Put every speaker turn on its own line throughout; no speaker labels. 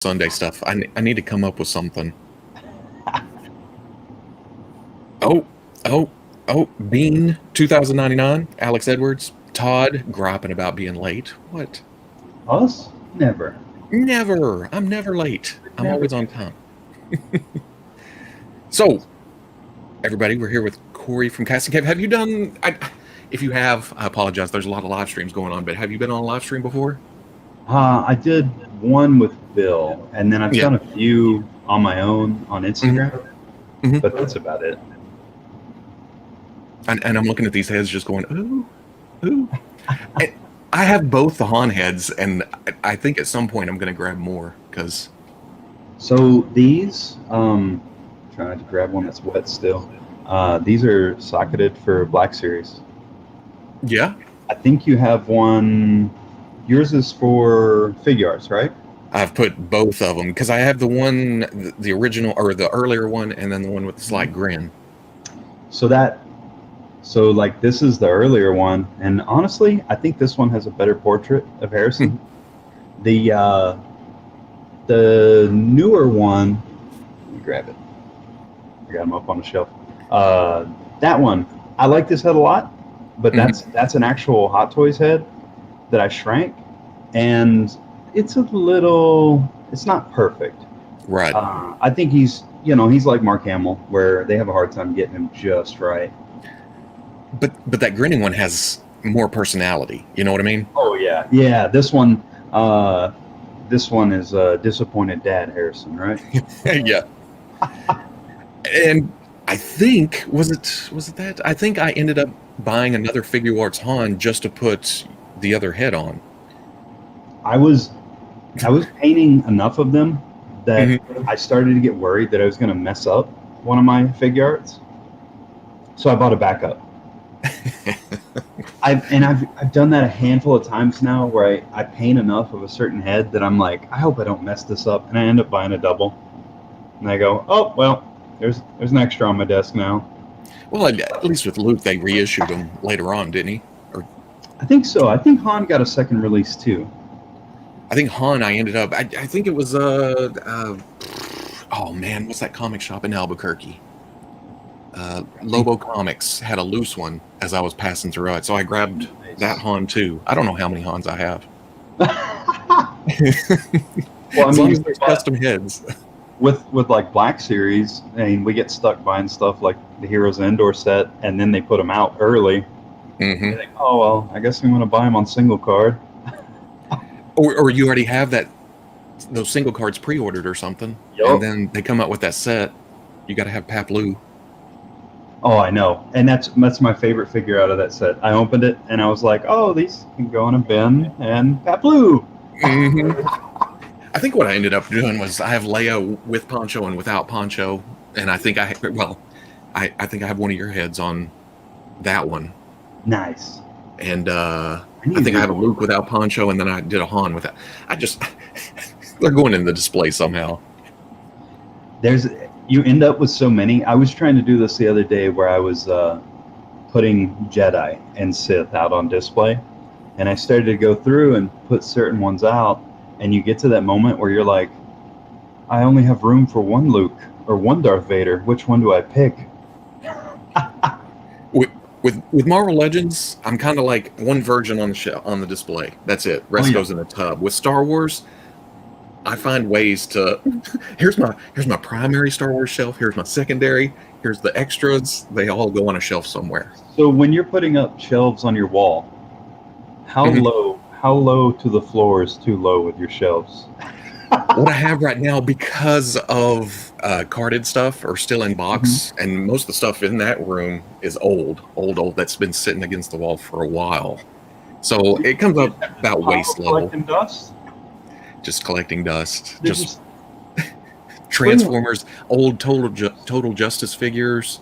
Sunday stuff. I need to come up with something. Oh, oh, oh, Bean 2099, Alex Edwards, Todd griping about being late. What?
Us? Never.
Never. I'm never late. I'm
Never.
always on time. So, everybody, we're here with Corey from Casting Cave. Have you done? If you have, I apologize. There's a lot of live streams going on, but have you been on a live stream before?
I did one with Bill, and then I've
Yeah.
done a few on my own on Instagram,
Mhm.
but that's about it.
And I'm looking at these heads, just going, ooh, ooh. I have both the Han heads, and I think at some point I'm going to grab more because.
So these, trying to grab one that's wet still. These are socketed for Black Series.
Yeah.
I think you have one. Yours is for Figuarts, right?
I've put both of them because I have the one, the original or the earlier one, and then the one with the slight grin.
So like this is the earlier one, and honestly, I think this one has a better portrait of Harrison. The newer one, let me grab it. I got him up on the shelf. That one, I like this head a lot, but that's an actual Hot Toys head that I shrank, and it's it's not perfect.
Right.
I think he's like Mark Hamill, where they have a hard time getting him just right.
But that grinning one has more personality. You know what I mean?
Oh yeah, yeah. This one is disappointed dad Harrison, right?
Yeah. And I think was it that? I think I ended up buying another Figuarts Han just to put the other head on.
I was painting enough of them that I started to get worried that I was going to mess up one of my Figuarts, so I bought a backup. I've done that a handful of times now, where I paint enough of a certain head that I'm like, I hope I don't mess this up, and I end up buying a double, and I go, oh well, there's an extra on my desk now.
Well, at least with Luke, they reissued him later on, didn't he? Or
I think so. I think Han got a second release too.
I think Han, I ended up. I think it was oh man, what's that comic shop in Albuquerque? Lobo Comics had a loose one as I was passing through it, so I grabbed that Han too. I don't know how many Hans I have.
Well,
as long as there's custom heads.
With like Black Series, I mean, we get stuck buying stuff like the Heroes Indoor set, and then they put them out early.
Mm-hmm.
Think, oh well, I guess I'm going to buy them on single card.
Or you already have those single cards pre-ordered or something, and then they come out with that set. You got to have Paploo.
Oh, I know, and that's my favorite figure out of that set. I opened it and I was like, oh, these can go in a bin, and Paploo.
I think what I ended up doing was I have Leia with poncho and without poncho, and I think I think I have one of your heads on that one.
Nice.
And I think I have a Luke without poncho, and then I did a Han without. They're going in the display somehow.
You end up with so many. I was trying to do this the other day where I was putting Jedi and Sith out on display, and I started to go through and put certain ones out, and you get to that moment where you're like, I only have room for one Luke or one Darth Vader. Which one do I pick?
With Marvel Legends, I'm kind of like one virgin on the display. That's it. Rest goes in a tub. With Star Wars, I find ways to. Here's my primary Star Wars shelf. Here's my secondary. Here's the extras. They all go on a shelf somewhere.
So when you're putting up shelves on your wall, how low to the floor is too low with your shelves?
What I have right now, because of carded stuff, are still in box, and most of the stuff in that room is old. That's been sitting against the wall for a while. So it comes up about waist level.
Collecting dust?
Just collecting dust. Just Transformers, old Total Justice figures.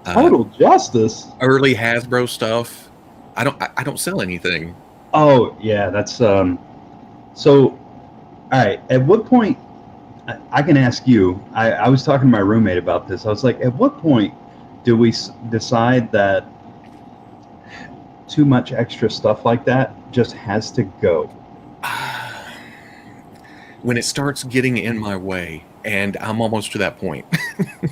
Total Justice?
Early Hasbro stuff. I don't sell anything.
Oh yeah, that's so. All right, at what point? I can ask you. I was talking to my roommate about this. I was like, at what point do we decide that too much extra stuff like that just has to go?
when it starts getting in my way, and I'm almost to that point.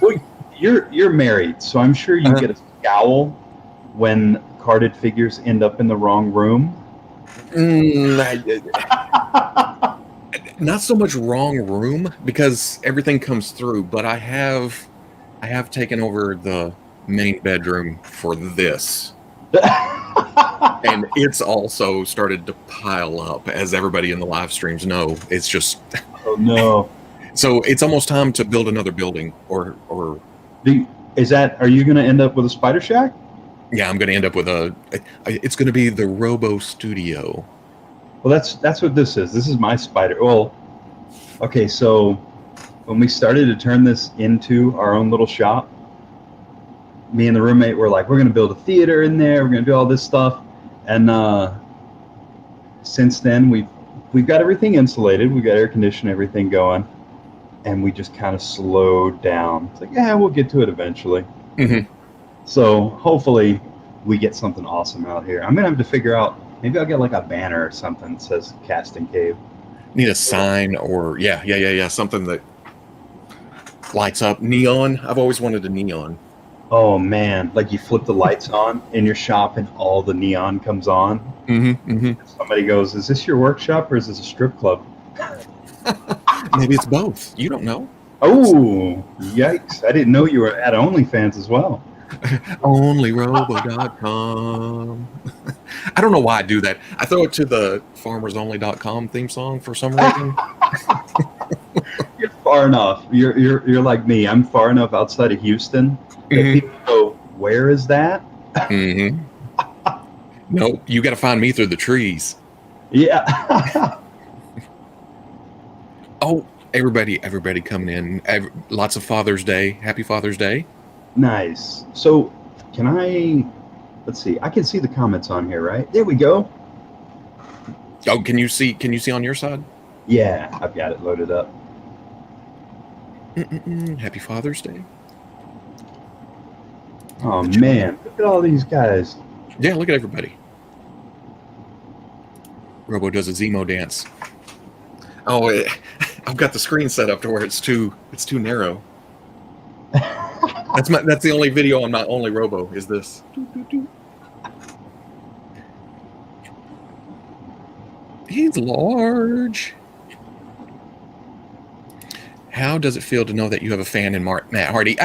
Well, you're married, so I'm sure you
Uh-huh.
get a scowl when carded figures end up in the wrong room.
Not so much wrong room because everything comes through, but I have taken over the main bedroom for this. And it's also started to pile up, as everybody in the live streams know. It's just
Oh no!
so it's almost time to build another building, or
Are you going to end up with a spider shack?
yeah, I'm going to end up with it's going to be the Robo Studio.
Well, that's what this is. This is my spider. Well, okay, so when we started to turn this into our own little shop, me and the roommate were like, we're going to build a theater in there. We're going to do all this stuff. And since then, we've got everything insulated. We got air conditioning, everything going, and we just kind of slowed down. It's like, yeah, we'll get to it eventually.
Mm-hmm.
So hopefully, we get something awesome out here. I'm gonna have to figure out. Maybe I'll get like a banner or something that says Casting Cave.
Need a sign, or yeah, something that lights up. Neon. I've always wanted a neon.
Oh man, like you flip the lights on in your shop and all the neon comes on.
Mm-hmm, mm-hmm.
Somebody goes, "Is this your workshop or is this a strip club?"
Maybe it's both. You don't know.
Oh, yikes! I didn't know you were at OnlyFans as well.
OnlyRobo.com. I don't know why I do that. I throw it to the FarmersOnly.com theme song for some reason.
You're far enough. You're like me. I'm far enough outside of Houston that people go, "Where is that?"
Mm-hmm. No, you got to find me through the trees.
Yeah.
Oh, everybody coming in. Lots of Father's Day. Happy Father's Day.
Nice. So, let's see. I can see the comments on here, right? There we go.
Oh, can you see on your side?
Yeah, I've got it loaded up.
Happy Father's Day.
Oh man, look at all these guys.
Yeah, look at everybody. Robo does a Zemo dance. Oh, I've got the screen set up to where it's too narrow. That's the only video on my only Robo is this. He's large. How does it feel to know that you have a fan in Matt Hardy?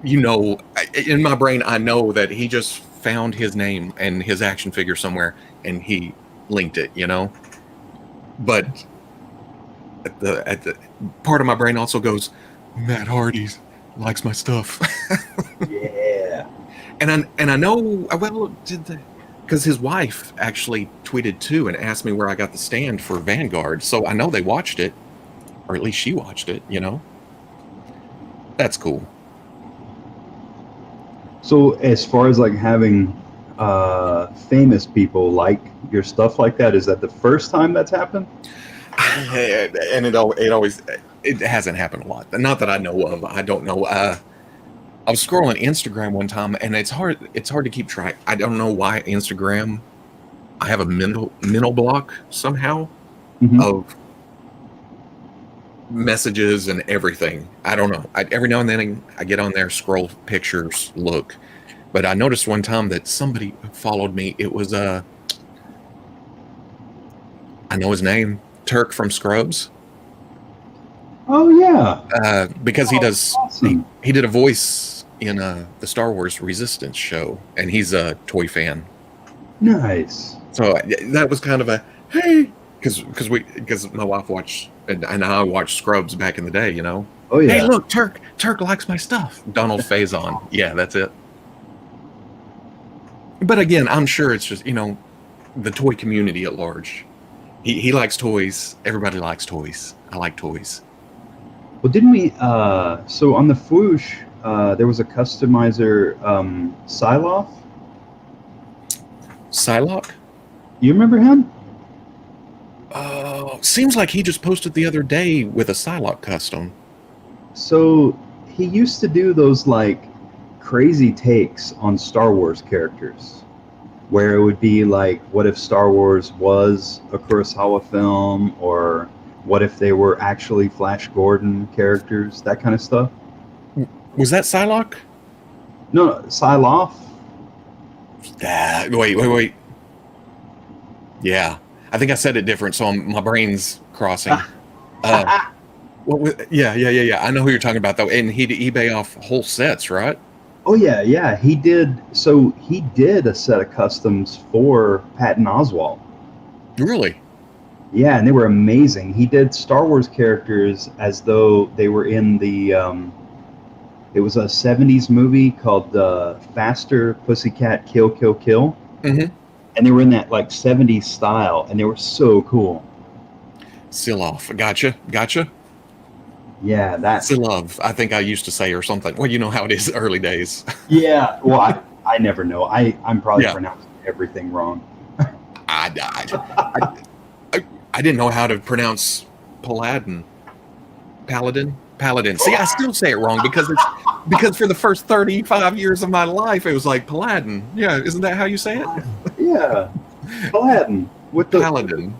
In my brain, I know that he just found his name and his action figure somewhere, and he linked it. But at the part of my brain also goes, Matt Hardy likes my stuff.
Yeah.
And I know, well, because his wife actually tweeted too and asked me where I got the stand for Vanguard, so I know they watched it, or at least she watched it. That's cool.
So as far as like having famous people like your stuff like that, is that the first time that's happened?
And it hasn't happened a lot. Not that I know of. I don't know. I was scrolling Instagram one time, and it's hard to keep track. I don't know why Instagram. I have a mental block somehow of messages and everything. I don't know. Every now and then I get on there, scroll pictures, look. But I noticed one time that somebody followed me. It was I know his name, Turk from Scrubs.
Oh yeah.
Because he does.
Awesome.
He did a voice in the Star Wars Resistance show, and he's a toy fan.
Nice.
So that was kind of a hey, because my wife watched and I watched Scrubs back in the day.
Oh yeah.
Hey, look, Turk likes my stuff. Donald Faison. Yeah, that's it. But again, I'm sure it's just the toy community at large. He likes toys. Everybody likes toys. I like toys.
Well, didn't we? So on the Fwoosh, there was a customizer, Psylocke.
Psylocke?
You remember him?
Seems like he just posted the other day with a Psylocke custom.
So he used to do those like crazy takes on Star Wars characters. where it would be like, what if Star Wars was a Kurosawa film, or what if they were actually Flash Gordon characters, that kind of stuff.
Was that Psylocke?
No, Psylocke.
Wait. Yeah, I think I said it different, so my brain's crossing. Yeah. I know who you're talking about though, and he'd eBay off whole sets, right?
Oh yeah. He did. So he did a set of customs for Patton Oswalt.
Really?
Yeah, and they were amazing. He did Star Wars characters as though they were in the. It was a '70s movie called Faster Pussycat Kill Kill Kill,
Mm-hmm.
and they were in that like '70s style, and they were so cool.
Seal off. Gotcha.
Yeah, that's.
Silov, I think I used to say, or something. Well, you know how it is early days.
Yeah, well, I never know. I'm probably
Yeah.
pronouncing everything wrong.
I didn't know how to pronounce Paladin. Paladin. See, I still say it wrong because for the first 35 years of my life, it was like Paladin. Yeah, isn't that how you say it?
Yeah, Paladin with the
Paladin.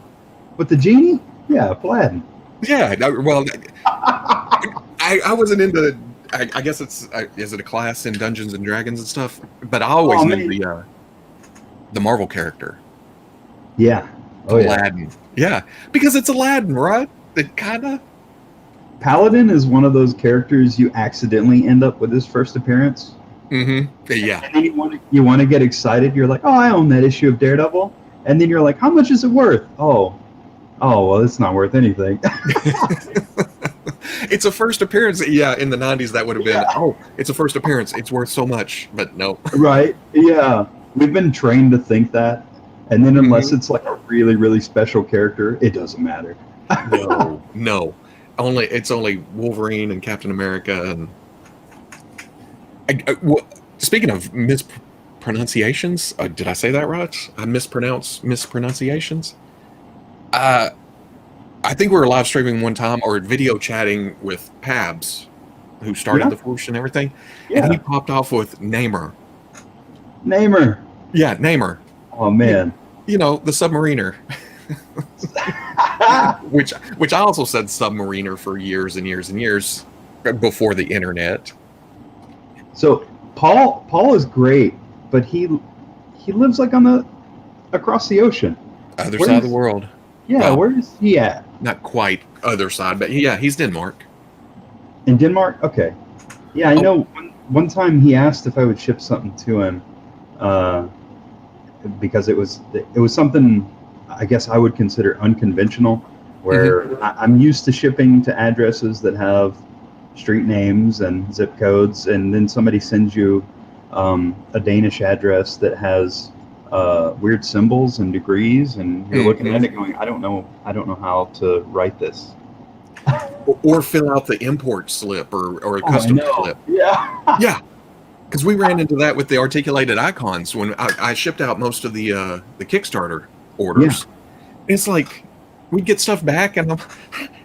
with the genie. Yeah, Paladin.
Yeah. Well, I wasn't into. I guess it's is it a class in Dungeons and Dragons and stuff? But I always knew the Marvel character.
Yeah. Oh yeah.
Aladdin. Yeah, because it's Aladdin, right? It kind of.
Paladin is one of those characters you accidentally end up with his first appearance.
Mm-hmm. Yeah.
And then you want to get excited. You're like, oh, I own that issue of Daredevil. And then you're like, how much is it worth? Oh, well, it's not worth anything.
It's a first appearance. Yeah, in the 90s, that would have been, it's a first appearance. It's worth so much. But no.
Right? Yeah. We've been trained to think that. And then unless it's like a really, really special character, it doesn't matter.
No. It's only Wolverine and Captain America. And speaking of mispronunciations, did I say that right? I mispronunciations. I think we were live streaming one time or video chatting with Pabs, who started the Force and everything, and he popped off with Namor.
Namor.
Yeah, Namor.
Oh man.
You know, the submariner. which I also said submariner for years and years and years before the internet.
So Paul is great, but he lives like across the ocean.
Other side of the world.
Yeah, well, where is he at?
Not quite other side, but yeah, he's Denmark.
In Denmark? Okay. Yeah, I know one time he asked if I would ship something to him, because it was something I guess I would consider unconventional, where I'm used to shipping to addresses that have street names and zip codes, and then somebody sends you a Danish address that has weird symbols and degrees, and you're looking at it going, I don't know how to write this.
Or fill out the import slip or a custom slip.
Yeah.
Because we ran into that with the articulated icons when I shipped out most of the Kickstarter orders. Yeah. It's like we'd get stuff back, and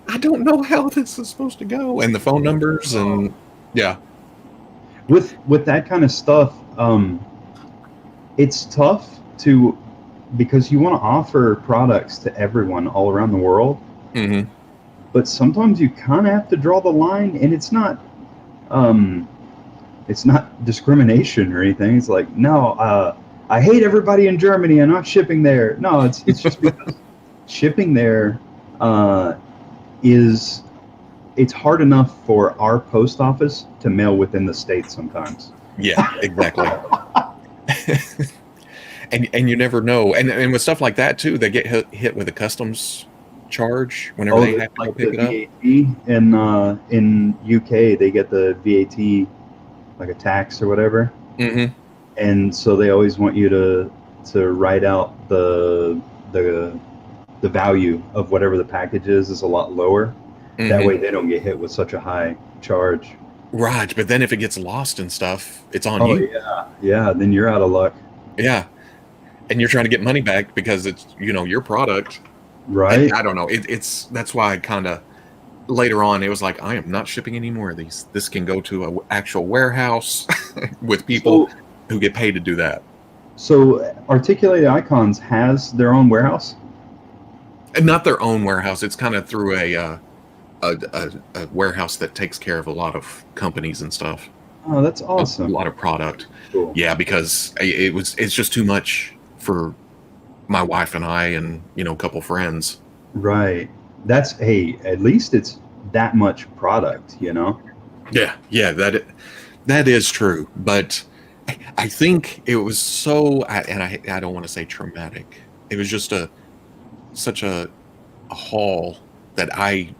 I don't know how this is supposed to go, and the phone numbers, and
with that kind of stuff, it's tough because you want to offer products to everyone all around the world.
Mm-hmm.
But sometimes you kind of have to draw the line, and it's not discrimination or anything. It's like, no, I hate everybody in Germany. I'm not shipping there. No, it's just because shipping there it's hard enough for our post office to mail within the state sometimes.
Yeah, exactly. and you never know. And with stuff like that too, they get hit with a customs charge whenever they have to go pick it up.
VAT in UK, they get the VAT, like a tax or whatever.
Mm-hmm.
And so they always want you to write out the value of whatever the package is a lot lower. Mm-hmm. That way they don't get hit with such a high charge.
Right, but then if it gets lost and stuff, it's on you.
Yeah, then you're out of luck.
Yeah, and you're trying to get money back because it's your product.
Right.
And I don't know. It's that's why I kind of later on it was like, I am not shipping any more of these. This can go to an actual warehouse with people who get paid to do that.
So Articulated Icons has their own warehouse.
And not their own warehouse. It's kind of through a warehouse that takes care of a lot of companies and stuff.
Oh, that's
A
awesome.
lot of product.
Cool.
Yeah, because it's just too much for my wife and I and a couple friends.
Right. That's hey, at least it's that much product, you know?
Yeah, that is true. But I think it was and I don't want to say traumatic. It was just such a haul that I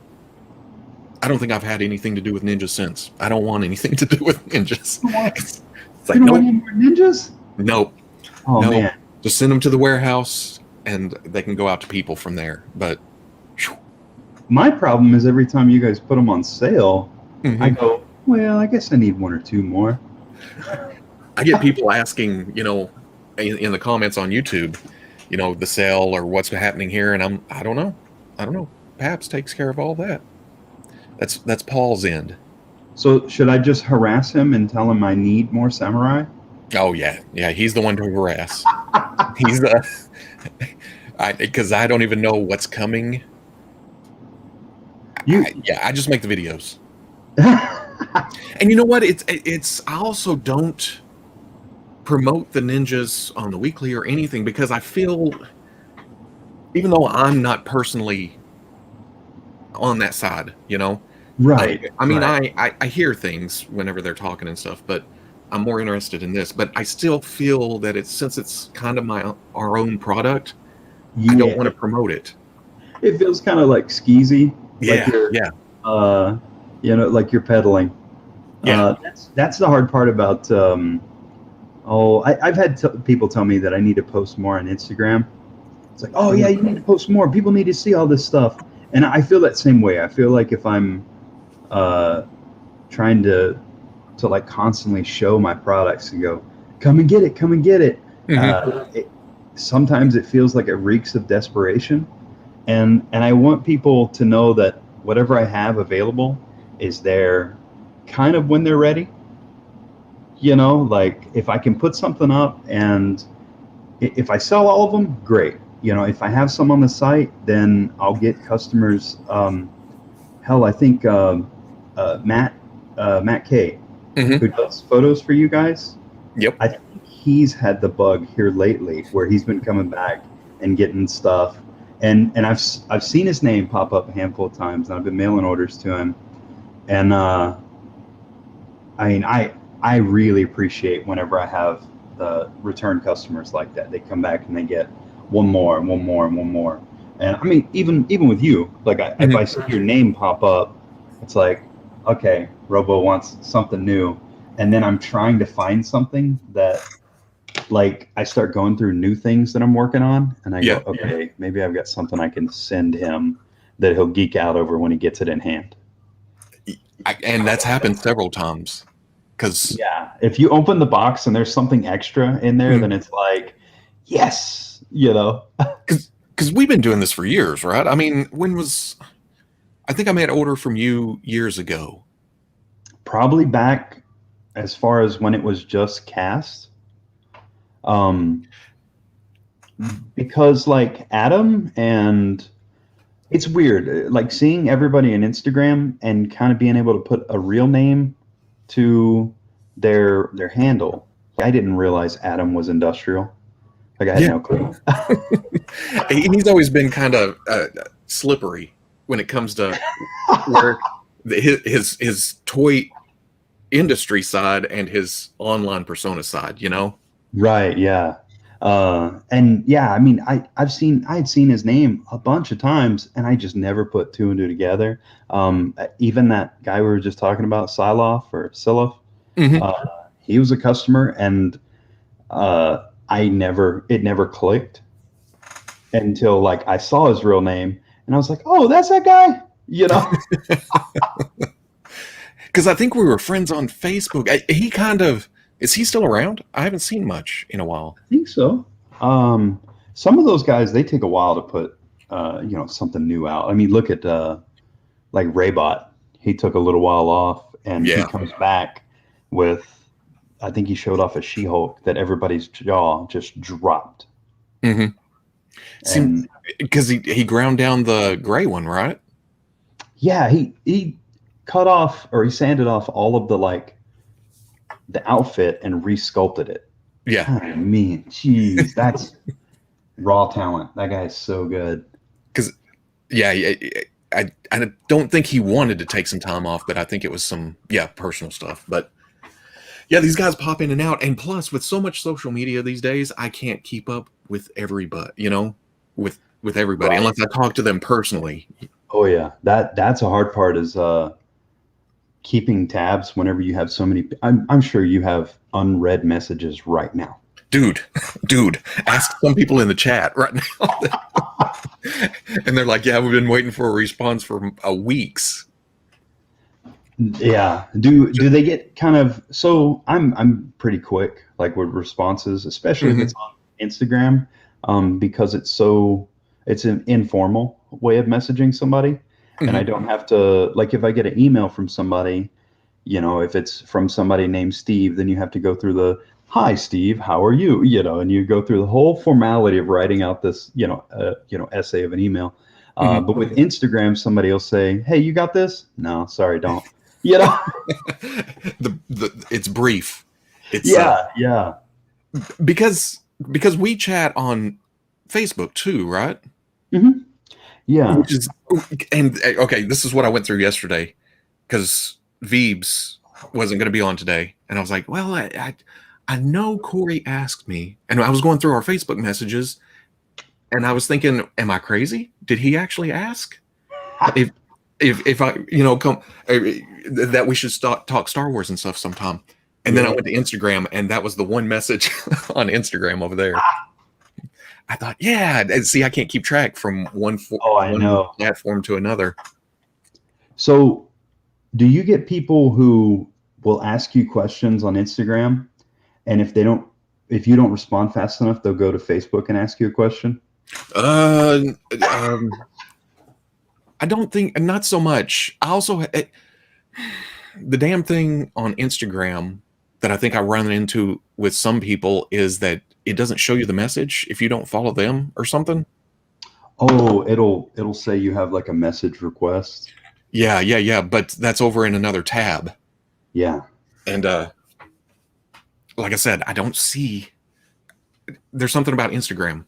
don't think I've had anything to do with ninjas since. I don't want anything to do with ninjas. It's
You
like,
don't want
nope,
any more ninjas?
nope,
Oh
no.
man.
Just send them to the warehouse and they can go out to people from there. But whew,
My problem is every time you guys put them on sale, I
mhm.
go, well, I guess I need one or two more.
I get people asking, in the comments on YouTube, the sale or what's happening here, and I don't know. I don't know. Paps takes care of all that. That's Paul's end.
So should I just harass him and tell him I need more samurai?
Oh yeah, he's the one to harass. He's the because I don't even know what's coming.
You
I just make the videos, and you know what? It's I also don't promote the ninjas on the weekly or anything because I feel, even though I'm not personally on that side,
right,
I mean,
right.
I hear things whenever they're talking and stuff, but I'm more interested in this. But I still feel that since it's kind of our own product, I don't
Yeah,
want to promote it.
it feels kind of like skeezy, like
Yeah,
you're,
yeah,
uh, like you're pedaling.
yeah.
That's the hard part about. I've had people tell me that I need to post more on Instagram. It's like, oh yeah, you need to post more. People need to see all this stuff, and I feel that same way. I feel like if I'm uh, trying to like constantly show my products and go, come and get it, come and get it.
Hmm.
Sometimes it feels like it reeks of desperation, and I want people to know that whatever I have available is there, kind of when they're ready. Like if I can put something up and if I sell all of them, great. If I have some on the site, then I'll get customers. Hell, I think Matt K,
Hmm.
who does photos for you guys,
Yep.
I think he's had the bug here lately where he's been coming back and getting stuff. And I've seen his name pop up a handful of times, and I've been mailing orders to him. And I mean, I really appreciate whenever I have the return customers like that. They come back and they get one more and one more and one more. And I mean, even with you, like if I
Hmm.
see your name pop up, it's like, okay, Robo wants something new, and then I'm trying to find something that, like, I start going through new things that I'm working on, and I go,
Yeah.
okay, maybe I've got something I can send him that he'll geek out over when he gets it in hand.
And that's happened several times because
Yeah, if you open the box and there's something extra in there, then it's like, yes.
because we've been doing this for years, right? I mean, I think I made an order from you years ago.
Probably back as far as when it was just cast. Um, because like Adam, and it's weird, like seeing everybody on Instagram and kind of being able to put a real name to their handle. I didn't realize Adam was industrial. Like I had
Yeah.
no clue.
He's always been kind of slippery when it comes to where his toy industry side and his online persona side.
Right, yeah. And yeah, I mean, I had seen his name a bunch of times, and I just never put two and two together. Even that guy we were just talking about, Silof,
Hmm.
uh, he was a customer, and it never clicked until like I saw his real name, and I was like, oh, that's that guy, you know.
Because I think we were friends on Facebook. He kind of is he still around? I haven't seen much in a while.
I think so. Um, some of those guys, they take a while to put, something new out. I mean, look at like Raybot. He took a little while off, and he
Yeah.
comes back with I think he showed off a She-Hulk that everybody's jaw just dropped.
Hmm. See,
And
because he ground down the gray one, right?
yeah, he cut off or he sanded off all of the outfit and resculpted it.
Yeah.
I mean, jeez, that's raw talent. That guy is so good.
Because yeah, I don't think he wanted to take some time off, but I think it was some personal stuff. But yeah, these guys pop in and out, and plus with so much social media these days, I can't keep up with everybody. With everybody
Right.
unless I talk to them personally.
Oh yeah, that's a hard part is keeping tabs whenever you have so many. I'm sure you have unread messages right now.
Dude, ask some people in the chat right now. And they're like, yeah, we've been waiting for a response for weeks.
Yeah. Do they get kind of so I'm pretty quick like with responses, especially if it's on Instagram, because it's an informal way of messaging somebody. And I don't have to like if I get an email from somebody, if it's from somebody named Steve, then you have to go through the hi Steve, how are you? And you go through the whole formality of writing out this, essay of an email. But with Instagram, somebody will say, hey, you got this? No, sorry, don't.
It's brief. It's
yeah.
Because we chat on Facebook too, right?
Mm-hmm. Yeah.
Which is and okay, this is what I went through yesterday because Veebs wasn't going to be on today, and I was like, well, I know Corey asked me, and I was going through our Facebook messages, and I was thinking, am I crazy? Did he actually ask if I come that we should talk Star Wars and stuff sometime? And then I went to Instagram, and that was the one message on Instagram over there. I thought, yeah, see, I can't keep track from one platform to another.
So, do you get people who will ask you questions on Instagram, and if you don't respond fast enough, they'll go to Facebook and ask you a question?
I don't think, not so much. I also the damn thing on Instagram that I think I run into with some people is that it doesn't show you the message if you don't follow them or something.
Oh, it'll say you have like a message request.
Yeah. But that's over in another tab.
Yeah.
And like I said, I don't see. There's something about Instagram.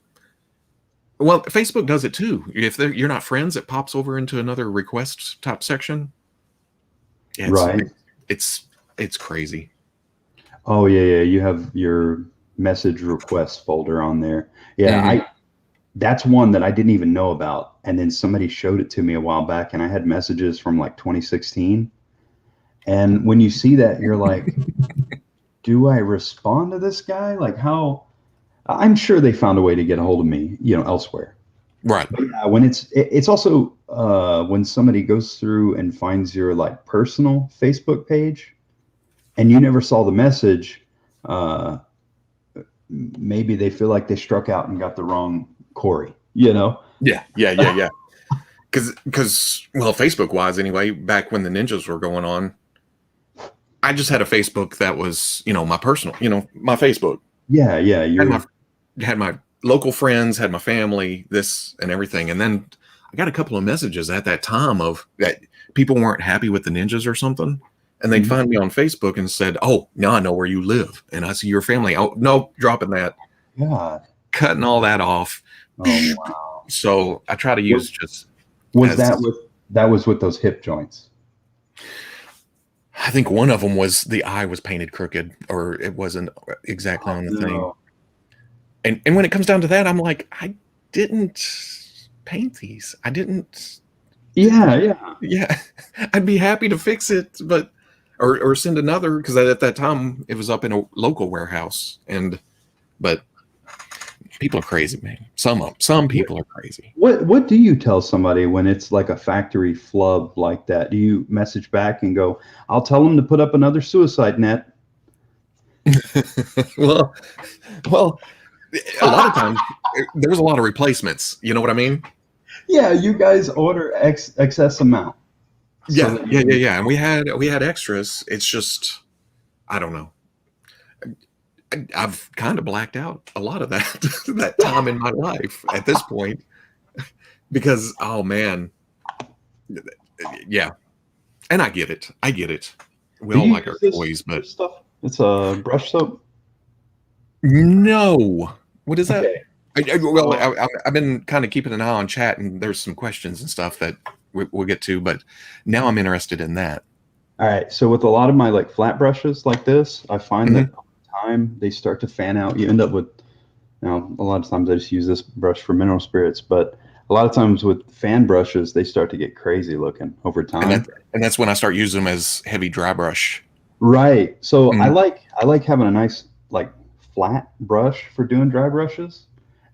Well, Facebook does it too. If you're not friends, it pops over into another request top section. Yeah,
right.
It's crazy.
Oh yeah. You have your message request folder on there. Yeah, that's one that I didn't even know about, and then somebody showed it to me a while back, and I had messages from like 2016. And when you see that, you're like, do I respond to this guy? Like how? I'm sure they found a way to get a hold of me, elsewhere.
Right.
But when it's also when somebody goes through and finds your like personal Facebook page, and you never saw the message, maybe they feel like they struck out and got the wrong Corey.
Yeah. Because well, Facebook wise anyway, back when the ninjas were going on, I just had a Facebook that was my personal, my Facebook.
Yeah.
Had my local friends, had my family, this and everything. And then I got a couple of messages at that time of that people weren't happy with the ninjas or something. And they'd find me on Facebook and said, oh, now I know where you live. And I see your family. Oh, no, dropping that.
God.
Cutting all that off.
Oh, wow.
So I try to use
that was with those hip joints?
I think one of them was the eye was painted crooked, or it wasn't exactly on the thing. And when it comes down to that, I'm like, I didn't paint these. I didn't.
Yeah.
I'd be happy to fix it, but or send another, because at that time it was up in a local warehouse. But people are crazy, man. Some people are crazy.
What do you tell somebody when it's like a factory flub like that? Do you message back and go, I'll tell them to put up another suicide net?
well, a lot of times there's a lot of replacements. You know what I mean?
Yeah, you guys order excess amount.
Yeah. And we had extras. It's just, I don't know. I've kind of blacked out a lot of that that time in my life at this point because oh man, yeah, and I get it. I get it. We
Do
all
you
like our
use this
toys, but
stuff? It's a brush soap.
no. What is that?
Okay.
I've been kind of keeping an eye on chat, and there's some questions and stuff that we'll get to, but now I'm interested in that.
All right. So with a lot of my like flat brushes like this, I find that over time they start to fan out. You end up with, a lot of times I just use this brush for mineral spirits, but a lot of times with fan brushes, they start to get crazy looking over time.
And that's when I start using them as heavy dry brush.
Right. So I
Mhm.
like having a nice like flat brush for doing dry brushes.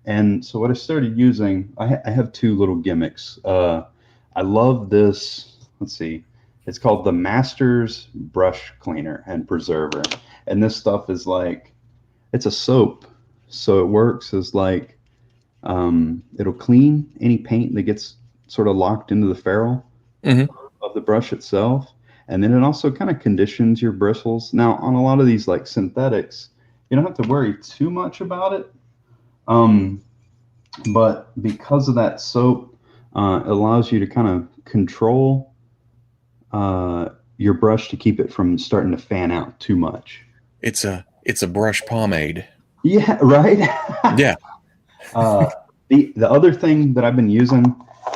And so what I started using, I have two little gimmicks. I love this. Let's see. It's called the Masters Brush Cleaner and Preserver. And this stuff is like, it's a soap. So it works as like, it'll clean any paint that gets sort of locked into the ferrule
Mhm.
of the brush itself. And then it also kind of conditions your bristles. Now, on a lot of these like synthetics, you don't have to worry too much about it. Um, but because of that soap, it allows you to kind of control your brush to keep it from starting to fan out too much.
It's a brush pomade.
Yeah, right.
Yeah.
The other thing that I've been using,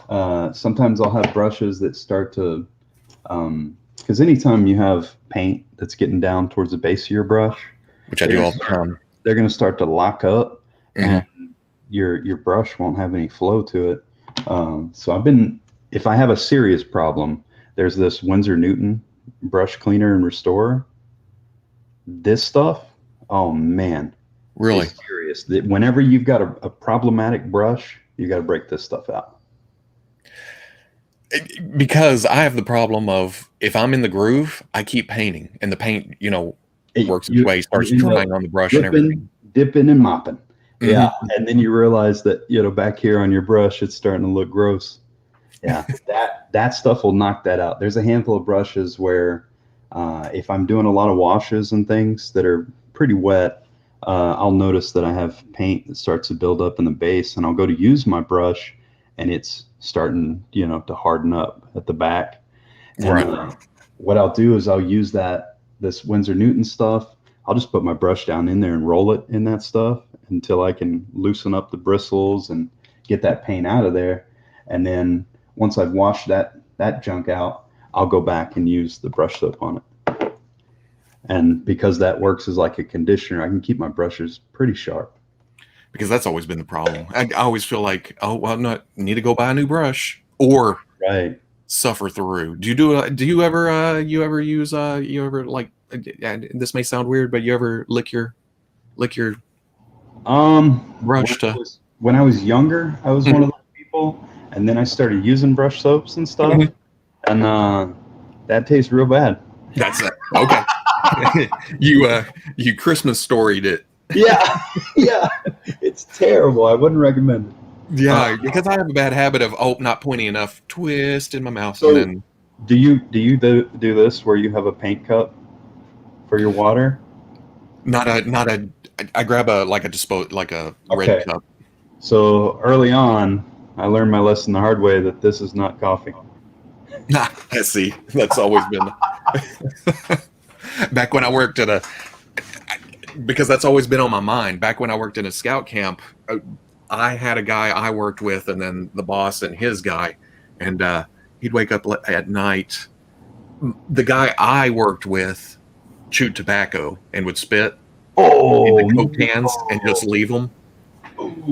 sometimes I'll have brushes that start to, because anytime you have paint that's getting down towards the base of your brush,
Which I do all the time.
they're going to start to lock up,
Mhm.
and your brush won't have any flow to it. So if I have a serious problem, there's this Winsor Newton brush cleaner and restorer. This stuff, oh man,
Really.
it's serious. Whenever you've got a problematic brush, you got to break this stuff out.
Because I have the problem of if I'm in the groove, I keep painting, and the paint, works its way, starts
you end up
drying on the brush and everything.
dipping and mopping.
Mhm.
Yeah, and then you realize that back here on your brush, it's starting to look gross. Yeah, that stuff will knock that out. There's a handful of brushes where if I'm doing a lot of washes and things that are pretty wet, I'll notice that I have paint that starts to build up in the base, and I'll go to use my brush, and it's starting, to harden up at the back. And
Right.
what I'll do is I'll use this Winsor Newton stuff. I'll just put my brush down in there and roll it in that stuff until I can loosen up the bristles and get that paint out of there. And then once I've washed that junk out, I'll go back and use the brush soap on it. And because that works as like a conditioner, I can keep my brushes pretty sharp.
Because that's always been the problem. I always feel like, oh well, need to go buy a new brush or
Right.
suffer through. Do you ever use like this may sound weird, but you ever lick your brush to
When I was younger, I was one of those people, and then I started using brush soaps and stuff, and that tastes real bad.
That's it. Okay. You Christmas storied it.
Yeah, yeah, it's terrible. I wouldn't recommend it.
Yeah, because I have a bad habit of not pointy enough, twist in my mouth,
So-
and then
Do you do this where you have a paint cup for your water?
I grab a red
Okay.
cup.
So early on, I learned my lesson the hard way that this is not coffee.
I see. That's always been back when I worked because that's always been on my mind. Back when I worked in a scout camp, I had a guy I worked with, and then the boss and his guy, and he'd wake up at night. The guy I worked with chewed tobacco and would spit in the Coke cans and just leave them.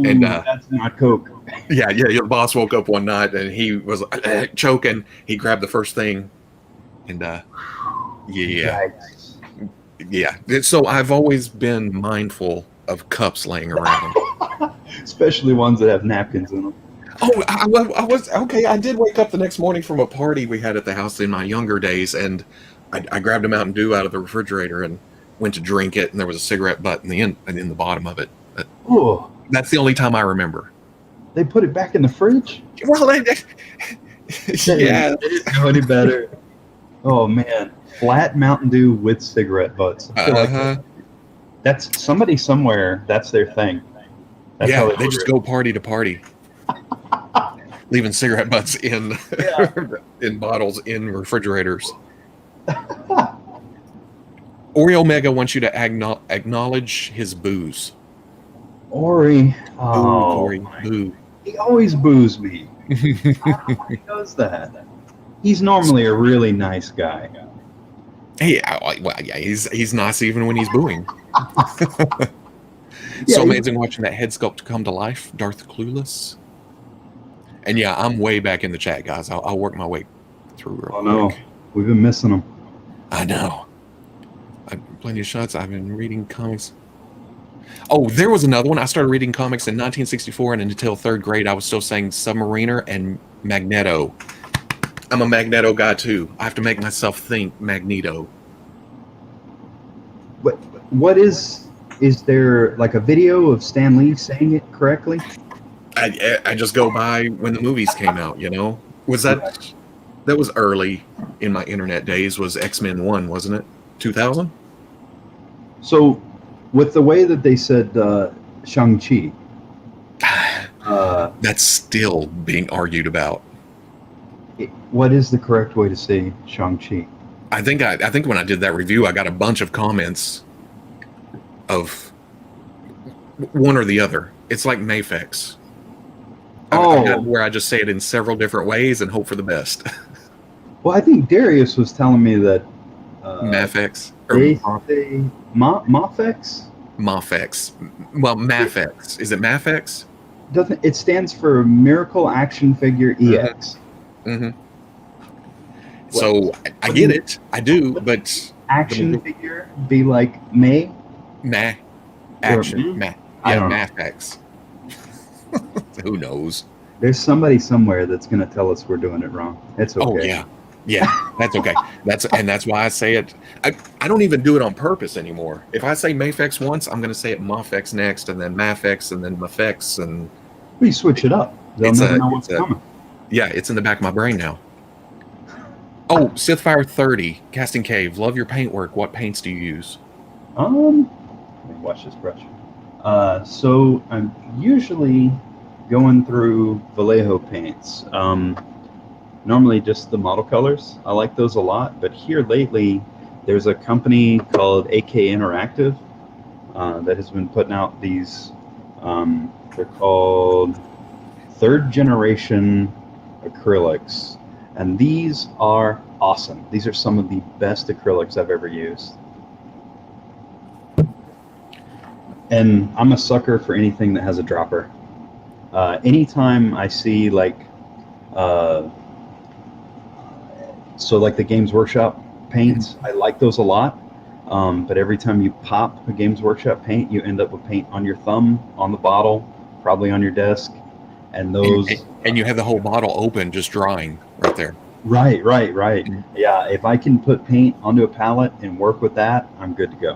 And
that's not Coke.
Yeah. Your boss woke up one night and he was choking. He grabbed the first thing, and
Yikes.
yeah. So I've always been mindful of cups laying around.
Especially ones that have napkins in them.
Oh, I was okay. I did wake up the next morning from a party we had at the house in my younger days, and I grabbed a Mountain Dew out of the refrigerator and went to drink it, and there was a cigarette butt in the bottom of it.
Oh,
That's the only time I remember.
they put it back in the fridge?
Well, yeah.
They didn't know any better. Oh man, flat Mountain Dew with cigarette butts. I feel like That's somebody somewhere. That's their thing. That's how
Yeah, they just go party to party, leaving cigarette butts in in bottles in refrigerators. Oreo Mega wants you to acknowledge his booze.
Ori.
Boo,
Oh,
Corey. Boo.
he always boos me. I don't know why he does that. He's normally a really nice guy.
Hey, well, yeah, he's nice even when he's booing.
Yeah,
So amazing watching that head sculpt come to life, Darth Clueless. And yeah, I'm way back in the chat, guys. I'll work my way through real
Oh no,
quick.
we've been missing him.
I know. Plenty of shots. I've been reading comics. Oh, there was another one. I started reading comics in 1964, and until third grade, I was still saying Submariner and Magneto. I'm a Magneto guy too. I have to make myself think Magneto.
What is there like a video of Stan Lee saying it correctly?
I just go by when the movies came out. You know, was that was early in my internet days? Was X-Men 1, wasn't it? 2000.
So, with the way that they said Shang-Chi,
That's still being argued about.
what is the correct way to say Shang-Chi?
I think when I did that review, I got a bunch of comments of one or the other. It's like Mafex. I got where I just say it in several different ways and hope for the best.
Well, I think Darius was telling me that
Mafex.
they say Mafex?
Mafex. Well, Mafex. Is it Mafex?
Doesn't it stands for Miracle Action Figure EX?
Mm-hmm. So I get it. I do, but
Action figure be like May?
action.
I don't know.
Mafex. Who knows?
There's somebody somewhere that's going to tell us we're doing it wrong. It's okay.
Oh yeah. Yeah, that's okay. That's why I say it. I don't even do it on purpose anymore. If I say Mafex once, I'm going to say it Mafex next, and then Mafex, and then Mafex, and
We switch it up. They'll never know what's coming.
Yeah, it's in the back of my brain now. Oh, Sithfire 30, Casting Cave. Love your paintwork. What paints do you use?
Let me wash this brush. So I'm usually going through Vallejo paints. Normally just the model colors. I like those a lot, but here lately there's a company called AK Interactive that has been putting out these, they're called third generation acrylics, and these are awesome. These are some of the best acrylics I've ever used. And I'm a sucker for anything that has a dropper. Anytime I see like so like the Games Workshop paints, I like those a lot. But every time you pop a Games Workshop paint, you end up with paint on your thumb, on the bottle, probably on your desk, and those.
And you have the whole bottle open, just drying right there.
Right. Yeah, if I can put paint onto a palette and work with that, I'm good to go.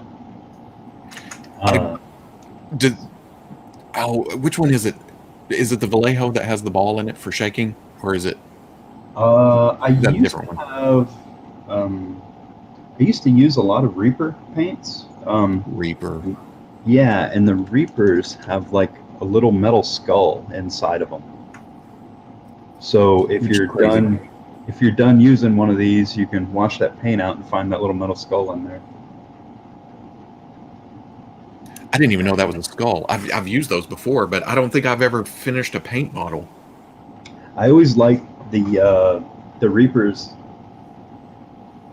Which one is it? Is it the Vallejo that has the ball in it for shaking, or is it?
I used to use a lot of Reaper paints.
Reaper.
Yeah, and the Reapers have like a little metal skull inside of them. So if you're done using one of these, you can wash that paint out and find that little metal skull in there.
I didn't even know that was a skull. I've used those before, but I don't think I've ever finished a paint bottle.
I always liked the Reapers.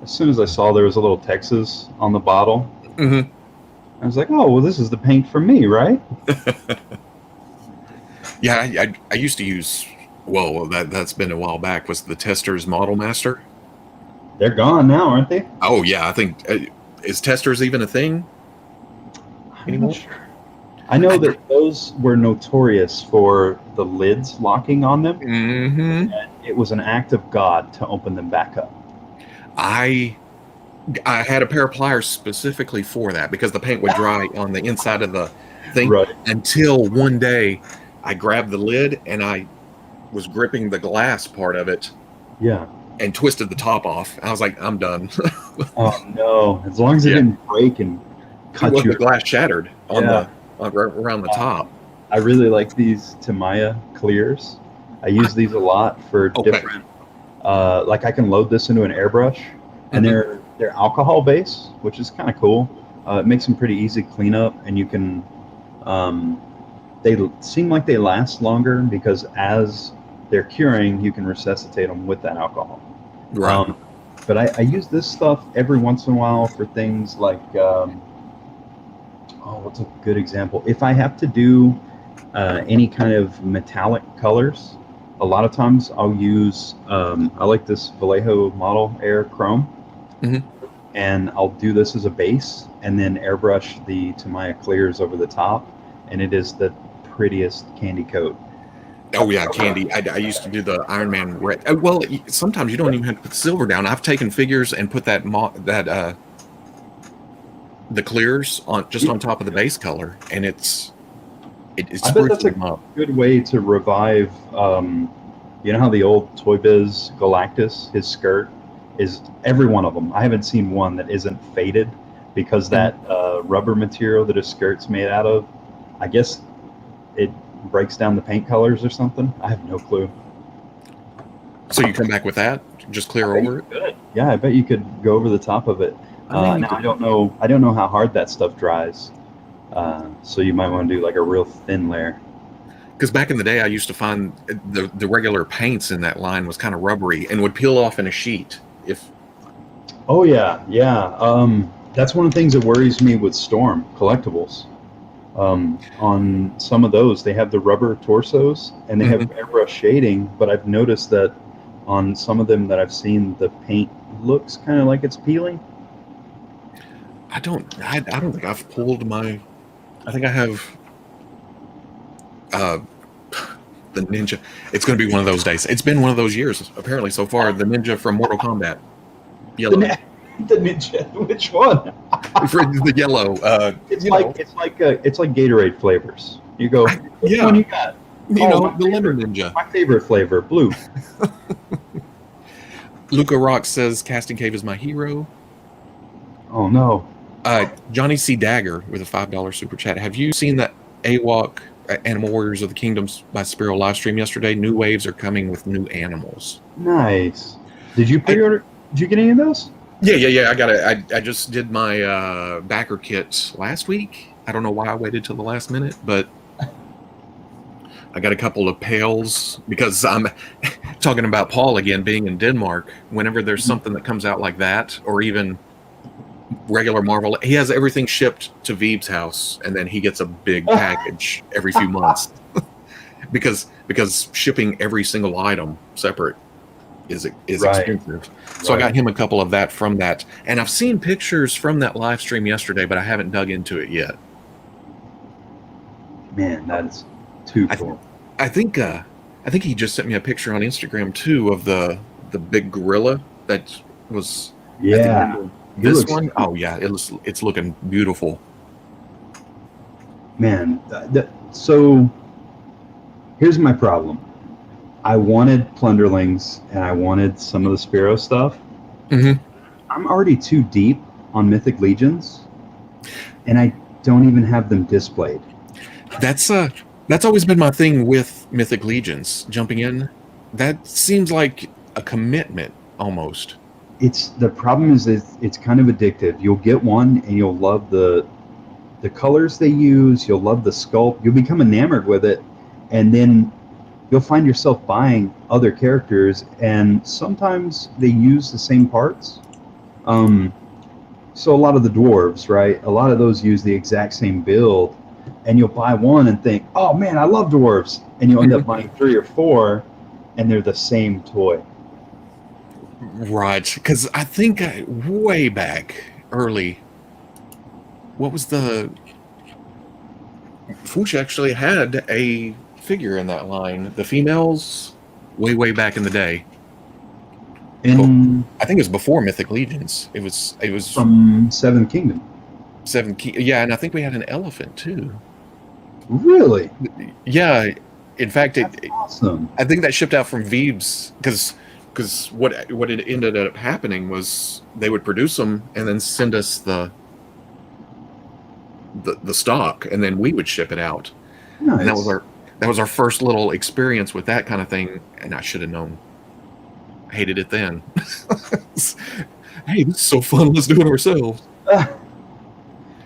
As soon as I saw there was a little Texas on the bottle,
mm-hmm.
I was like, oh, well, this is the paint for me, right?
Yeah, I used to use, well, that's been a while back, was the Testors Model Master.
They're gone now, aren't they?
Oh, yeah, I think, is Testors even a thing anymore?
Sure. I know that those were notorious for the lids locking on them.
Mm-hmm.
And it was an act of God to open them back up.
I had a pair of pliers specifically for that because the paint would dry on the inside of the thing.
Right.
Until one day I grabbed the lid and I was gripping the glass part of it.
Yeah.
And twisted the top off. I was like, I'm done.
Oh no! As long as it didn't break and cut
Well,
you.
the glass shattered on
Yeah.
around the top.
I really like these Tamiya clears. I use these a lot for
Okay.
different. Like I can load this into an airbrush, and
Mhm.
they're alcohol based, which is kind of cool. It makes them pretty easy cleanup, and you can. They seem like they last longer because as they're curing, you can resuscitate them with that alcohol.
Right.
But I use this stuff every once in a while for things like, what's a good example? If I have to do any kind of metallic colors, a lot of times I'll use, I like this Vallejo Model Air Chrome,
Mhm.
and I'll do this as a base and then airbrush the Tamiya clears over the top, and it is the prettiest candy coat.
Oh yeah, candy. I used to do the Iron Man red. Well, sometimes you don't even have to put silver down. I've taken figures and put the clears on just on top of the base color, and it
I bet
spruces
that's a
them up.
good way to revive. You know how the old Toy Biz Galactus, his skirt is every one of them. I haven't seen one that isn't faded because that rubber material that his skirt's made out of, I guess it breaks down the paint colors or something. I have no clue.
So you come back with that, just clear over it.
Good. Yeah, I bet you could go over the top of it.
I mean, you
Now
could,
I don't know. I don't know how hard that stuff dries. So you might want to do like a real thin layer.
because back in the day, I used to find the regular paints in that line was kind of rubbery and would peel off in a sheet. If
Oh yeah, yeah. That's one of the things that worries me with Storm collectibles. On some of those, they have the rubber torsos and they have
Mhm.
airbrush shading, but I've noticed that on some of them that I've seen, the paint looks kind of like it's peeling.
I don't think I've pulled my. I think I have uh, the ninja. It's going to be one of those days. It's been one of those years apparently so far. The ninja from Mortal Kombat,
The,
yellow.
the ninja, which one?
For the yellow.
It's like Gatorade flavors. You go, which one
Yeah,
you got?
you
Oh,
know, the lemon ninja.
my favorite flavor, blue.
Luca Rock says Casting Cave is my hero.
Oh no.
Johnny C. Dagger with a $5 super chat. Have you seen that AWOC Animal Warriors of the Kingdoms by Spiro live stream yesterday? New waves are coming with new animals.
Nice. Did you pre-order? Did you get any of those?
Yeah. I got it. I just did my backer kit last week. I don't know why I waited till the last minute, but I got a couple of pails because I'm talking about Paul again being in Denmark. Whenever there's something that comes out like that, or even regular Marvel, he has everything shipped to Veeb's house, and then he gets a big package every few months because shipping every single item separate is
Right.
expensive. So I got him a couple of that from that, and I've seen pictures from that live stream yesterday, but I haven't dug into it yet.
Man, that is too cool.
I think he just sent me a picture on Instagram too of the big gorilla that was at the
Yeah.
end of
He
this
looks-
one. Oh yeah, it's looking beautiful.
Man, so here's my problem. I wanted Plunderlings and I wanted some of the Spiro stuff.
Mhm.
I'm already too deep on Mythic Legions, and I don't even have them displayed.
That's always been my thing with Mythic Legions. Jumping in, that seems like a commitment almost.
The problem is it's kind of addictive. You'll get one and you'll love the colors they use. You'll love the sculpt. You'll become enamored with it, and then you'll find yourself buying other characters, and sometimes they use the same parts. So a lot of the dwarves, right? A lot of those use the exact same build, and you'll buy one and think, "Oh man, I love dwarves," and you'll end up buying 3 or 4, and they're the same toy.
Right, because I think way back early, what was the Fuchs actually had a figure in that line. The females, way back in the day.
And
I think it was before Mythic Legions. It was
from Seventh Kingdom.
Yeah, and I think we had an elephant too.
Really?
Yeah, in fact,
That's awesome.
I think that shipped out from Veeb's because what it ended up happening was they would produce them and then send us the the stock, and then we would ship it out. And
Nice.
that was our first little experience with that kind of thing. And I should have known. Hated it then. Hey, this is so fun. Let's do it ourselves.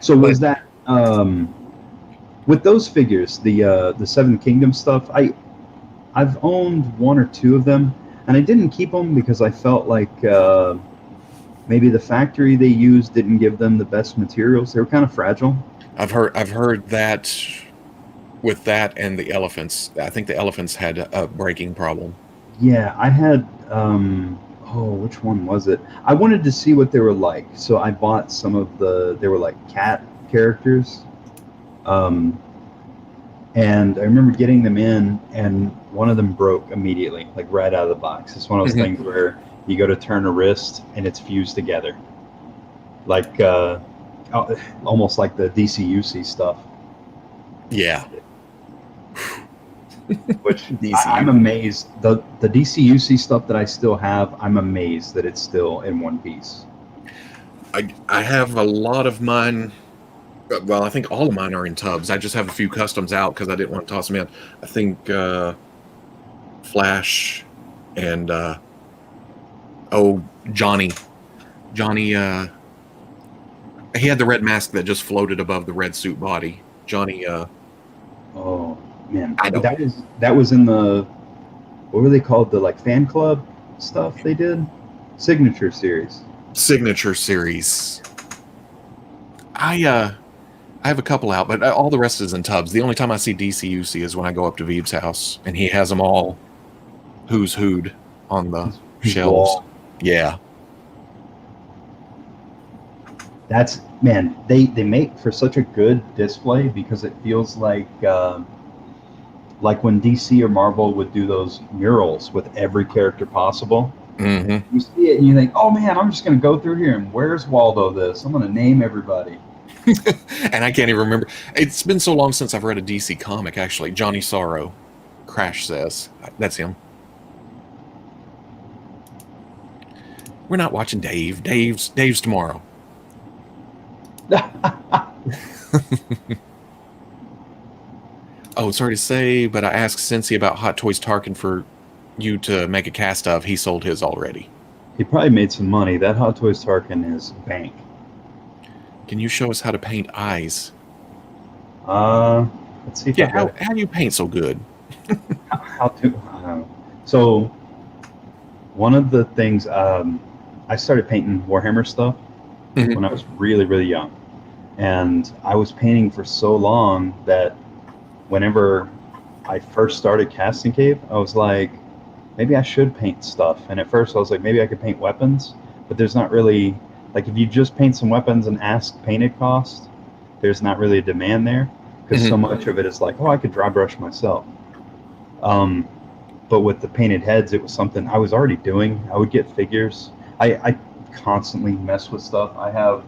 So
But
was that with those figures, the Seven Kingdoms stuff? I've owned one or two of them, and I didn't keep them because I felt like maybe the factory they used didn't give them the best materials. They were kind of fragile.
I've heard that with that and the elephants. I think the elephants had a breaking problem.
Yeah, I had. Oh, which one was it? I wanted to see what they were like, so I bought some of the. They were like cat characters, um, and I remember getting them in, and one of them broke immediately, like right out of the box. It's one of those
Mhm.
things where you go to turn a wrist and it's fused together, like almost like the DCUC stuff.
Yeah.
Which I'm
DCU.
amazed. The DCUC stuff that I still have, I'm amazed that it's still in one piece.
I have a lot of mine. Well, I think all of mine are in tubs. I just have a few customs out because I didn't want to toss them in. I think Flash and oh, Johnny. He had the red mask that just floated above the red suit body. Johnny.
Oh man,
I don't.
that was in the, what were they called? The like fan club stuff they did, signature series.
Signature series. I have a couple out, but all the rest is in tubs. The only time I see DCUC is when I go up to Veeb's house, and he has them all who's who'd on the
His
shelves.
wall.
Yeah.
That's man, they make for such a good display because it feels like when DC or Marvel would do those murals with every character possible.
Hmm.
You see it and you think, oh man, I'm just gonna go through here and where's Waldo this? I'm gonna name everybody.
And I can't even remember. It's been so long since I've read a DC comic, actually. Johnny Sorrow, Crash says. That's him. We're not watching Dave. Dave's tomorrow. Oh, sorry to say, but I asked Cincy about Hot Toys Tarkin for you to make a cast of. He sold his already.
He probably made some money. That Hot Toys Tarkin is bank.
Can you show us how to paint eyes?
Let's see if
Yeah,
I got
how do you paint so good?
how to. So one of the things I started painting Warhammer stuff
Mhm.
when I was really really young, and I was painting for so long that whenever I first started Casting Cave, I was like, maybe I should paint stuff. And at first I was like, maybe I could paint weapons, but there's not really, like if you just paint some weapons and ask painted cost, there's not really a demand there because so much of it is like, oh, I could dry brush myself. But with the painted heads, it was something I was already doing. I would get figures. I constantly mess with stuff. I have,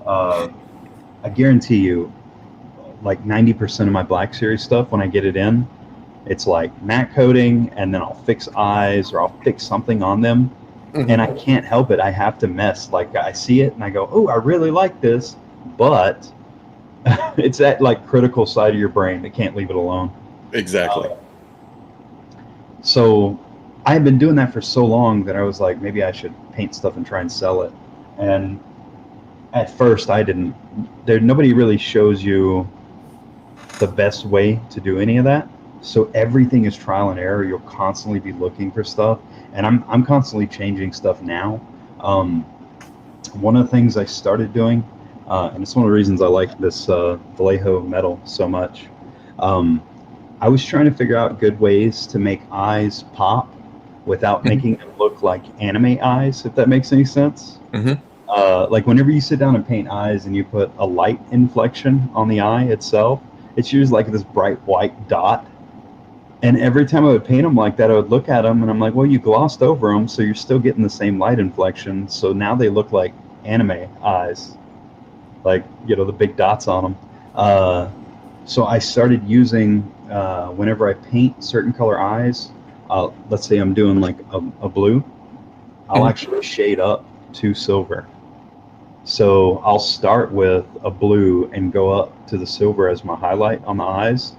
I guarantee you, like 90% of my Black Series stuff, when I get it in, it's like matte coating, and then I'll fix eyes or I'll fix something on them.
Mhm.
And I can't help it. I have to mess. Like I see it and I go, oh, I really like this, but it's that like critical side of your brain that can't leave it alone.
Exactly.
So I had been doing that for so long that I was like, maybe I should paint stuff and try and sell it. And at first I didn't. Nobody really shows you the best way to do any of that. So everything is trial and error. You'll constantly be looking for stuff, and I'm constantly changing stuff now. One of the things I started doing, and it's one of the reasons I like this Vallejo metal so much. I was trying to figure out good ways to make eyes pop without making them look like anime eyes, if that makes any sense.
Mhm.
Like whenever you sit down and paint eyes and you put a light inflection on the eye itself, it's usually like this bright white dot. And every time I would paint them like that, I would look at them and I'm like, well, you glossed over them, so you're still getting the same light inflection. So now they look like anime eyes, like, you know, the big dots on them. So I started using, whenever I paint certain color eyes, let's say I'm doing like a blue, I'll
Mhm.
actually shade up to silver. So I'll start with a blue and go up to the silver as my highlight on the eyes.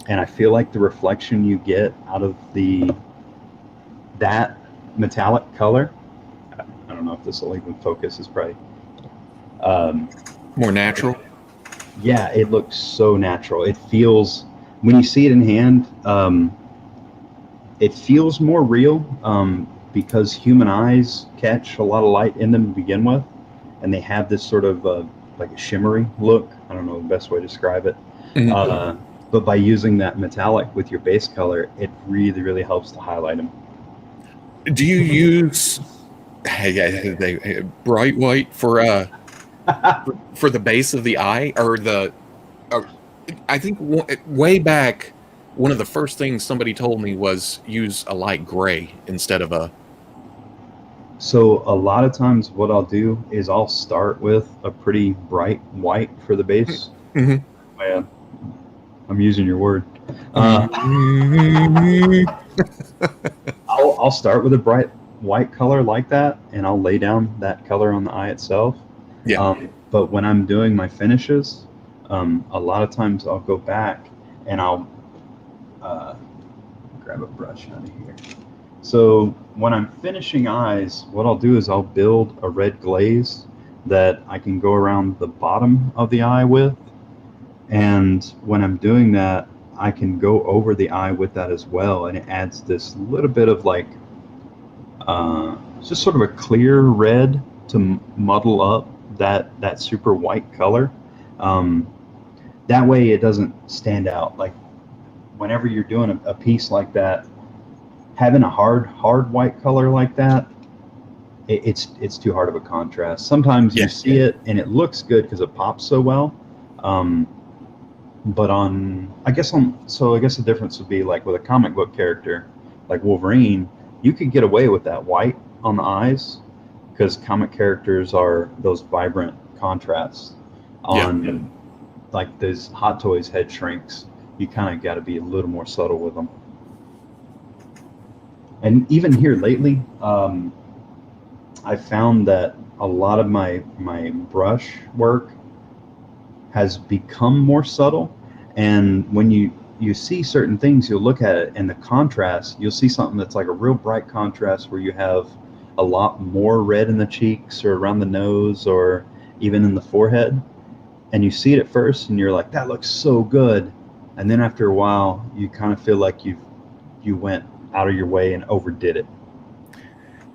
And I feel like the reflection you get out of that metallic color, I don't know if this will even focus, is probably, um,
More natural.
yeah, it looks so natural. It feels, when you see it in hand, it feels more real, because human eyes catch a lot of light in them to begin with, and they have this sort of like a shimmery look. I don't know the best way to describe it.
Mhm.
But by using that metallic with your base color, it really, really helps to highlight them.
Do you use bright white for the base of the eye, or I think way back, one of the first things somebody told me was use a light gray instead of a.
So a lot of times what I'll do is I'll start with a pretty bright white for the base.
Mhm.
Man, I'm using your word. I'll start with a bright white color like that, and I'll lay down that color on the eye itself.
Yeah.
But when I'm doing my finishes, a lot of times I'll go back and I'll grab a brush out of here. So when I'm finishing eyes, what I'll do is I'll build a red glaze that I can go around the bottom of the eye with. And when I'm doing that, I can go over the eye with that as well. And it adds this little bit of like, just sort of a clear red to muddle up that super white color. That way it doesn't stand out. Like whenever you're doing a piece like that, having a hard white color like that, it's too hard of a contrast. Sometimes you see it and it looks good because it pops so well. But I guess the difference would be like with a comic book character like Wolverine, you could get away with that white on the eyes because comic characters are those vibrant contrasts. On like those Hot Toys head shrinks, you kind of got to be a little more subtle with them. And even here lately, I found that a lot of my brush work has become more subtle. And when you see certain things, you'll look at it and the contrast, you'll see something that's like a real bright contrast where you have a lot more red in the cheeks or around the nose or even in the forehead. And you see it at first and you're like, that looks so good. And then after a while, you kind of feel like you went out of your way and overdid it.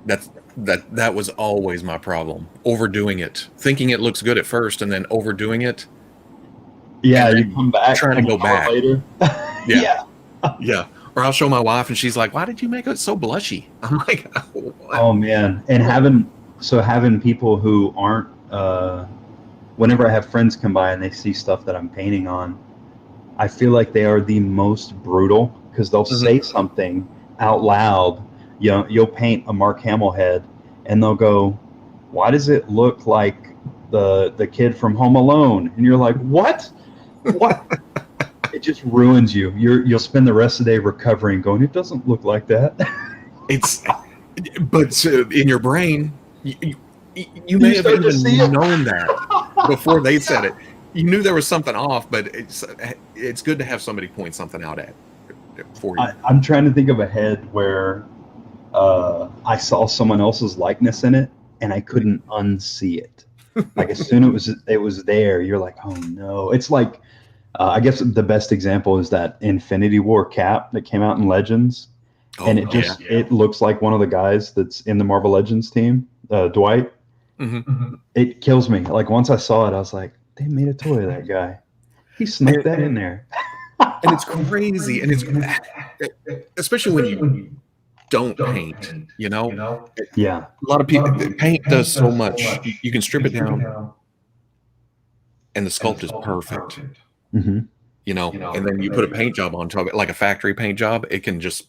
That was always my problem. Overdoing it, thinking it looks good at first, and then overdoing it.
Yeah, you come back
trying to go back
later.
Yeah. Or I'll show my wife, and she's like, "Why did you make it so blushy?" I'm like,
what? "Oh man!" And having people who aren't. Whenever I have friends come by and they see stuff that I'm painting on, I feel like they are the most brutal because they'll say something out loud. You know, you'll paint a Mark Hamill head, and they'll go, "Why does it look like the kid from Home Alone?" And you're like, "What? What?" It just ruins you. You'll spend the rest of the day recovering, going, "It doesn't look like that."
But in your brain, you may have even known that before they said it. You knew there was something off, but it's good to have somebody point something out at for you.
I'm trying to think of a head where I saw someone else's likeness in it, and I couldn't unsee it. Like as soon as it was there, you're like, "Oh no!" It's like I guess the best example is that Infinity War cap that came out in Legends, and it looks like one of the guys that's in the Marvel Legends team, Dwight. It kills me. Like once I saw it, I was like, they made a toy of that guy. He snuck that in there.
And it's crazy, and it's especially when you don't paint. You know,
Yeah.
A lot of people paint does so much. You can strip it down, and the sculpt is perfect.
Mm-hmm.
And then you put a paint job on top of it, like a factory paint job, it can just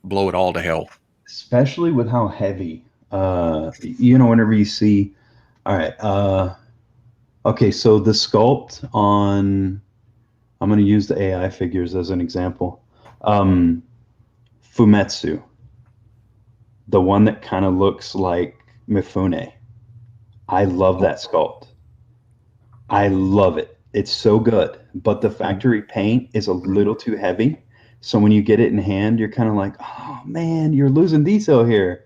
blow it all to hell.
Especially with how heavy, whenever you see, all right, okay, so the sculpt on, I'm going to use the AI figures as an example. Fumetsu, the one that kind of looks like Mifune. I love that sculpt. I love it. It's so good, but the factory paint is a little too heavy. So when you get it in hand, you're kind of like, oh man, you're losing detail here.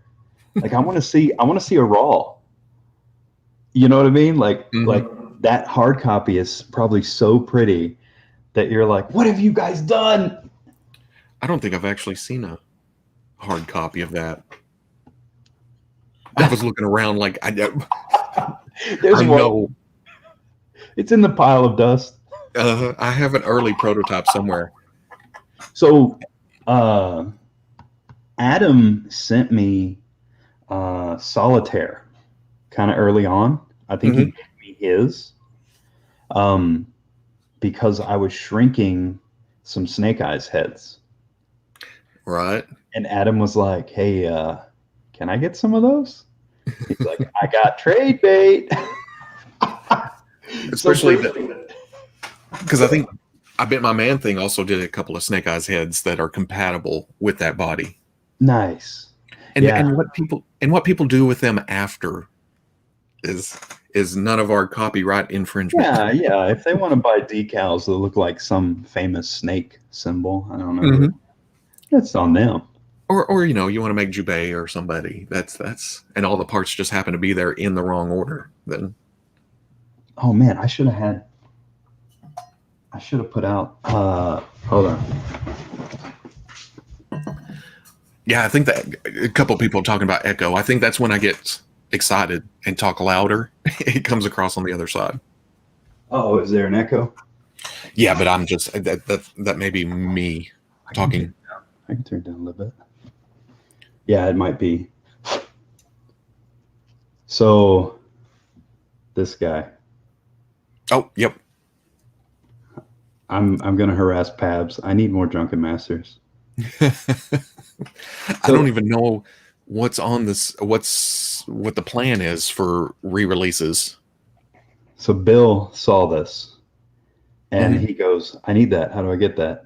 Like I want to see a raw. You know what I mean? Like that hard copy is probably so pretty that you're like, what have you guys done?
I don't think I've actually seen a hard copy of that. I was looking around like
There's
I
one.
know
It's in the pile of dust.
I have an early prototype somewhere.
So Adam sent me Solitaire kind of early on. I think he gave me his because I was shrinking some Snake Eyes heads.
Right.
And Adam was like, hey, can I get some of those? He's like, I got trade bait.
Especially because I bet my man thing also did a couple of Snake Eyes heads that are compatible with that body.
Nice.
And what people do with them after is none of our copyright infringement.
Yeah. If they want to buy decals that look like some famous snake symbol, I don't know. That's on them.
Or you want to make Jubei or somebody. That's and all the parts just happen to be there in the wrong order. Then
oh man, I should have put out hold on.
Yeah, I think that a couple of people talking about echo. I think that's when I get excited and talk louder. It comes across on the other side.
Oh, is there an echo?
Yeah, but I'm just that may be me talking.
I can turn it down a little bit. Yeah, it might be. So this guy.
Oh, yep.
I'm gonna harass Pabs. I need more Drunken Masters.
I don't even know what's on this. What the plan is for re-releases.
So Bill saw this, and he goes, "I need that. How do I get that?"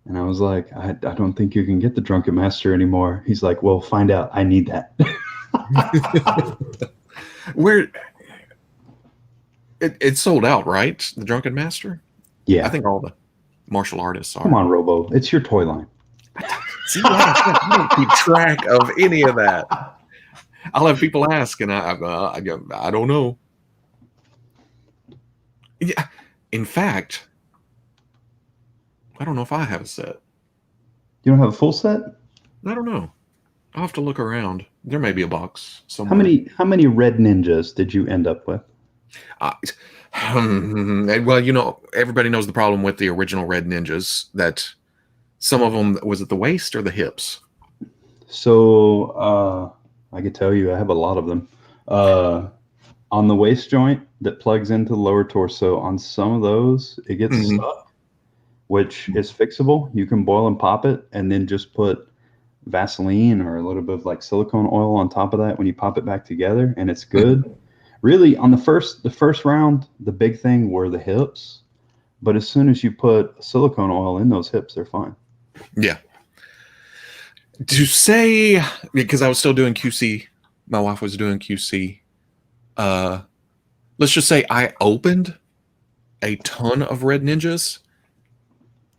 And I was like, I don't think you can get the Drunken Master anymore. He's like, well, find out. I need that.
Where it's sold out, right? The Drunken Master?
Yeah.
I think all the martial artists are.
Come on, Robo. It's your toy line.
See, I don't keep track of any of that. I'll have people ask, and I don't know. Yeah. In fact, I don't know if I have a set.
You don't have a full set?
I don't know. I'll have to look around. There may be a box somewhere.
How many Red Ninjas did you end up with?
Well, everybody knows the problem with the original Red Ninjas, that some of them, was it the waist or the hips?
So I could tell you I have a lot of them. On the waist joint that plugs into the lower torso, on some of those, it gets stuck, which is fixable. You can boil and pop it and then just put Vaseline or a little bit of like silicone oil on top of that when you pop it back together, and it's good. Really, on the first round, the big thing were the hips, but as soon as you put silicone oil in those hips, they're fine.
Yeah. To say, because I was still doing QC, my wife was doing QC. Let's just say I opened a ton of Red Ninjas,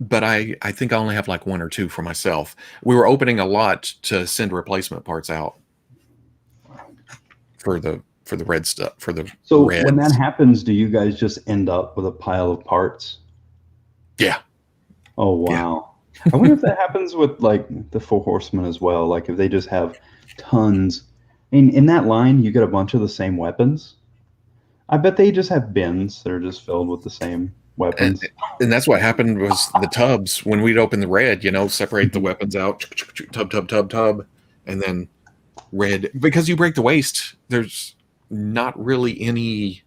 but I think I only have like one or two for myself. We were opening a lot to send replacement parts out for the red stuff, for the
So
reds.
when that happens, do you guys just end up with a pile of parts?
Yeah.
Oh wow. Yeah. I wonder if that happens with like the Four Horsemen as well. Like if they just have tons. In that line, you get a bunch of the same weapons. I bet they just have bins that are just filled with the same weapons.
And that's what happened was the tubs, when we'd open the red, separate the weapons out, tub, and then red. Because you break the waist, there's not really any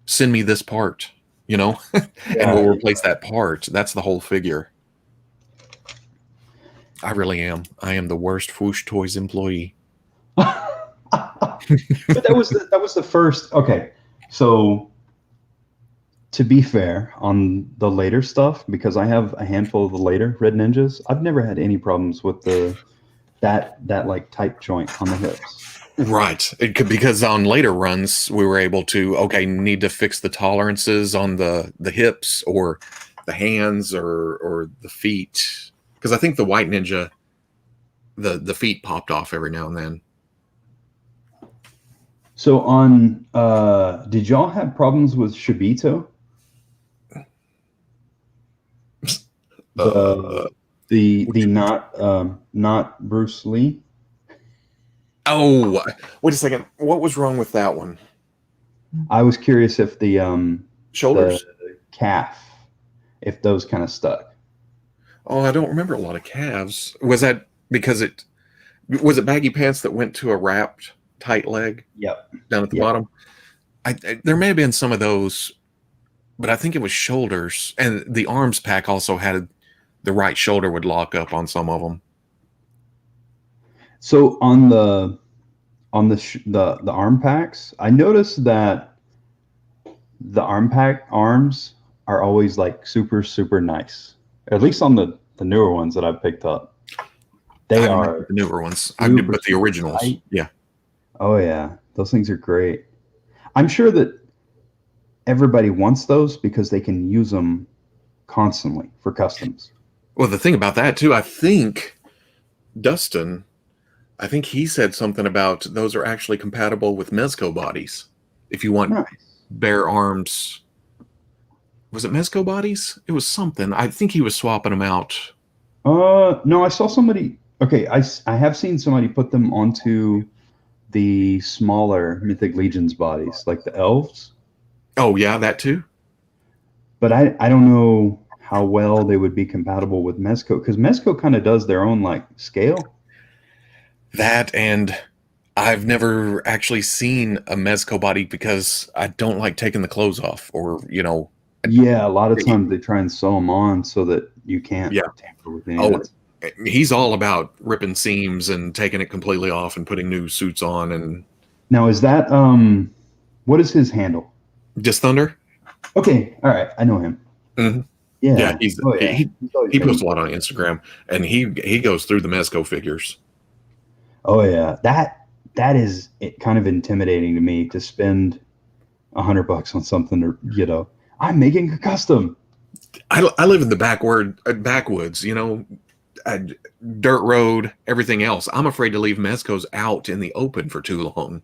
send me this part, and we'll replace that part. That's the whole figure. I really am. I am the worst Fwoosh Toys employee.
But that was the first. Okay, so to be fair, on the later stuff, because I have a handful of the later Red Ninjas, I've never had any problems with that like tight joint on the hips.
Right. It could, because on later runs we were able to, okay, need to fix the tolerances on the hips or the hands or the feet. Because I think the White Ninja, the feet popped off every now and then.
So on, did y'all have problems with Shibito?
Uh,
The not Bruce Lee.
oh, wait a second. What was wrong with that one?
I was curious if the
Shoulders?
calf, if those kind of stuck.
Oh, I don't remember a lot of calves. Was that because it was it baggy pants that went to a wrapped tight leg
Yep.
down at the
Yep.
bottom? There may have been some of those, but I think it was shoulders, and the arms pack also had the right shoulder would lock up on some of them.
So on the arm packs, I noticed that the arms are always like super nice. At least on the newer ones that I've picked up, they
I don't know
are
the newer ones,
super,
but the
super
originals,
tight.
yeah.
Oh yeah, those things are great. I'm sure that everybody wants those because they can use them constantly for customs.
Well, the thing about that too, I think Dustin, I think he said something about those are actually compatible with Mezco bodies. If you want
Nice.
bare arms, was it Mezco bodies? It was something. I think he was swapping them out.
No, I saw somebody. Okay, I have seen somebody put them onto the smaller Mythic Legions bodies, like the elves.
Oh yeah, that too.
But I don't know how well they would be compatible with Mezco because Mezco kind of does their own like scale.
That, and I've never actually seen a Mezco body because I don't like taking the clothes off, or
Yeah, a lot of times they try and sew them on so that you can't
yeah.
tamper with any
Oh,
of it.
he's all about ripping seams and taking it completely off and putting new suits on. And
Now, is that what is his handle?
just Thunder.
Okay, all right, I know him.
Hmm. Yeah,
Yeah.
he's
Oh yeah.
he
He's always
he
been.
posts a lot on Instagram, and he goes through the Mezco figures.
Oh yeah. That is it, kind of intimidating to me to spend $100 on something to I'm making a custom.
I live in the backwoods, uh, dirt road, everything else. I'm afraid to leave Mezcos out in the open for too long,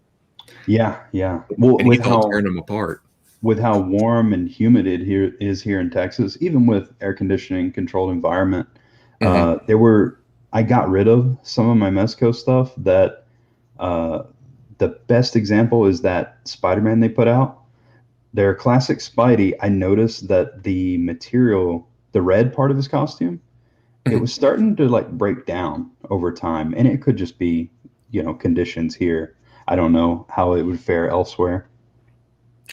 Yeah, yeah. Well,
and he's all tearing them apart.
with how warm and humid it here is here in Texas, even with air conditioning controlled environment,
Hmm.
there were I got rid of some of my Mesco stuff that uh, the best example is that Spider-Man they put out. Their classic Spidey, I noticed that the material, the red part of his costume, it
Hmm.
was starting to like break down over time, and it could just be, conditions here. I don't know how it would fare elsewhere.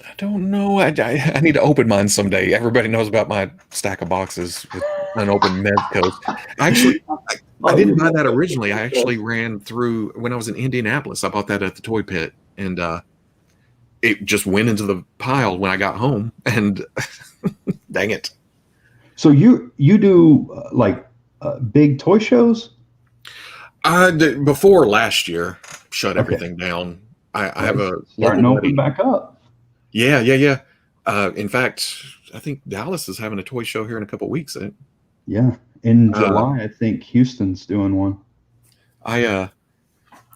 I don't know. I need to open mine someday. Everybody knows about my stack of boxes with unopened Mezcos. Actually, I
Oh,
didn't
your
buy that
Mesco
originally. I
are the
actually
best.
ran through when I was in Indianapolis. I bought that at the toy pit, and it just went into the pile when I got home. And dang it.
So you do like big toy shows?
Before last year, shut
Okay,
everything down. I
well,
have
it's
a
starting
local
to open
buddy.
back up.
Yeah, yeah, yeah. In fact, I think Dallas is having a toy show here in a couple weeks.
Yeah, in
Uh,
July, I think Houston's doing one.
I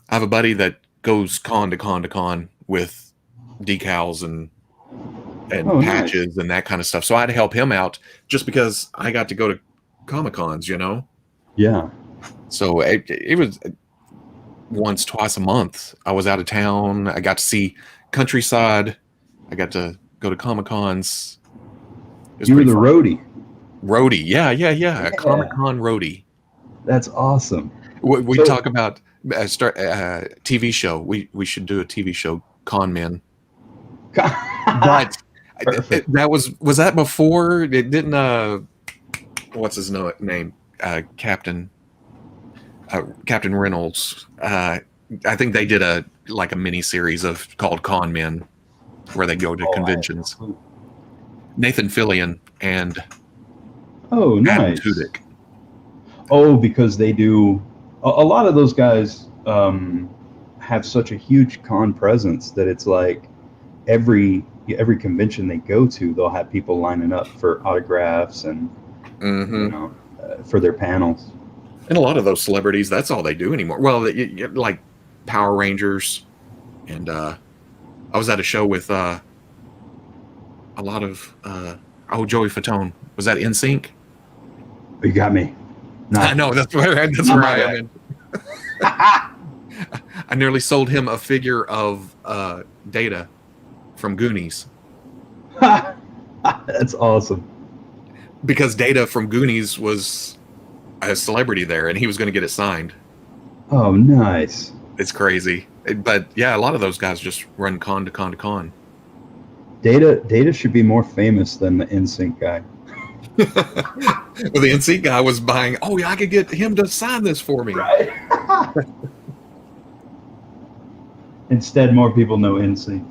have a buddy that goes con to con to con with decals and
Oh, nice.
patches and that kind of stuff. So I had to help him out just because I got to go to Comic Cons.
Yeah.
So it was once, twice a month. I was out of town. I got to see countryside. I got to go to Comic Cons. It was
You were
pretty
the
fun.
roadie.
Roadie, yeah, a Comic
Yeah,
Con roadie.
that's awesome.
We
So,
talk about start TV show. We should do a TV show, Con Men. But
perfect.
that was that before it didn't. What's his name? Captain Reynolds. I think they did a mini series of called Con Men where they go to
Oh, I have no
conventions.
clue.
Nathan Fillion and
Oh,
Adam
nice.
Tudyk.
Oh, because they do a lot of those guys have such a huge con presence that it's like every convention they go to, they'll have people lining up for autographs and
Hmm.
for their panels.
And a lot of those celebrities, that's all they do anymore. Well, like Power Rangers, and I was at a show with a lot of Joey Fatone. Was that NSYNC?
Oh, you got me.
I know that's where I am. In. I nearly sold him a figure of Data from Goonies.
That's awesome.
Because Data from Goonies was a celebrity there, and he was going to get it signed.
Oh, nice.
It's crazy. But yeah, a lot of those guys just run con to con to con.
Data should be more famous than the NSYNC guy.
Well, the NSYNC guy was buying. Oh yeah, I could get him to sign this for me.
Right. Instead, more people know NSYNC.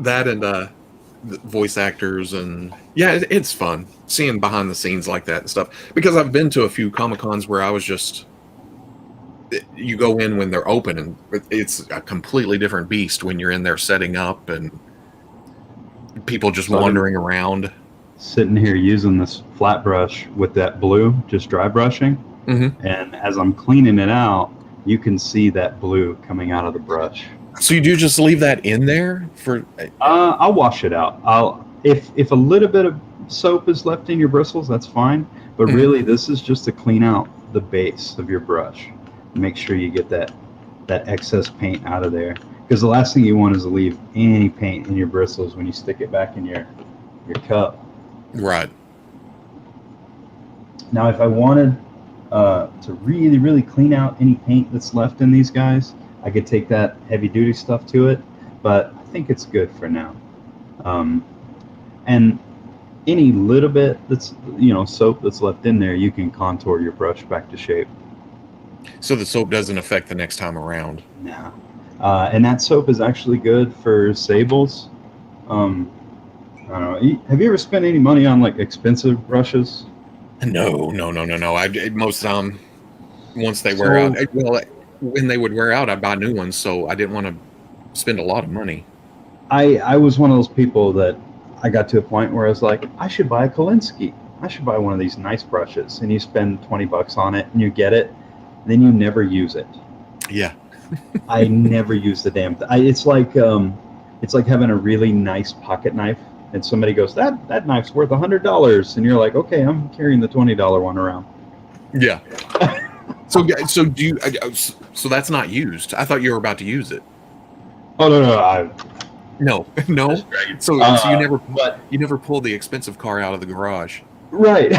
That and voice actors, and yeah, it's fun seeing behind the scenes like that and stuff. Because I've been to a few Comic-Cons where I was just. You go in when they're open, and it's a completely different beast when you're in there setting up and people just wandering around.
Sitting here using this flat brush with that blue, just dry brushing.
Mm-hmm.
And as I'm cleaning it out, you can see that blue coming out of the brush.
So you do just leave that in there for?
I'll wash it out. If a little bit of soap is left in your bristles, that's fine. But really, this is just to clean out the base of your brush. Make sure you get that excess paint out of there, because the last thing you want is to leave any paint in your bristles when you stick it back in your cup.
Right.
Now, if I wanted to really, really clean out any paint that's left in these guys, I could take that heavy duty stuff to it, but I think it's good for now. And any little bit that's, soap that's left in there, you can contour your brush back to shape.
So the soap doesn't affect the next time around.
No. And that soap is actually good for sables. I don't know. Have you ever spent any money on like expensive brushes?
No. Most once they wear out, well, when they would wear out, I'd buy new ones. So I didn't want to spend a lot of money.
I was one of those people that I got to a point where I was like, I should buy a Kolinsky. I should buy one of these nice brushes. And you spend $20 on it and you get it. Then you never use it.
Yeah.
I never use the damn thing. It's like having a really nice pocket knife, and somebody goes, that knife's worth $100, and you're like, okay, I'm carrying the $20 one around.
Yeah. So do you? So that's not used. I thought you were about to use it.
Oh no.
No. So you never pull the expensive car out of the garage.
Right.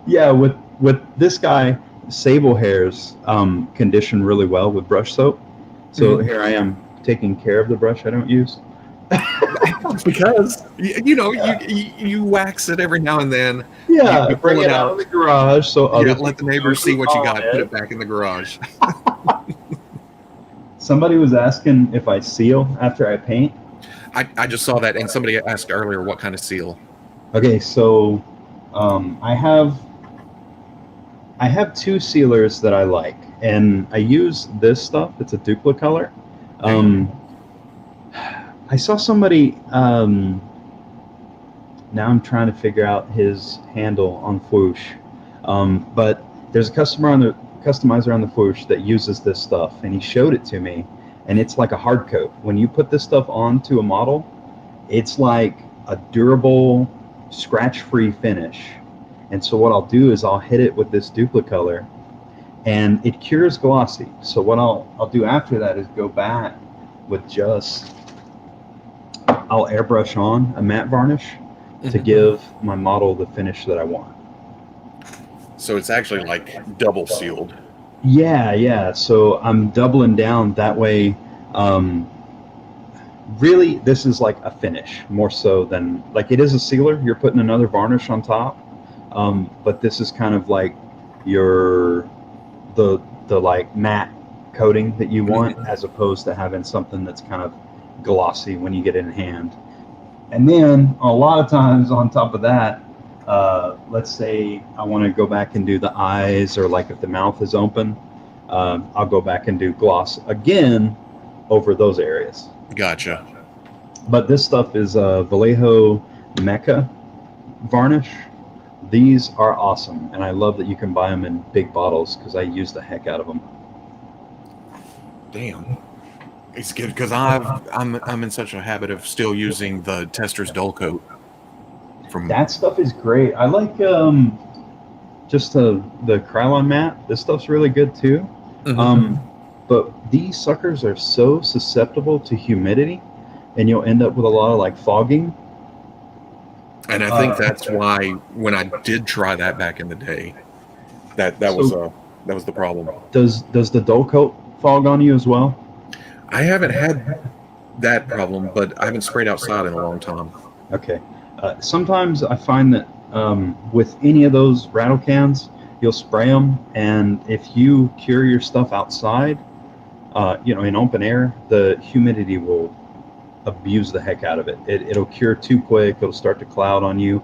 Yeah. With this guy, sable hairs condition really well with brush soap. So here I am taking care of the brush I don't use.
Because you wax it every now and then.
Yeah,
you
bring it out of the garage so
let the neighbors see what you got. Put it back in the garage.
Somebody was asking if I seal after I paint.
I just saw that, and somebody asked earlier what kind of seal.
Okay, so I have two sealers that I like, and I use this stuff. It's a Duplicolor. I saw somebody. Now I'm trying to figure out his handle on Fwoosh, but there's a customizer on the Fwoosh that uses this stuff, and he showed it to me, and it's like a hard coat. When you put this stuff onto a model, it's like a durable, scratch-free finish. And so what I'll do is I'll hit it with this Duplicolor, and it cures glossy. So what I'll do after that is go back with I'll airbrush on a matte varnish to give my model the finish that I want.
So it's actually like double sealed.
Yeah. So I'm doubling down that way. Really, this is like a finish more so than like it is a sealer. You're putting another varnish on top, but this is kind of like the like matte coating that you want, as opposed to having something that's kind of glossy when you get it in hand. And then a lot of times on top of that, let's say I want to go back and do the eyes, or like if the mouth is open, I'll go back and do gloss again over those areas.
Gotcha.
But this stuff is Vallejo Mecca varnish. These are awesome, and I love that you can buy them in big bottles because I use the heck out of them.
Damn. It's good because I'm in such a habit of still using the Tester's Dull Coat.
That stuff is great. I like just the Krylon mat. This stuff's really good too. But these suckers are so susceptible to humidity, and you'll end up with a lot of like fogging.
And I think that's why when I did try that back in the day, that was the problem.
Does the Dull Coat fog on you as well?
I haven't had that problem, but I haven't sprayed outside in a long time.
Okay. Sometimes I find that with any of those rattle cans, you'll spray them, and if you cure your stuff outside, in open air, the humidity will abuse the heck out of it. It'll cure too quick. It'll start to cloud on you.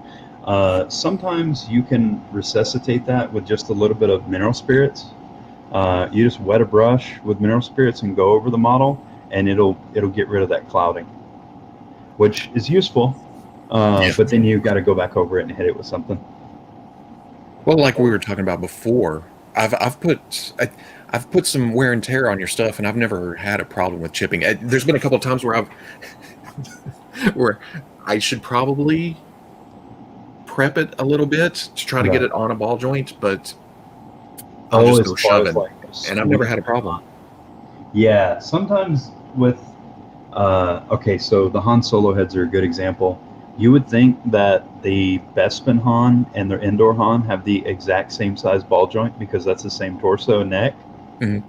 Sometimes you can resuscitate that with just a little bit of mineral spirits. You just wet a brush with mineral spirits and go over the model, and it'll get rid of that clouding, which is useful. But then you got to go back over it and hit it with something.
Well, like we were talking about before, I've put some wear and tear on your stuff, and I've never had a problem with chipping. There's been a couple of times where where I should probably prep it a little bit to try to get it on a ball joint, but I'll just go shoving, and I've never had a problem.
Yeah, sometimes with so the Han Solo heads are a good example. You would think that the Bespin Han and their indoor Han have the exact same size ball joint because that's the same torso and neck.
Mm-hmm.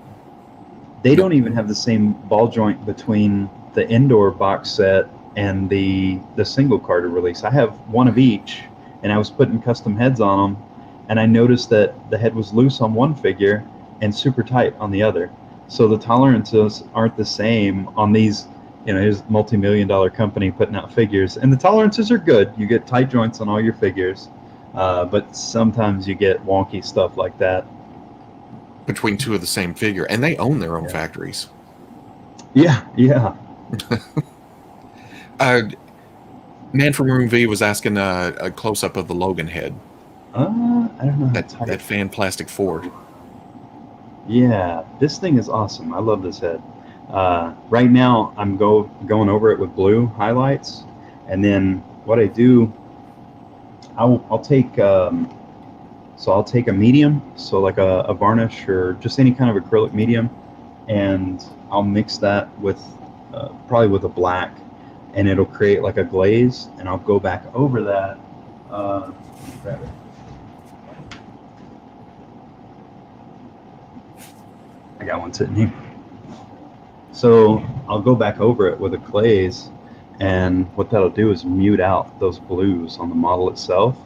They don't even have the same ball joint between the indoor box set and the single carder release. I have one of each, and I was putting custom heads on them, and I noticed that the head was loose on one figure and super tight on the other. So the tolerances aren't the same on these. Here's a multi-million-dollar company putting out figures, and the tolerances are good. You get tight joints on all your figures, but sometimes you get wonky stuff like that.
Between two of the same figure, and they own their own factories.
Yeah.
Man from Room V was asking a close-up of the Logan head.
I don't know.
That fan plastic Ford.
Yeah, this thing is awesome. I love this head. Right now, I'm going over it with blue highlights, and then what I do, I'll take I'll take a medium, so like a varnish or just any kind of acrylic medium, and I'll mix that with probably with a black, and it'll create like a glaze, and I'll go back over that. Grab it. I got one sitting here. So I'll go back over it with a glaze, and what that'll do is mute out those blues on the model itself.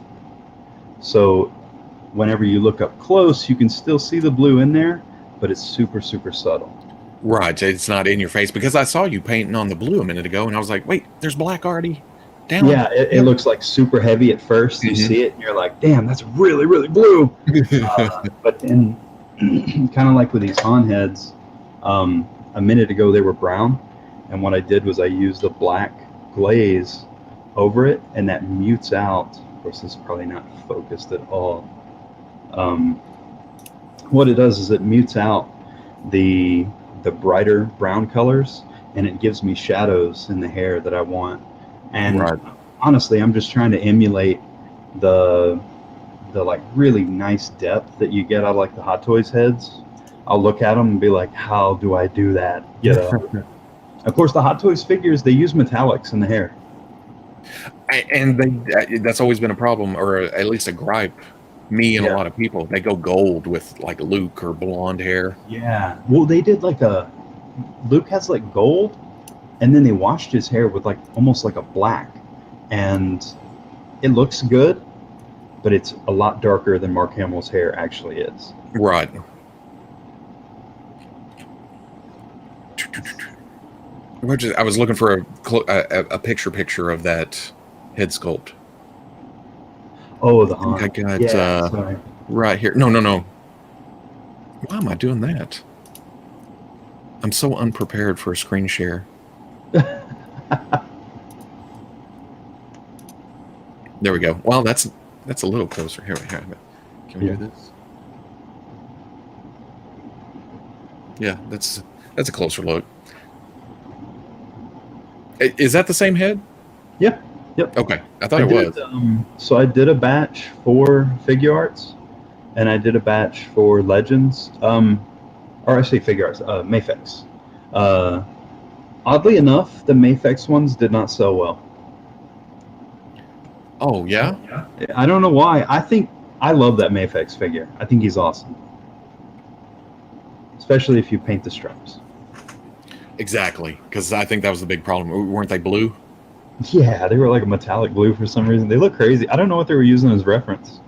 So whenever you look up close, you can still see the blue in there, but it's super, super subtle.
Right, it's not in your face, because I saw you painting on the blue a minute ago, and I was like, wait, there's black already down.
Yeah, it looks like super heavy at first. You see it, and you're like, damn, that's really, really blue. But then, kind of like with these Han heads, a minute ago they were brown, and what I did was I used a black glaze over it, and that mutes out. Of course, this is probably not focused at all. What it does is it mutes out the brighter brown colors, and it gives me shadows in the hair that I want. And honestly, I'm just trying to emulate the like really nice depth that you get out of like the Hot Toys heads. I'll look at them and be like, how do I do that? Of course, the Hot Toys figures, they use metallics in the hair.
And that's always been a problem, or at least a gripe. Me and a lot of people, they go gold with like Luke or blonde hair.
Yeah. Well, they did like Luke has like gold, and then they washed his hair with like almost like a black. And it looks good, but it's a lot darker than Mark Hamill's hair actually is.
Right. I was looking for a picture of that head sculpt.
Oh, the
I think I
Han.
got
Yeah, sorry.
right here. No, no, no. Why am I doing that? I'm so unprepared for a screen share. There we go. Well, that's a little closer. Here we have it. Can we
Yeah.
do this? Yeah, that's a closer look. Is that the same head?
Yep. Yep.
Okay, I thought it was.
So I did a batch for Figure Arts, and I did a batch for Legends. Or I say Figure Arts, Mafex. Uh, Oddly enough, the Mafex ones did not sell well.
Oh yeah,
I don't know why. I love that Mafex figure. I think he's awesome, especially if you paint the stripes.
exactly. Because I think that was the big problem. Weren't they blue?
Yeah, they were like a metallic blue for some reason. They look crazy. I don't know what they were using as reference.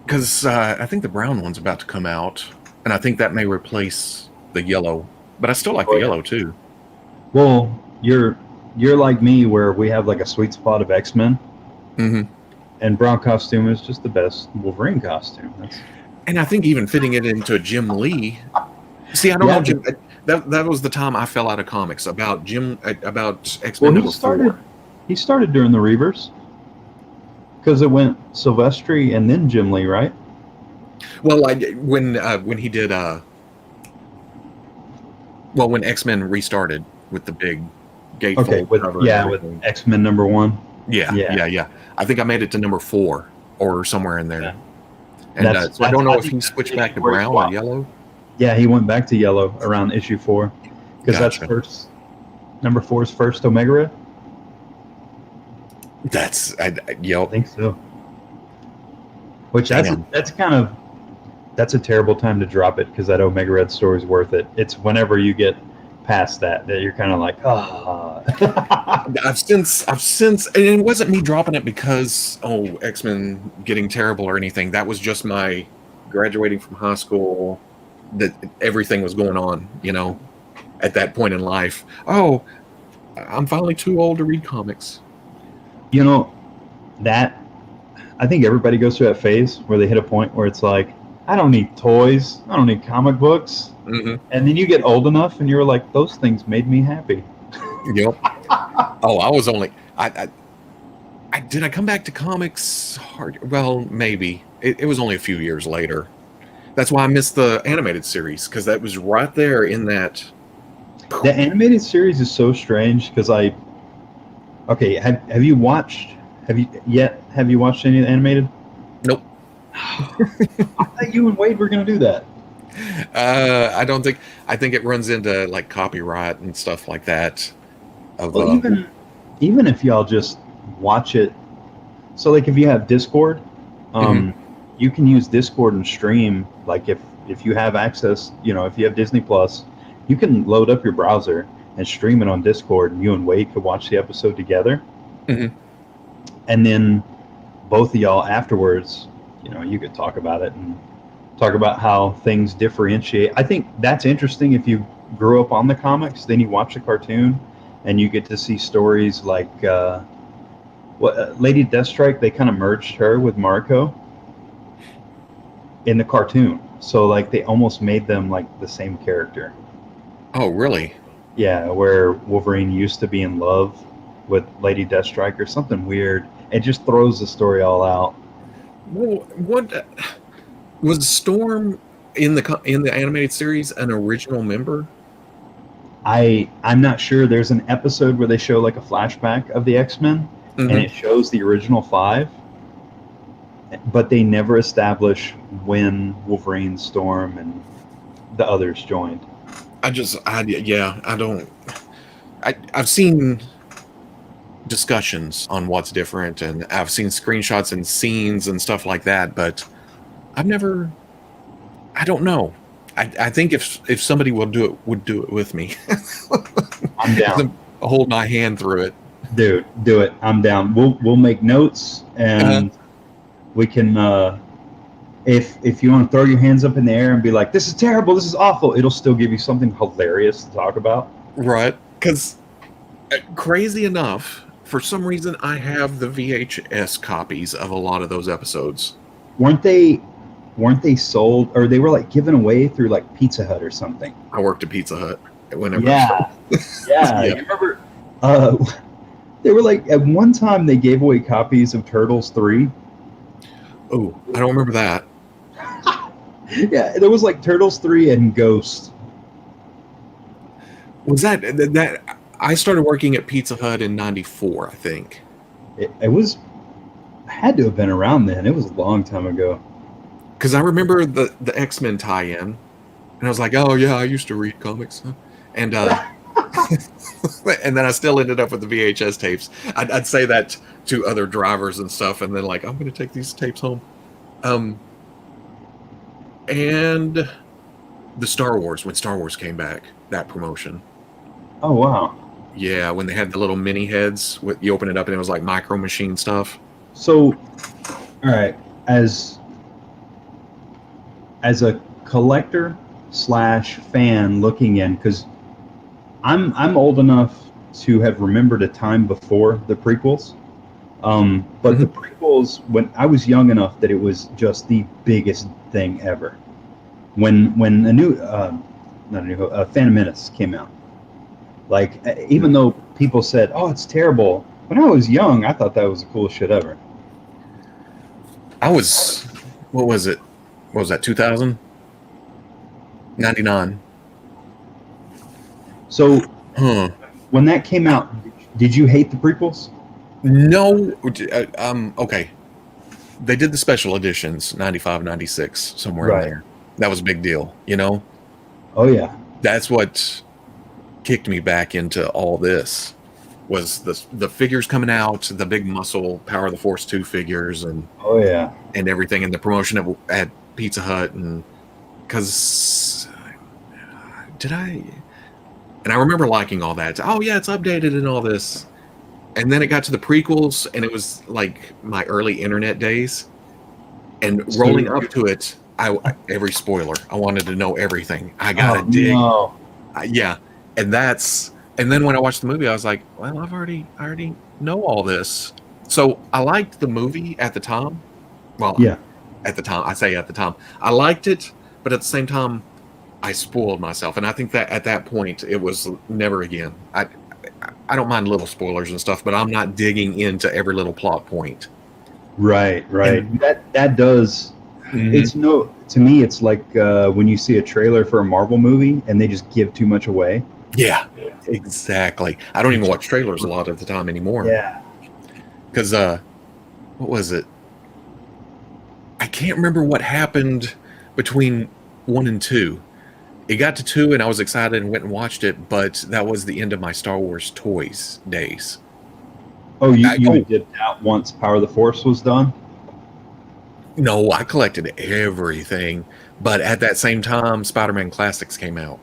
Because I think the brown one's about to come out, and I think that may replace the yellow. But I still like the yellow too.
Well, you're like me, where we have like a sweet spot of X-Men,
Mm-hmm.
and brown costume is just the best Wolverine costume.
And I think even fitting it into a Jim Lee. See, I don't know, Jim. That was the time I fell out of comics about X-Men
Well,
number 4.
he started during the Reavers because it went Silvestri and then Jim Lee, right?
Well, when he did when X-Men restarted with the big gatefold cover.
With X-Men number 1.
Yeah. I think I made it to number 4 or somewhere in there.
Yeah.
And so I don't know if he switched back to brown or yellow.
Yeah, he went back to yellow around issue 4 because
Gotcha.
that's number 4's first Omega Red.
Yep.
I think so. Which that's a terrible time to drop it because that Omega Red story is worth it. It's whenever you get past that you're kind of like,
I've since, and it wasn't me dropping it because X-Men getting terrible or anything. That was just my graduating from high school. That everything was going on, at that point in life. Oh, I'm finally too old to read comics.
That I think everybody goes through that phase where they hit a point where it's like, I don't need toys, I don't need comic books.
Mm-hmm.
And then you get old enough and you're like, those things made me happy.
Yep. I was only did I come back to comics hard? Well, maybe it was only a few years later. That's why I missed the animated series, because that was right there in that.
The animated series is so strange because have you watched any of the animated?
Nope.
I thought you and Wade were going to do that.
I don't think. I think it runs into like copyright and stuff like that.
Well, even if y'all just watch it, so like if you have Discord, you can use Discord and stream. Like if you have access, if you have Disney Plus, you can load up your browser and stream it on Discord, and you and Wade could watch the episode together.
Mm-hmm.
And then both of y'all afterwards, you could talk about it and talk about how things differentiate. I think that's interesting. If you grew up on the comics, then you watch the cartoon, and you get to see stories like Lady Deathstrike. They kind of merged her with Mariko in the cartoon, so like they almost made them like the same character.
Oh, really?
Yeah, where Wolverine used to be in love with Lady Deathstrike or something weird. It just throws the story all out.
Well, what was Storm in the animated series an original member?
I'm not sure. There's an episode where they show like a flashback of the X-Men, and it shows the original 5, but they never establish when Wolverine, Storm, and the others joined.
I've seen discussions on what's different, and I've seen screenshots and scenes and stuff like that, but I don't know. I think if somebody would do it with me.
I'm down.
Hold my hand through it.
Dude, do it. I'm down. We'll make notes, and we can if you want to throw your hands up in the air and be like, this is terrible, this is awful, it'll still give you something hilarious to talk about.
Right. Because Crazy enough, for some reason, I have the VHS copies of a lot of those episodes.
Weren't they sold, or they were like given away through like Pizza Hut or something?
I worked at Pizza Hut whenever.
Yeah, yeah.
Yeah.
You remember? Uh, they were like at one time they gave away copies of Turtles 3.
Oh, I don't remember that.
Yeah, there was like Turtles 3 and Ghost.
Was that? I started working at Pizza Hut in '94, I think.
It had to have been around then. It was a long time ago.
Because I remember the X-Men tie-in, and I was like, oh yeah, I used to read comics, huh? And and then I still ended up with the VHS tapes. I'd say that to other drivers and stuff, and then like, I'm going to take these tapes home. And the Star Wars, when Star Wars came back, that promotion.
Oh wow.
Yeah, when they had the little mini heads, you open it up and it was like Micro Machine stuff.
So, all right, as a collector slash fan looking in, because I'm old enough to have remembered a time before the prequels, but the prequels, when I was young enough that it was just the biggest thing ever. When a new Phantom Menace came out, like even though people said, "Oh, it's terrible," when I was young, I thought that was the coolest shit ever.
What was it? What was that, 2000? 99.
So, when that came out, did you hate the prequels?
No. Okay. They did the special editions, 95, 96, somewhere in there. That was a big deal, you know?
Oh, yeah.
That's what kicked me back into all this, was the figures coming out, the big muscle Power of the Force 2 figures, and
oh yeah,
and everything, and the promotion at Pizza Hut, and because and I remember liking all that. Oh yeah, it's updated and all this, and then it got to the prequels, and it was like my early internet days, and rolling up to it, every spoiler, I wanted to know everything. I gotta dig. No. Yeah, and then when I watched the movie, I was like, well, I already know all this. So I liked the movie at the time. Well, yeah, at the time, I liked it, but at the same time, I spoiled myself, and I think that at that point, it was never again. I don't mind little spoilers and stuff, but I'm not digging into every little plot point.
Right. And that does. Mm-hmm. It's to me, it's like when you see a trailer for a Marvel movie and they just give too much away.
Yeah, exactly. I don't even watch trailers a lot of the time anymore.
Yeah.
Because, what was it? I can't remember what happened between 1 and 2. It got to 2 and I was excited and went and watched it, but that was the end of my Star Wars toys days.
Oh, you did that once Power of the Force was done?
No, I collected everything, but at that same time, Spider-Man Classics came out.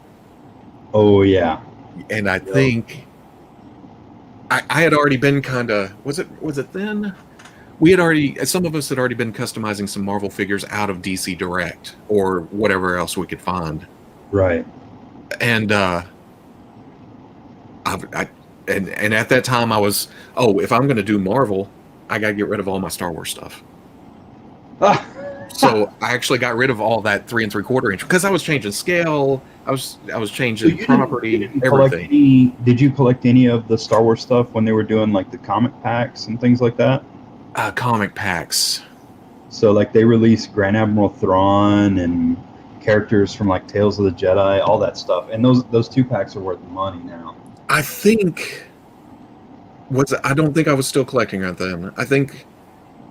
Oh yeah,
and I think I had already been kind of was it then? Some of us had already been customizing some Marvel figures out of DC Direct or whatever else we could find.
Right.
And and at that time I was, if I'm going to do Marvel, I got to get rid of all my Star Wars stuff. So I actually got rid of all that 3 3/4 inch because I was changing scale. I was changing property, everything.
Did you collect any of the Star Wars stuff when they were doing like the comic packs and things like that?
Comic packs.
So like they released Grand Admiral Thrawn and characters from like Tales of the Jedi, all that stuff. And those 2 packs are worth money now.
I don't think I was still collecting at them. I think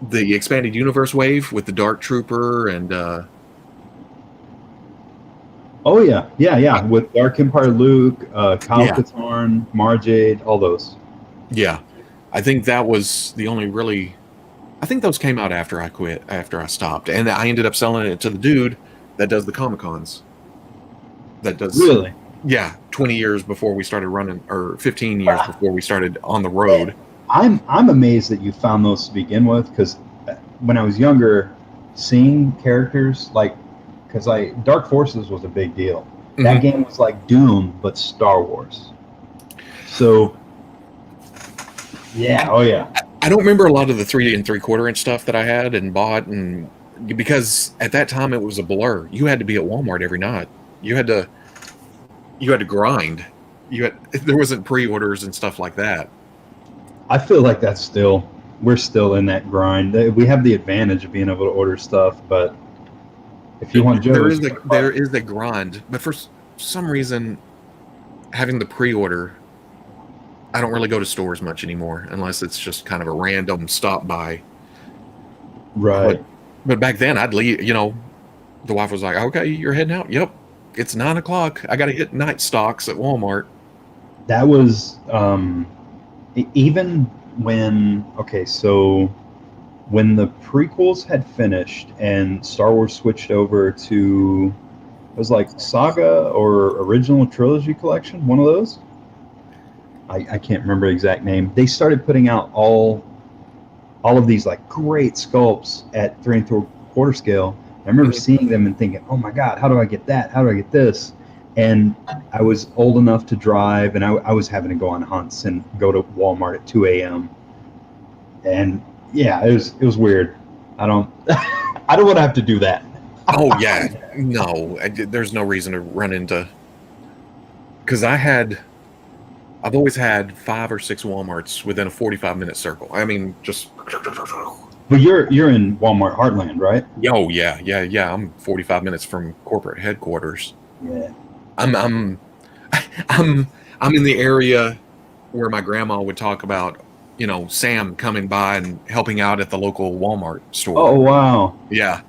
the Expanded Universe wave with the Dark Trooper and
oh yeah, with Dark Empire Luke, Kyle Katarn, Mara Jade, all those.
Yeah, I think that was the only really. I think those came out after I quit, after I stopped, and I ended up selling it to the dude that does the Comic Cons. That does
really.
Yeah, 20 years before we started running, or 15 years before we started on the road.
I'm amazed that you found those to begin with, because when I was younger, seeing characters like, because Dark Forces was a big deal. That game was like Doom, but Star Wars. So Yeah. Oh yeah.
I don't remember a lot of the 3 and 3/4 inch stuff that I had and bought, and because at that time it was a blur. You had to be at Walmart every night. You had to grind. There wasn't pre-orders and stuff like that.
I feel like we're still in that grind. We have the advantage of being able to order stuff, but if you want Joe's,
There is a grind, but for some reason, having the pre-order, I don't really go to stores much anymore unless it's just kind of a random stop by.
right?
But back then, I'd leave. The wife was like, "Okay, you're heading out." Yep, it's 9 o'clock. I got to hit night stocks at Walmart.
That was even when so when the prequels had finished and Star Wars switched over to, it was like Saga or Original Trilogy Collection, one of those. I can't remember the exact name. They started putting out all of these like great sculpts at 3 and 3/4 scale. I remember seeing them and thinking, "Oh my God, how do I get that? How do I get this?" And I was old enough to drive, and I was having to go on hunts and go to Walmart at 2 a.m. And yeah, it was weird. I don't I don't want to have to do that.
Oh yeah, no, there's no reason to run into. Because I've always had 5 or 6 Walmarts within a 45-minute circle. I mean, just.
But you're in Walmart Heartland, right?
Oh yeah. I'm 45 minutes from corporate headquarters.
Yeah.
I'm in the area where my grandma would talk about, Sam coming by and helping out at the local Walmart store.
Oh wow.
Yeah.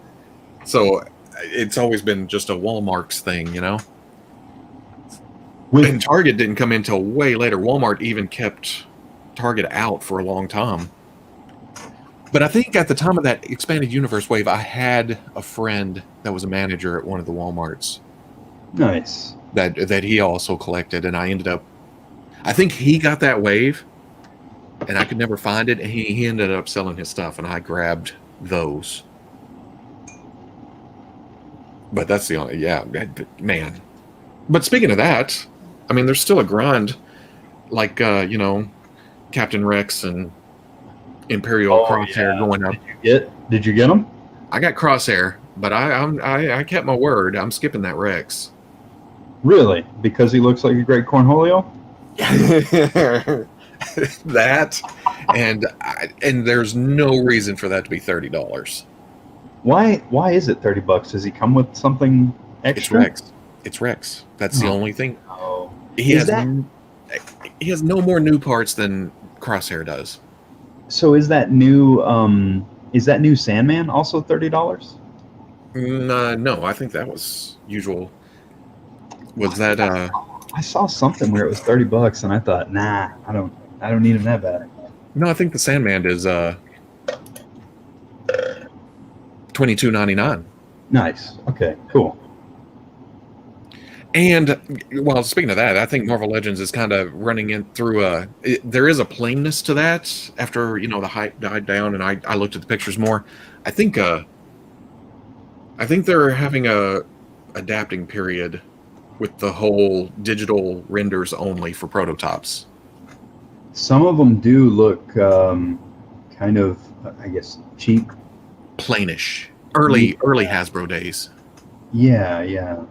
So it's always been just a Walmart's thing, And Target didn't come in till way later. Walmart even kept Target out for a long time. But I think at the time of that expanded universe wave, I had a friend that was a manager at one of the Walmarts.
Nice.
That he also collected, and I think he got that wave, and I could never find it, and he ended up selling his stuff, and I grabbed those. But that's the only, man. But speaking of that, I mean, there's still a grind, like Captain Rex and Imperial Crosshair going up.
Did you get them?
I got Crosshair, but I kept my word. I'm skipping that Rex.
Really? Because he looks like a great cornholio?
That, and there's no reason for that to be $30.
Why is it $30? Does he come with something extra?
It's Rex. That's the only thing.
Oh.
He has no more new parts than Crosshair does.
So is that new Sandman also $30?
No, I think that was usual. Was that
I saw something where it was $30 and I thought, nah, I don't need him that bad.
No, I think the Sandman is $22.99.
Nice. Okay, cool.
And well, speaking of that, I think Marvel Legends is kind of running in through there is a plainness to that after the hype died down, and I looked at the pictures more. I think they're having a adapting period with the whole digital renders only for prototypes.
Some of them do look kind of, I guess, cheap,
plainish. Early Hasbro days.
Yeah.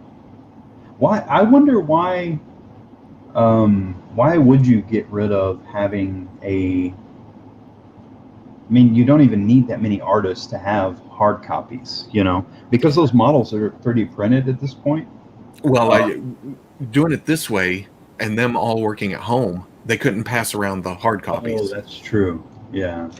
Why? I wonder why. Why would you get rid of having a? I mean, you don't even need that many artists to have hard copies, because those models are 3D printed at this point.
Well, doing it this way and them all working at home, they couldn't pass around the hard copies.
Oh, that's true. Yeah.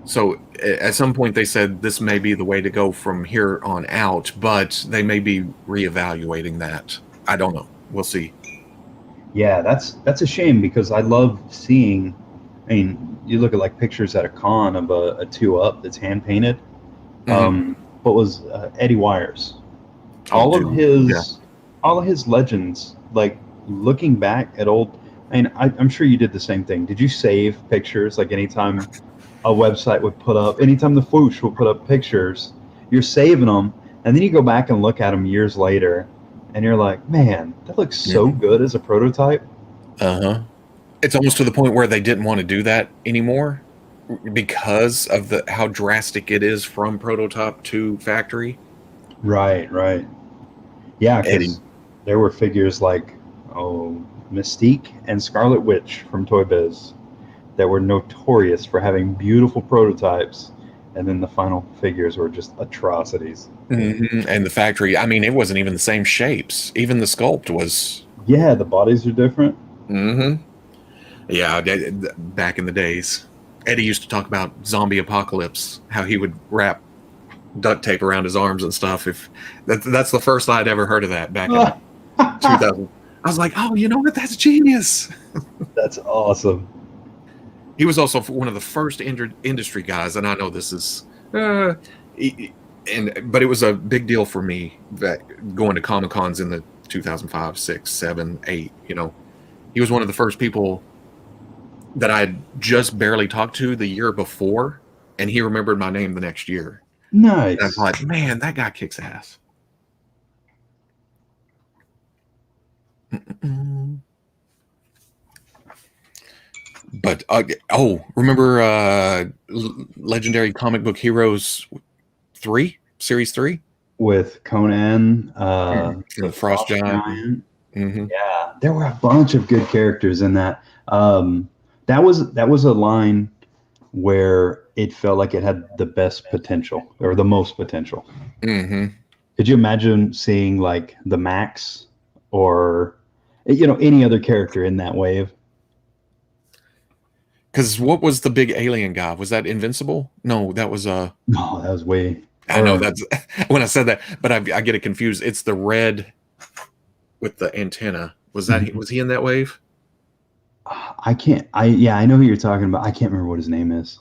So at some point they said this may be the way to go from here on out, but they may be reevaluating that. I don't know. We'll see.
Yeah, that's a shame because I love seeing. I mean, you look at like pictures at a con of a 2-up that's hand painted.
Mm-hmm.
What was Eddie Wires? All of his legends. Like looking back at old. I mean, I'm sure you did the same thing. Did you save pictures? Like anytime a website would put up, anytime the Foosh would put up pictures, you're saving them, and then you go back and look at them years later. And you're like, man, that looks so good as a prototype.
Uh-huh. It's almost to the point where they didn't want to do that anymore because of the how drastic it is from prototype to factory.
Right, right. Yeah,
Eddie.
because there were figures like, oh, Mystique and Scarlet Witch from Toy Biz that were notorious for having beautiful prototypes, and then the final figures were just atrocities.
And the factory, I mean, it wasn't even the same shapes. Even the sculpt was.
Yeah, the bodies are different.
hmm Yeah, back in the days, Eddie used to talk about zombie apocalypse, how he would wrap duct tape around his arms and stuff. If that's the first I'd ever heard of that back in 2000. I was like, oh, you know what? That's genius.
That's awesome.
He was also one of the first industry guys, and I know this is, but it was a big deal for me that going to Comic Cons in the 2005, 6, 7, 8. He was one of the first people that I just barely talked to the year before, and he remembered my name the next year.
Nice.
And I thought, man, that guy kicks ass. But remember Legendary Comic Book Heroes 3, Series 3?
With Conan,
the Frost Giant. Mm-hmm.
Yeah, there were a bunch of good characters in that. That was a line where it felt like it had the best potential or the most potential.
Mm-hmm.
Could you imagine seeing like the Max or any other character in that wave?
Because what was the big alien guy? Was that Invincible? No, that was
No, that was way.
I know that's when I said that, but I get it confused. It's the red with the antenna. Was he in that wave?
I know who you're talking about. I can't remember what his name is.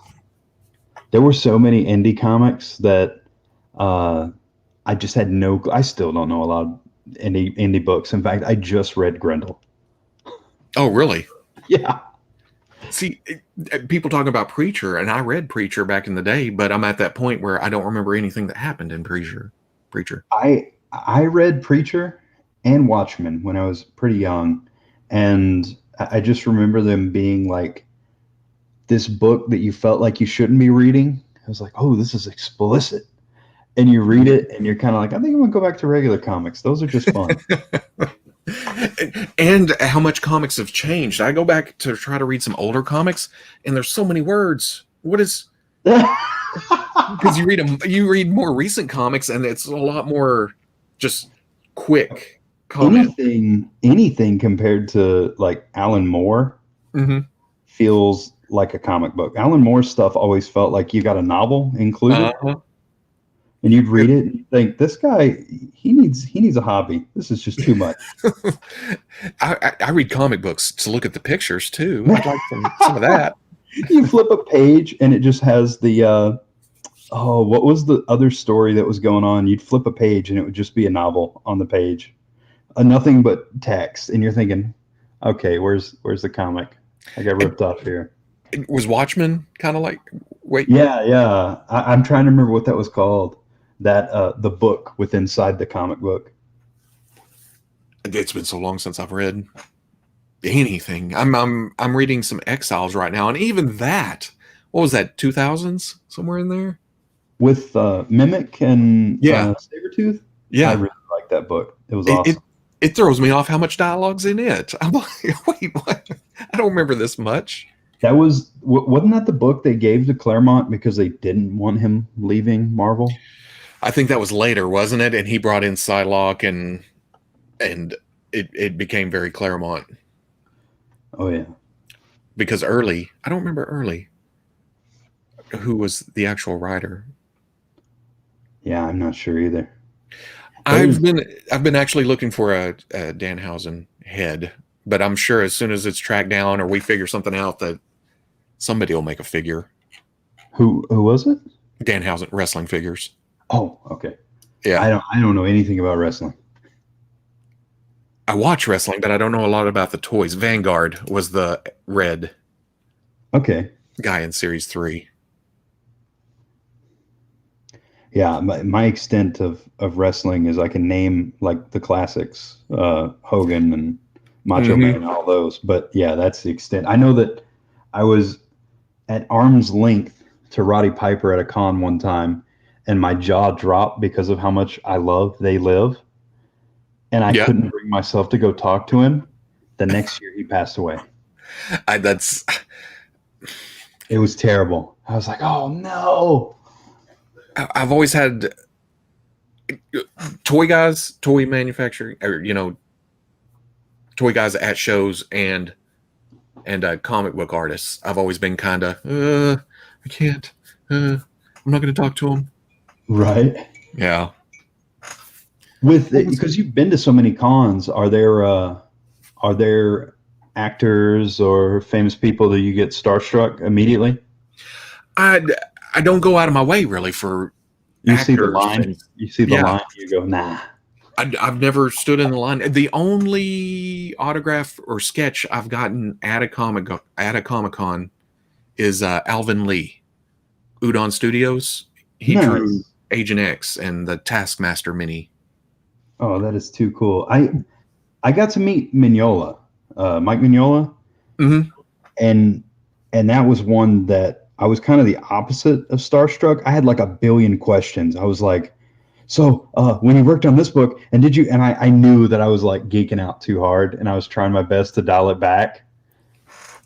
There were so many indie comics that I just had I still don't know a lot of indie books. In fact, I just read Grendel.
Oh, really?
Yeah.
See, people talk about Preacher, and I read Preacher back in the day, but I'm at that point where I don't remember anything that happened in Preacher.
I read Preacher and Watchmen when I was pretty young, and I just remember them being like this book that you felt like you shouldn't be reading. I was like, oh, this is explicit. And you read it, and you're kind of like, I think I'm going to go back to regular comics. Those are just fun.
And how much comics have changed. I go back to try to read some older comics, and there's so many words. What is... Because you read more recent comics, and it's a lot more just quick comment.
Anything compared to like Alan Moore feels like a comic book. Alan Moore's stuff always felt like you got a novel included, and you'd read it and you think, this guy, he needs a hobby. This is just too much.
I read comic books to look at the pictures too. I'd like some of that.
You flip a page and it just has the what was the other story that was going on? You'd flip a page and it would just be a novel on the page, nothing but text, and you're thinking, okay, where's the comic? I got ripped off here.
Was Watchmen kind of like
Yeah. I'm trying to remember what that was called. That the book with inside the comic book.
It's been so long since I've read anything. I'm reading some Exiles right now, and even that, what was that, 2000s, somewhere in there,
with Mimic and Sabretooth.
Yeah,
I really like that book. It was awesome.
It throws me off how much dialogue's in it. I'm like, wait, what? I don't remember this much.
That wasn't that the book they gave to Claremont because they didn't want him leaving Marvel?
I think that was later, wasn't it? And he brought in Psylocke, and it became very Claremont.
Oh yeah.
Because I don't remember early who was the actual writer.
Yeah, I'm not sure either.
I've been actually looking for a Danhausen head, but I'm sure as soon as it's tracked down or we figure something out, that somebody will make a figure.
Who was it?
Danhausen wrestling figures.
Oh, okay.
Yeah.
I don't know anything about wrestling.
I watch wrestling, but I don't know a lot about the toys. Vanguard was the red guy in Series 3.
Yeah, my extent of wrestling is I can name like the classics, Hogan and Macho
Mhm.
Man, and all those. But yeah, that's the extent. I know that I was at arm's length to Roddy Piper at a con one time, and my jaw dropped because of how much I love They Live, and I
Yeah,
couldn't bring myself to go talk to him. The next year, he passed away.
that's
It was terrible. I was like, oh no.
I've always had toy guys, toy manufacturing, or toy guys at shows and comic book artists. I've always been kind of, I can't. I'm not going to talk to them.
Right.
Yeah.
With because you've been to so many cons, are there actors or famous people that you get starstruck immediately?
I I don't go out of my way really for
You see the
actors,
line,
and
you see the
yeah,
line, you go, nah.
I've never stood in the line. The only autograph or sketch I've gotten at a Comic Con is Alvin Lee, Udon Studios. He drew
Nice.
Agent X and the Taskmaster mini.
Oh, that is too cool. I got to meet Mignola, Mike Mignola,
Hmm.
and that was one that I was kind of the opposite of starstruck. I had like a billion questions. I was like, so when you worked on this book, and did you? And I knew that I was like geeking out too hard, and I was trying my best to dial it back.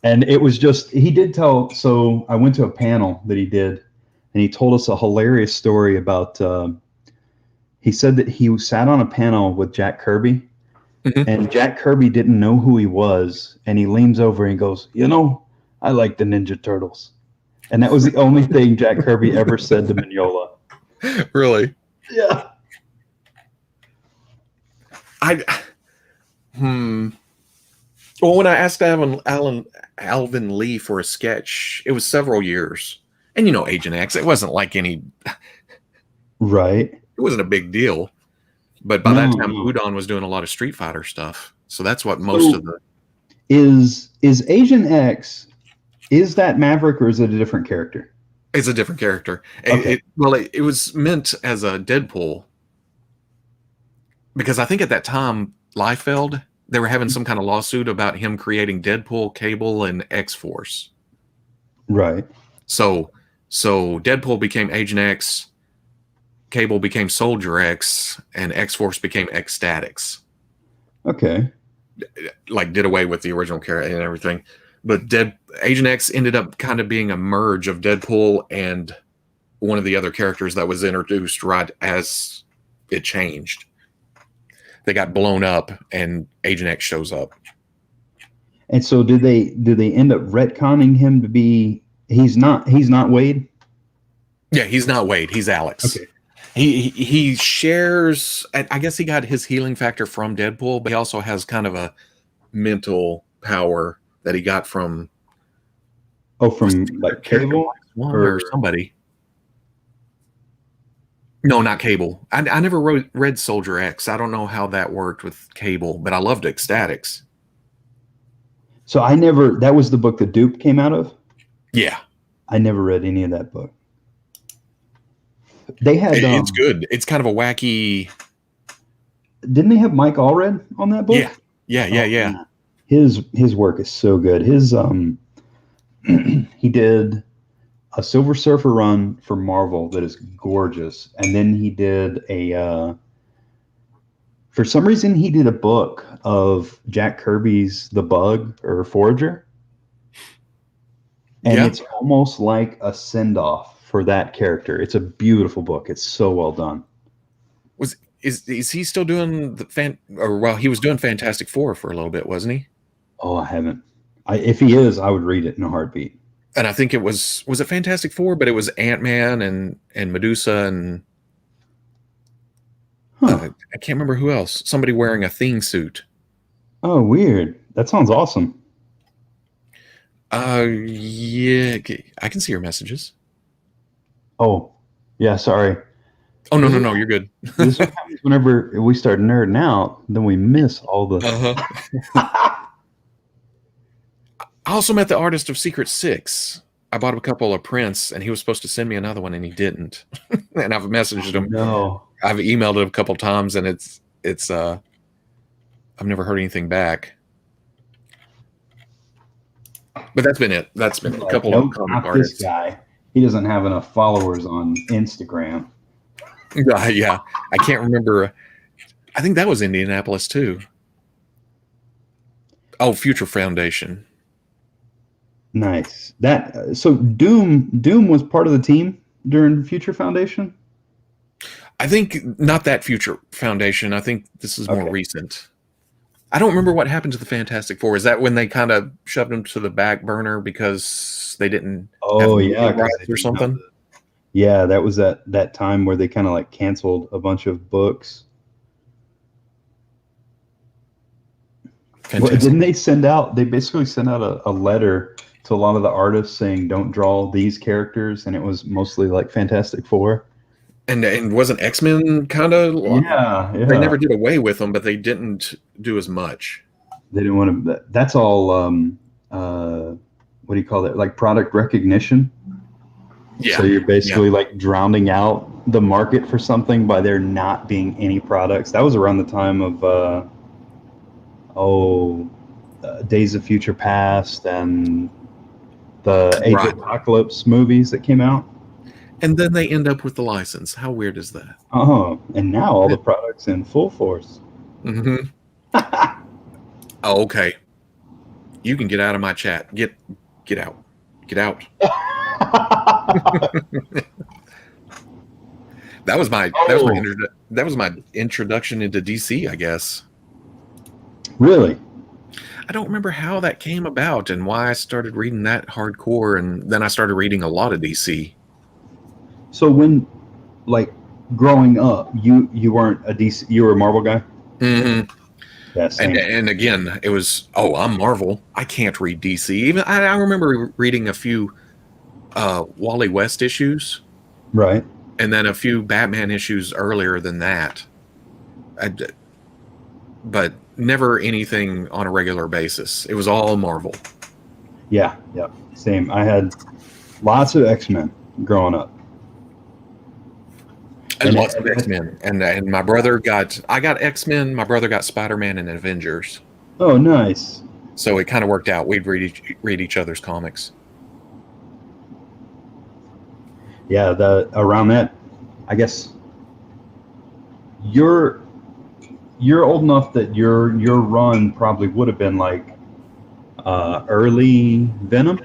And it was just he did tell. So I went to a panel that he did, and he told us a hilarious story about. He said that he sat on a panel with Jack Kirby,
Hmm.
and Jack Kirby didn't know who he was, and he leans over and goes, I like the Ninja Turtles. And that was the only thing Jack Kirby ever said to Mignola.
Really?
Yeah.
I Well, when I asked Alvin Lee for a sketch, it was several years. And Agent X, it wasn't like
Right.
it wasn't a big deal. But by
No,
that time,
no.
Udon was doing a lot of Street Fighter stuff. So that's what most of
So
the
is Agent X, is that Maverick or is it a different character?
it's a different character.
Okay.
It was meant as a Deadpool because I think at that time, Liefeld, they were having some kind of lawsuit about him creating Deadpool, Cable, and X Force.
Right.
So Deadpool became Agent X, Cable became Soldier X, and X Force became Ecstatics.
Okay.
Like did away with the original character and everything. But Agent X ended up kind of being a merge of Deadpool and one of the other characters that was introduced right as it changed. They got blown up, and Agent X shows up.
And so did they end up retconning him to be he's not Wade?
Yeah, he's not Wade. He's Alex.
Okay.
He shares. I guess he got his healing factor from Deadpool, but he also has kind of a mental power that he got from
Oh, from like Cable
one
or
or somebody. No, not Cable. I never read Soldier X. I don't know how that worked with Cable, but I loved Ecstatics.
so I never that was the book the Dupe came out of?
Yeah,
I never read any of that book. They had
it's good. It's kind of a wacky.
didn't they have Mike Allred on that book?
Yeah.
Man. His work is so good. His he did a Silver Surfer run for Marvel that is gorgeous, and then he did a for some reason he did a book of Jack Kirby's The Bug or Forager, and
Yeah.
it's almost like a send off for that character. It's a beautiful book. It's so well done.
Is he still doing he was doing Fantastic Four for a little bit, wasn't he?
Oh, I haven't. If he is, I would read it in a heartbeat.
And I think it was it Fantastic Four, but it was Ant-Man and Medusa and
Huh.
I can't remember who else. Somebody wearing a thing suit.
Oh, weird. That sounds awesome.
Yeah, I can see your messages.
Oh, yeah. Sorry.
Oh no, you're good.
This is what happens whenever we start nerding out. Then we miss all the.
Uh-huh. I also met the artist of Secret Six. I bought a couple of prints, and he was supposed to send me another one, and he didn't. And I've messaged him.
No.
I've emailed it a couple times, and it's I've never heard anything back. But that's been it. That's been a
Like,
couple
nope,
of comic
not
artists.
this guy. He doesn't have enough followers on Instagram.
Yeah, I can't remember. I think that was Indianapolis too. Oh, Future Foundation.
Nice. That so Doom was part of the team during Future Foundation.
I think not that Future Foundation. I think this is more
Okay.
recent. I don't remember what happened to the Fantastic Four. Is that when they kind of shoved them to the back burner because they didn't have
Oh
movie
yeah, 'cause
rights
they
or
didn't have
something?
yeah, that was that time where they kind of like canceled a bunch of books. Well,
Fantastic.
didn't they send out? They basically sent out a letter to a lot of the artists saying, "Don't draw these characters," and it was mostly like Fantastic Four.
And wasn't X-Men kind of?
Yeah,
They
yeah.
never did away with them, but they didn't do as much.
They didn't want to. That's all. What do you call it? Like product recognition.
Yeah.
So you're basically like drowning out the market for something by there not being any products. That was around the time of Days of Future Past and the Age
Right.
of Apocalypse movies that came out.
And then they end up with the license. How weird is that?
Oh, and now all the products in full force.
Mm-hmm. Oh, okay. You can get out of my chat. Get out. Get out. That was my introduction into DC, I guess.
Really?
I don't remember how that came about and why I started reading that hardcore, and then I started reading a lot of DC.
So when, like, growing up, you weren't a DC, you were a Marvel guy?
Mm-hmm.
Yeah, same.
And again, it was, I'm Marvel. I can't read DC. Even I remember reading a few Wally West issues,
Right.
and then a few Batman issues earlier than that. But never anything on a regular basis. It was all Marvel.
Yeah, same. I had lots of X-Men growing up.
And lots of X-Men. And my brother I got X-Men, my brother got Spider-Man and Avengers.
Oh, nice.
So it kind of worked out. We'd read each other's comics.
Yeah, around that, I guess you're old enough that your run probably would have been like early Venom,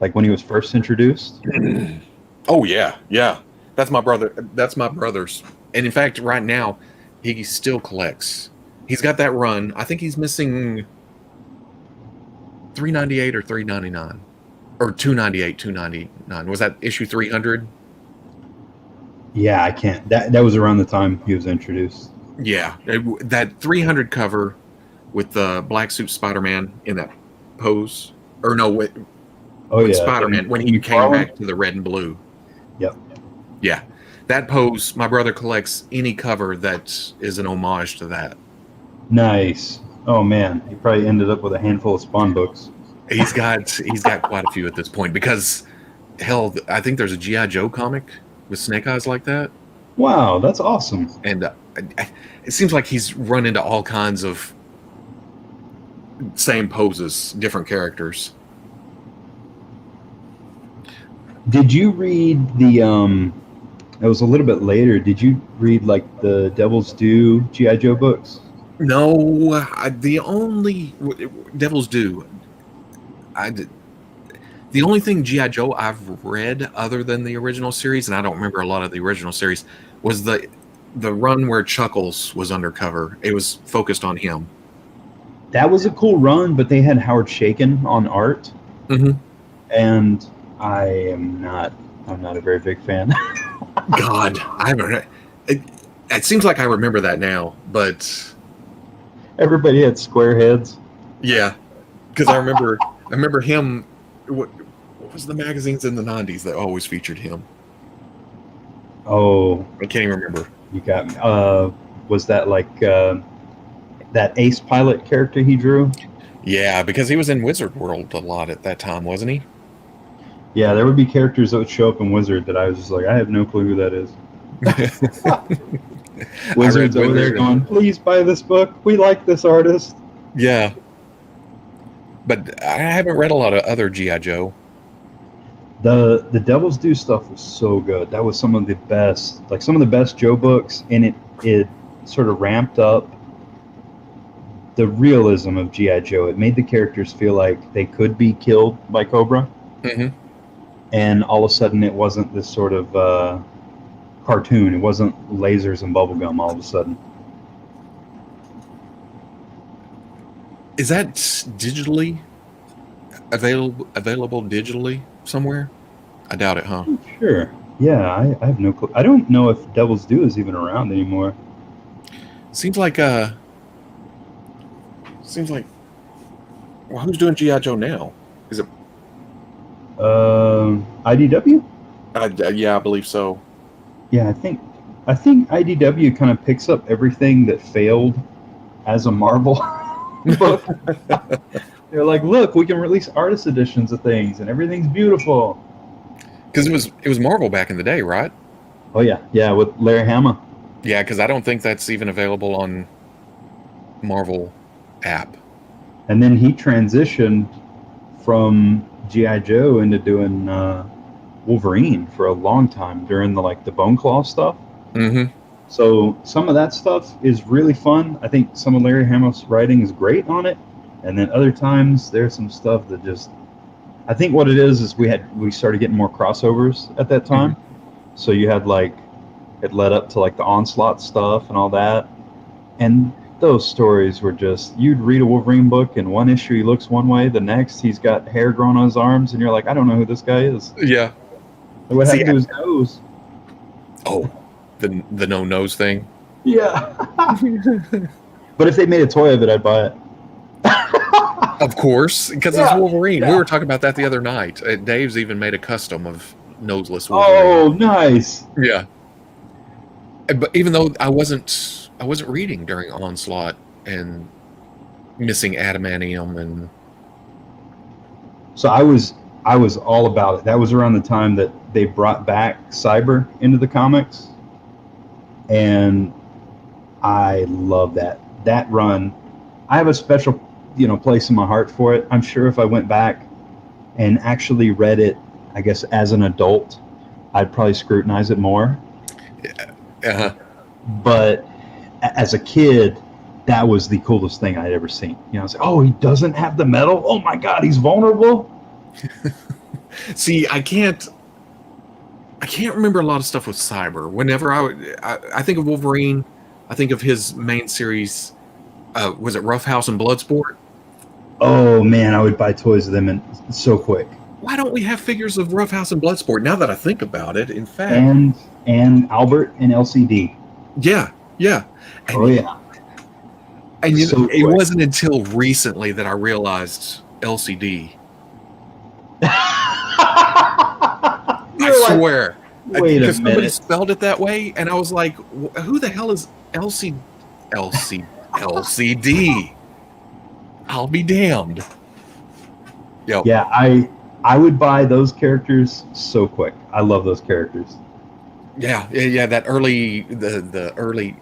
like when he was first introduced.
Oh yeah. That's my brother's. And in fact, right now, he still collects. He's got that run. I think he's missing 398 or 399. Or 298, 299. Was that issue 300?
Yeah, I can't. That was around the time he was introduced.
Yeah, that 300 cover with the black suit Spider-Man in that pose. Or no, with Spider-Man when he came back to the red and blue.
Yep.
Yeah, that pose. My brother collects any cover that is an homage to that.
Nice. Oh man, he probably ended up with a handful of Spawn books.
He's got quite a few at this point because, hell, I think there's a G.I. Joe comic with Snake Eyes like that.
Wow, that's awesome.
And it seems like he's run into all kinds of same poses, different characters.
Did you read the it was a little bit later, did you read like the Devil's Due G.I. Joe books?
No, the only Devil's Due. The only thing G.I. Joe I've read other than the original series, and I don't remember a lot of the original series, was the run where Chuckles was undercover. It was focused on him.
That was a cool run, but they had Howard Chaykin on art.
Mm-hmm.
And I'm not a very big fan.
God, I haven't. It seems like I remember that now, but
everybody had square heads.
Yeah, because I remember him. What was the magazines in the 90s that always featured him?
Oh,
I can't even remember.
You got me. Was that like that Ace Pilot character he drew?
Yeah, because he was in Wizard World a lot at that time, wasn't he?
Yeah, there would be characters that would show up in Wizard that I was just like, I have no clue who that is. Wizard's over there going, please buy this book. We like this artist.
Yeah. But I haven't read a lot of other GI Joe.
The Devil's Due stuff was so good. That was some of the best Joe books, and it sort of ramped up the realism of GI Joe. It made the characters feel like they could be killed by Cobra, and all of a sudden it wasn't this sort of cartoon. It wasn't lasers and bubblegum all of a sudden.
Is that digitally available digitally somewhere? I doubt it, huh?
Sure. Yeah, I have no clue. I don't know if Devil's Due is even around anymore.
Seems like well, who's doing GI Joe now? Is it
IDW?
yeah, I believe so.
Yeah, I think IDW kind of picks up everything that failed as a Marvel book. They're like, look, we can release artist editions of things, and everything's beautiful.
Because it was Marvel back in the day, right?
Oh yeah, with Larry Hama.
Yeah, because I don't think that's even available on Marvel app.
And then he transitioned from GI Joe into doing Wolverine for a long time during the Bone Claw stuff.
Mm-hmm.
So some of that stuff is really fun. I think some of Larry Hama's writing is great on it, and then other times there's some stuff that just. I think what it is we started getting more crossovers at that time. Mm-hmm. So you had it led up to the Onslaught stuff and all that, and those stories were just, you'd read a Wolverine book and one issue he looks one way, the next he's got hair growing on his arms, and you're like, I don't know who this guy is.
Yeah.
What happened to his nose?
Oh, the no nose thing.
Yeah. But if they made a toy of it, I'd buy it.
Of course, because it's Wolverine. Yeah. We were talking about that the other night. Dave's even made a custom of noseless Wolverine.
Oh, nice.
Yeah. But even though I wasn't reading during Onslaught and missing Adamantium, and
so I was all about it. That was around the time that they brought back Cyber into the comics, and I love that run. I have a special place in my heart for it. I'm sure if I went back and actually read it, I guess as an adult, I'd probably scrutinize it more.
Yeah. Uh-huh.
But as a kid, that was the coolest thing I'd ever seen. I was like, oh, he doesn't have the metal? Oh my God, he's vulnerable?
See, I can't remember a lot of stuff with Cyber. Whenever I think of Wolverine, I think of his main series. Was it Rough House and Bloodsport?
Oh man, I would buy toys of them and so quick.
Why don't we have figures of Rough House and Bloodsport? Now that I think about it, in fact,
and Albert and LCD.
Yeah. And,
oh yeah.
And it wasn't until recently that I realized LCD. I swear.
Wait a minute.
Somebody spelled it that way, and I was like, who the hell is LCD? I'll be damned. Yep.
Yeah, I would buy those characters so quick. I love those characters.
Yeah. That the early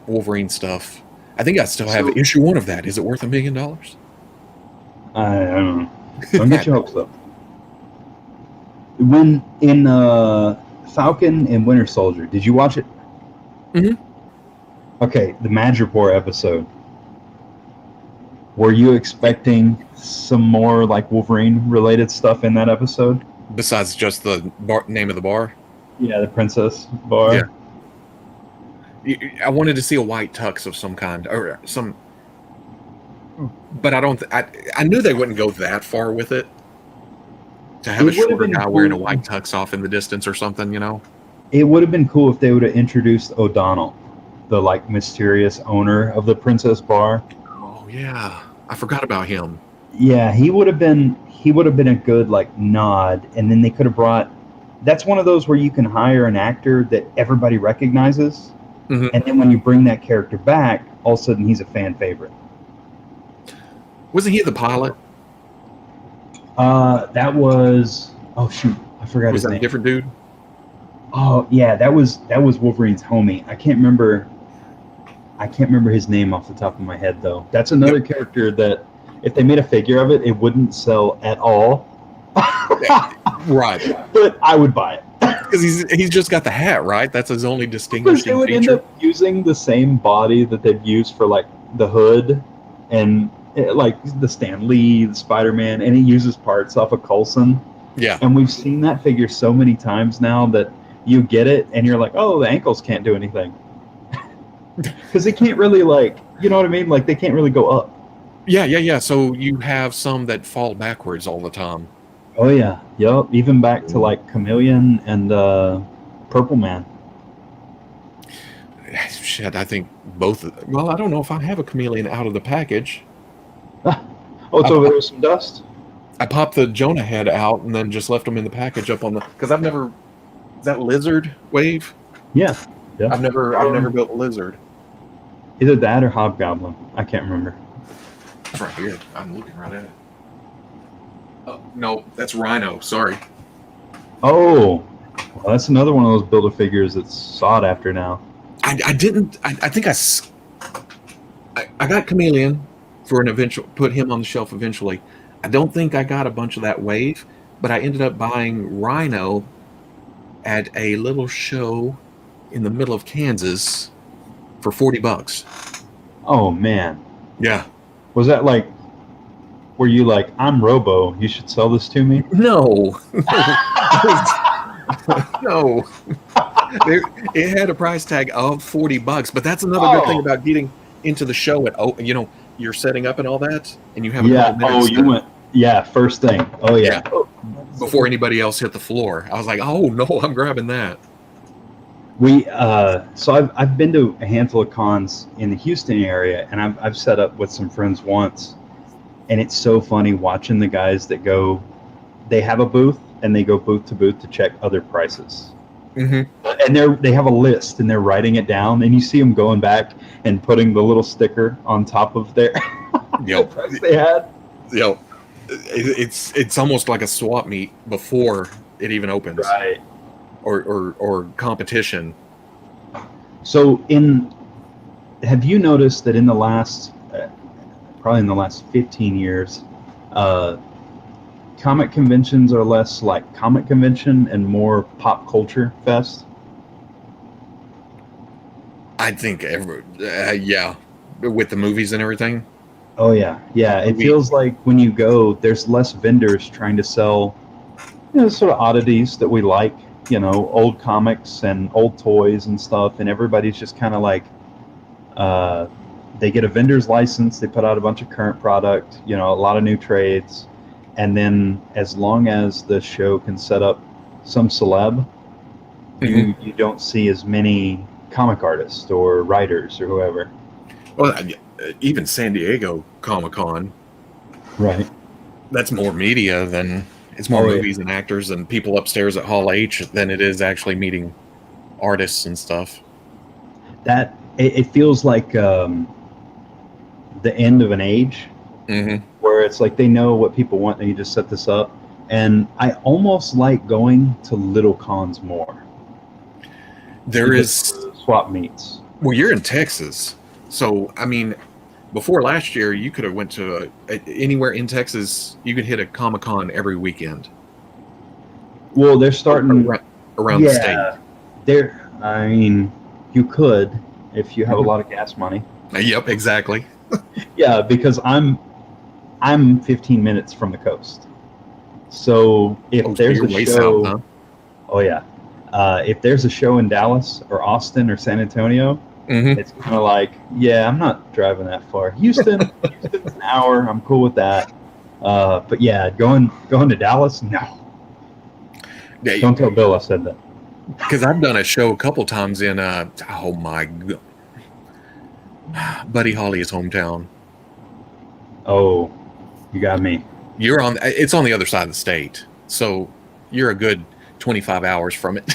Wolverine stuff. I think I still have issue 1 of that. Is it worth $1 million?
I don't know. Don't get your hopes up. When in Falcon and Winter Soldier, did you watch it?
Mm-hmm.
Okay, the Madripoor episode. Were you expecting some more Wolverine-related stuff in that episode?
Besides just the name of the bar?
Yeah, the Princess Bar.
Yeah. I wanted to see a white tux of some kind, or some, but I knew they wouldn't go that far with it. To have a shorter guy wearing a white tux off in the distance or something,
It would have been cool if they would have introduced O'Donnell, the mysterious owner of the Princess Bar.
Oh yeah, I forgot about him.
Yeah, he would have been a good nod, and then they could have brought. That's one of those where you can hire an actor that everybody recognizes, mm-hmm. and then when you bring that character back, all of a sudden he's a fan favorite.
Wasn't he the pilot?
That was. Oh shoot, I forgot his name. Was that
a different dude?
Oh yeah, that was Wolverine's homie. I can't remember his name off the top of my head though. That's another character that if they made a figure of it, it wouldn't sell at all.
Right.
But I would buy it.
Because he's just got the hat, right? That's his only
Because
distinguishing
they would end
feature.
up using the same body that they've used for like the hood and like the Stan Lee, the Spider-Man, and he uses parts off of Coulson.
Yeah.
And we've seen that figure so many times now that you get it and you're like, oh, the ankles can't do anything. Because they can't really, like, you know what I mean? Like, they can't really go up.
Yeah. So you have some that fall backwards all the time.
Oh, yeah. Yep. Even back to, like, Chameleon and Purple Man.
Shit, I think both. Well, I don't know if I have a Chameleon out of the package.
Oh, it's over there with some dust?
I popped the Jonah head out and then just left them in the package up on the. Because I've never. Is that Lizard Wave?
Yeah.
I've never built Lizard.
Either that or Hobgoblin. I can't remember.
It's right here. I'm looking right at it. Oh, no, that's Rhino. Sorry.
Oh, well, that's another one of those Builder figures that's sought after now.
I didn't. I think I got Chameleon for an eventual. Put him on the shelf eventually. I don't think I got a bunch of that wave, but I ended up buying Rhino at a little show in the middle of Kansas for $40.
Oh, man.
Yeah.
Was that like, were you like, I'm Robo, you should sell this to me?
No. No. It had a price tag of $40, but that's another good thing about getting into the show at you're setting up and all that, and you have a couple minutes.
You went. Yeah, first thing. Oh yeah.
Before anybody else hit the floor, I was like, oh no, I'm grabbing that.
So I've been to a handful of cons in the Houston area, and I've set up with some friends once, and it's so funny watching the guys that go. They have a booth and they go booth to booth to check other prices.
Mm-hmm.
And they have a list and they're writing it down, and you see them going back and putting the little sticker on top of their the price they had.
Yep. It's almost like a swap meet before it even opens,
right?
Or competition.
So have you noticed that in the last probably in the last 15 years, comic conventions are less like comic convention and more pop culture fest?
I think yeah, with the movies and everything.
Oh yeah. It feels like when you go, there's less vendors trying to sell, sort of oddities that we like, old comics and old toys and stuff, and everybody's just kind of like, they get a vendor's license, they put out a bunch of current product, a lot of new trades. And then as long as the show can set up some celeb,
mm-hmm.
you don't see as many comic artists or writers or whoever.
Well, even San Diego Comic-Con.
Right.
That's more media than it's more movies and actors and people upstairs at Hall H than it is actually meeting artists and stuff.
That it feels like the end of an age.
Mm-hmm.
Where it's like they know what people want and you just set this up. And I almost like going to little cons more.
There is
swap meets.
Well, you're in Texas, so I mean, before last year, you could have went to anywhere in Texas. You could hit a Comic-Con every weekend.
Well, they're starting
around the state.
I mean, you could if you have a lot of gas money.
Yep, exactly.
Yeah, because I'm 15 minutes from the coast. So if there's a show,
south, huh?
Oh yeah, if there's a show in Dallas or Austin or San Antonio,
mm-hmm.
It's kind of like, yeah, I'm not driving that far. Houston's an hour. I'm cool with that. But yeah, going to Dallas, no. Yeah, don't tell Bill I said that.
Because I've done a show a couple times in oh my God, Buddy Holly's hometown.
Oh, you got me.
It's on the other side of the state, so you're a good 25 hours from it.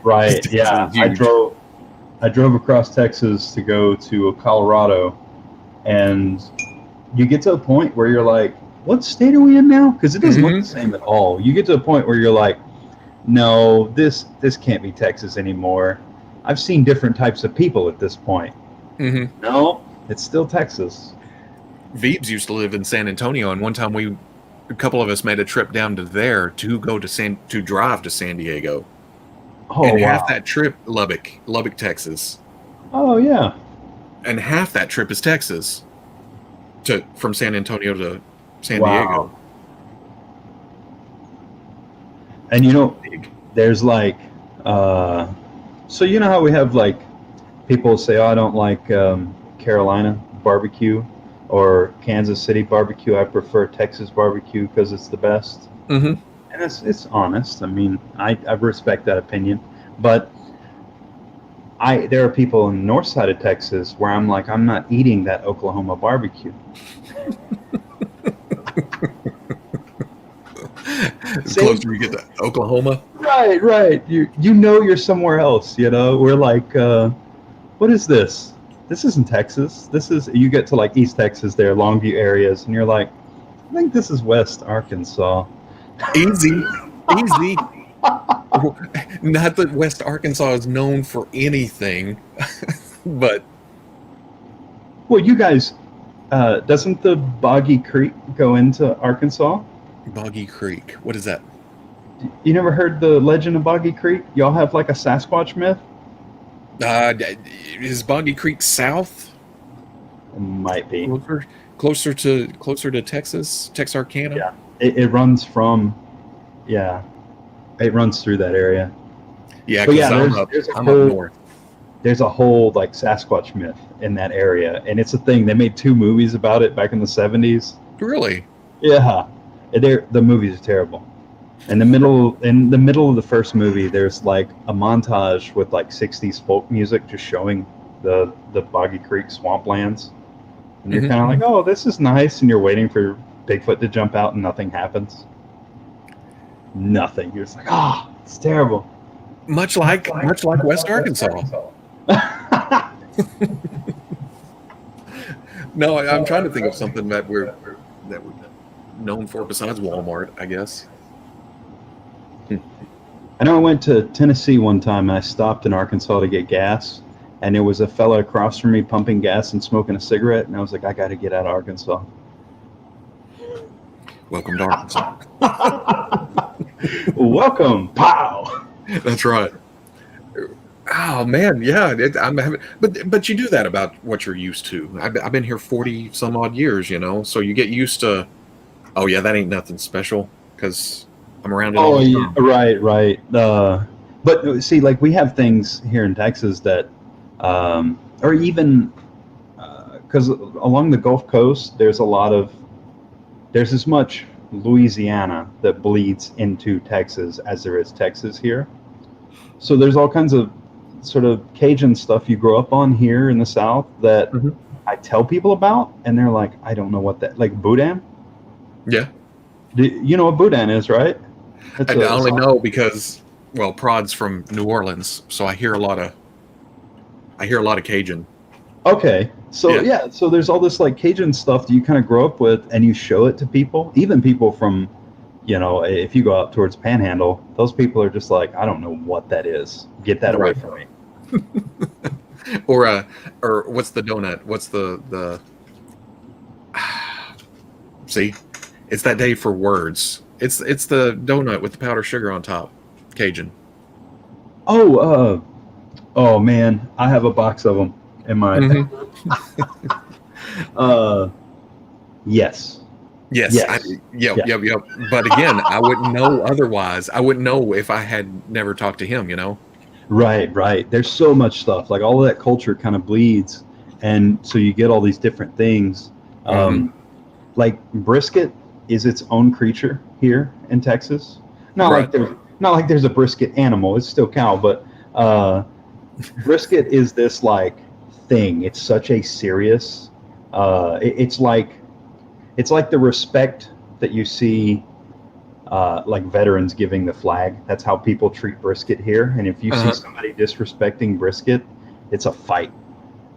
Right. Yeah, I drove across Texas to go to Colorado, and you get to a point where you're like, what state are we in now? Because it doesn't look the same at all. You get to a point where you're like, no, this can't be Texas anymore. I've seen different types of people at this point.
Mm-hmm.
No, it's still Texas.
Veebs used to live in San Antonio, and one time a couple of us made a trip down to there to go to drive to San Diego,
Oh
and
wow.
half that trip Lubbock, Texas,
Oh yeah.
and half that trip is Texas from San Antonio to San
Wow.
Diego.
And
Big.
there's like, so you know how we have like people say, "Oh, I don't like Carolina barbecue or Kansas City barbecue. I prefer Texas barbecue because it's the best."
Mm-hmm.
And it's honest. I mean, I respect that opinion, but there are people in the north side of Texas where I'm like, I'm not eating that Oklahoma barbecue.
The
Same.
closer you get to Oklahoma,
Right. You know you're somewhere else. We're like, what is this? This isn't Texas. This is you get to like East Texas, there, Longview areas, and you're like, I think this is West Arkansas.
easy. Not that West Arkansas is known for anything, but
Well, you guys, doesn't the Boggy Creek go into Arkansas?
Boggy Creek. What is that?
You never heard the legend of Boggy Creek? Y'all have like a Sasquatch myth?
Is Boggy Creek south?
It might be.
Closer to Texas, Texarkana.
Yeah. It runs from, yeah, it runs through that area.
Yeah,
But
because
yeah,
I'm up north.
There's a whole like Sasquatch myth in that area, and it's a thing. They made 2 movies about it back in the 70s.
Really?
Yeah, the movies are terrible. In the middle of the first movie, there's like a montage with like 60s folk music just showing the Boggy Creek swamplands, and you're
Mhm.
kind of like, oh, this is nice, and you're waiting for Bigfoot to jump out, and nothing happens. Nothing. You're just like, ah, oh, it's terrible.
Much like West Arkansas. No, I'm trying to think of something that we're known for besides Walmart, I guess.
I know I went to Tennessee one time and I stopped in Arkansas to get gas, and there was a fella across from me pumping gas and smoking a cigarette, and I was like, I got to get out of Arkansas.
Welcome to Arkansas.
Welcome, pow.
That's right. Oh man, yeah. I'm having, but you do that about what you're used to. I've been here 40 some odd years, so you get used to. Oh yeah, that ain't nothing special because I'm around it all the time.
Right. But see, like we have things here in Texas that, or even because along the Gulf Coast, there's as much Louisiana that bleeds into Texas as there is Texas here. So there's all kinds of sort of Cajun stuff you grow up on here in the South that I tell people about, and they're like, I don't know what that, like Boudin.
Yeah.
You know what Boudin is, right?
I only know because, well, Prod's from New Orleans, so I hear a lot of Cajun.
Okay, so yeah, so there's all this like Cajun stuff that you kind of grow up with, and you show it to people, even people from, if you go out towards Panhandle, those people are just like, I don't know what that is. Get that away from me.
or what's the donut? What's the see? It's that day for words. It's the donut with the powdered sugar on top. Cajun.
Oh, oh man, I have a box of them in my. Yes.
Yes. Yep. But again, I wouldn't know otherwise. I wouldn't know if I had never talked to him.
Right. There's so much stuff. Like all of that culture kind of bleeds, and so you get all these different things. Like brisket is its own creature here in Texas. Not like there's a brisket animal. It's still cow, but brisket is this like thing. It's such a serious. It's like the respect that you see like veterans giving the flag. That's how people treat brisket here. And if you see somebody disrespecting brisket, it's a fight.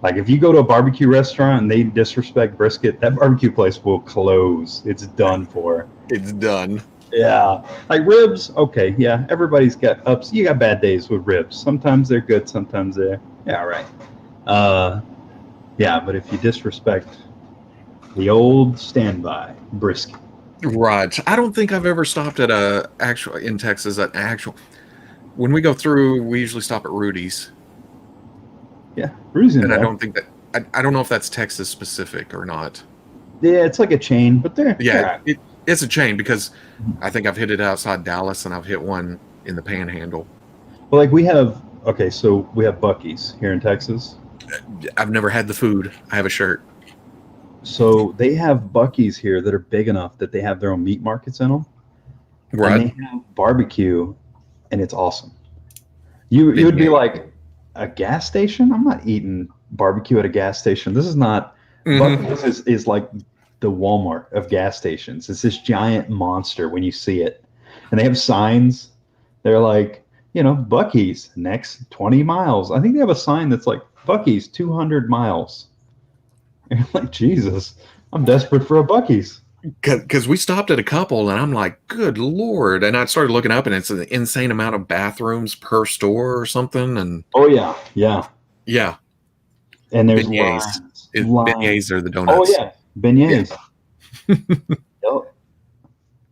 Like if you go to a barbecue restaurant and they disrespect brisket, that barbecue place will close. It's done for.
It's done.
Yeah. Like ribs, okay, yeah. Everybody's got ups. You got bad days with ribs. Sometimes they're good, sometimes they're right. Yeah, but if you disrespect The old standby brisket.
Right. I don't think I've ever stopped at a actual in Texas at actual. When we go through, we usually stop at Rudy's,
Yeah, Bruising
and I
there.
don't think that I don't know if that's Texas specific or not.
Yeah, it's like a chain, but
Yeah,
they're
it's a chain because I think I've hit it outside Dallas and I've hit one in the Panhandle.
well, like we have. Okay, so we have Buc-ee's here in Texas.
I've never had the food. I have a shirt.
So they have Buc-ee's here that are big enough that they have their own meat markets in them, and
Right.
they have barbecue, and it's awesome. You would be
Beignet.
like, a gas station? I'm not eating barbecue at a gas station. This is not.
Hmm.
Buc-ee's is like the Walmart of gas stations. It's this giant monster when you see it, and they have signs. They're like, Buc-ee's next 20 miles. I think they have a sign that's like Buc-ee's 200 miles. And you're like, Jesus, I'm desperate for a Buc-ee's.
Because we stopped at a couple, and I'm like, good lord! And I started looking up, and it's an insane amount of bathrooms per store or something. And
Oh yeah, yeah.
yeah,
And there's
beignets.
lines, lines.
Beignets are the
Oh
donuts.
yeah,
Yeah.
beignets. Yep.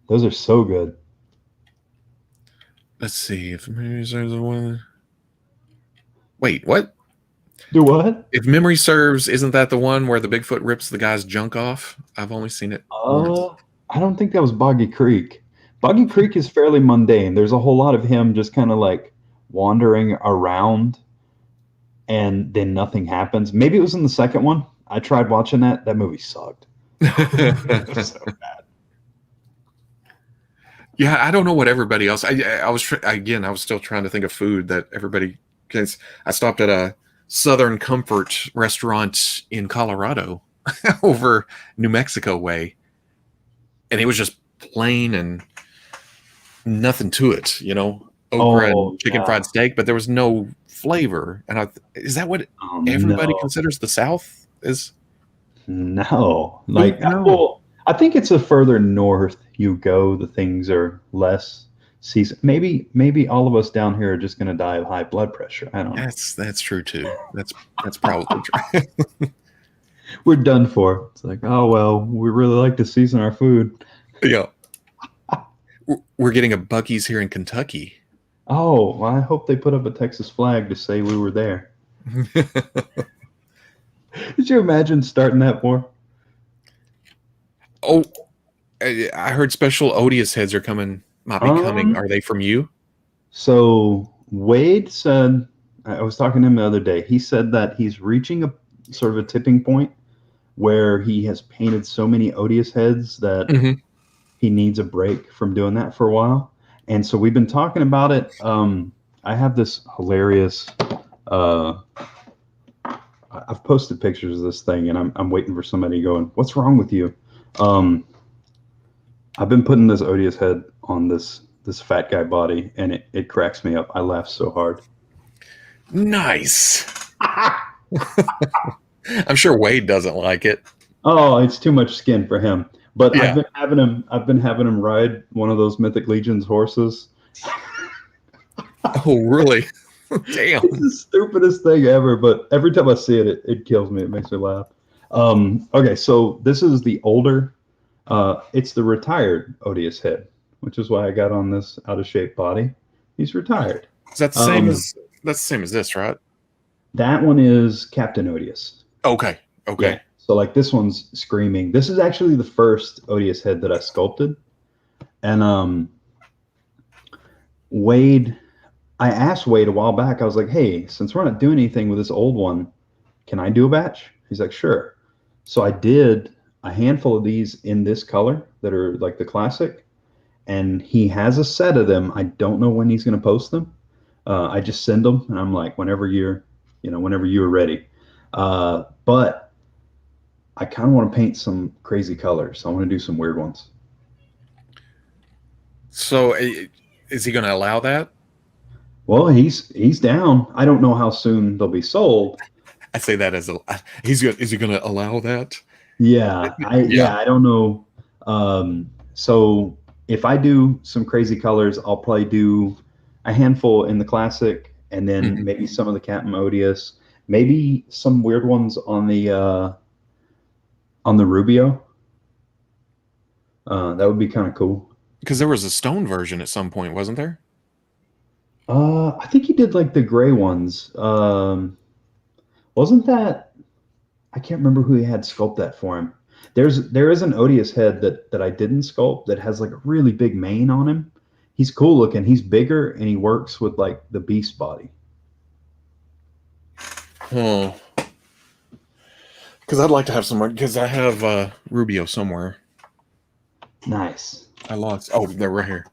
Those are so good.
Let's see if memory serves the one. Wait, what?
Do what?
If memory serves, isn't that the one where the Bigfoot rips the guy's junk off? I've only seen it once.
Uh, I don't think that was Boggy Creek. Boggy Creek is fairly mundane. There's a whole lot of him just kind of like wandering around and then nothing happens. Maybe it was in the second one. I tried watching that. That movie sucked. It was so bad.
Yeah, I don't know what everybody else. I was again. I was still trying to think of food that everybody. Because I stopped at a Southern Comfort restaurant in Colorado, over New Mexico way, and it was just plain and nothing to it. Okra
Oh,
and chicken
yeah.
fried steak, but there was no flavor. And is that what
Oh,
everybody
no.
considers the South? Is
No. Like,
no.
well, I think it's the further north you go, the things are less seasoned. Maybe all of us down here are just going to die of high blood pressure. I don't know.
That's true too. That's probably true.
We're done for. It's like, oh well, we really like to season our food.
Yeah. We're getting a Buc-ee's here in Kentucky.
Oh, well, I hope they put up a Texas flag to say we were there. Did you imagine starting that war?
Oh, I heard special odious heads might be coming.
Um,
Are they from you?
so Wade said, I was talking to him the other day. He said that he's reaching a sort of a tipping point where he has painted so many odious heads that
Hmm.
he needs a break from doing that for a while. And so we've been talking about it. I have this hilarious. Uh, I've posted pictures of this thing, and I'm waiting for somebody going, "What's wrong with you?" Um, I've been putting this odious head on this fat guy body, and it cracks me up. I laugh so hard.
Nice. I'm sure Wade doesn't like it.
Oh, it's too much skin for him. But
Yeah.
I've been having him ride one of those Mythic Legions horses.
Oh, really? Damn.
It's the stupidest thing ever, but every time I see it, it kills me. It makes me laugh. Okay, so this is the older, it's the retired Odious head, which is why I got on this out of shape body. He's retired.
Is that the same as that's the same as this, right?
That one is Captain Odious.
Okay. Okay.
Yeah. So like this one's screaming. This is actually the first Odious head that I sculpted, and Wade. I asked Wade a while back. I was like, "Hey, since we're not doing anything with this old one, can I do a batch?" He's like, "Sure." So I did a handful of these in this color that are like the classic, and he has a set of them. I don't know when he's going to post them. I just send them, and I'm like, whenever you're ready. But I kind of want to paint some crazy colors. I want to do some weird ones.
So, is he going to allow that?
Well, he's down. I don't know how soon they'll be sold.
I say that as a is he going to allow that?
Yeah,
Yeah.
I don't know. So if I do some crazy colors, I'll probably do a handful in the classic, and then
Mhm.
maybe some of the Captain Odious, maybe some weird ones on on the Rubio. That would be kind of cool.
Because there was a stone version at some point, wasn't there?
I think he did like the gray ones. Wasn't that? I can't remember who he had sculpt that for him. There is an Odious head that I didn't sculpt that has like a really big mane on him. He's cool looking. He's bigger and he works with like the beast body.
Oh, because I'd like to have some. Because I have Rubio somewhere.
Nice.
I lost. Oh, they're right here.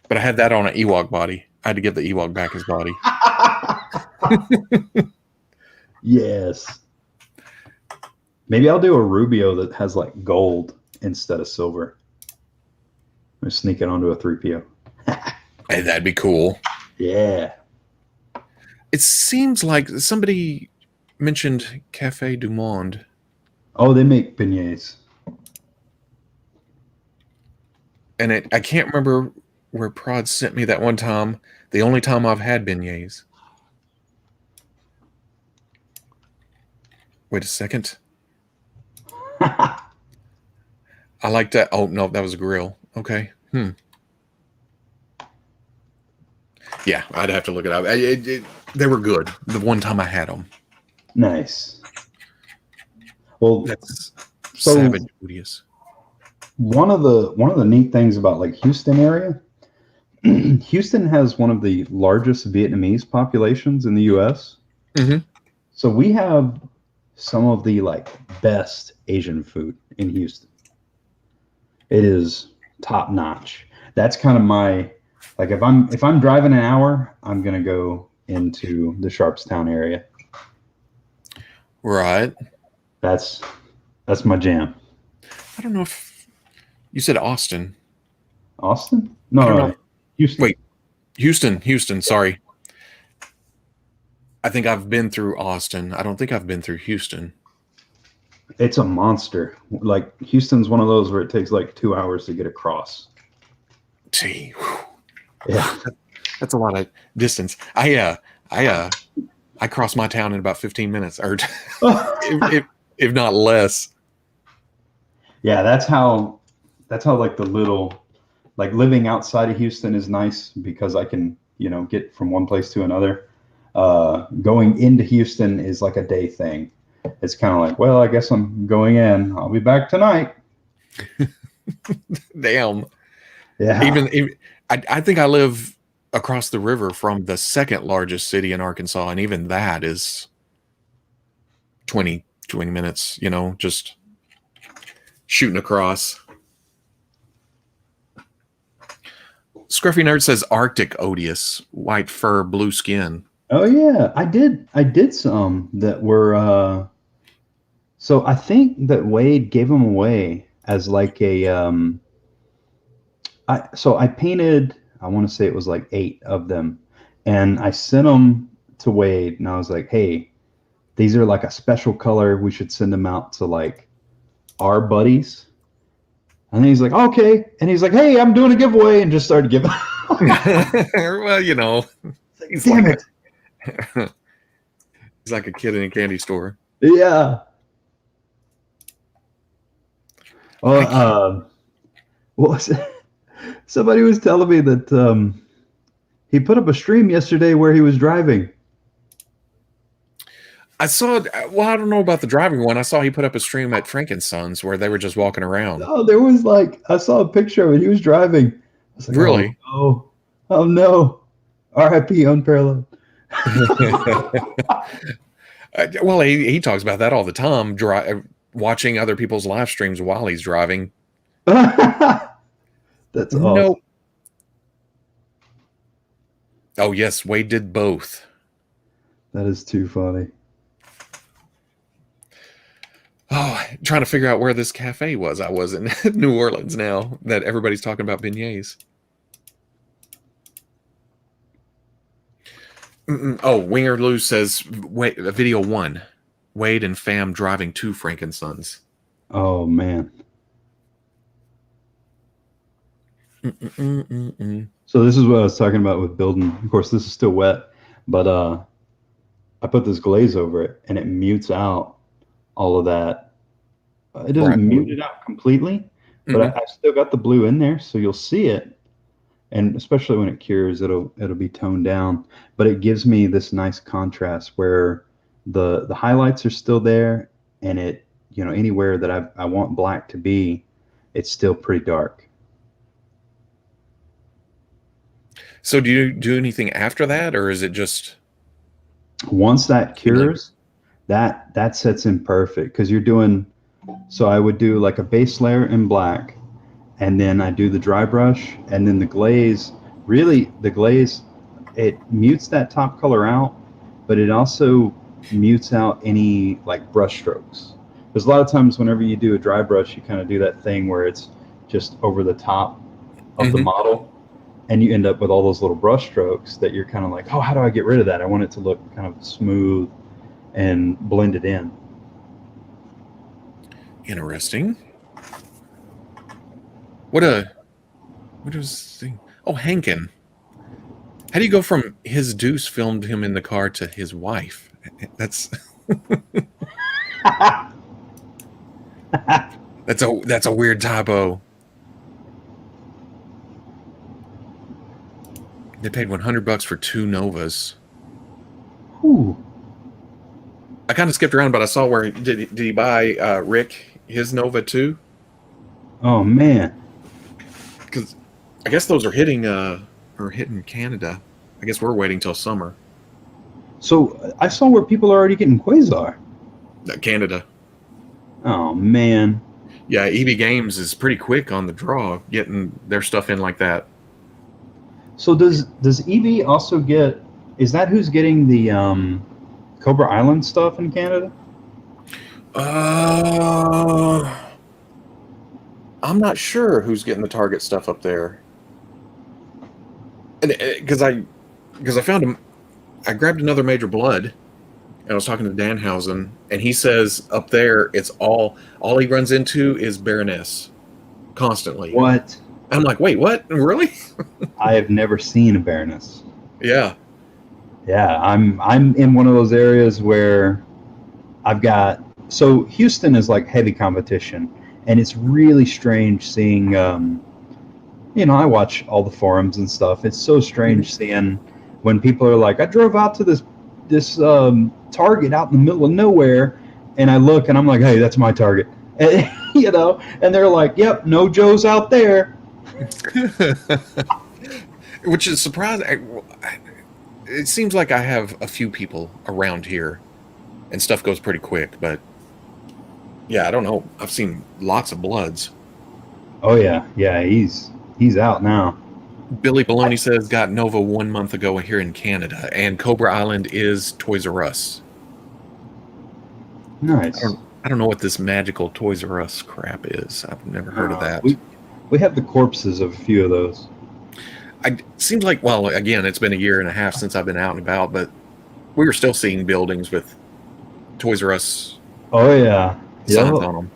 But I had that on an Ewok body. I had to give the Ewok back his body.
Yes. Maybe I'll do a Rubio that has like gold instead of silver. I'm sneak it onto a 3PO.
Hey, that'd be cool.
Yeah.
It seems like somebody mentioned Cafe du Monde.
Oh, they make beignets.
And I can't remember where Prod sent me that one time. The only time I've had beignets. Wait a second. I like that. Oh, no, that was a grill. Okay. Yeah, I'd have to look it up. They were good the one time I had them.
Nice. Well,
That's
so
savage odious.
one of the neat things about like Houston area, Houston has one of the largest Vietnamese populations in the U.S.
Mm-hmm.
So we have some of the like best Asian food in Houston. It is top notch. That's kind of my like if I'm driving an hour, I'm gonna go into the Sharpstown area.
Right.
That's my jam.
I don't know if you said Austin.
Austin?
I don't
No,
know.
Houston.
Wait, Houston. Sorry. I think I've been through Austin. I don't think I've been through Houston.
It's a monster. Like Houston's one of those where it takes like 2 hours to get across.
Gee, whew.
Yeah.
That's a lot of distance. I crossed my town in about 15 minutes, or if not less.
Yeah, that's how like the little like living outside of Houston is nice because I can, get from one place to another. Going into Houston is like a day thing. It's kind of like, well, I guess I'm going in. I'll be back tonight.
Damn.
Yeah.
Even I think I live across the river from the second largest city in Arkansas, and even that is 20 minutes, just shooting across. Scruffy Nerd says Arctic odious, white fur, blue skin.
Oh yeah, I did some that were so I think that Wade gave them away as like a I painted, I want to say it was like 8 of them, and I sent them to Wade and I was like, "Hey, these are like a special color. We should send them out to like our buddies." And he's like, "Okay." And he's like, "Hey, I'm doing a giveaway," and just started giving.
Well, he's
Damn
like
it.
he's like a kid in a candy store.
Yeah. Well, what was it? Somebody was telling me that he put up a stream yesterday where he was driving.
I saw. Well, I don't know about the driving one. I saw he put up a stream at Frankensons where they were just walking around.
Oh, there was like I saw a picture of it. He was driving. I was like,
Really?
Oh no! R.I.P. Unparalleled.
Well, he talks about that all the time. Watching other people's live streams while he's driving.
That's awesome.
Nope. Oh yes, Wade did both.
That is too funny.
Oh, trying to figure out where this cafe was. I was in New Orleans now that everybody's talking about beignets. Oh, Winger Lou says, wait, video 1. Wade and fam driving to Frankensons.
Oh, man. So this is what I was talking about with building. Of course, this is still wet, but I put this glaze over it, and it mutes out all of that It doesn't
Bright
mute
blue.
it out completely, but
Hmm.
I still got the blue in there, so you'll see it. And especially when it cures, it'll be toned down. But it gives me this nice contrast where the highlights are still there, and it anywhere that I want black to be, it's still pretty dark.
So do you do anything after that, or is it just
Once that
healing?
cures, that sets in perfect because you're doing. So I would do like a base layer in black, and then I do the dry brush, and then the glaze. Really, the glaze, it mutes that top color out, but it also mutes out any like brush strokes. Because a lot of times, whenever you do a dry brush, you kind of do that thing where it's just over the top of the
Hmm.
model, and you end up with all those little brush strokes that you're kind of like, oh, how do I get rid of that? I want it to look kind of smooth and blended in.
Interesting. What a what was this thing? Oh, Hankin. How do you go from his deuce filmed him in the car to his wife? That's that's a weird typo. They paid $100 for 2 Novas.
Ooh.
I kind of skipped around, but I saw where did he buy Rick his Nova too?
Oh man.
Because I guess those are hitting Canada. I guess we're waiting till summer.
So I saw where people are already getting Quasar.
Canada.
Oh man.
Yeah, EB Games is pretty quick on the draw, getting their stuff in like that.
So does EV also get? Is that who's getting the Cobra Island stuff in Canada?
Uh, I'm not sure who's getting the Target stuff up there, and because I found him, I grabbed another Major Blood, and I was talking to Danhausen, and he says up there it's all he runs into is Baroness constantly.
What?
I'm like, wait, what? Really?
I have never seen a Baroness.
Yeah.
Yeah, I'm in one of those areas where I've got. So Houston is like heavy competition, and it's really strange seeing. I watch all the forums and stuff. It's so strange seeing when people are like, I drove out to this Target out in the middle of nowhere, and I look and I'm like, hey, that's my Target, and, and they're like, yep, no Joe's out there.
Which is surprising. It seems like I have a few people around here, and stuff goes pretty quick. But yeah, I don't know. I've seen lots of Bloods.
Oh yeah, he's out now.
Billy Baloney says got Nova 1 month ago here in Canada, and Cobra Island is Toys R Us.
Nice.
I don't know what this magical Toys R Us crap is. I've never heard of that.
We have the corpses of a few of those.
Seems like, well, again, it's been a year and a half since I've been out and about, but we were still seeing buildings with Toys R Us
Oh yeah,
signs
yeah,
on them.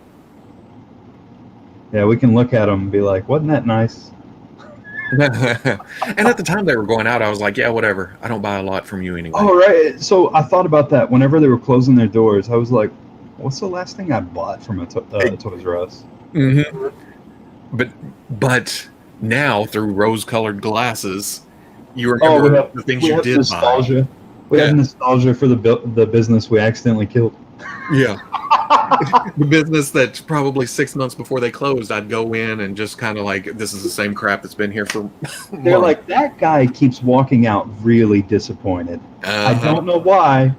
yeah. We can look at them and be like, wasn't that nice?
And at the time they were going out, I was like, yeah, whatever. I don't buy a lot from you anyway.
Oh right. So I thought about that whenever they were closing their doors. I was like, what's the last thing I bought from a Toys R Us?
Mm-hmm. But now through rose-colored glasses, you remember the things
we
you
have
did
nostalgia.
buy.
We
Yeah.
have nostalgia for the business we accidentally killed.
Yeah. The business that probably 6 months before they closed, I'd go in and just kind of like, this is the same crap that's been here for
They're
months.
like, that guy keeps walking out really disappointed. I don't know why.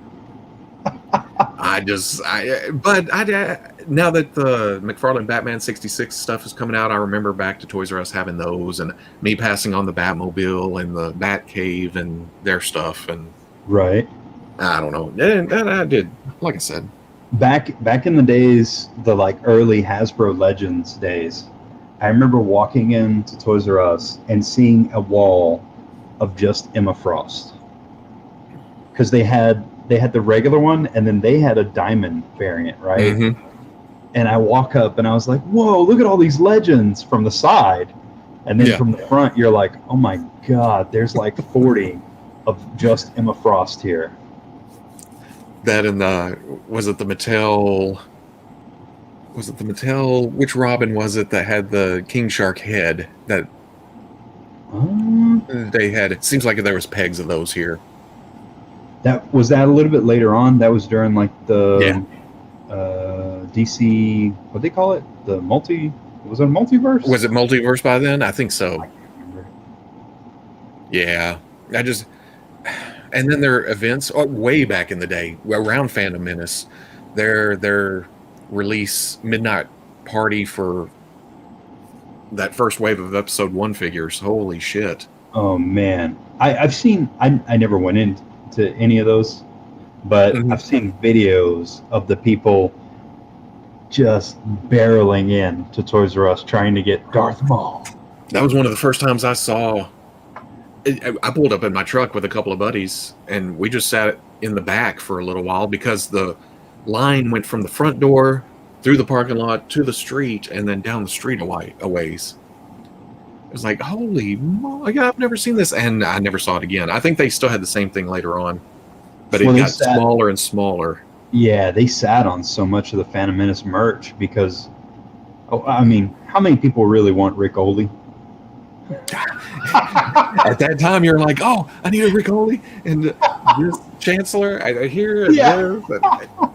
Now that the McFarlane Batman 66 stuff is coming out, I remember back to Toys R Us having those and me passing on the Batmobile and the Batcave and their stuff. And
Right.
I don't know. And I did, like I said.
Back in the days, the like early Hasbro Legends days, I remember walking into Toys R Us and seeing a wall of just Emma Frost. Because they had the regular one and then they had a diamond variant, right?
Mm-hmm.
And I walk up and I was like, whoa, look at all these legends from the side. And then from the front, you're like, oh my God, there's like 40 of just Emma Frost here.
That and was it the Mattel? Was it the Mattel? Which Robin was it that had the King Shark head that they had? It seems like there was pegs of those here.
That was that a little bit later on. That was during like the DC. What they call it? The multi. Was it a multiverse?
Was it multiverse by then? I think
I
so.
can't remember.
Yeah, and then their events way back in the day around Phantom Menace, their release midnight party for that first wave of episode 1 figures. Holy shit!
Oh man, I've seen. I never went into any of those, but I've seen videos of the people just barreling in to Toys R Us trying to get Darth Maul.
That was one of the first times I saw. I pulled up in my truck with a couple of buddies, and we just sat in the back for a little while because the line went from the front door through the parking lot to the street and then down the street a ways. It was like, holy moly, I've never seen this, and I never saw it again. I think they still had the same thing later on, but it got smaller and smaller.
Yeah, they sat on so much of the Phantom Menace merch because, I mean, how many people really want Rick Oley?
At that time, you're like, oh, I need a Rick Oley and this Chancellor. I hear it there, but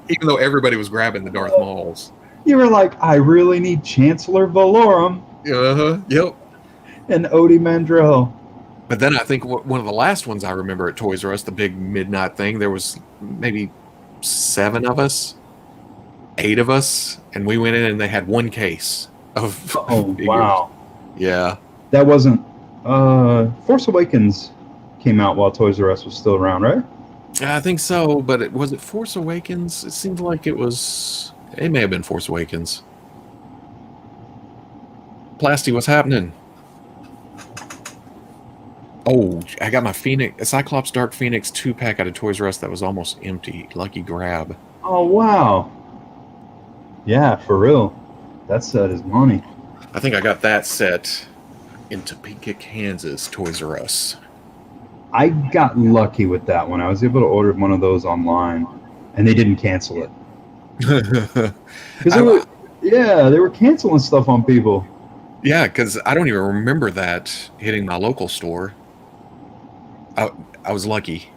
even though everybody was grabbing the Darth Mauls,
you were like, I really need Chancellor Valorum.
Yep.
And Odie Mandrell.
But then I think one of the last ones I remember at Toys R Us, the big midnight thing, there was maybe 7 of us, 8 of us, and we went in and they had one case of figures.
Wow.
Yeah.
That wasn't Force Awakens came out while Toys R Us was still around, right?
I think so, but was it Force Awakens? It seemed like it may have been Force Awakens. Plasty, what's happening? Oh, I got my Cyclops Dark Phoenix 2-pack out of Toys R Us that was almost empty. Lucky grab.
Oh, wow. Yeah, for real. That set is money.
I think I got that set in Topeka, Kansas, Toys R Us.
I got lucky with that one. I was able to order one of those online, and they didn't cancel it. Because they were canceling stuff on people.
Yeah, because I don't even remember that hitting my local store. I was lucky.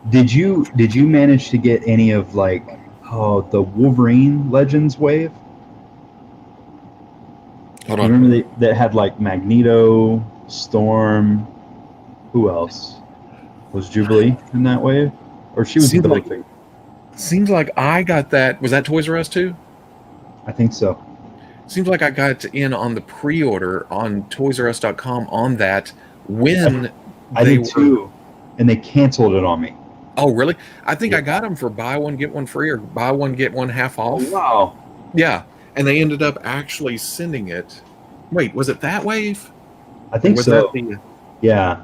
Did you manage to get any of the Wolverine Legends wave?
Hold on.
Remember that had like Magneto, Storm. Who else? Was Jubilee in that wave? Or she was
Seems like I got that. Was that Toys R Us too?
I think so.
Seems like I got in on the pre-order on ToysRUs.com on that when
I did too, and they canceled it on me.
Oh, really? I think I got them for buy one get one free or buy one get one half off.
Oh, wow.
Yeah, and they ended up actually sending it. Wait, was it that wave?
I think so. Yeah.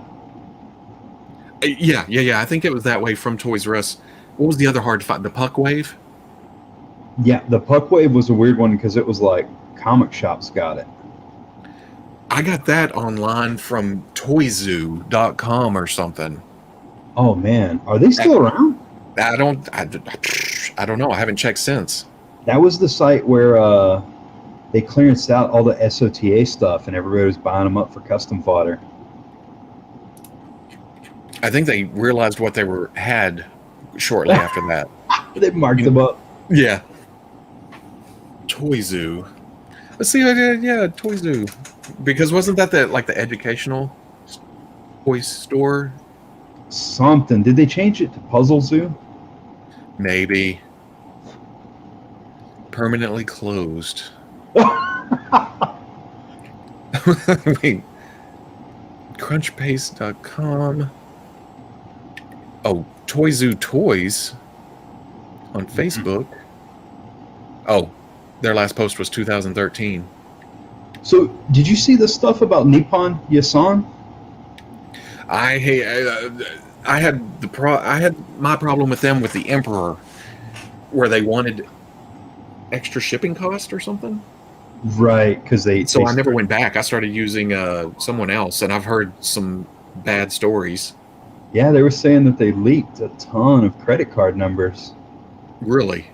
Yeah. I think it was that wave from Toys R Us. What was the other hard to find? The Puck wave?
Yeah, the Puck wave was a weird one because it was like comic shops got it.
I got that online from toyzoo.com or something.
Oh man, are they still around?
I don't know. I haven't checked since.
That was the site where they clearanced out all the SOTA stuff and everybody was buying them up for custom fodder.
I think they realized what they had shortly after that.
They marked them up.
Yeah. Toyzoo. Let's see. Yeah, Toyzoo. Because wasn't that the educational toy store?
Something. Did they change it to Puzzle Zoo?
Maybe. Permanently closed. Wait. Crunchbase.com. Oh, Toyzoo Toys on Facebook. Oh, their last post was 2013.
So, did you see the stuff about Nippon Yasan?
I had my problem with them with the Emperor, where they wanted extra shipping cost or something.
Right, because
So I never went back. I started using someone else, and I've heard some bad stories.
Yeah, they were saying that they leaked a ton of credit card numbers.
Really?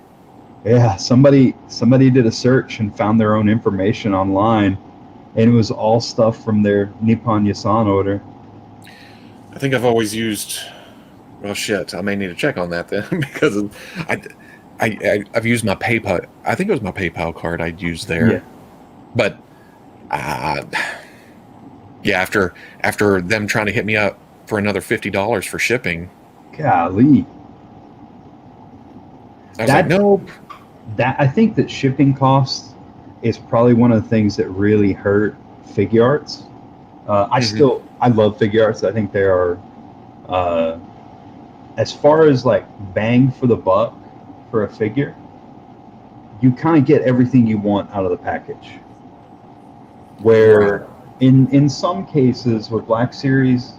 Yeah, somebody did a search and found their own information online, and it was all stuff from their Nippon Yasan order.
I think I've always used. Well, shit. I may need to check on that then because I, I've used my PayPal. I think it was my PayPal card I'd used
Yeah.
there, but uh, yeah, after them trying to hit me up for another $50 for shipping,
Golly.
I was like,
That
nope.
that I think that shipping costs is probably one of the things that really hurt figure arts.
Mhm.
I love figure arts. I think they are, uh, as far as like bang for the buck for a figure, you kind of get everything you want out of the package.
Right.
Where in some cases with Black Series,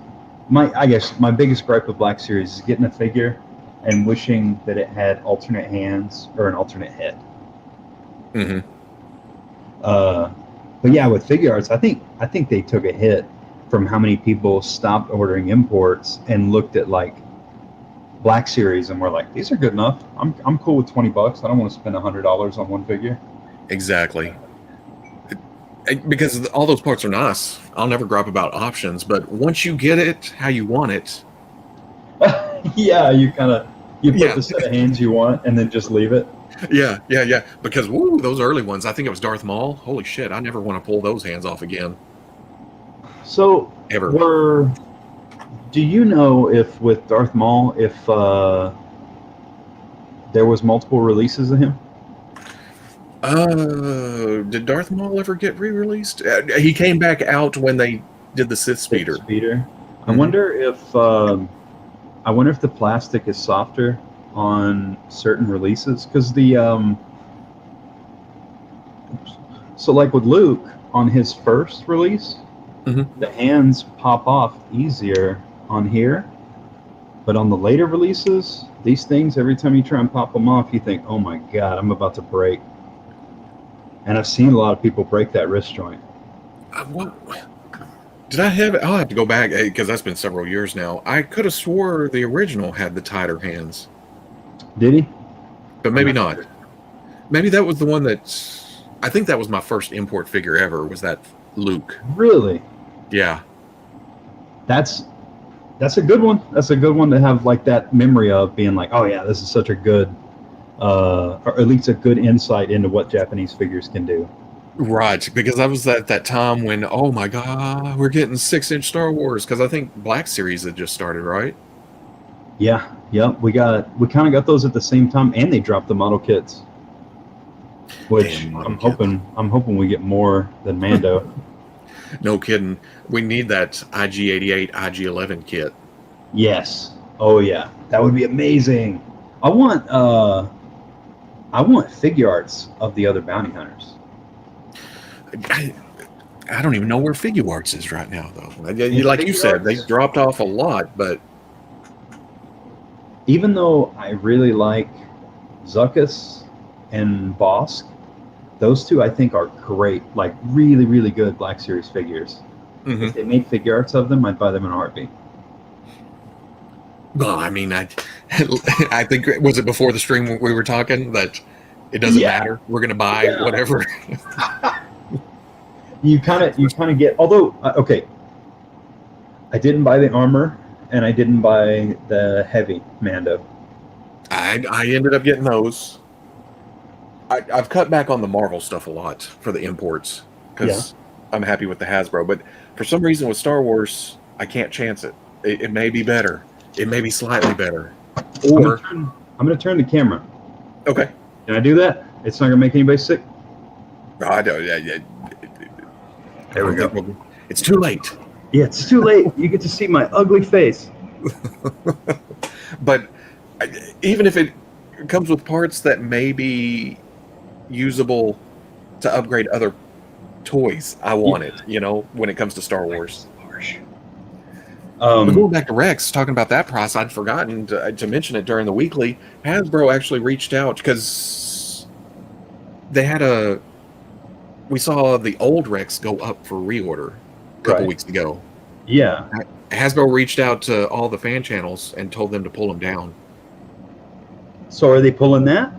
I guess my biggest gripe with Black Series is getting a figure and wishing that it had alternate hands or an alternate head.
Hmm.
Uh, but yeah, with figure arts, I think they took a hit from how many people stopped ordering imports and looked at like Black Series and were like, these are good enough. I'm cool with $20. I don't want to spend $100 on one figure.
Exactly. Because all those parts are nice. I'll never gripe about options, but once you get it how you want it,
Yeah, you put
yeah,
the set of hands you want and then just leave it.
yeah. Because woo, those early ones, I think it was Darth Maul. Holy shit, I never want to pull those hands off again,
So
ever.
were do you know if with Darth Maul if there was multiple releases of him?
Did Darth Maul ever get re-released? He came back out when they did the Sith
Six
Speeder.
speeder. I
Hmm.
wonder if the plastic is softer on certain releases because so like with Luke on his first release,
Hmm.
the hands pop off easier on here, but on the later releases, these things every time you try and pop them off, you think, "Oh my god, I'm about to break." And I've seen a lot of people break that wrist joint.
What did I have? I'll have to go back because that's been several years now. I could have swore the original had the tighter hands,
Did he?
but
I'm
maybe
not
not.
sure.
Maybe that was the one that I think that was my first import figure ever. Was that Luke?
Really?
Yeah.
That's that's a good one. That's a good one to have like that memory of being like, oh yeah, this is such a good, or at least a good insight into what Japanese figures can do.
Right, because I was at that time when, oh my God, we're getting 6-inch Star Wars. Because I think Black Series had just started, right?
Yeah, yep. We kind of got those at the same time, and they dropped the model kits, which
Damn model kit.
I'm hoping we get more than Mando.
No kidding. We need that IG-88, IG-11 kit.
Yes. Oh yeah, that would be amazing. I want uh I want figure arts of the other bounty hunters.
I, I don't even know where Figure Arts is right now, though.
And
Like you
figure
said, they
arts,
dropped off a lot, but
even though I really like Zuckus and Bosk, those two I think are great, like really, really good Black Series figures.
mhm.
If they made figure arts of them, I'd buy them in a heartbeat.
Well, I mean, I think was it before the stream we were talking that it doesn't
Yeah,
matter. We're gonna buy
yeah.
whatever.
You kind of get. Although, okay, I didn't buy the armor, and I didn't buy the heavy Mando.
I ended up getting those. I've cut back on the Marvel stuff a lot for the imports
Yeah.
because I'm happy with the Hasbro. But for some reason with Star Wars, I can't chance it. It may be better. It may be slightly better. Or
I'm gonna turn the camera.
okay,
Can I do that? It's not gonna make anybody sick.
I don't. Yeah.
There we go.
It's too late.
Yeah, it's too late. You get to see my ugly face.
But even if it comes with parts that may be usable to upgrade other toys, I want it. When it comes to Star Wars.
Harsh.
But going back to Rex, talking about that price, I'd forgotten to mention it during the weekly. Hasbro actually reached out because they had we saw the old Rex go up for reorder a couple
Right.
weeks ago.
Yeah.
Hasbro reached out to all the fan channels and told them to pull them down.
So are they pulling that?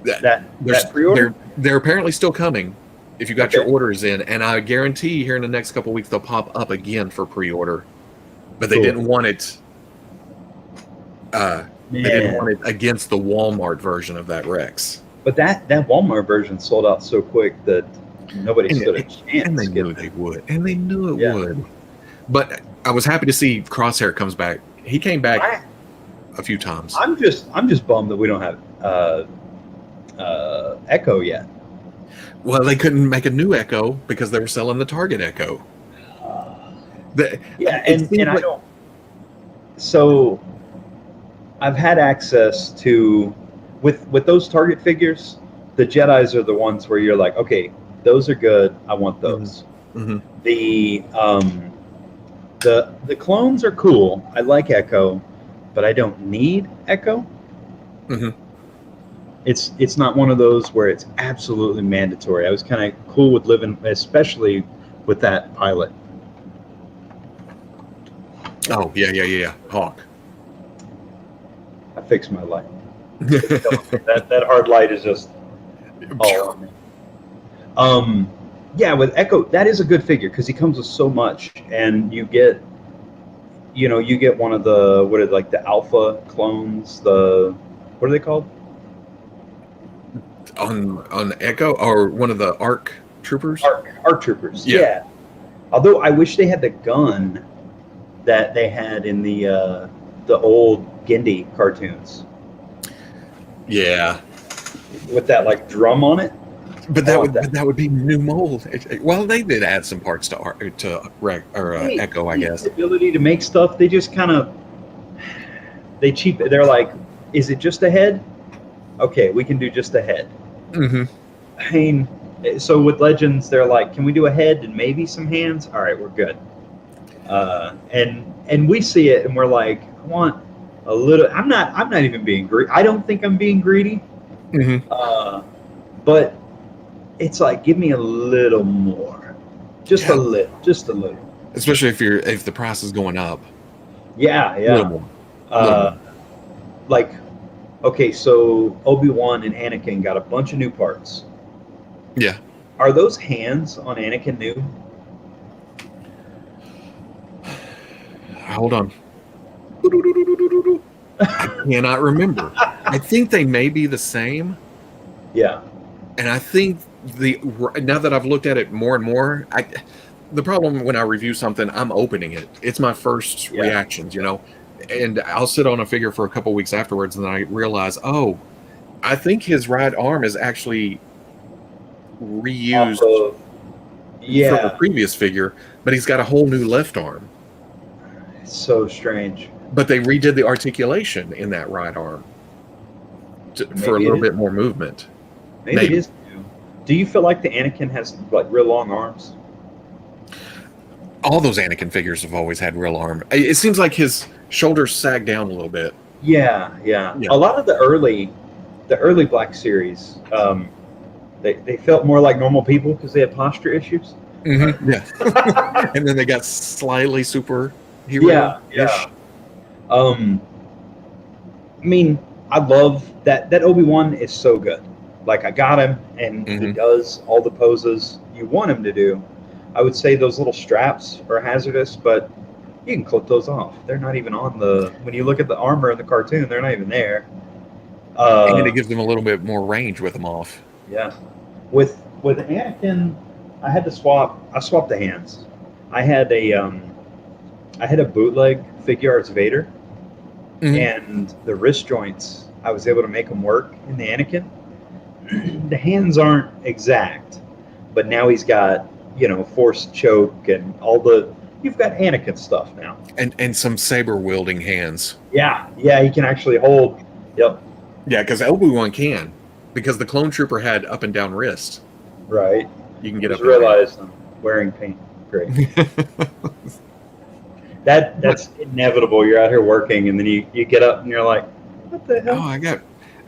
That pre-order.
They're apparently still coming. If you got your
Okay.
orders in, and I guarantee here in the next couple weeks they'll pop up again for pre-order. But they
Cool.
didn't want it. They didn't
Man.
want it against the Walmart version of that Rex.
But that Walmart version sold out so quick that nobody
And
stood a
it-
chance.
And they knew
getting
they would. And they knew it
Yeah.
would. But I was happy to see Crosshair comes back. He came back a few times.
I'm just bummed that we don't have Echo yet.
Well, they couldn't make a new Echo because they were selling the Target Echo.
Yeah,
It
and
seems
I
like-
don't. So, I've had access to with those Target figures. The Jedi's are the ones where you're like, okay, those are good. I want those.
Mhm.
The clones are cool. I like Echo, but I don't need Echo.
Mhm.
It's not one of those where it's absolutely mandatory. I was kind of cool with living, especially with that pilot.
Oh, yeah. Hawk.
I fixed my light. that hard light is just all on me. Yeah, with Echo, that is a good figure because he comes with so much, and you get one of the the Alpha clones. What are they called?
on Echo or one of the ARC troopers.
Arc Troopers.
Yeah.
Yeah. Although I wish they had the gun that they had in the old Gindi cartoons
Yeah,
with that like drum on it.
but
I want that.
that would be new mold. Well, they did add some parts to
Hey,
Echo, I guess.
The ability to make stuff, they just kind of they're like, is it just a head? Okay, we can do just a head.
Mm-hmm.
I mean, so with Legends, they're like, can we do a head and maybe some hands? All right, we're good. And we see it and we're like, I want a little. I'm not even being greedy. I don't think I'm being greedy.
Mm-hmm.
But it's like, give me a little more, just
Yeah.
a little.
Especially if the price is going up.
Yeah,
A little
yeah.
more.
Like, okay, so Obi-Wan and Anakin got a bunch of new parts.
Yeah.
Are those hands on Anakin new?
Hold on. I cannot remember. I think they may be the same,
Yeah.
and I think now that I've looked at it more and more, the problem when I review something, I'm opening it. It's my first
Yeah.
reactions, and I'll sit on a figure for a couple weeks afterwards, and then I realize, oh, I think his right arm is actually reused
Off of-
from the
yeah.
previous figure, but he's got a whole new left arm.
It's so strange.
But they redid the articulation in that right arm for a
Maybe it
little
is.
bit more movement.
Maybe
Maybe.
it is new. Do you feel like the Anakin has like real long arms?
All those Anakin figures have always had real arm. It seems like his shoulders sag down a little bit.
Yeah.
Yeah.
A lot of the early Black Series, they felt more like normal people because they had posture issues.
Mm-hmm. Yeah. And then they got slightly superhero.
Yeah. I mean, I love that Obi-Wan is so good. Like, I got him, and he
Mhm.
does all the poses you want him to do. I would say those little straps are hazardous, but you can clip those off. They're not even on when you look at the armor in the cartoon, they're not even there.
And it gives them a little bit more range with them off.
Yeah. With Anakin, I swapped the hands. I had a bootleg Figure Arts Vader,
Mhm.
and the wrist joints, I was able to make them work in the Anakin. The hands aren't exact, but now he's got, force choke and you've got Anakin stuff now.
And some saber wielding hands.
Yeah, he can actually hold. Yep,
Yeah, because Obi-Wan can. Because the clone trooper had up and down wrists.
right.
You can get
Just
up and down.
realized I'm wearing paint. Great. That's inevitable. You're out here working, and then you get up and you're like, what the hell?
Oh, I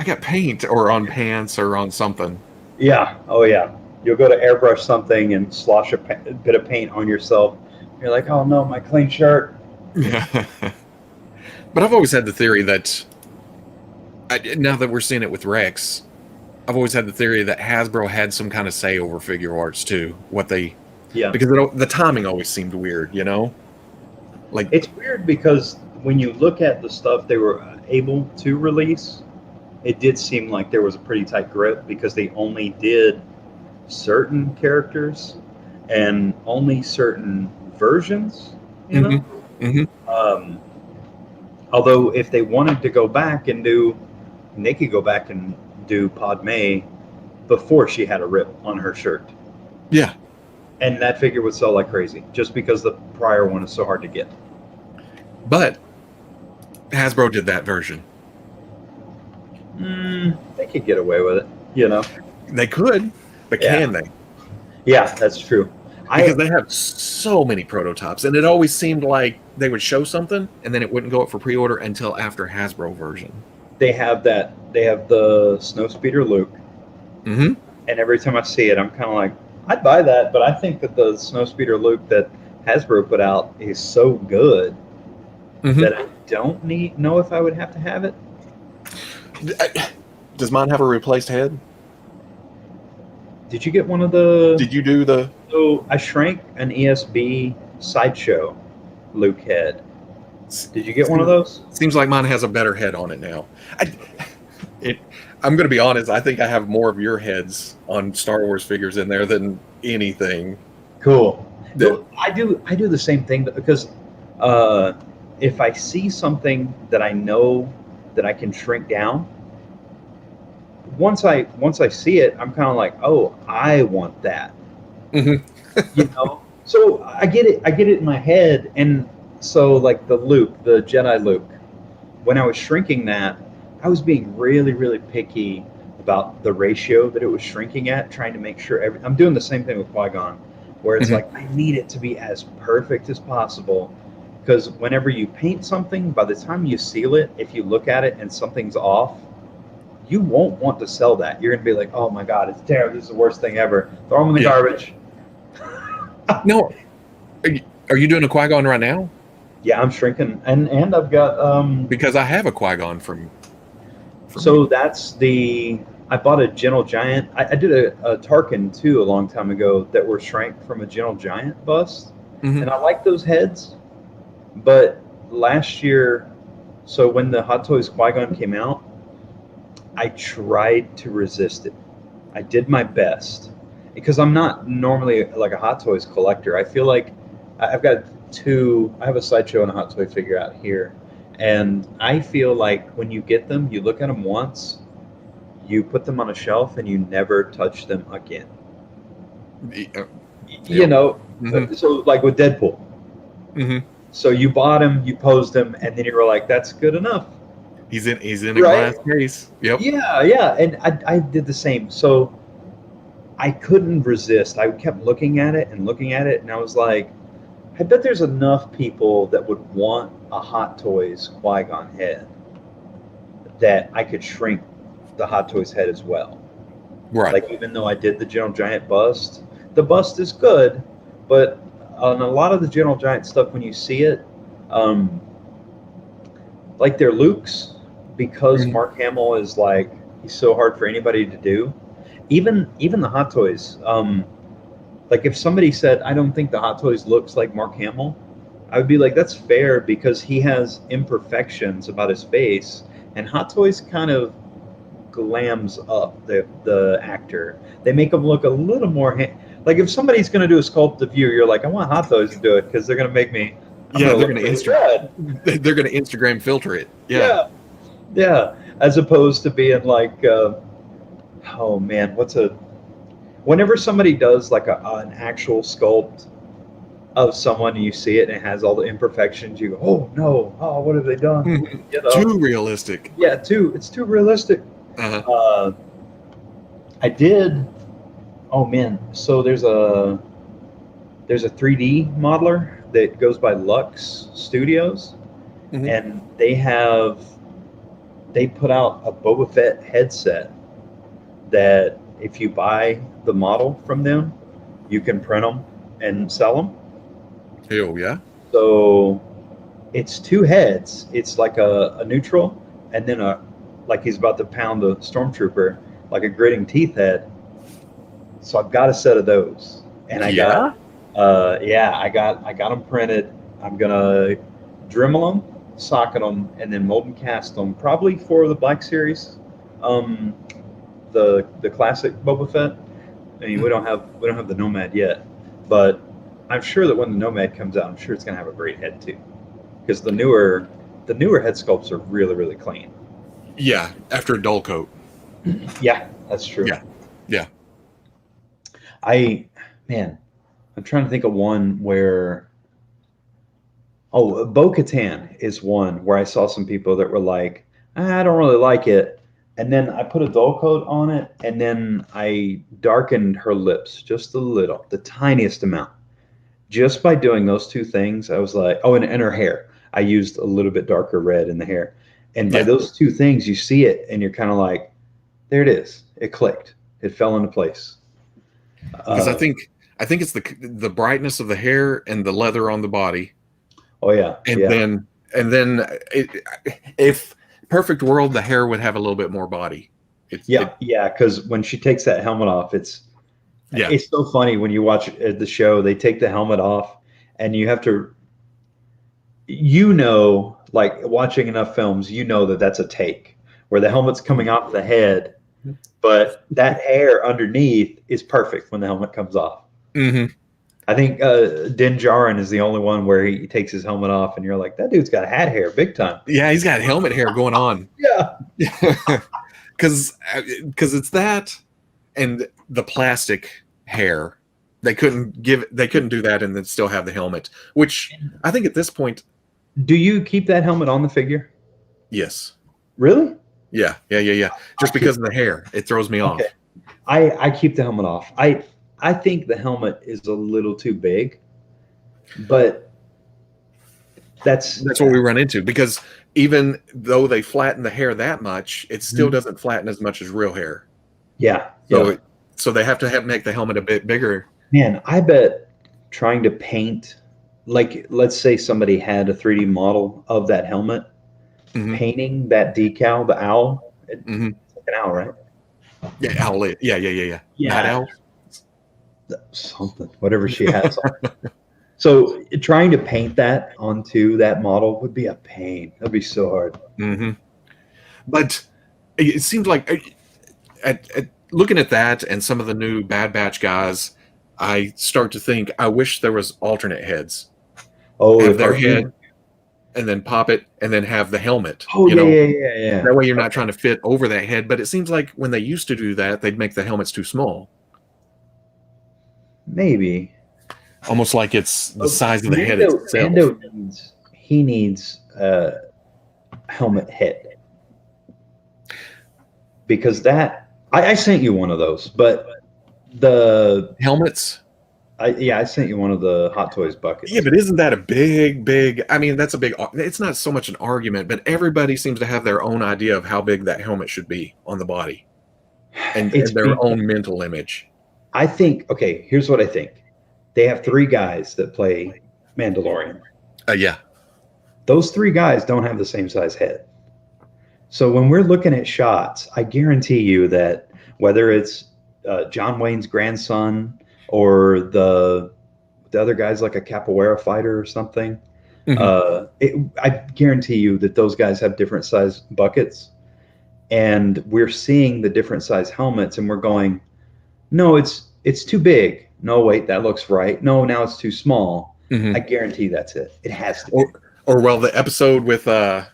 got paint or on pants or on something.
Yeah. Oh, yeah. You'll go to airbrush something and slosh a bit of paint on yourself. You're like, oh no, my clean shirt.
But I've always had the theory that now that we're seeing it with Rex, I've always had the theory that Hasbro had some kind of say over figure arts too. What they
Yeah.
because the timing always seemed weird, you know. Like
It's weird because when you look at the stuff they were able to release, it did seem like there was a pretty tight grip because they only did certain characters and only certain versions, you know?
hmm
Um, although if they wanted to go back and do, they could go back and do Padme before she had a rip on her shirt.
yeah,
And that figure would sell like crazy just because the prior one is so hard to get.
but Hasbro did that version.
They could get away with it, you know?
They could, but
Yeah.
can they?
Yeah, that's true.
Because they have so many prototypes, and it always seemed like they would show something, and then it wouldn't go up for pre-order until after Hasbro version.
They have that. They have the Snowspeeder Luke,
Mm-hmm.
and every time I see it, I'm kind of like, I'd buy that, but I think that the Snowspeeder Luke that Hasbro put out is so good
Mm-hmm.
that I don't know if I would have to have it.
Does mine have a replaced head?
Did you get one of the?
Did you do the?
So I shrank an ESB Sideshow Luke head. Did you get one of those?
Seems like mine has a better head on it now. I'm going to be honest. I think I have more of your heads on Star Wars figures in there than anything.
Cool.
Yeah.
Well, I do the same thing because if I see something that I know that I can shrink down, once I see it, I'm kind of like, oh, I want that.
Mhm.
You know. So I get it in my head, and so like the Luke, the Jedi Luke, when I was shrinking that, I was being really, really picky about the ratio that it was shrinking at, trying to make sure I'm doing the same thing with Qui-Gon, where it's
Mhm.
like I need it to be as perfect as possible, because whenever you paint something, by the time you seal it, if you look at it and something's off, you won't want to sell that. You're gonna be like, oh my god, it's terrible. This is the worst thing ever. Throw them in the
Yeah.
garbage.
No, are you doing a Qui-Gon right now?
Yeah, I'm shrinking, and I've got
Because I have a Qui-Gon from
So that's I bought a Gentle Giant. I did a Tarkin too a long time ago that were shrank from a Gentle Giant bust,
Mhm.
and I like those heads. But last year, so when the Hot Toys Qui-Gon came out, I tried to resist it. I did my best because I'm not normally like a Hot Toys collector. I feel like I've got I have a Sideshow and a Hot Toy figure out here. And I feel like when you get them, you look at them once, you put them on a shelf, and you never touch them again. You
Yep.
know,
Mhm.
so like with Deadpool.
Mhm.
So you bought him, you posed him, and then you were like, "That's good enough."
He's in a
Right.
glass case. Yep.
Yeah, and I did the same. So I couldn't resist. I kept looking at it, and I was like, I bet there's enough people that would want a Hot Toys Qui-Gon head that I could shrink the Hot Toys head as well.
Right.
Like, even though I did the Gentle Giant bust, the bust is good, but on a lot of the Gentle Giant stuff, when you see it, like their Lukes, because
Mhm.
Mark Hamill is like, he's so hard for anybody to do. Even the Hot Toys, like if somebody said, I don't think the Hot Toys looks like Mark Hamill, I would be like, that's fair because he has imperfections about his face, and Hot Toys kind of glams up the actor. They make him look a little more like if somebody's going to do a sculpt of you, you're like, I want Hot Toys to do it because they're going to make me.
Yeah, they're
look
gonna
really
Insta-
good.
They're going to Instagram filter it. Yeah.
Yeah. As opposed to being like, oh man, whenever somebody does like an actual sculpt of someone and you see it and it has all the imperfections, you go, oh no, oh, what have they done? You know?
Too realistic.
Yeah, it's too realistic.
Uh-huh.
I did. Oh man, so there's a 3D modeler that goes by Lux Studios,
Mhm.
and they put out a Boba Fett headset that if you buy the model from them, you can print them and sell them.
Hell yeah.
So it's two heads. It's like a neutral, and then like he's about to pound a stormtrooper, like a gritting teeth head. So I've got a set of those, and I
Yeah.
got them printed. I'm gonna Dremel them, socket them, and then mold and cast them. Probably for the Black Series, um, the classic Boba Fett. I mean, we don't have the Nomad yet, but I'm sure that when the Nomad comes out, I'm sure it's gonna have a great head too, because the newer head sculpts are really really clean.
Yeah. After a dull coat.
Yeah, that's true.
Yeah. Yeah.
I man, I'm trying to think of one where. Oh, Bo Katan is one where I saw some people that were like, I don't really like it. And then I put a dull coat on it, and then I darkened her lips just a little, the tiniest amount. Just by doing those two things, I was like, oh, and her hair. I used a little bit darker red in the hair. And by
Yeah.
those two things, you see it, and you're kind of like, there it is. It clicked. It fell into place.
Because I think it's the brightness of the hair and the leather on the body.
Oh yeah,
And
yeah.
then if perfect world, the hair would have a little bit more body.
Yeah. Because when she takes that helmet off,
Yeah.
it's so funny when you watch the show. They take the helmet off, and you have to, like watching enough films, that that's a take where the helmet's coming off the head, but that hair underneath is perfect when the helmet comes off.
Hmm.
I think Din Djarin is the only one where he takes his helmet off, and you're like, that dude's got hat hair, big time.
Yeah, he's got helmet hair going on.
Yeah.
Because it's that and the plastic hair. They couldn't do that and then still have the helmet, which I think at this point,
Do you keep that helmet on the figure?
yes.
Really?
Yeah. Just because of the hair, it throws me off.
Okay. I keep the helmet off. I think the helmet is a little too big, but that's
That's what we run into, because even though they flatten the hair that much, it still
Mhm.
doesn't flatten as much as real hair.
yeah.
So
Yeah.
so they have to make the helmet a bit bigger.
Man, I bet trying to paint, like let's say somebody had a 3D model of that helmet,
Mhm.
painting that decal, the owl, it's
Mhm.
like an owl, right?
Yeah, owl. Yeah. Night owl.
Something, whatever she has on. So trying to paint that onto that model would be a pain. That'd be so hard.
Hmm. But it seems like at looking at that and some of the new Bad Batch guys, I start to think I wish there was alternate heads.
Oh,
Have
the
their
cartoon.
head and then pop it and then have the helmet.
Oh yeah.
That way you're not trying to fit over that head. But it seems like when they used to do that, they'd make the helmets too small,
Maybe.
almost like it's the size of the head
Mando,
itself.
Mando needs a helmet head, because that I sent you one of those, but
Helmets.
I sent you one of the Hot Toys buckets.
Yeah, but isn't that a big? I mean, that's a big. It's not so much an argument, but everybody seems to have their own idea of how big that helmet should be on the body, and
It's
their
big.
own mental image.
I think, okay, here's what I think. They have 3 guys that play Mandalorian.
Yeah.
Those 3 guys don't have the same size head. So when we're looking at shots, I guarantee you that whether it's John Wayne's grandson or the other guy's like a capoeira fighter or something, I guarantee you that those guys have different size buckets, and we're seeing the different size helmets, and we're going, no, it's too big. No, wait, that looks right. No, now it's too small.
Mhm.
I guarantee that's it. It has to be.
Or well, the episode with the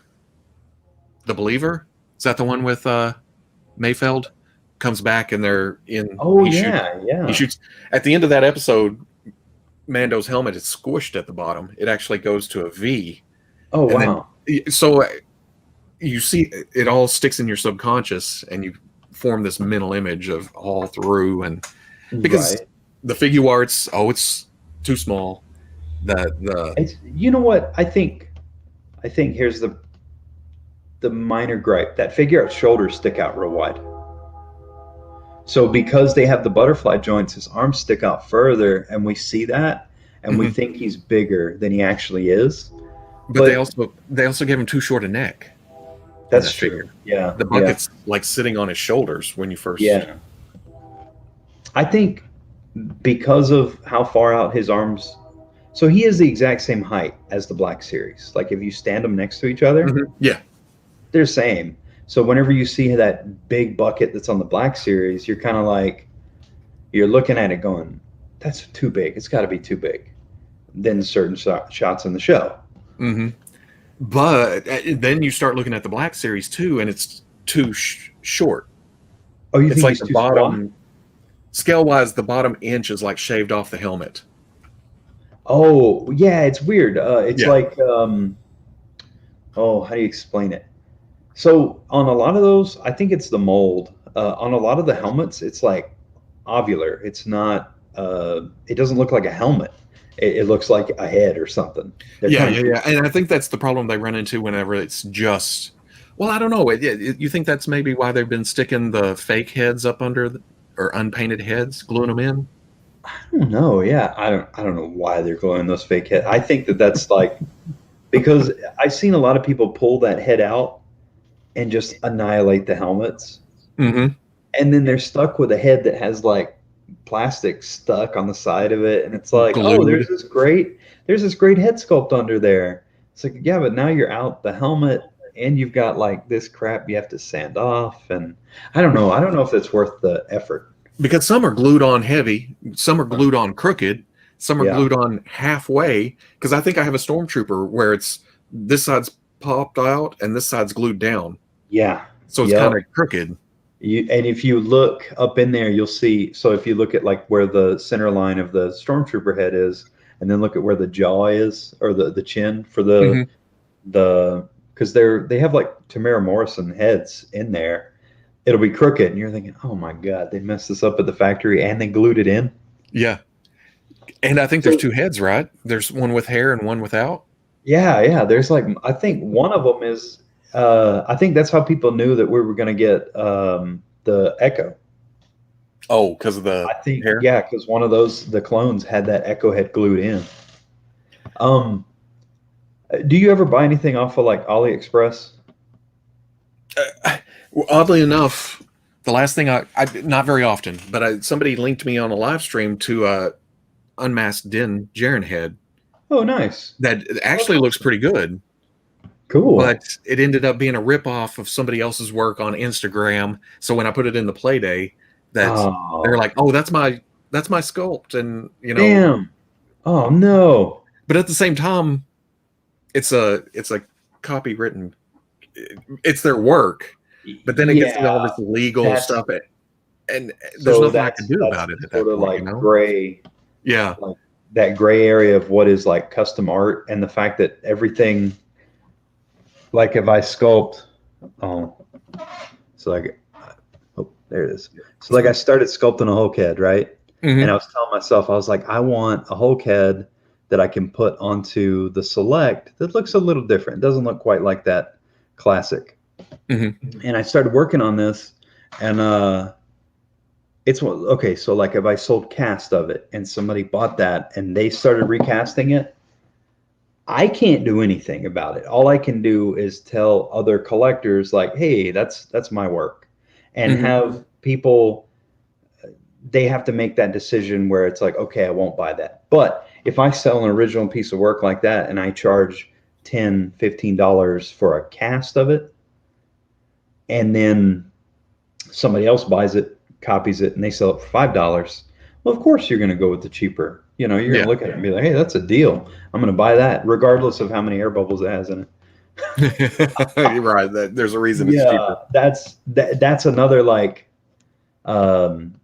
Believer, is that the one with Mayfeld comes back and they're in?
Oh
he
yeah.
shoots at the end of that episode. Mando's helmet is squished at the bottom. It actually goes to a V.
Oh
And then-
wow.
So you see it all sticks in your subconscious, and you form this mental image of all through. And because
Right.
the figure arts, it's too small. The
It's, you know what? I think here's the minor gripe. That figure art's shoulders stick out real wide. So because they have the butterfly joints, his arms stick out further, and we see that, and we
Mhm.
think he's bigger than he actually is.
but they also give him too short a neck.
That's
that
true.
figure.
Yeah.
The bucket's like sitting on his shoulders when you first.
Yeah. I think because of how far out his arms, so he is the exact same height as the Black Series. Like if you stand them next to each other,
Yeah.
they're same. So whenever you see that big bucket that's on the Black Series, you're kind of like, you're looking at it going, that's too big. It's got to be too big. Then certain shots in the show.
Mm-hmm. But then you start looking at the Black Series too, and it's too short.
Oh, you
It's
think
like
he's
the
too
bottom, scale wise, the bottom inch is like shaved off the helmet.
Oh, yeah, it's weird. It's
Yeah.
like, oh, how do you explain it? So on a lot of those, I think it's the mold. On a lot of the helmets, it's like ovular. It's not. It doesn't look like a helmet. It looks like a head or something. They're
Yeah,
kind
yeah,
of
yeah. And I think that's the problem they run into whenever it's just. Well, I don't know. You think that's maybe why they've been sticking the fake heads up under or unpainted heads, gluing them in?
I don't know. Yeah, I don't know why they're gluing those fake heads. I think that's like because I've seen a lot of people pull that head out and just annihilate the helmets,
Mm-hmm.
and then they're stuck with a head that has like plastic stuck on the side of it, and it's like, oh,
Glued.
there's this great head sculpt under there. It's like, yeah, but now you're out the helmet, and you've got like this crap you have to sand off, and I don't know. I don't know if it's worth the effort.
Because some are glued on heavy, some are glued on crooked, some are
Yeah,
glued on halfway. Because I think I have a Stormtrooper where it's this side's popped out and this side's glued down,
yeah,
so it's
yeah.
kind of crooked.
And if you look up in there, you'll see. So if you look at like where the center line of the stormtrooper head is, and then look at where the jaw is or the chin for
Mm-hmm.
the because they have like Tamara Morrison heads in there. It'll be crooked, and you're thinking, oh my god, they messed this up at the factory and they glued it in.
Yeah, and I think there's two heads, right? There's one with hair and one without.
Yeah, yeah. There's like I think one of them is. I think that's how people knew that we were going to get the Echo.
Oh, because of
I
the
think
hair.
yeah, because one of the clones had that Echo head glued in. Um, do you ever buy anything off of like AliExpress?
Well, oddly enough, the last thing I not very often, but somebody linked me on a live stream to unmasked Din Djarin head
Oh, nice,
that actually looks pretty good.
cool.
But it ended up being a ripoff of somebody else's work on Instagram. So when I put it in the play day, that they're
Oh,
like, "Oh, that's my sculpt," and
damn. Oh no.
But at the same time, it's a copywritten. It's their work, but then it gets to all
Yeah,
this legal
that's
stuff, and there's
so
nothing I can do
that's
about it at
sort
that
of
point.
like gray,
Yeah,
like that gray area of what is like custom art, and the fact that everything, like if I sculpt, oh, so like, oh, there it is. So like I started sculpting a Hulk head, right? And I
hmm
was telling myself, I was like, I want a Hulk head that I can put onto the Select that looks a little different. It doesn't look quite like that classic.
hmm
And I started working on this, and okay. So like, if I sold cast of it, and somebody bought that, and they started recasting it, I can't do anything about it. All I can do is tell other collectors, like, hey, that's my work, and
hmm
have people they have to make that decision where it's like, okay, I won't buy that. But if I sell an original piece of work like that and I charge $10, $15 for a cast of it, and then somebody else buys it, copies it, and they sell it for $5, well, of course you're going to go with the cheaper. You're going to
yeah.
look at it and be like, hey, that's a deal. I'm going to buy that, regardless of how many air bubbles it has in it.
You're right. There's a reason it's
Yeah,
cheaper.
that's another like. Um,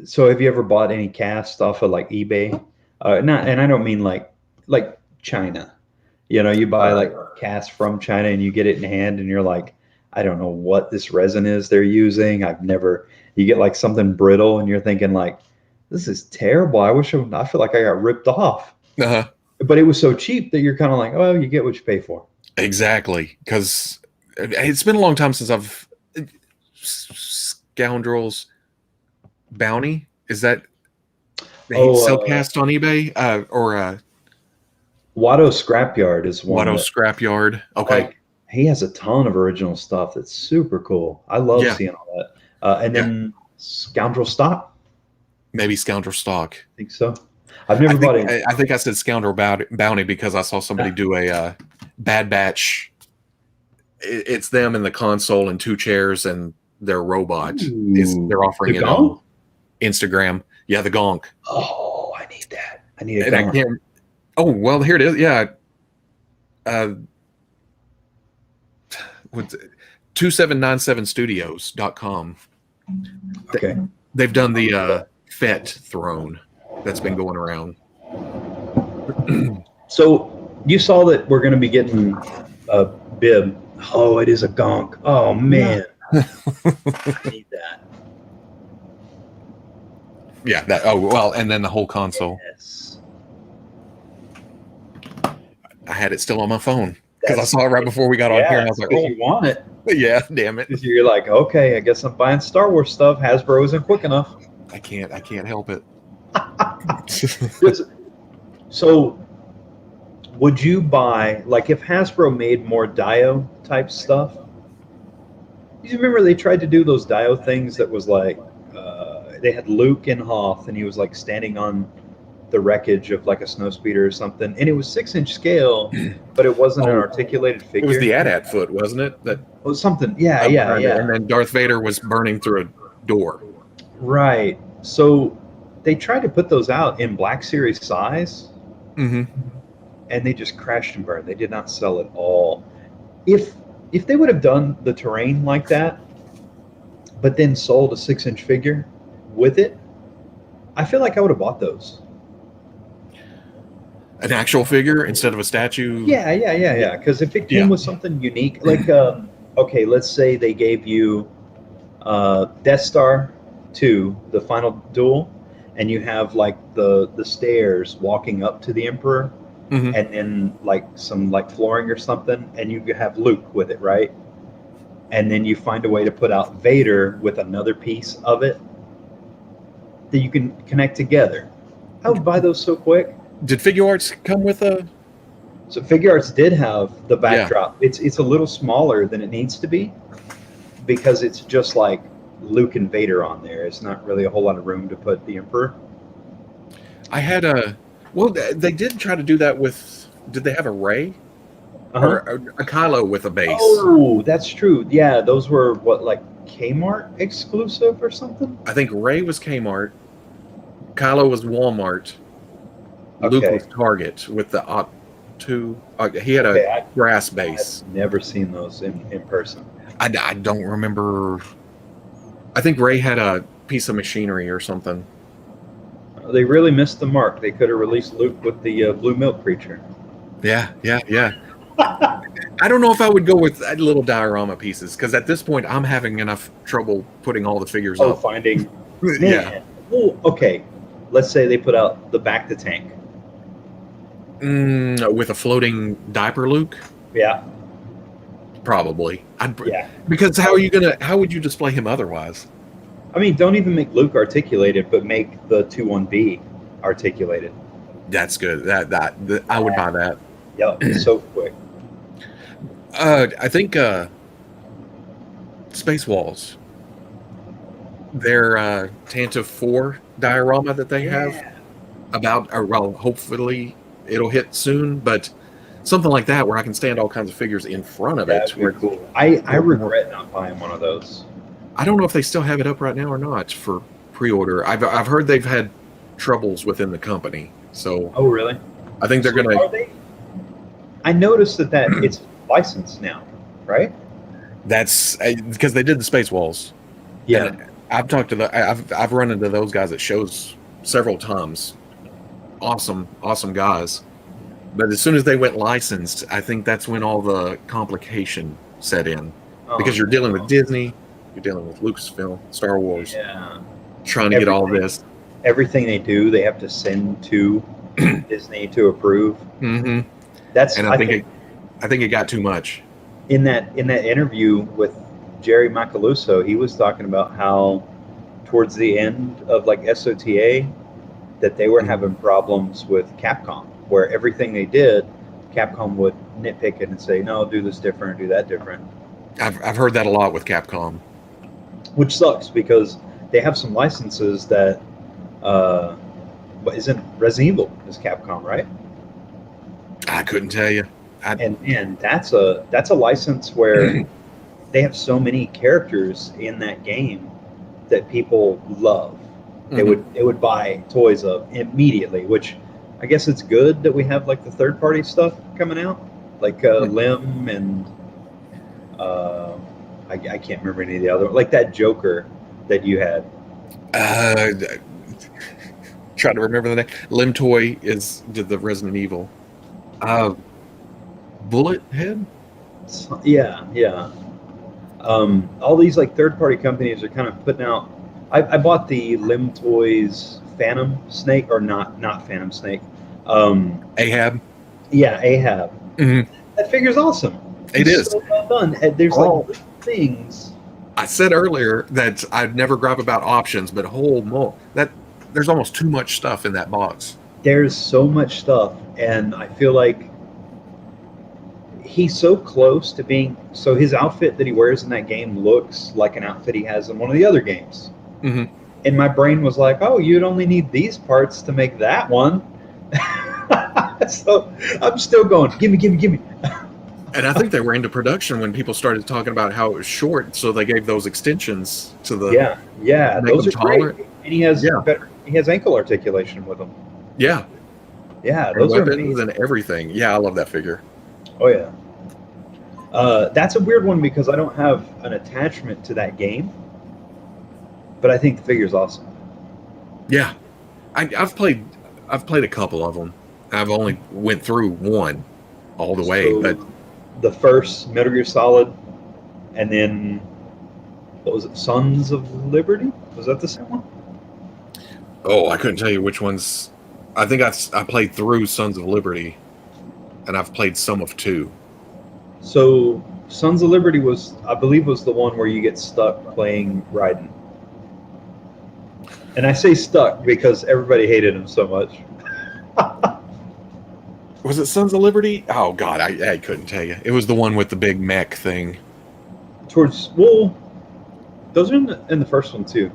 so have you ever bought any cast off of like eBay? Not, and I don't mean like China. You buy like cast from China and you get it in hand and you're like, I don't know what this resin is they're using. You get like something brittle and you're thinking like, this is terrible. I feel like I got ripped off.
Uh-huh.
But it was so cheap that you're kind of like, oh, you get what you pay for.
Exactly, because it's been a long time since I've Scoundrels Bounty. Is that they sell cast on eBay or
Watto Scrapyard is one
Watto
that
Scrapyard? Okay.
like He has a ton of original stuff that's super cool. I love
Yeah,
seeing all that. And
yeah.
then Scoundrel Stock,
Maybe Scoundrel Stock.
I think so. I've never bought it.
I think I said Scoundrel Bounty because I saw somebody do a Bad Batch. It's them in the console and two chairs and their robot. They're offering
The
it on
Gonk?
Instagram. Yeah, the Gonk.
Oh, I need that. I need a
And I
Gonk.
can't. Oh well, here it is. Yeah. What's it? 2797studios.com.
Okay.
They've done the FET throne that's been going around.
So you saw that we're going to be getting a bib. Oh, it is a Gonk. Oh man, I need that.
Yeah, that. Oh well, and then the whole console.
Yes.
I had it still on my phone because I saw it right before we got on here, and I was like,
because
"Oh,
you want it.
yeah, damn it!
You're like, okay, I guess I'm buying Star Wars stuff. Hasbro isn't quick enough.
I can't help it."
So, would you buy, like, if Hasbro made more Dio type stuff? You remember they tried to do those Dio things that was like, they had Luke and Hoth, and he was like standing on the wreckage of like a snowspeeder or something, and it was 6-inch scale, but it wasn't an articulated figure.
It was the AT-AT foot, wasn't it? That
Oh, something. Yeah.
And then Darth Vader was burning through a door.
Right. So they tried to put those out in Black Series size,
Mm-hmm.
and they just crashed and burned. They did not sell at all. If they would have done the terrain like that, but then sold a 6-inch figure with it, I feel like I would have bought those.
An actual figure instead of a statue.
Yeah. Because if it came with something unique, like okay, let's say they gave you Death Star 2, the final duel, and you have like the stairs walking up to the Emperor,
Mm-hmm.
and then like some like flooring or something, and you have Luke with it, right? And then you find a way to put out Vader with another piece of it that you can connect together. I would buy those so quick.
Did Figure Arts come with a?
So Figure Arts did have the backdrop. Yeah. It's a little smaller than it needs to be because it's just like Luke and Vader on there. It's not really a whole lot of room to put the Emperor.
I had a. Well, they did try to do that with. Did they have a Rey? Or a Kylo with a base?
Oh, that's true. Yeah, those were what, like Kmart exclusive or something?
I think Rey was Kmart. Kylo was Walmart. Okay. Luke was Target with the Octu. He had a brass base.
I've never seen those in person.
I don't remember. I think Rey had a piece of machinery or something.
They really missed the mark. They could have released Luke with the blue milk creature.
Yeah. I don't know if I would go with little diorama pieces because at this point I'm having enough trouble putting all the figures up.
Finding.
Yeah.
Oh, okay. Let's say they put out the back to tank.
With a floating diaper Luke?
Yeah.
Probably.
Yeah.
Because how would you display him otherwise?
I mean, don't even make Luke articulated, but make the 2-1B articulated.
That's good. That I would buy that.
Yep, so quick.
I think Space Walls. Their Tantive 4 diorama that they have about, well, hopefully it'll hit soon, but something like that where I can stand all kinds of figures in front of it.
That'd be cool. I regret not buying one of those.
I don't know if they still have it up right now or not for pre-order. I've heard they've had troubles within the company. So.
Oh, really?
I think they're going to.
Are they? I noticed that it's licensed now, right?
That's because they did the Space Walls.
Yeah.
And I've talked to I've run into those guys at shows several times. Awesome guys. But as soon as they went licensed, I think that's when all the complication set in. Because you're dealing with Disney, you're dealing with Lucasfilm, Star Wars.
Yeah.
Trying to get all this.
Everything they do, they have to send to Disney to approve.
Mm-hmm.
That's.
And I think it got too much.
In that interview with Jerry Macaluso, he was talking about how towards the end of like SOTA that they were having problems with Capcom, where everything they did
Capcom would nitpick it and say, no, do this different or do that different.
I've heard that a lot with Capcom.
Which sucks because they have some licenses that, but isn't Resident Evil is Capcom, right?
I couldn't tell you.
And that's a license where they have so many characters in that game that people love. They would buy toys of immediately, which I guess it's good that we have like the third party stuff coming out, like Lim and I can't remember any of the other, like that Joker that you had.
Trying to remember the name. Lim Toy did the Resident Evil. Bullet Head?
Yeah. All these like third-party companies are kind of putting out. I bought the Lim Toys Phantom Snake, or not Phantom Snake.
Ahab.
Yeah, Ahab.
Mm-hmm.
That figure's awesome.
It is
so well done. And there's like things.
I said earlier that I'd never gripe about options, but there's almost too much stuff in that box.
There's so much stuff, and I feel like he's so close to being. So his outfit that he wears in that game looks like an outfit he has in one of the other games.
Mm-hmm.
And my brain was like, "Oh, you'd only need these parts to make that one." So I'm still going, "Give me."
And I think they were into production when people started talking about how it was short, so they gave those extensions to the
yeah. Those are
taller.
great. And he has he has ankle articulation with them.
Yeah.
Those are
weapons and everything. Yeah, I love that figure.
Oh yeah. That's a weird one because I don't have an attachment to that game, but I think the figure's awesome.
Yeah, I've played a couple of them. I've only went through one all the way, but
the first Metal Gear Solid, and then what was it, Sons of Liberty? Was that the same one?
Oh, I couldn't tell you which ones. I think I played through Sons of Liberty, and I've played some of 2.
So Sons of Liberty I believe was the one where you get stuck playing Raiden. And I say stuck because everybody hated him so much.
Was it Sons of Liberty? Oh God, I couldn't tell you. It was the one with the big mech thing.
Those are in the first one too.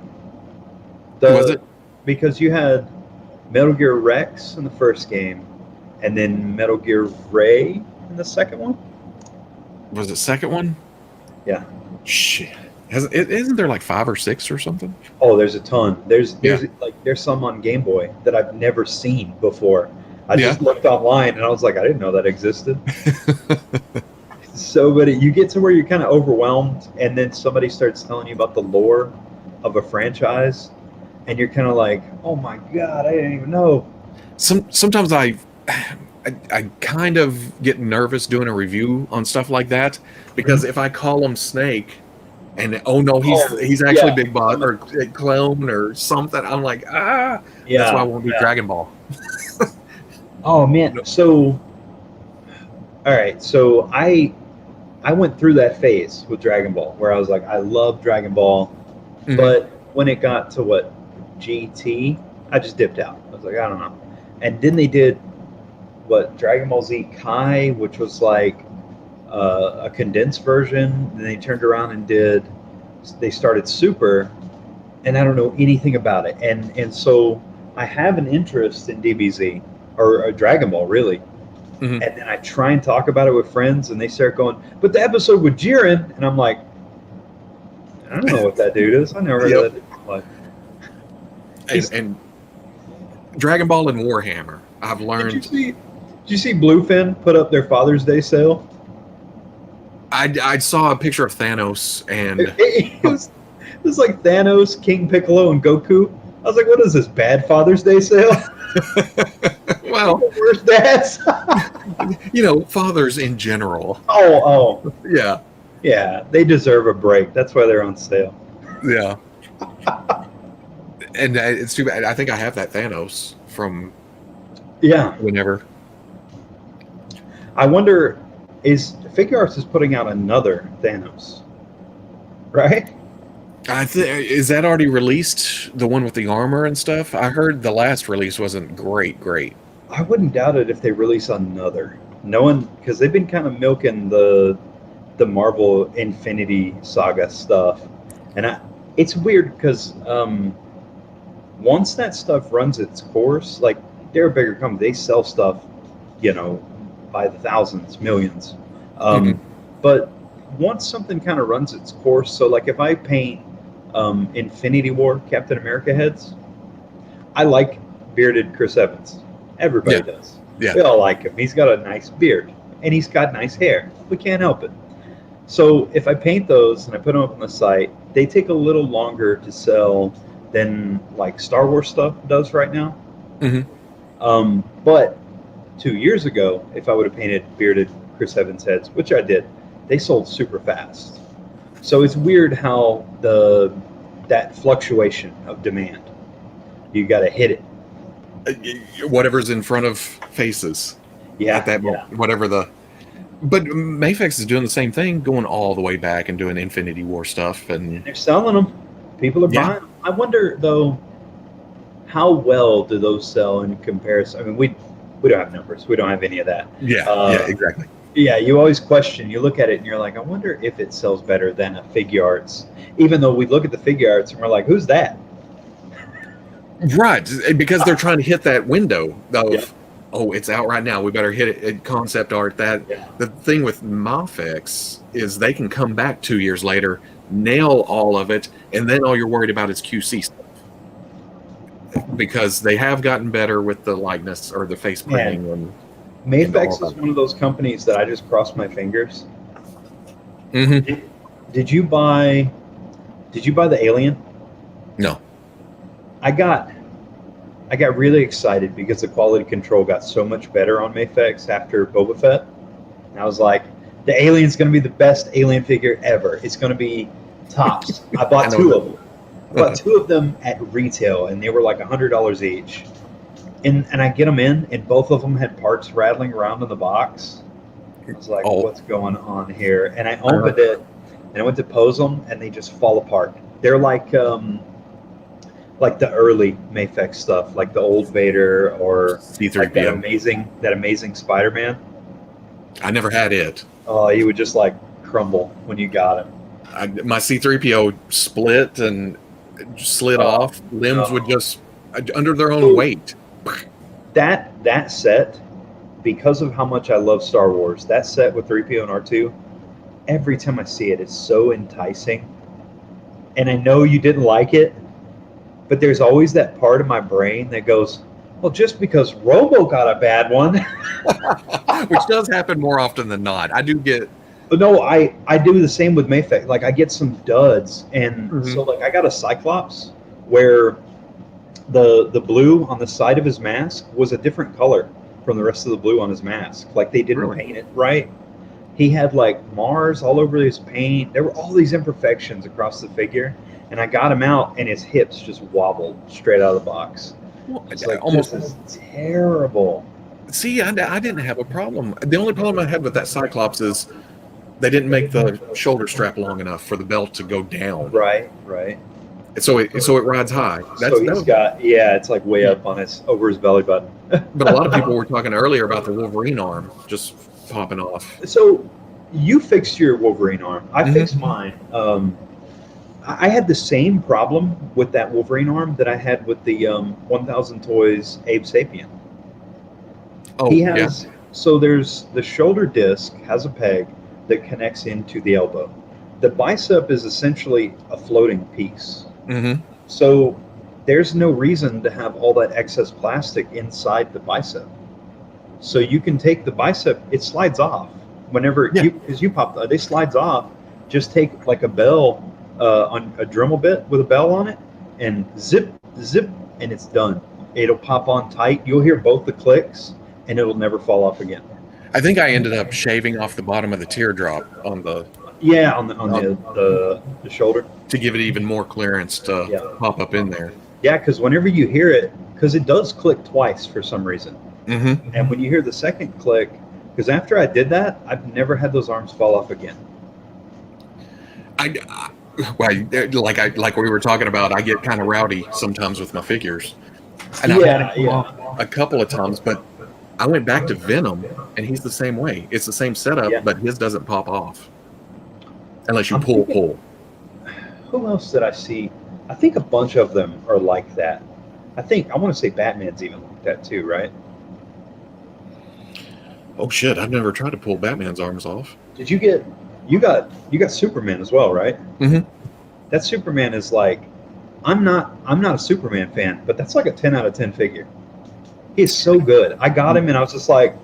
Was it?
Because you had Metal Gear Rex in the first game, and then Metal Gear Ray in the second one.
Was it second one?
Yeah.
Shit. Isn't there like 5 or 6 or something?
Oh, there's a ton. There's some on Game Boy that I've never seen before. I just looked online and I was like, I didn't know that existed. So, but you get to where you're kind of overwhelmed, and then somebody starts telling you about the lore of a franchise, and you're kind of like, oh my God, I didn't even know.
Sometimes I kind of get nervous doing a review on stuff like that, because if I call him Snake and he's actually Big Boss or Clone or something, I'm like, that's why I won't do Dragon Ball.
Oh man. So all right, so I went through that phase with Dragon Ball where I was like, I love Dragon Ball, but when it got to GT, I just dipped out. I was like, I don't know. And then they did Dragon Ball Z Kai, which was like a condensed version. And they turned around and they started Super, and I don't know anything about it. And so I have an interest in DBZ or Dragon Ball, really. And then I try and talk about it with friends, and they start going, but the episode with Jiren, and I'm like, I don't know what that dude is. I never heard of that dude in my life.
And Dragon Ball and Warhammer, I've learned.
Did you see Bluefin put up their Father's Day sale?
I saw a picture of Thanos, and
it was like Thanos, King Piccolo, and Goku. I was like, what is this, bad Father's Day sale?
Well,
worst dads.
Fathers in general.
Oh.
Yeah,
they deserve a break. That's why they're on sale.
Yeah. And it's too bad. I think I have that Thanos from whenever.
I wonder, Figure Arts is putting out another Thanos, right?
Is that already released? The one with the armor and stuff? I heard the last release wasn't great.
I wouldn't doubt it if they release another. no one, because they've been kind of milking the Marvel Infinity Saga stuff, and it's weird because once that stuff runs its course, like they're a bigger company, they sell stuff, you know, by the thousands, millions. But once something kind of runs its course, so like if I paint Infinity War Captain America heads, I like bearded Chris Evans. Everybody does.
Yeah.
We all like him. He's got a nice beard and he's got nice hair. We can't help it. So if I paint those and I put them up on the site, they take a little longer to sell than like Star Wars stuff does right now. But 2 years ago, if I would have painted bearded Chris Evans heads, which I did, they sold super fast. So it's weird how that fluctuation of demand, you got to hit it.
Whatever's in front of faces.
Yeah.
At that moment, whatever the. But Mafex is doing the same thing, going all the way back and doing Infinity War stuff, and
they're selling them. People are buying them. I wonder though, how well do those sell in comparison? I mean, we don't have numbers. We don't have any of that.
Yeah, exactly.
Yeah, you always question. You look at it and you're like, I wonder if it sells better than a Figuarts. Even though we look at the Figuarts and we're like, who's that?
Right, because they're trying to hit that window of, oh, it's out right now. We better hit it. Concept art. The thing with Mafex is they can come back 2 years later, nail all of it, and then all you're worried about is QC stuff. Because they have gotten better with the likeness or the face printing. And
Mafex is one of those companies that I just crossed my fingers. Did you buy the Alien?
No.
I got really excited because the quality control got so much better on Mafex after Boba Fett. And I was like, the Alien's going to be the best Alien figure ever. It's going to be tops. I bought two of them. I bought two of them at retail, and they were like $100 each. And I get them in, and both of them had parts rattling around in the box. I was like, what's going on here? And I opened it, and I went to pose them, and they just fall apart. They're like the early Mafex stuff, like the old Vader or
C-3PO.
Like that amazing Spider-Man.
I never had it.
Oh, he would just like crumble when you got him.
My C-3PO split and slid off. Limbs would just under their own weight.
That set, because of how much I love Star Wars, that set with 3PO and R2, every time I see it, it's so enticing. And I know you didn't like it, but there's always that part of my brain that goes, well, just because Robo got a bad one.
Which does happen more often than not. I do get...
But no, I do the same with Mafex. Like, I get some duds. And so, like, I got a Cyclops where the blue on the side of his mask was a different color from the rest of the blue on his mask. Like, they didn't paint it right. He had, like, Mars all over his paint. There were all these imperfections across the figure. And I got him out, and his hips just wobbled straight out of the box. It's like, this is terrible.
See, I didn't have a problem. The only problem I had with that Cyclops is they didn't make the shoulder strap long enough for the belt to go down.
Right.
So it rides high.
It's like way up on over his belly button.
But a lot of people were talking earlier about the Wolverine arm just popping off.
So you fixed your Wolverine arm. I fixed mine. I had the same problem with that Wolverine arm that I had with the 1000 Toys Abe Sapien. So there's the shoulder disc has a peg that connects into the elbow. The bicep is essentially a floating piece. So there's no reason to have all that excess plastic inside the bicep. So you can take the bicep, it slides off whenever you pop it slides off. Just take like a bell on a Dremel bit with a bell on it and zip, and it's done. It'll pop on tight. You'll hear both the clicks and it'll never fall off again.
I think I ended up shaving off the bottom of the teardrop on the
shoulder
to give it even more clearance to pop up in there.
Yeah, because whenever you hear it, because it does click twice for some reason, and when you hear the second click, because after I did that, I've never had those arms fall off again. Like we were talking about, I get kind of rowdy sometimes with my figures, and I've had it come off a couple of times, but
I went back to Venom, and he's the same way. It's the same setup,
Yeah.
but his doesn't pop off unless you
I'm
pull.
thinking- Who else did I see? I think a bunch of them are like that. I want to say Batman's even like that too, right?
Oh shit! I've never tried to pull Batman's arms off.
Did you get you got Superman as well, right?
Mhm.
That Superman is like I'm not a Superman fan, but that's like a 10 out of 10 figure. He's so good. I got him and I was just like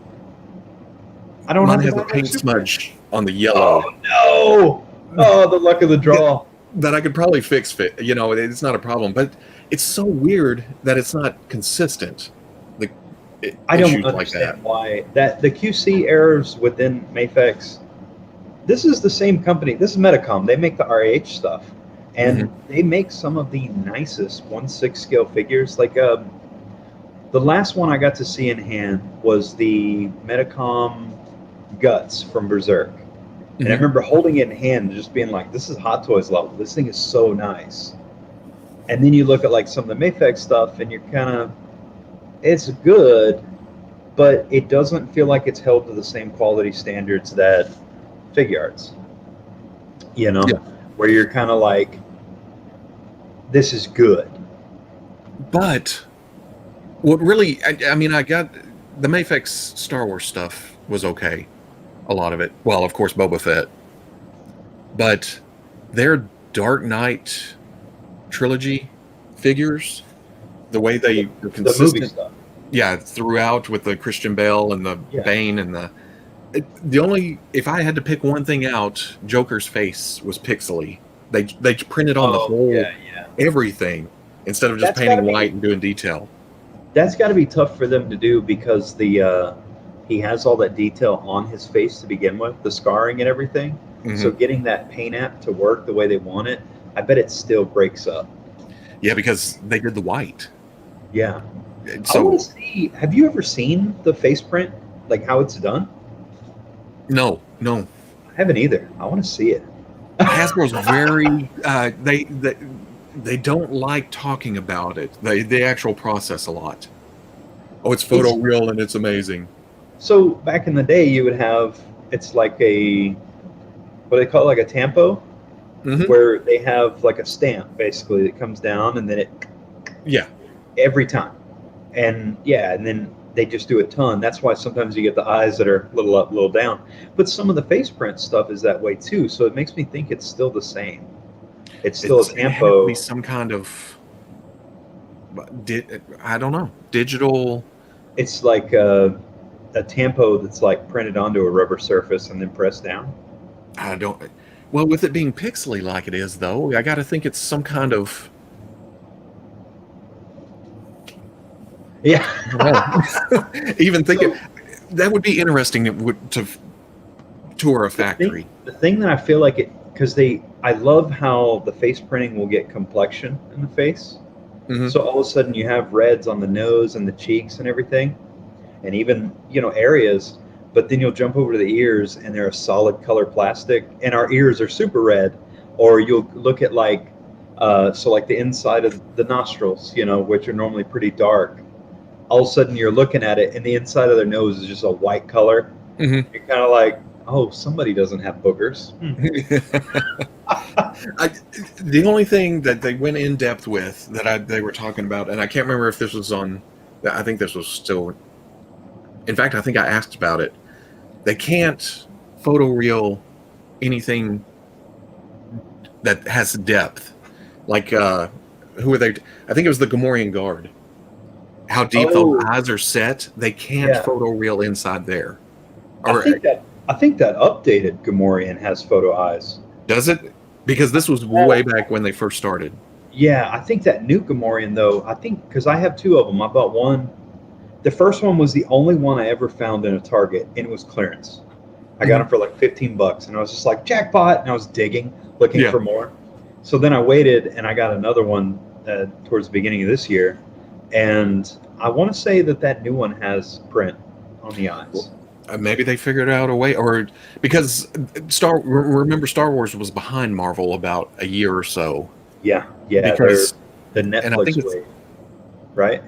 I don't
Mine
have
has
to
a
buy
paint
Superman.
smudge on the yellow
Oh no! Oh, the luck of the draw.
that I could probably fix. You know, it's not a problem, but it's so weird that it's not consistent. The
I don't
issues like
understand
that.
why that the QC errors within Mafex. This is the same company. This is Metacom. They make the RH stuff, and they make some of the nicest 1/6 scale figures. Like the last one I got to see in hand was the Metacom Guts from Berserk, and I
Mhm.
remember holding it in hand and just being like, "This is Hot Toys level. This thing is so nice." And then you look at like some of the Mafex stuff, and you're kind of, it's good, but it doesn't feel like it's held to the same quality standards that Figuarts. You know,
Yeah.
where you're kind of like, this is good.
But what really, I mean, I got the Mafex Star Wars stuff was okay. A lot of it. Well, of course, Boba Fett. But their Dark Knight trilogy figures, the way they were
The movie
consistent,
stuff.
yeah, throughout with the Christian Bale and the
Yeah.
Bane and the only, if I had to pick one thing out, Joker's face was pixely. They printed on the whole
yeah.
everything instead of just
That's gotta
painting
be-
white and doing detail.
That's got to be tough for them to do because he has all that detail on his face to begin with, the scarring and everything.
Mhm.
So getting that paint app to work the way they want it, I bet it still breaks up.
Yeah, because they did the white.
Yeah. I
So
want to see. Have you ever seen the face print, like how it's done?
no,
I haven't either. I want to see it.
Hasbro's very they don't like talking about it. The actual process a lot. Oh, it's photo real and it's amazing.
So back in the day, you would have, it's like a, what do they call it, like a tampo,
Mhm.
where they have like a stamp basically that comes down and then it
Yeah,
every time, and yeah, and then they just do a ton. That's why sometimes you get the eyes that are a little up, a little down. But some of the face print stuff is that way too. So it makes me think it's still the same. It's still a
it had to
tampo.
be some kind of I don't know, digital.
It's like a tampo that's like printed onto a rubber surface and then pressed down.
I don't. Well, with it being pixely like it is, though, I got to think it's some kind of.
Yeah.
I don't know. Even thinking that would be interesting to tour a factory.
The thing that I feel like it, because I love how the face printing will get complexion in the face.
Mhm.
So all of a sudden you have reds on the nose and the cheeks and everything, and even areas. But then you'll jump over to the ears and they're a solid color plastic, and our ears are super red. Or you'll look at like the inside of the nostrils, which are normally pretty dark. All of a sudden you're looking at it and the inside of their nose is just a white color.
Mhm.
You're kind of like, oh, somebody doesn't have boogers.
The only thing that they went in depth with they were talking about, and I can't remember if this was on. I think this was still. In fact, I think I asked about it. They can't photoreal anything that has depth. Like who are they? I think it was the Gamorrean Guard. How deep
Oh.
those eyes are set, they can't
Yeah.
photoreal inside there.
I
Or
think that updated Gamorrean has photo eyes.
does it? Because this was way back when they first started.
Yeah, I think that new Gamorrean though, because I have two of them. I bought one. The first one was the only one I ever found in a Target, and it was clearance. I got them for like $15, and I was just like, jackpot, and I was digging, looking
Yeah.
for more. So then I waited, and I got another one towards the beginning of this year, and I want to say that new one has print on the eyes.
Maybe they figured out a way, or because remember Star Wars was behind Marvel about a year or so.
Yeah,
Because
they're the
and I
Netflix
think it's-
way, right?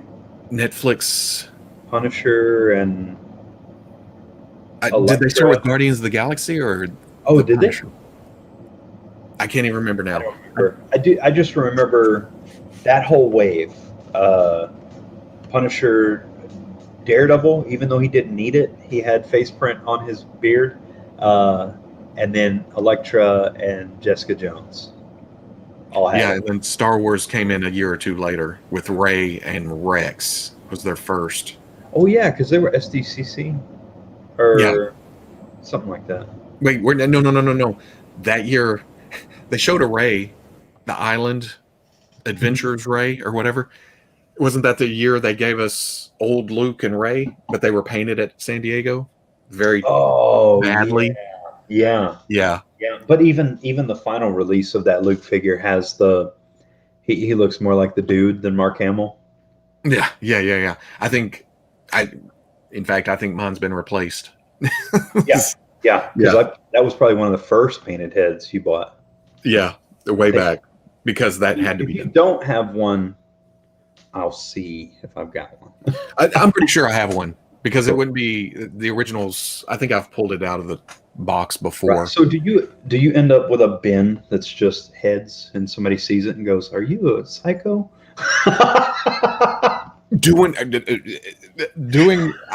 Netflix,
Punisher and
Did they start with
Elektra.
Guardians of the Galaxy or
Oh,
the
did they?
Punisher? I can't even remember
I
now.
don't remember. I do. I just remember that whole wave. Punisher, Daredevil. Even though he didn't need it, he had face print on his beard. And then Elektra and Jessica Jones all had
Yeah,
it.
and then Star Wars came in a year or two later with Rey and Rex was their first.
Oh yeah, because they were SDCC or something like that.
Wait, no. That year, they showed a Rey, the Island Adventures Rey or whatever. Wasn't that the year they gave us old Luke and Rey, but they were painted at San Diego very
Oh
badly?
yeah.
Yeah,
Yeah, but even the final release of that Luke figure has he looks more like the dude than Mark Hamill.
yeah. In fact, I think mine's been replaced.
Yeah, yeah, because
Yeah.
that was probably one of the first painted heads you bought.
Yeah, way back because that had to
If
be
you
done.
don't have one, I'll see if I've got one.
I'm pretty sure I have one because it wouldn't be the originals. I think I've pulled it out of the box before.
Right. So do you end up with a bin that's just heads and somebody sees it and goes, "Are you a psycho?"
Doing, I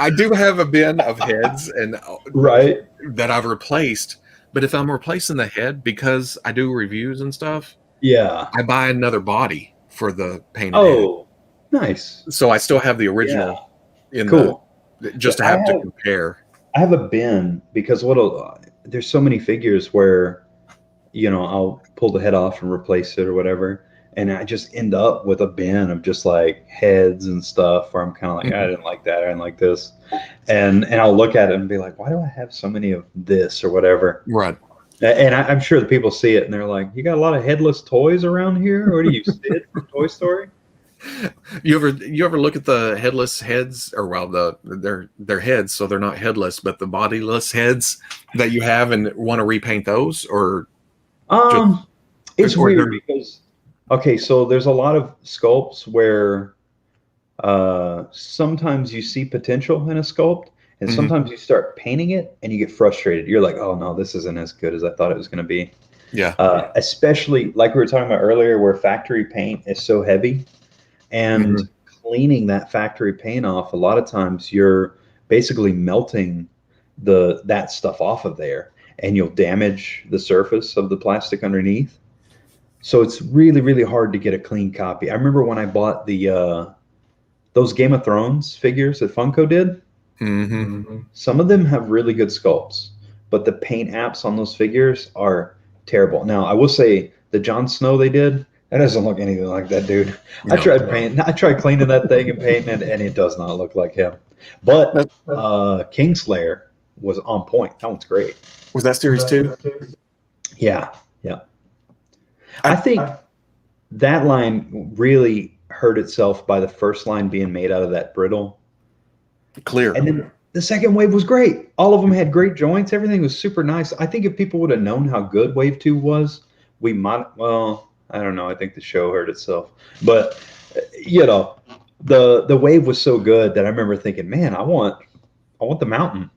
do have a bin of heads and
Right.
that I've replaced. But if I'm replacing the head because I do reviews and stuff,
Yeah.
I buy another body for the painted
Oh, nice.
head. So I still have the original in
Cool.
just to
I
have to
have-
compare.
I have a bin because there's so many figures where, I'll pull the head off and replace it or whatever, and I just end up with a bin of just like heads and stuff where I'm kind of like, I didn't like that, I didn't like this, and I'll look at it and be like, why do I have so many of this or whatever?
Right.
And I'm sure the people see it and they're like, you got a lot of headless toys around here, or do you Sid from Toy Story?
You ever look at the headless heads, or well, they're heads, so they're not headless, but the bodiless heads that you have, and want to repaint those, or
It's
or
weird
they're-
because okay, so there's a lot of sculpts where sometimes you see potential in a sculpt, and
Mhm.
sometimes you start painting it and you get frustrated. You're like, oh no, this isn't as good as I thought it was going to be.
yeah,
Especially like we were talking about earlier, where factory paint is so heavy, and cleaning that factory paint off, a lot of times you're basically melting that stuff off of there, and you'll damage the surface of the plastic underneath. So it's really, really hard to get a clean copy. I remember when I bought those Game of Thrones figures that Funko did. Some of them have really good sculpts, but the paint apps on those figures are terrible. Now, I will say the Jon Snow they did, that doesn't look anything like that dude.
No.
I tried cleaning that thing and painting it, and it does not look like him. But Kingslayer was on point. That one's great.
Was that series 2?
Yeah. I think that line really hurt itself by the first line being made out of that brittle.
Clear.
And then the second wave was great. All of them had great joints. Everything was super nice. I think if people would have known how good Wave 2 was, we might, well, I don't know. I think the show hurt itself. But, the wave was so good that I remember thinking, man, I want the mountain,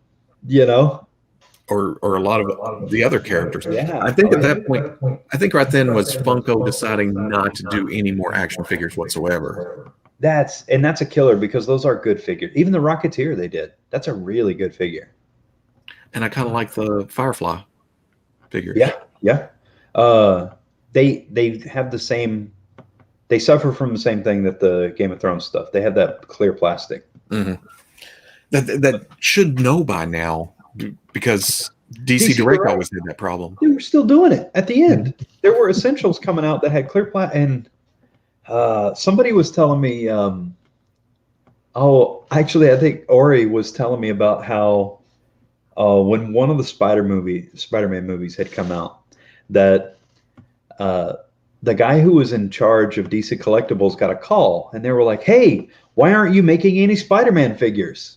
or a lot of the other characters.
Yeah.
I think at that point, I think right then was Funko deciding not to do any more action figures whatsoever.
That's a killer because those are good figures. Even the Rocketeer they did. That's a really good figure.
And I kind of like the Firefly figure.
Yeah. They have the same. They suffer from the same thing that the Game of Thrones stuff. They have that clear plastic.
Mm-hmm. That should know by now because DC Direct
Direct.
always had that problem.
They were still doing it at the end. There were essentials coming out that had clear plastic, and somebody was telling me. Actually, I think Ori was telling me about how when one of the Spider-Man movies had come out, that the guy who was in charge of DC Collectibles got a call, and they were like, "Hey, why aren't you making any Spider-Man figures?"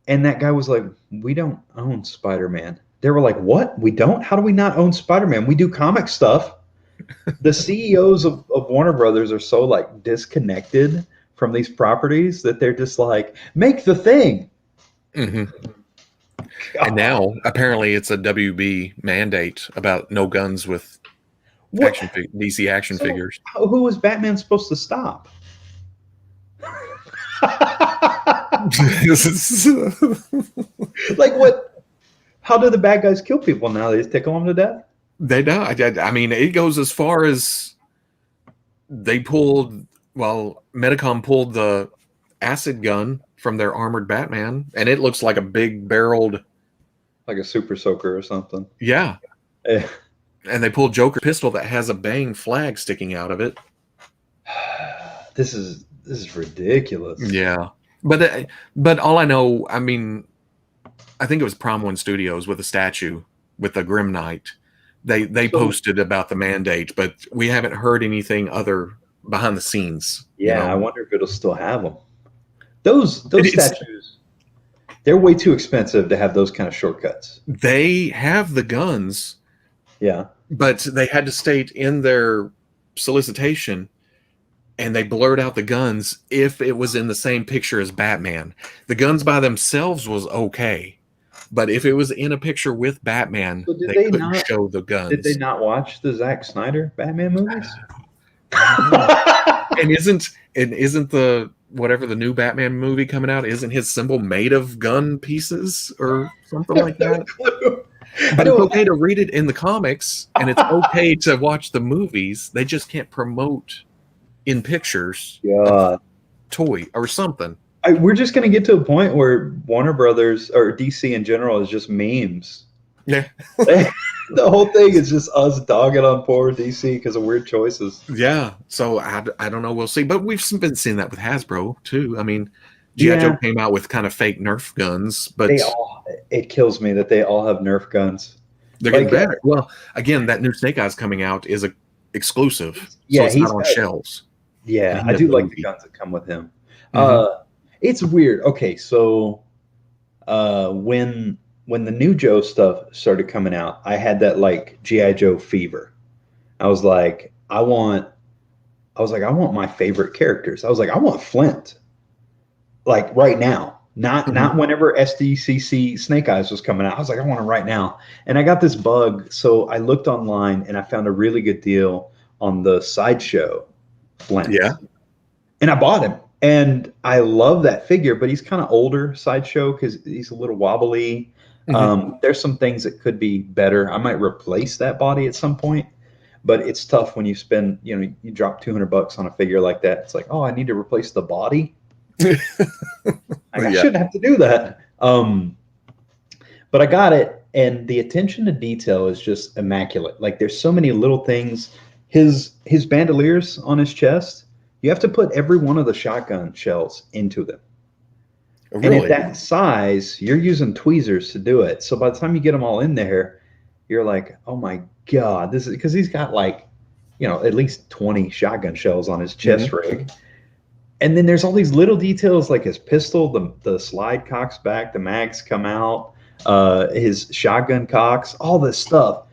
And that guy was like, "We don't own Spider-Man." They were like, "What? We don't? How do we not own Spider-Man? We do comic stuff." The CEOs of Warner Brothers are so like disconnected from these properties that they're just like, make the thing.
hmm And now apparently it's a WB mandate about no guns with
What?
DC action
So,
figures.
who was Batman supposed to stop? Like what? How do the bad guys kill people now? They just tickle them to death?
They die. I mean, it goes as far as they pulled. Well, Medicom pulled the acid gun from their armored Batman, and it looks like a big barreled.
Like a super soaker or something.
Yeah,
Eh.
and they pulled Joker pistol that has a bang flag sticking out of it.
This is ridiculous.
Yeah, but all I know, I mean, I think it was Prom One Studios with a statue with the Grim Knight. They posted about the mandate, but we haven't heard anything other behind the scenes.
Yeah, I wonder if it'll still have them. Those statues, they're way too expensive to have those kind of shortcuts.
They have the guns,
Yeah,
but they had to state in their solicitation, and they blurred out the guns if it was in the same picture as Batman. The guns by themselves was okay, but if it was in a picture with Batman,
So did
they
they
couldn't
not-
show the guns.
did they not watch the Zack Snyder Batman movies?
And isn't the whatever the new Batman movie coming out, isn't his symbol made of gun pieces or something like that? But it's okay to read it in the comics, and it's okay to watch the movies. They just can't promote in pictures
Yeah.
toy or something.
We're just going to get to a point where Warner Brothers or DC in general is just memes.
Yeah.
The whole thing is just us dogging on poor DC because of weird choices.
Yeah. So I don't know. We'll see. But we've been seeing that with Hasbro too. I mean, G.I. Joe came out with kind of fake Nerf guns, but
it kills me that they all have Nerf guns.
they're getting better. Well, again, that new Snake Eyes coming out is a exclusive.
Yeah,
so it's not on shelves.
Yeah,
And
I do
the
like
movie.
the guns that come with him.
Mhm.
It's weird. Okay, so when the new Joe stuff started coming out, I had that like G.I. Joe fever. I was like, I want my favorite characters. I was like, I want Flint. Like right now. Not whenever SDCC Snake Eyes was coming out. I was like, I want it right now. And I got this bug, so I looked online and I found a really good deal on the Sideshow Flint.
Yeah.
And I bought him. And I love that figure, but he's kind of older, Sideshow, because he's a little wobbly. There's some things that could be better. I might replace that body at some point, but it's tough when you spend, you drop $200 on a figure like that. It's like, oh, I need to replace the body. I shouldn't have to do that. But I got it, and the attention to detail is just immaculate. Like there's so many little things. His bandoliers on his chest, you have to put every one of the shotgun shells into them.
Really?
And at that size, you're using tweezers to do it. So by the time you get them all in there, you're like, oh my God, this is because he's got like, at least 20 shotgun shells on his chest rig. And then there's all these little details like his pistol, the slide cocks back, the mags come out, his shotgun cocks, all this stuff.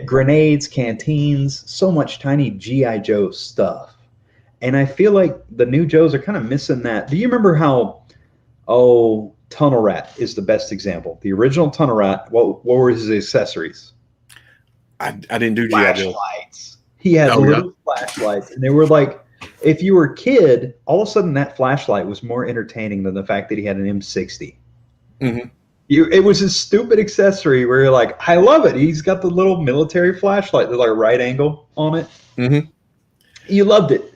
Grenades, canteens, so much tiny G.I. Joe stuff. And I feel like the new Joes are kind of missing that. Do you remember how, Tunnel Rat is the best example. The original Tunnel Rat, what were his accessories?
I didn't do G.I. Joe.
Flashlights. He had little flashlights. And they were like, if you were a kid, all of a sudden that flashlight was more entertaining than the fact that he had an M60.
Mhm.
It was his stupid accessory where you're like, I love it. He's got the little military flashlight. There's like a right angle on it.
Mhm.
You loved it.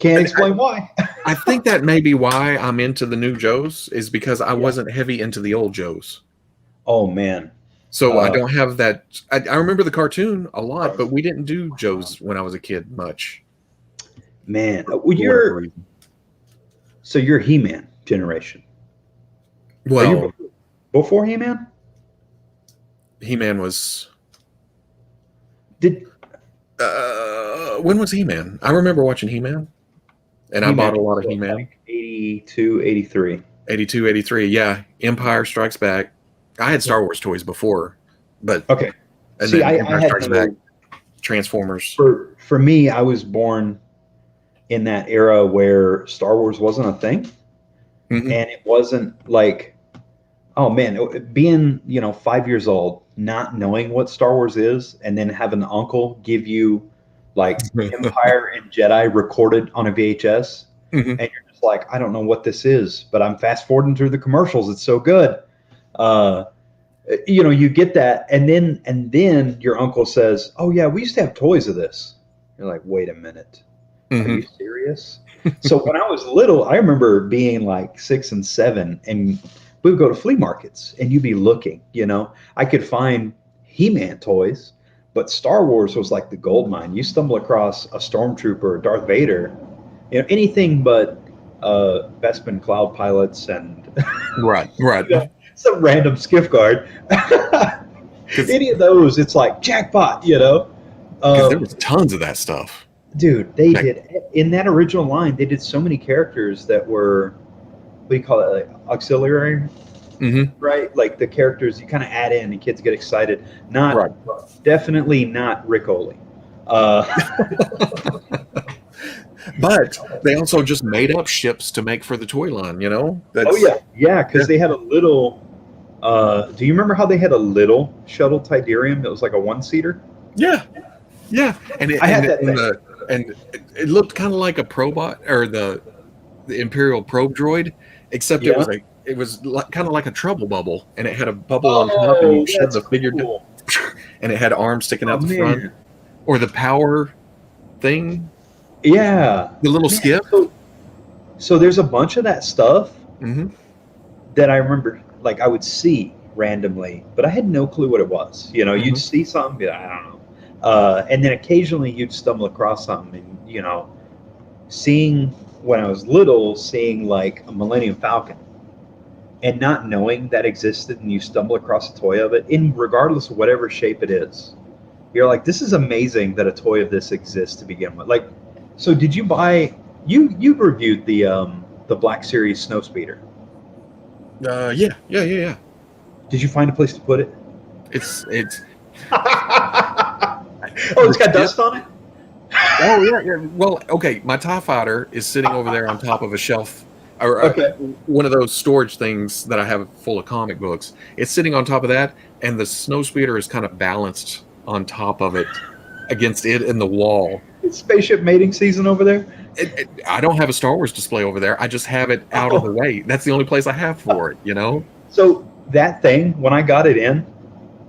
Can't explain why.
I think that may be why I'm into the new Joes, is because I wasn't heavy into the old Joes.
Oh, man.
So I don't have that. I remember the cartoon a lot, but we didn't do Joes when I was a kid much.
Man.
For whatever reason.
So you're He-Man generation.
Well,
Are you before He-Man?
He-Man was.
Did
When was He-Man? I remember watching He-Man, and I bought a lot of He-Man.
Like 82, 83.
82, 83. Yeah, Empire Strikes Back. I had Star Wars toys before, but
Okay.
and
See,
then
I
Empire
had
Strikes Back, Transformers.
For me, I was born in that era where Star Wars wasn't a thing,
Mhm.
and it wasn't like, oh man, being 5 years old, not knowing what Star Wars is, and then have an uncle give you like Empire and Jedi recorded on a VHS,
Mhm.
and you're just like, I don't know what this is, but I'm fast forwarding through the commercials. It's so good. Uh, you get that, and then your uncle says, "Oh yeah, we used to have toys of this." You're like, "Wait a minute, are you
Mhm.
serious?" So when I was little, I remember being like 6 and 7, and we would go to flea markets, and you'd be looking. I could find He-Man toys, but Star Wars was like the gold mine. You stumble across a Stormtrooper, Darth Vader, anything but Bespin Cloud pilots and
Right, right.
some random skiff guard.
Because
Any of those, it's like jackpot.
there
Um,
was tons of that stuff.
dude, they
Like,
did in that original line. They did so many characters that were, what do you call it, like auxiliary,
mhm.
right? Like the characters you kind of add in, and kids get excited.
Right.
Definitely not Rick Oley. Uh,
But they also just made up ships to make for the toy line, you know?
oh yeah, because
Yeah.
they had a little. Do you remember how they had a little shuttle Tidarium that was like a one-seater?
Yeah. Yeah. And it,
I had
and
that
and
thing.
it looked kind of like a probot or the Imperial probe droid, except
Yeah.
it was kind of like a trouble bubble, and it had a bubble on top, and you
Oh,
shoved
that's
the figure,
cool.
and it had arms sticking
Oh
out the front,
man,
or the power thing,
yeah.
the little
Man,
skip.
so there's a bunch of that stuff
Hmm.
that I remember, like I would see randomly, but I had no clue what it was. You'd
Hmm.
see something, be like, I don't know, and then occasionally you'd stumble across something, and seeing when I was little, seeing like a Millennium Falcon, and not knowing that existed, and you stumble across a toy of it, in regardless of whatever shape it is, you're like, this is amazing that a toy of this exists to begin with. Like, so did you buy? You reviewed the Black Series Snowspeeder.
Yeah.
Did you find a place to put it?
It's
Oh,
the
it's got
skip.
dust on it?
Oh yeah. Well, okay. My TIE fighter is sitting over there on top of a shelf, or
Okay.
one of those storage things that I have full of comic books. It's sitting on top of that, and the snow speeder is kind of balanced on top of it, against it and the wall.
It's spaceship mating season over there.
I don't have a Star Wars display over there. I just have it out of the way. That's the only place I have for it. You know.
So that thing, when I got it in,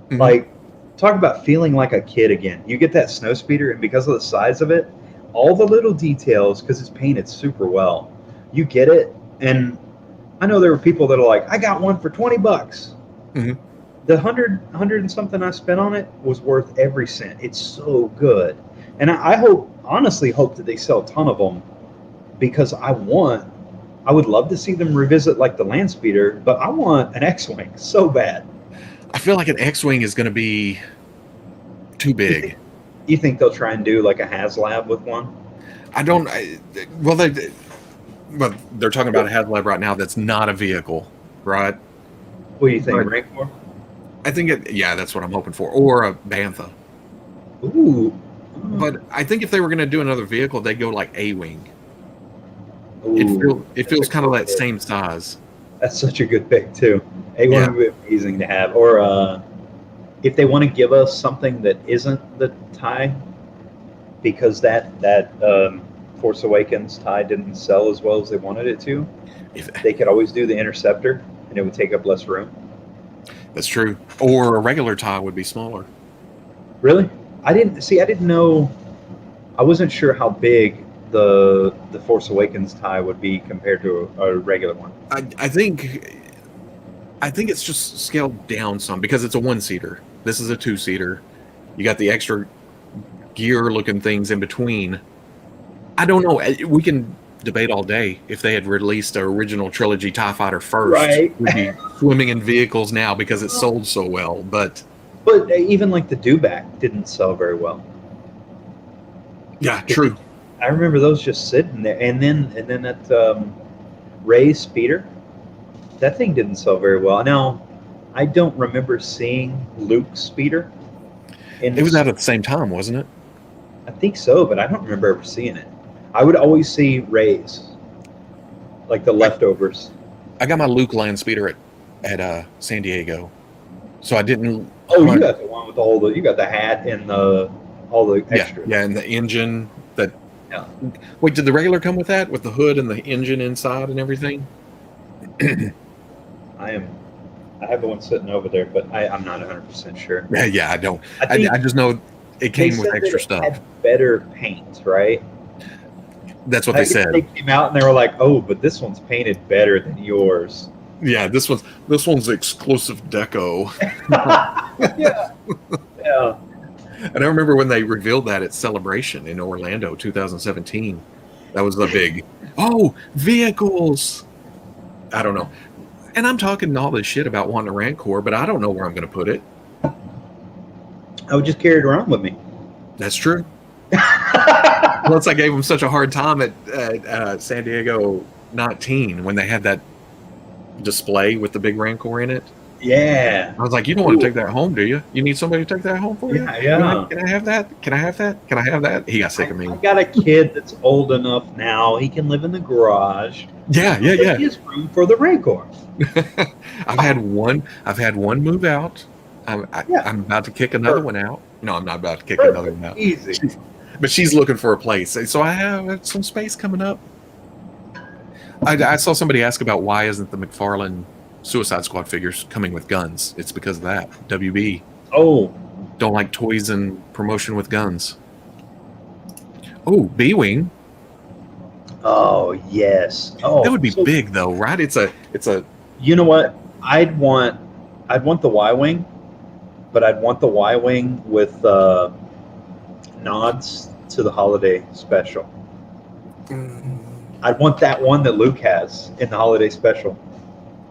Mhm.
like, talk about feeling like a kid again. You get that snow speeder, and because of the size of it, all the little details, because it's painted super well, you get it. And I know there were people that are like, I got one for $20.
Mhm.
The hundred and something I spent on it was worth every cent. It's so good. And I honestly hope that they sell a ton of them, because I would love to see them revisit like the land speeder, but I want an X-wing so bad.
I feel like an X-wing is going to be too big.
You think they'll try and do like a HasLab with one?
I don't. Well, they're talking about a HasLab right now. That's not a vehicle, right?
What do you think,
Right.
Rancor?
I think it. Yeah, that's what I'm hoping for, or a Bantha.
Ooh.
But I think if they were going to do another vehicle, they'd go like A-wing.
Ooh,
It
that's
feels
a
kind of
cool
that
pick.
same size.
That's such a good pick too. A1
Yeah.
would be amazing to have. Or if they want to give us something that isn't the tie, because that Force Awakens tie didn't sell as well as they wanted it to,
If
they could always do the Interceptor, and it would take up less room.
that's true, or a regular tie would be smaller.
Really? I didn't know. I wasn't sure how big the Force Awakens tie would be compared to a regular one.
I think it's just scaled down some because it's a one-seater. This is a two-seater. You got the extra gear-looking things in between. I don't know. We can debate all day if they had released the original trilogy TIE Fighter first.
Right.
We'd be swimming in vehicles now because it sold so well. But
But even like the Dewback didn't sell very well.
yeah, true.
I remember those just sitting there, and then that Ray's speeder, that thing didn't sell very well. Now, I don't remember seeing Luke's speeder.
It was out at the same time, wasn't it?
I think so, but I don't remember ever seeing it. I would always see Rays, like the leftovers.
I got my Luke land speeder at San Diego, so I didn't.
Oh, you
hunt-
got the one with all the, you got the hat and all the extras.
yeah, and the engine. That.
Yeah.
Wait, did the regular come with that, with the hood and the engine inside and everything?
I have the one sitting over there, but I'm not 100% sure.
Yeah, I don't.
I think
I just know it
they
came with
said that
extra
it
stuff.
had better paint, right?
That's what
I
they
guess
said.
They came out and they were like, "Oh, but this one's painted better than yours."
Yeah, this one's exclusive deco.
yeah, yeah.
And I remember when they revealed that at Celebration in Orlando, 2017. That was the big, vehicles. I don't know. And I'm talking all this shit about wanting a Rancor, but I don't know where I'm going to put it.
I would just carry it around with me.
That's true. Once I gave them such a hard time at San Diego 19 when they had that display with the big Rancor in it.
Yeah.
I was like, you don't want to take that home, do you? You need somebody to take that home for you?
Yeah.
Can I have that? Can I have that? Can I have that? He got sick of me.
I got a kid that's old enough now. He can live in the garage.
Yeah.
There is room for the Rancor.
I've had one move out. I'm about to kick another one out. No, I'm not about to kick another one out.
Easy.
But she's looking for a place. So I have some space coming up. I saw somebody ask about why isn't the McFarlane Suicide Squad figures coming with guns. It's because of that. WB
Oh,
don't like toys and promotion with guns. Oh, B-Wing.
oh yes. Oh,
That would be
so-
big though, right? It's a
You know what? I'd want the Y-wing, but I'd want the Y-wing with nods to the holiday special. I'd want that one that Luke has in the holiday special.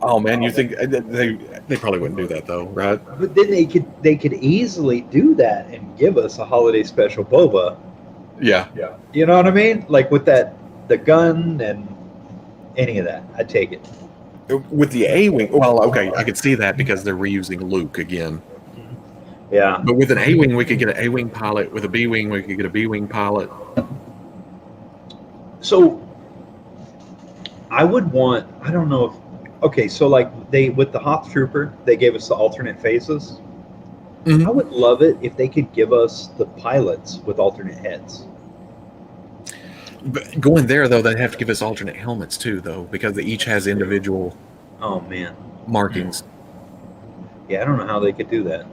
oh man, you think they probably wouldn't do that though, right?
But then they could easily do that and give us a holiday special Boba.
Yeah.
You know what I mean? Like with the gun and any of that. I'd take it.
With the A-Wing, well, okay, I could see that because they're reusing Luke again.
Yeah.
But with an A-Wing, we could get an A-Wing pilot. With a B-Wing, we could get a B-Wing pilot.
So I would want, I don't know if, okay, so like with the Hoth Trooper, they gave us the alternate phases.
Mhm.
I would love it if they could give us the pilots with alternate heads.
But going there, though, they'd have to give us alternate helmets, too, though, because they each has individual
Oh man.
markings.
Yeah, I don't know how they could do that.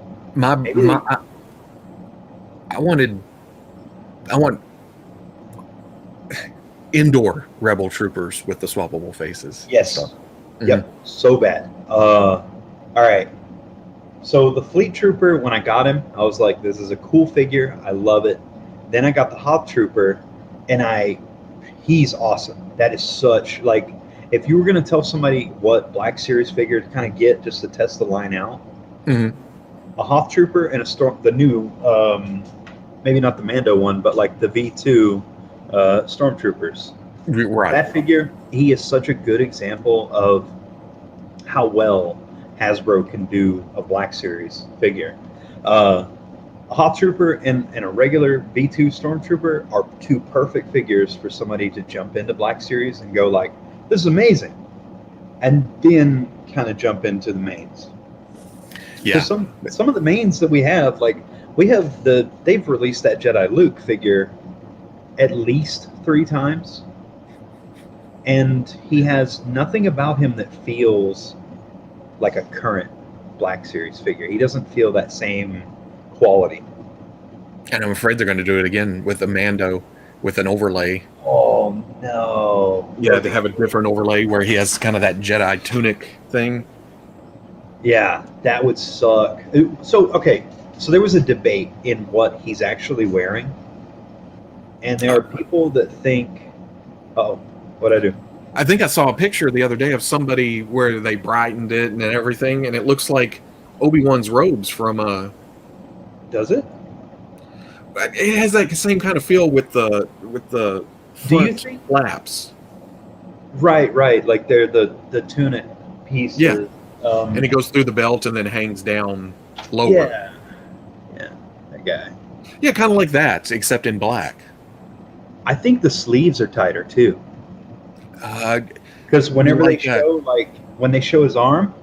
I want indoor Rebel troopers with the swappable faces.
Yes.
So,
Yep. So bad. All right. So the Fleet Trooper, when I got him, I was like, this is a cool figure. I love it. Then I got the Hoth Trooper, and he's awesome. That is such, like, if you were going to tell somebody what Black Series figure to kind of get just to test the line out,
Mhm.
a Hoth Trooper and the new, maybe not the Mando one, but like the V2 Stormtroopers.
Right.
That figure, he is such a good example of how well Hasbro can do a Black Series figure. A Hoth Trooper and a regular V2 Stormtrooper are two perfect figures for somebody to jump into Black Series and go like, this is amazing. And then kind of jump into the mains.
Yeah.
So some of the mains that we have, like they've released that Jedi Luke figure at least 3 times. And he has nothing about him that feels like a current Black Series figure. He doesn't feel that same quality.
And I'm afraid they're going to do it again with the Mando with an overlay.
Oh no!
Yeah, they have a different overlay where he has kind of that Jedi tunic thing.
Yeah, that would suck. So there was a debate in what he's actually wearing, and there are people that think, "Oh, what'd I do?"
I think I saw a picture the other day of somebody where they brightened it and everything, and it looks like Obi-Wan's robes from
Does it?
It has that same kind of feel with the
Do you
front
think?
flaps,
Right. Like they're the tunic pieces.
Yeah. And it goes through the belt and then hangs down lower.
Yeah, that guy.
Yeah, kind of like that, except in black.
I think the sleeves are tighter too,
Uh,
because whenever
like
they show when they show his arm,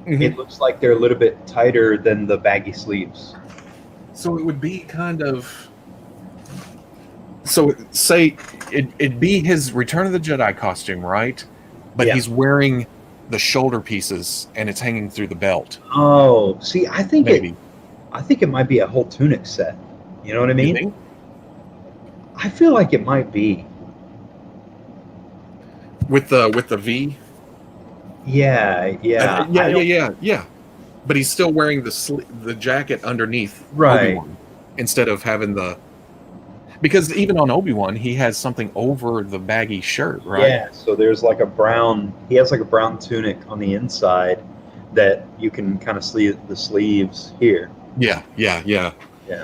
mhm.
it looks like they're a little bit tighter than the baggy sleeves.
So it would be kind of. So say it'd be his Return of the Jedi costume, right? But
Yeah.
he's wearing the shoulder pieces and it's hanging through the belt.
Oh, see, I think
Maybe.
it might be a whole tunic set. You know what I
You
mean?
think?
I feel like it might be.
With the V.
Yeah, yeah,
Yeah. But he's still wearing the jacket underneath
Right.
Obi-Wan instead of having the. Because even on Obi-Wan, he has something over the baggy shirt, right?
Yeah, so there's like a brown. He has like a brown tunic on the inside that you can kind of see the sleeves here.
Yeah.
Yeah,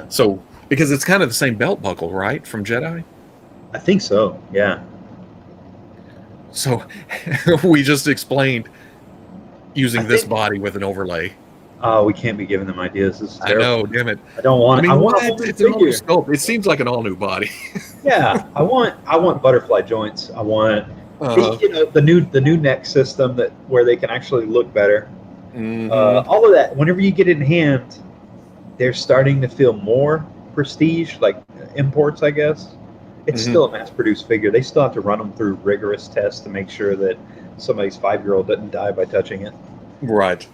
So because it's kind of the same belt buckle, right, from Jedi.
I think so. Yeah,
So we just explained using
I
this
think-
body with an overlay.
oh, we can't be giving them ideas. This is
I
terrible.
know, damn it.
I don't want. I want a
what?
whole new
It's an all new
figure.
sculpt. It seems like an all new body.
Yeah, I want butterfly joints. I want
Uh,
the new neck system where they can actually look better.
mhm.
All of that. Whenever you get it in hand, they're starting to feel more prestige, like imports, I guess. It's
Mhm.
still a mass-produced figure. They still have to run them through rigorous tests to make sure that somebody's 5-year-old doesn't die by touching it.
Right.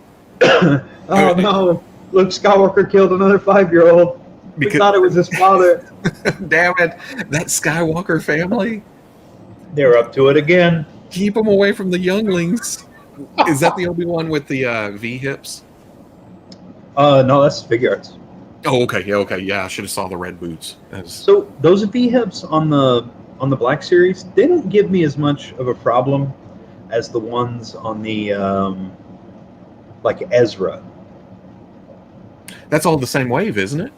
Oh no! Luke Skywalker killed another 5-year-old. We
Because
thought it was his father.
damn it, that Skywalker family.
They're up to it again.
Keep them away from the younglings. Is that the Obi-Wan with the V hips?
No, that's figure arts.
Oh, okay. Yeah, I should have saw the red boots.
So those V hips on the Black Series, they don't give me as much of a problem as the ones on the like Ezra.
That's all the same wave, isn't it?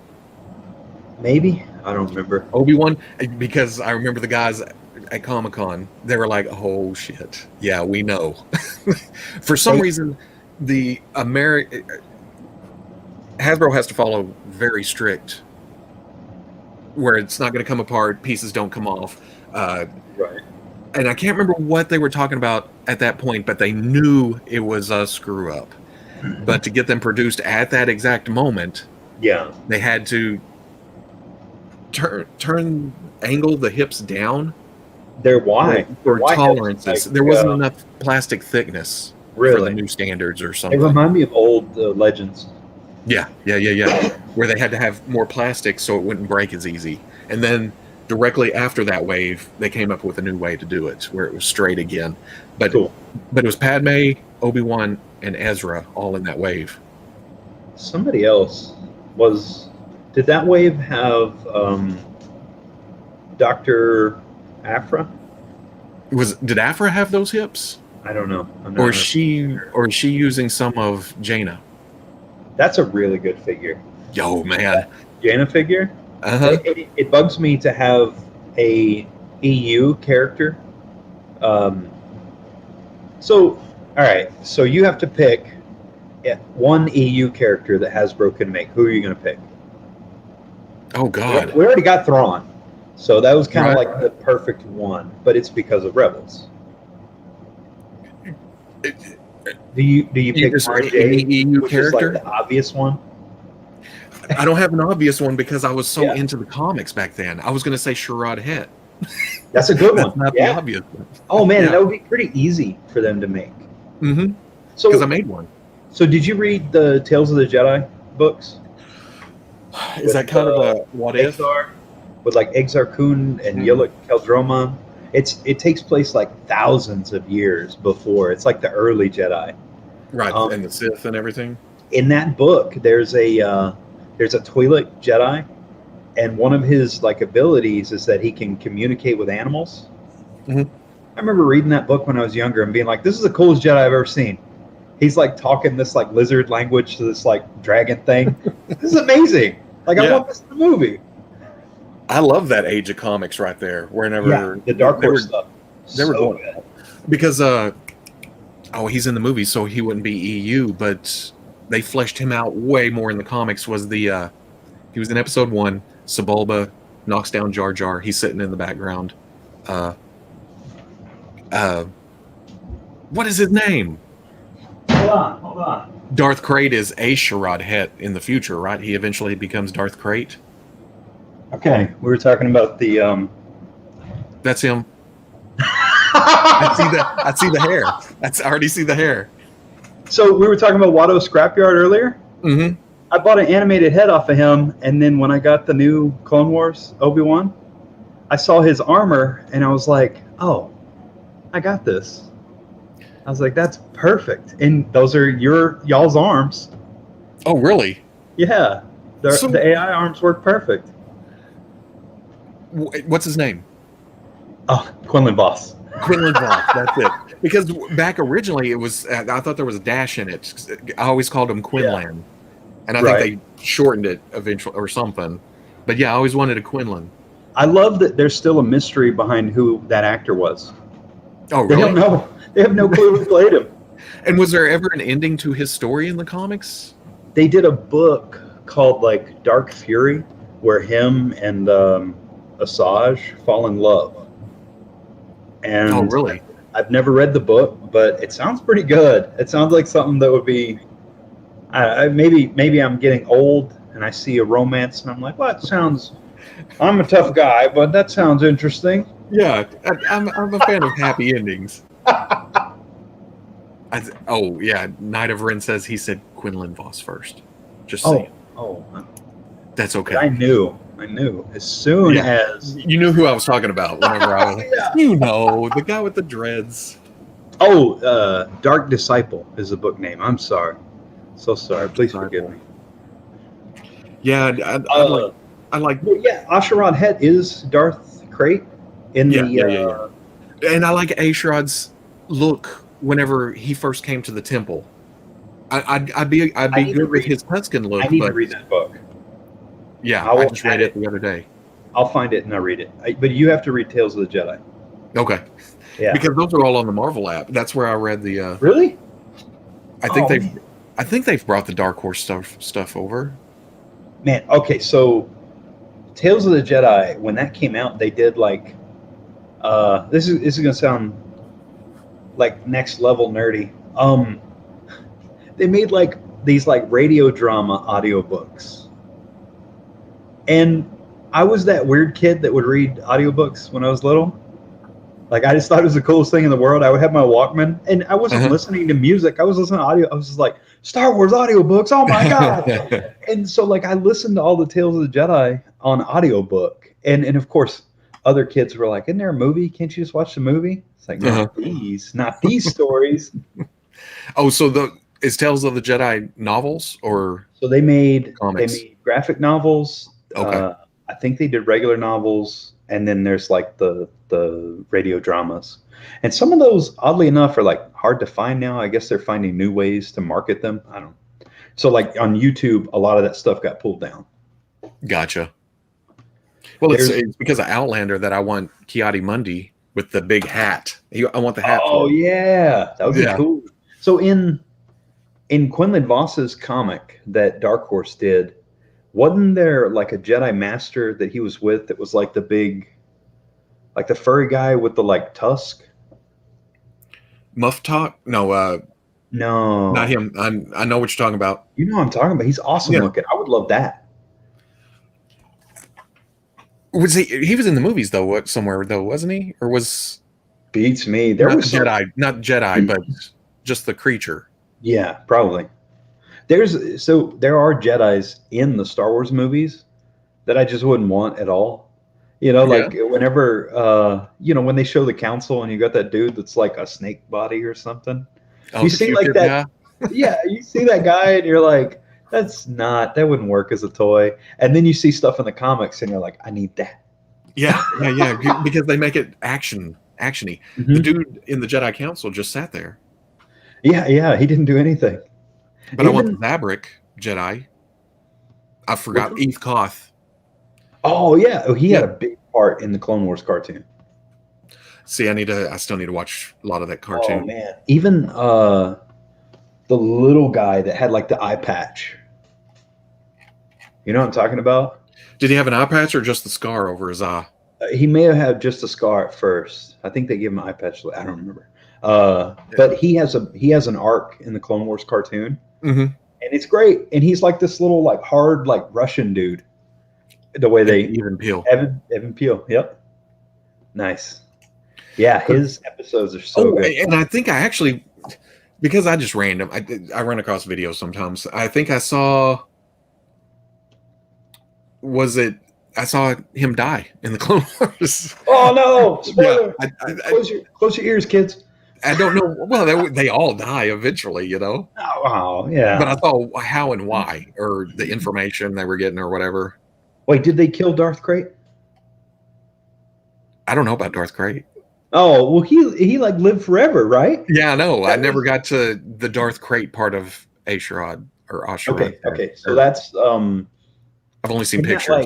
Maybe, I don't remember.
Obi-Wan, because I remember the guys at Comic-Con, they were like, oh shit, yeah, we know. For some
Hey.
reason, the Hasbro has to follow very strict, where it's not going to come apart, pieces don't come off.
Right.
And I can't remember what they were talking about at that point, but they knew it was a screw up. But to get them produced at that exact moment,
Yeah.
they had to angle the hips down
They're wide.
for
Wide
tolerances.
hips, like,
There wasn't enough plastic thickness for the
Really.
new standards or
They
something.
remind me of old Legends.
Yeah. Where they had to have more plastic so it wouldn't break as easy. And then directly after that wave, they came up with a new way to do it, where it was straight again. But
Cool.
but it was Padme, Obi-Wan, and Ezra all in that wave.
Somebody else was. Did that wave have Dr. Afra?
Did Afra have those hips?
I don't know. I'm not
Or is she using some of Jaina?
That's a really good figure.
Yo, man.
Jaina figure.
Uh-huh.
It bugs me to have a EU character. So, all right. So you have to pick one EU character that Hasbro can make. Who are you going to pick?
Oh God.
We already got Thrawn, so that was kind of
Right.
like the perfect one. But it's because of Rebels. Do you pick
Just
RJ,
any EU
which is like
character?
the obvious one?
I don't have an obvious one because I was so
Yeah.
into the comics back then. I was going to say Sherrod Het.
That's a good
That's
one.
not the
Yeah.
obvious one.
Oh man,
Yeah.
that would be pretty easy for them to make.
Mm-hmm.
So,
Because I made one.
so did you read the Tales of the Jedi books?
Is that kind of a what if?
Exar, with like Exar Kun and
Mhm.
Yiluk Keldroma. It takes place like thousands of years before. It's like the early Jedi.
Right,
Um,
and the Sith and everything.
In that book, there's a Twi'lek Jedi, and one of his like abilities is that he can communicate with animals.
Mhm.
I remember reading that book when I was younger and being like, "This is the coolest Jedi I've ever seen." He's like talking this like lizard language to this like dragon thing. This is amazing. Like I
Yeah.
want this in the movie.
I love that age of comics right there. Whenever
Yeah, the Dark
they
Horse
were-
stuff.
they were
So
going-
good.
because he's in the movie, so he wouldn't be EU, but they fleshed him out way more in the comics. Was the he was in episode 1, Sebulba knocks down Jar Jar. He's sitting in the background. Uh, what is his name?
Hold on.
Darth Krayt is A'Sharad Het in the future, right? He eventually becomes Darth Krayt.
Okay, we were talking about the.
That's him. I see the hair. I already see the hair.
So we were talking about Watto Scrapyard earlier.
Mm-hmm.
I bought an animated head off of him, and then when I got the new Clone Wars Obi-Wan, I saw his armor, and I was like, "Oh, I got this." I was like, "That's perfect," and those are y'all's arms.
Oh, really?
Yeah, the AI arms work perfect.
What's his name?
Oh, Quinlan Voss.
Quinlan Voss. That's it. Because back originally, it was. I thought there was a dash in it. I always called him Quinlan, and I think they shortened it eventually or something. But yeah, I always wanted a Quinlan.
I love that there's still a mystery behind who that actor was.
Oh,
They
really?
don't know. They have no clue who played him.
And was there ever an ending to his story in the comics?
They did a book called like Dark Fury, where him and Asajj fall in love. And
Oh, really?
I've never read the book, but it sounds pretty good. It sounds like something that would be. Maybe I'm getting old and I see a romance and I'm like, well, that sounds. I'm a tough guy, but that sounds interesting.
Yeah, I'm a fan of happy endings. Yeah, Knight of Ren says he said Quinlan Voss first. Just saying.
Oh,
That's okay.
I knew as soon as.
You knew who I was talking about whenever I was
Yeah.
You know, the guy with the dreads.
Oh, Dark Disciple is the book name. I'm sorry. So sorry. Please forgive me.
Yeah, I like
Well, yeah, A'Sharad Het is Darth Krayt in the.
and I like A'Sharad's look whenever he first came to the temple. I'd be good with his Tusken look.
I need to read that book.
Yeah, I just read it the other day.
I'll find it and I'll read it. But you have to read Tales of the Jedi.
Okay.
Yeah.
Because those are all on the Marvel app. That's where I read the.
Really?
I think they've brought the Dark Horse stuff over.
Man, okay, so Tales of the Jedi, when that came out, they did like this is gonna sound like next level nerdy. They made like these like radio drama audiobooks. And I was that weird kid that would read audiobooks when I was little. Like I just thought it was the coolest thing in the world. I would have my Walkman and I wasn't listening to music. I was listening to audio. I was just like, Star Wars audiobooks. Oh my God. And so like I listened to all the Tales of the Jedi on audiobook. And of course other kids were like, isn't there a movie? Can't you just watch the movie? It's like, not these stories.
Oh, so is Tales of the Jedi novels or
So they made
comics?
They made graphic novels.
Okay.
I think they did regular novels, and then there's like the radio dramas. And some of those, oddly enough, are like hard to find now. I guess they're finding new ways to market them. I don't know. So like on YouTube, a lot of that stuff got pulled down.
Gotcha. Well, it's because of Outlander that I want Ki-Adi-Mundi with the big hat. I want the hat.
Oh yeah, that would be cool. So in Quinlan Voss's comic that Dark Horse did, wasn't there like a Jedi Master that he was with that was like the big, like the furry guy with the like tusk?
Muff Talk? No,
No,
not him. I know what you're talking about.
You know what I'm talking about. He's awesome looking. I would love that.
Was he was in the movies though? Somewhere though, wasn't he? Or was
beats me? There was
Jedi, not Jedi, but just the creature.
Yeah, probably. There are Jedis in the Star Wars movies that I just wouldn't want at all. You know, like whenever when they show the council and you got that dude that's like a snake body or something.
Oh,
you see like that. Yeah, you see that guy and you're like, that wouldn't work as a toy. And then you see stuff in the comics and you're like, I need that.
Yeah, because they make it actiony.
Mm-hmm.
The dude in the Jedi Council just sat there.
Yeah, he didn't do anything.
But I want the Zabrak Jedi. I forgot Eve Koth.
Oh yeah, he had a big part in the Clone Wars cartoon.
See, I still need to watch a lot of that cartoon.
Oh man, even the little guy that had like the eye patch. You know what I'm talking about?
Did he have an eye patch or just the scar over his eye?
He may have had just a scar at first. I think they gave him an eye patch. I don't remember. But he has an arc in the Clone Wars cartoon,
Mm-hmm.
and it's great. And he's like this little like hard like Russian dude. The way they
Even Peel.
Evan Peel. Yep. Nice. Yeah, his episodes are so good.
And I think I actually, because I just random, I run across videos sometimes. I think I saw. I saw him die in the Clone Wars.
Oh no! Spoiler.
Yeah,
Close your ears, kids.
I don't know. Well, they all die eventually, you know.
Oh yeah.
But I saw how and why, or the information they were getting, or whatever.
Wait, did they kill Darth Krayt?
I don't know about Darth Krayt.
Oh well, he like lived forever, right?
Yeah, I know. I never got to the Darth Krayt part of Asherod or Asherod.
Okay. So that's
I've only seen pictures.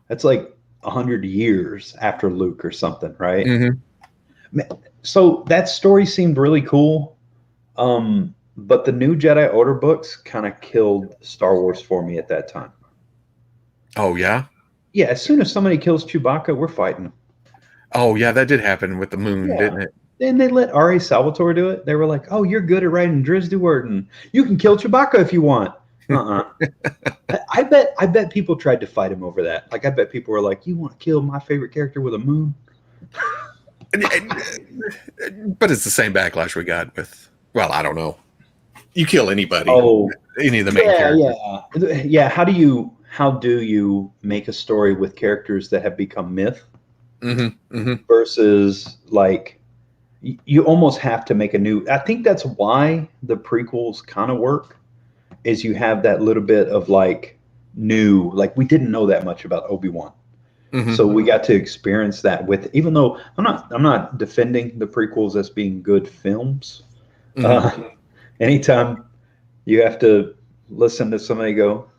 That's like 100 years after Luke or something, right?
Mm-hmm.
So that story seemed really cool, but the new Jedi Order books kind of killed Star Wars for me at that time.
Oh yeah.
Yeah, as soon as somebody kills Chewbacca, we're fighting them.
Oh yeah, that did happen with the moon, didn't it?
And they let R.A. Salvatore do it. They were like, "Oh, you're good at writing Drizzy word, and you can kill Chewbacca if you want." I bet people tried to fight him over that. Like, I bet people were like, "You want to kill my favorite character with a moon?"
But it's the same backlash we got with. Well, I don't know. You kill anybody.
Oh,
any of the main characters.
Yeah. How do you make a story with characters that have become myth versus like you almost have to make a new. I think that's why the prequels kind of work. Is you have that little bit of like new, like we didn't know that much about Obi-Wan. So we got to experience that with, even though I'm not defending the prequels as being good films. Anytime you have to listen to somebody go,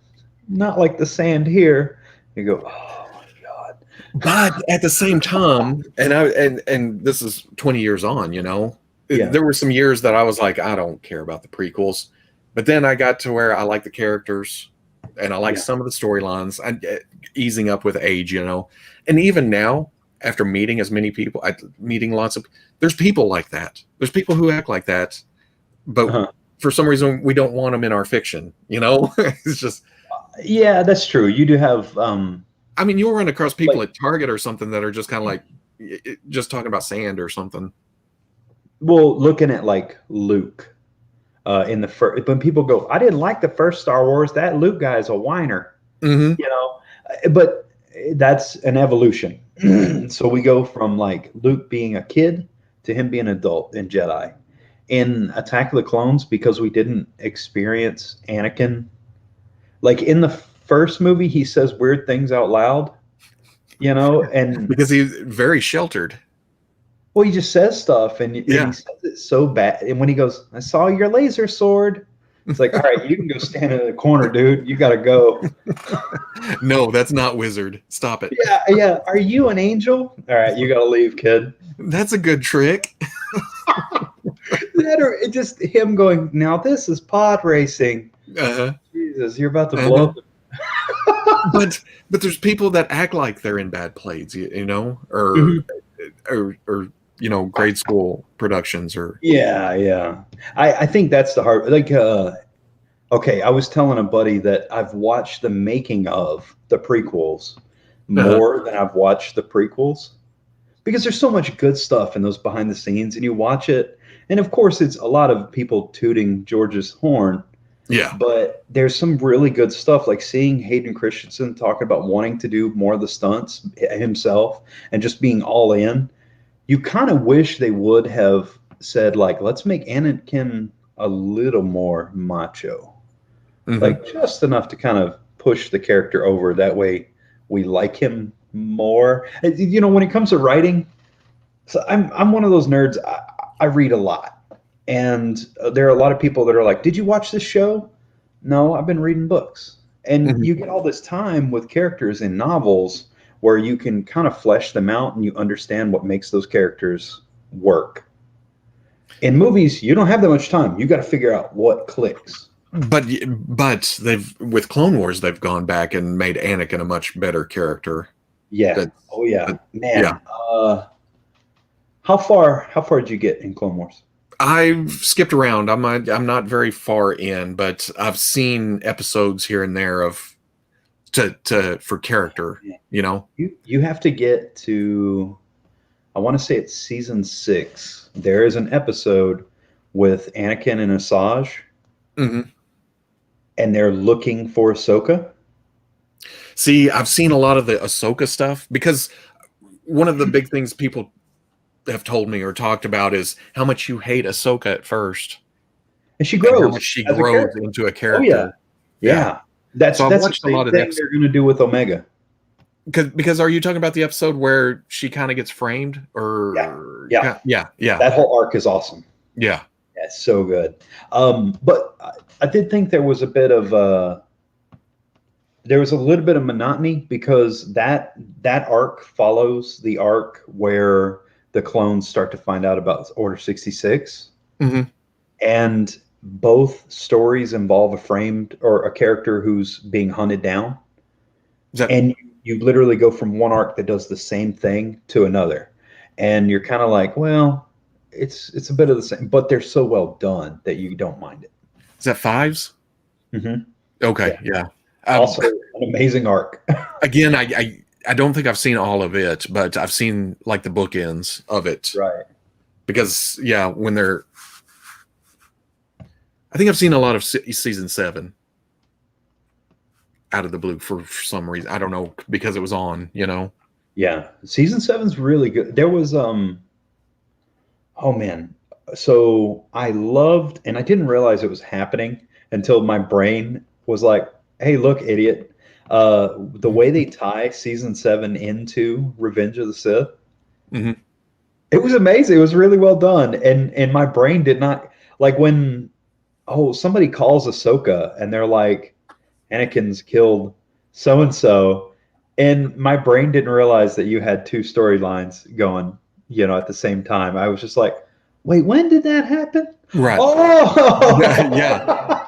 not like the sand here, you go, oh my God.
But at the same time, and this is 20 years on, you know, there were some years that I was like, I don't care about the prequels. But then I got to where I like the characters and I like some of the storylines. I'm easing up with age, you know. And even now, after meeting as many people, there's people like that. There's people who act like that. But for some reason, we don't want them in our fiction, you know. It's just.
Yeah, that's true. You do have.
I mean, you'll run across people at Target or something that are just kind of like just talking about sand or something.
Well, looking at like Luke. In the first, when people go, I didn't like the first Star Wars. That Luke guy is a whiner, you know. But that's an evolution. So we go from like Luke being a kid to him being an adult in Jedi. In Attack of the Clones, because we didn't experience Anakin. Like in the first movie, he says weird things out loud, you know, and
because he's very sheltered.
Well, he just says stuff, and he says it so bad. And when he goes, "I saw your laser sword," it's like, all right, you can go stand in the corner, dude. You got to go.
No, that's not wizard. Stop it.
Yeah. Are you an angel? All right, you got to leave, kid.
That's a good trick.
That or it just him going, now this is pod racing. Jesus, you're about to blow up.
But there's people that act like they're in bad plays, you know, or you know, grade school productions or I think that's the hard, like okay, I was telling a buddy that I've watched the making of the prequels more than I've watched the prequels because there's so much good stuff in those behind the scenes, and you watch it, and of course it's a lot of people tooting George's horn, but there's some really good stuff, like seeing Hayden Christensen talking about wanting to do more of the stunts himself and just being all in. You kind of wish they would have said, like, let's make Anakin a little more macho. Like, just enough to kind of push the character over. That way we like him more. You know, when it comes to writing, so I'm one of those nerds. I read a lot. And there are a lot of people that are like, did you watch this show? No, I've been reading books. And you get all this time with characters in novels where you can kind of flesh them out and you understand what makes those characters work. In movies, you don't have that much time. You got to figure out what clicks. but they've with Clone Wars they've gone back and made Anakin a much better character.
Yeah.
That,
Oh yeah,
that-
man.
yeah.
How far did you get in Clone Wars?
I've skipped around. I'm not very far in, but I've seen episodes here and there of for character. You know.
You have to get to, I want to say it's season 6. There is an episode with Anakin and Asajj,
hmm
and they're looking for Ahsoka.
See, I've seen a lot of the Ahsoka stuff because one of the big things people have told me or talked about is how much you hate Ahsoka at first,
And she
and
grows
how much she
as a
grows
character.
into a
Oh
character.
yeah, yeah. That's
So I've
that's the
watched a
same
lot of
thing
the
they're going to do with Omega.
Because are you talking about the episode where she kind of gets framed or yeah.
That whole arc is awesome.
Yeah.
Yeah, it's so good. But I did think there was a bit of there was a little bit of monotony because that arc follows the arc where the clones start to find out about Order 66.
Mhm.
And both stories involve a framed or a character who's being hunted down.
Is that,
And you literally go from one arc that does the same thing to another. And you're kind of like, well, it's a bit of the same, but they're so well done that you don't mind it.
is that Fives?
Mhm.
Okay, yeah.
Also, an amazing arc.
Again, I don't think I've seen all of it, but I've seen like the bookends of it.
Right.
Because when they're, I think I've seen a lot of season 7 out of the blue for some reason. I don't know, because it was on,
Yeah. Season 7's really good. There was oh man. So I loved, and I didn't realize it was happening until my brain was like, hey, look, idiot. The way they tie season 7 into Revenge of the Sith,
Mhm.
it was amazing. It was really well done. And my brain did not, like, when somebody calls Ahsoka and they're like, Anakin's killed so and so, and my brain didn't realize that you had two storylines going, at the same time. I was just like, wait, when did that happen?
Right.
Oh,
Yeah.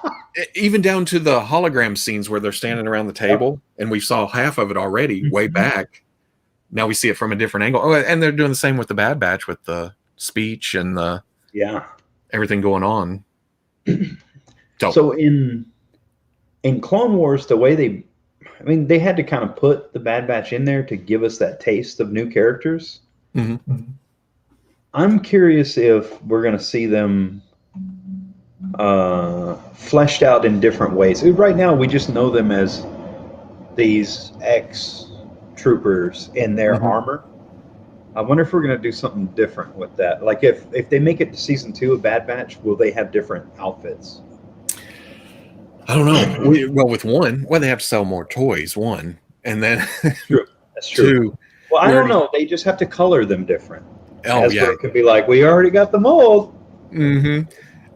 Even down to the hologram scenes where they're standing around the table, and we saw half of it already way back. Now we see it from a different angle. Oh, and they're doing the same with the Bad Batch with the speech and the everything going on.
So in Clone Wars, the way they had to kind of put the Bad Batch in there to give us that taste of new characters.
Mm-hmm.
I'm curious if we're going to see them fleshed out in different ways. Right now, we just know them as these ex-troopers in their armor. I wonder if we're going to do something different with that. Like if they make it to season 2 of Bad Batch, will they have different outfits?
I don't know. With one, they have to sell more toys. One, and then
That's true.
2.
Well, I don't know. They just have to color them different.
Oh yeah,
it could be like, we already got the mold.
Mm-hmm.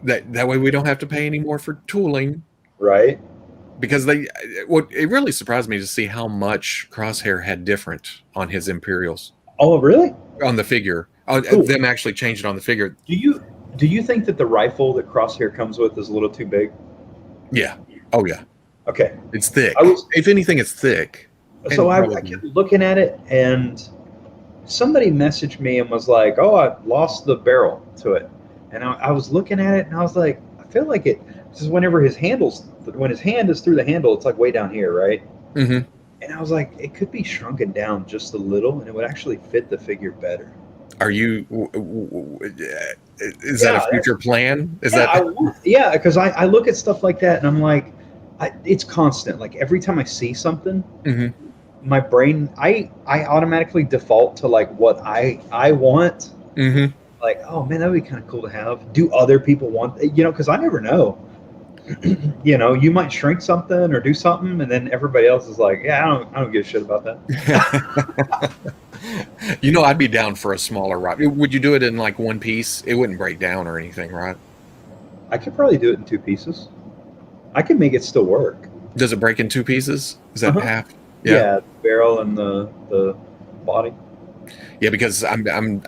That way we don't have to pay any more for tooling,
right?
Because it really surprised me to see how much Crosshair had different on his Imperials.
Oh, really?
On the figure,
Cool.
Them actually changed it on the figure.
Do you think that the rifle that Crosshair comes with is a little too big?
Yeah. Oh yeah.
Okay.
It's thick. If anything, it's thick.
So I kept looking at it, and somebody messaged me and was like, "Oh, I lost the barrel to it," and I was looking at it, and I was like, "I feel like it." This is when his hand is through the handle, it's like way down here, right?
Mm-hmm.
And I was like, it could be shrunken down just a little, and it would actually fit the figure better.
Are you? Is that a future plan?
Because I look at stuff like that, and I'm like, it's constant. Like every time I see something, my brain, I automatically default to like what I want.
Mm-hmm.
Like, oh man, that would be kind of cool to have. Do other people want? Because I never know. You might shrink something or do something, and then everybody else is like, yeah, I don't give a shit about that.
I'd be down for a smaller rod. Would you do it in like one piece? It wouldn't break down or anything, right?
I could probably do it in 2 pieces. I could make it still work.
Does it break in 2 pieces? Is that half?
Yeah, the barrel and the body.
Yeah, because I'm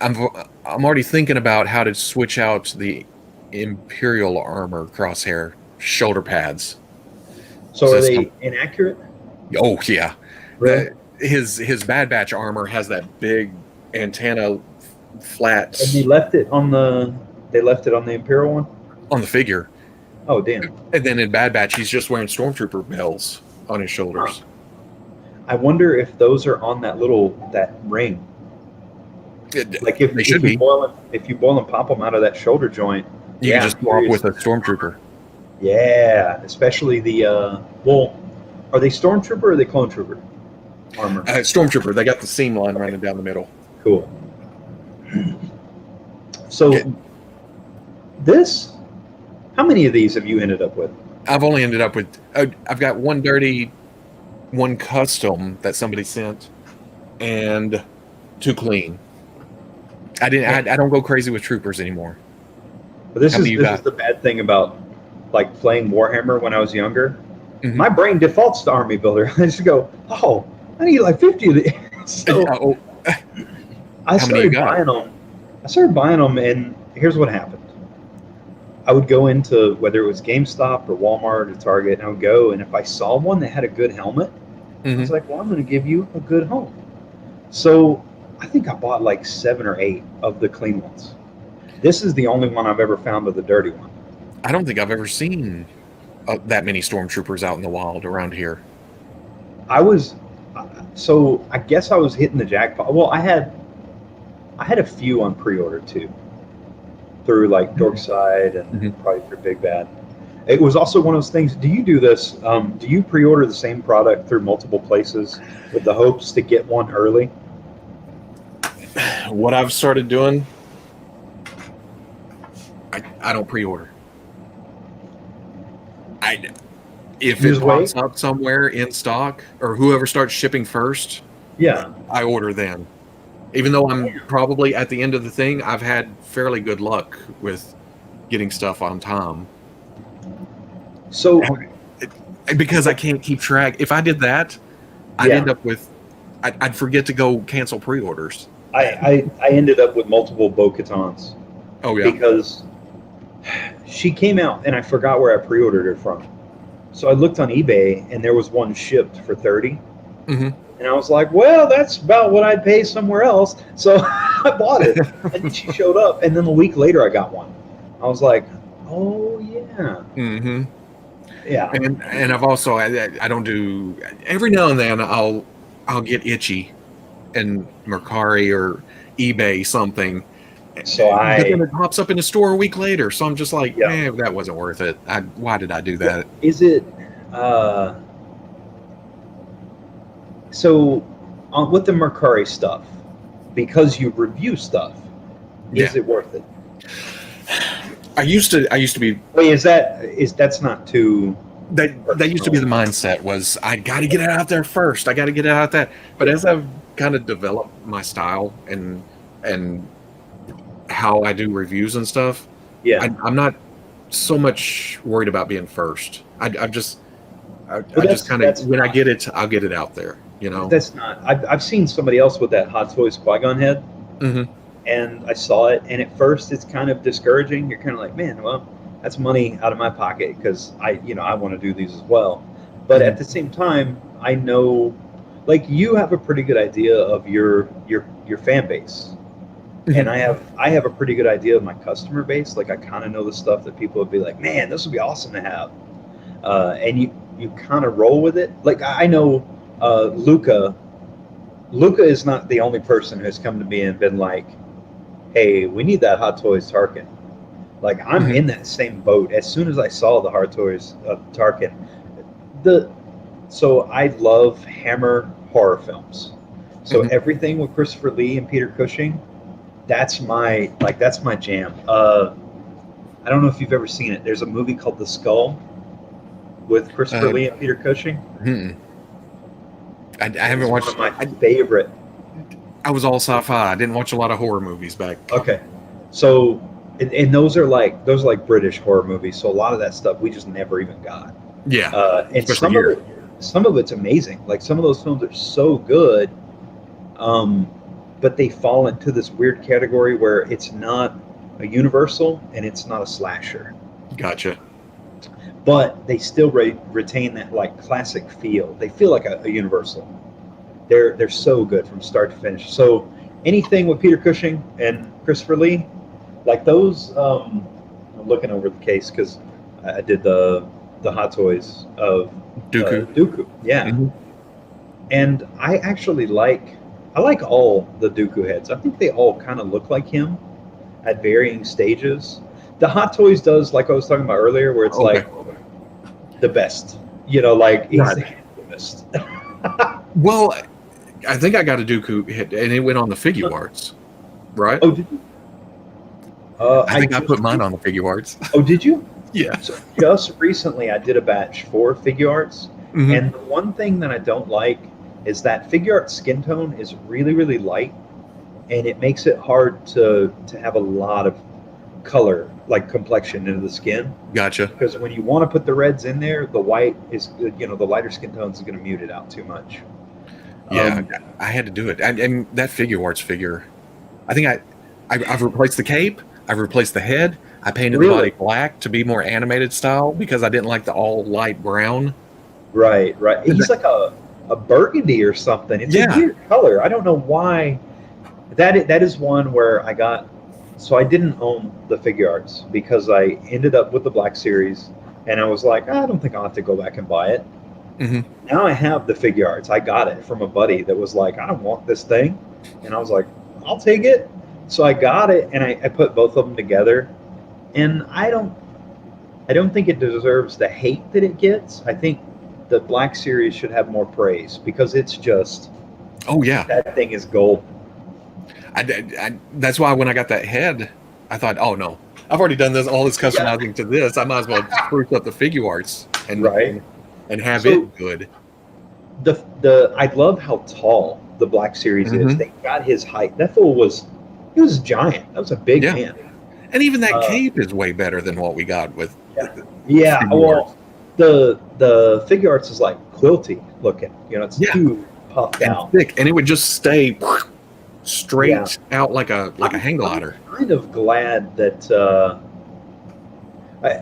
already thinking about how to switch out the Imperial armor Crosshair shoulder pads.
So
So
are
it's
they inaccurate?
Oh yeah,
Really?
his Bad Batch armor has that big antenna flat
And they left it on the Imperial one?
on the figure,
Oh damn.
and then in Bad Batch he's just wearing stormtrooper bells on his shoulders.
I wonder if those are on that ring. Like
They
if
should
you
be.
boil and pop them out of that shoulder joint.
You
yeah,
can just
I'm
swap
curious.
with a stormtrooper.
Yeah, especially the well, are they stormtrooper or are they clone trooper armor?
Stormtrooper. They got the seam line running down the middle.
Cool. So
Yeah.
this, how many of these have you ended up with?
I've only ended up with. I've got one dirty, one custom that somebody sent, and two clean. I didn't. I don't go crazy with troopers anymore.
But this
How
is
many you
this
got?
is the bad thing about like playing Warhammer when I was younger.
Mhm.
My brain defaults to army builder. I just go, oh, I need like 50 of these. So
Oh,
I
How many you
started
got?
buying them. I started buying them, and here's what happened. I would go into whether it was GameStop or Walmart or Target, and I would go, and if I saw one that had a good helmet, I
mhm.
was like, well, I'm going to give you a good home. So I think I bought like 7 or 8 of the clean ones. This is the only one I've ever found of the dirty one.
I don't think I've ever seen that many stormtroopers out in the wild around here.
So I guess I was hitting the jackpot. Well, I had a few on pre-order too, through like Dorkside and
Mhm.
probably through Big Bad. It was also one of those things. Do you do this? Do you pre-order the same product through multiple places with the hopes to get one early?
What I've started doing, I don't pre-order. If
You
it
just
pops
wait?
up somewhere in stock or whoever starts shipping first,
Yeah.
I order then. Even though I'm probably at the end of the thing, I've had fairly good luck with getting stuff on time
So
because I can't keep track. If I did that, I'd
Yeah.
end up with, I'd forget to go cancel pre-orders.
I ended up with multiple Bo-Katans
Oh yeah,
because she came out and I forgot where I pre-ordered her from. So I looked on eBay and there was one shipped for 30.
Mhm.
And I was like, well, that's about what I'd pay somewhere else. So I bought it. And then she showed up. And then a week later, I got one. I was like, oh, yeah.
hmm
Yeah.
and I've also I don't do, every now and then I'll get itchy and Mercari or eBay something.
So
But then it pops up in the store a week later, so I'm just like,
Yeah.
that wasn't worth it. Why did I do that?
Is it, so with the Mercari stuff, because you review stuff, is
Yeah.
it worth it?
I used to be
Wait, that's not too,
that used to be the mindset was I got to get it out there first. I got to get it out there. But as I've kind of developed my style and how I do reviews and stuff,
yeah.
I'm not so much worried about being first. I just kind
that's
of, when I
fine.
get it, I'll get it out there. You know.
That's not, I've seen somebody else with that Hot Toys Qui-Gon head.
Mhm.
And I saw it, and at first it's kind of discouraging. You're kind of like, man, well, that's money out of my pocket because I want to do these as well. But
Mhm.
at the same time, I know, like, you have a pretty good idea of your fan base, and I have a pretty good idea of my customer base. Like, I kind of know the stuff that people would be like, man, this would be awesome to have, and you kind of roll with it. Like, I know Luca. Luca is not the only person who's come to me and been like, hey, we need that Hot Toys Tarkin. Like, I'm
Mhm.
in that same boat. As soon as I saw the Hot Toys Tarkin, so I love Hammer horror films. So
Mhm.
everything with Christopher Lee and Peter Cushing, that's my jam. I don't know if you've ever seen it. There's a movie called The Skull with Christopher Lee and Peter Cushing.
Mm-mm. I haven't
It's
watched.
one of my favorite.
I was all sci-fi. I didn't watch a lot of horror movies back.
Okay, so and those are like British horror movies. So a lot of that stuff we just never even got.
Yeah,
And
especially
some of it's amazing. Like, some of those films are so good, but they fall into this weird category where it's not a universal and it's not a slasher.
gotcha.
but they still retain that like classic feel. They feel like a Universal. They're so good from start to finish. So anything with Peter Cushing and Christopher Lee, like those. I'm looking over the case because I did the Hot Toys of Dooku. Yeah, and I actually I like all the Dooku heads. I think they all kind of look like him at varying stages. The Hot Toys does, like I was talking about earlier, where it's like the best. Like he's the best.
Well, I think I got a Dooku hit, and it went on the Figuarts, right?
Oh, did you?
I think I put mine on the Figuarts.
Oh, did you?
Yeah.
So just recently, I did a batch for Figuarts, and the one thing that I don't like is that Figuart skin tone is really, really light, and it makes it hard to have a lot of color, like complexion into the skin.
Gotcha.
Because when you want to put the reds in there, the white is, the lighter skin tones is going to mute it out too much.
Yeah, I had to do it, and that Figuarts figure, I think I've replaced the cape, I've replaced the head, I painted the body black to be more animated style because I didn't like the all light brown.
Right. He's like a burgundy or something. It's a weird color. I don't know why. That is one where I got. So I didn't own the Figuarts because I ended up with the Black Series, and I was like, I don't think I'll have to go back and buy it. Now I have the Figuarts. I got it from a buddy that was like, I don't want this thing, and I was like, I'll take it. So I got it, and I put both of them together, and I don't think it deserves the hate that it gets. I think the Black Series should have more praise because it's just, that thing is gold.
That's why when I got that head, I thought, oh no, I've already done all this customizing to this. I might as well spruce up the Figuarts and have it good.
I love how tall the Black Series is. They got his height. That fool was giant. That was a big man.
And even that cape is way better than what we got with.
Well, the Figuarts is like quilty looking. It's too puffed out,
thick, and it would just stay straight out like a hang glider.
I'm kind of glad that.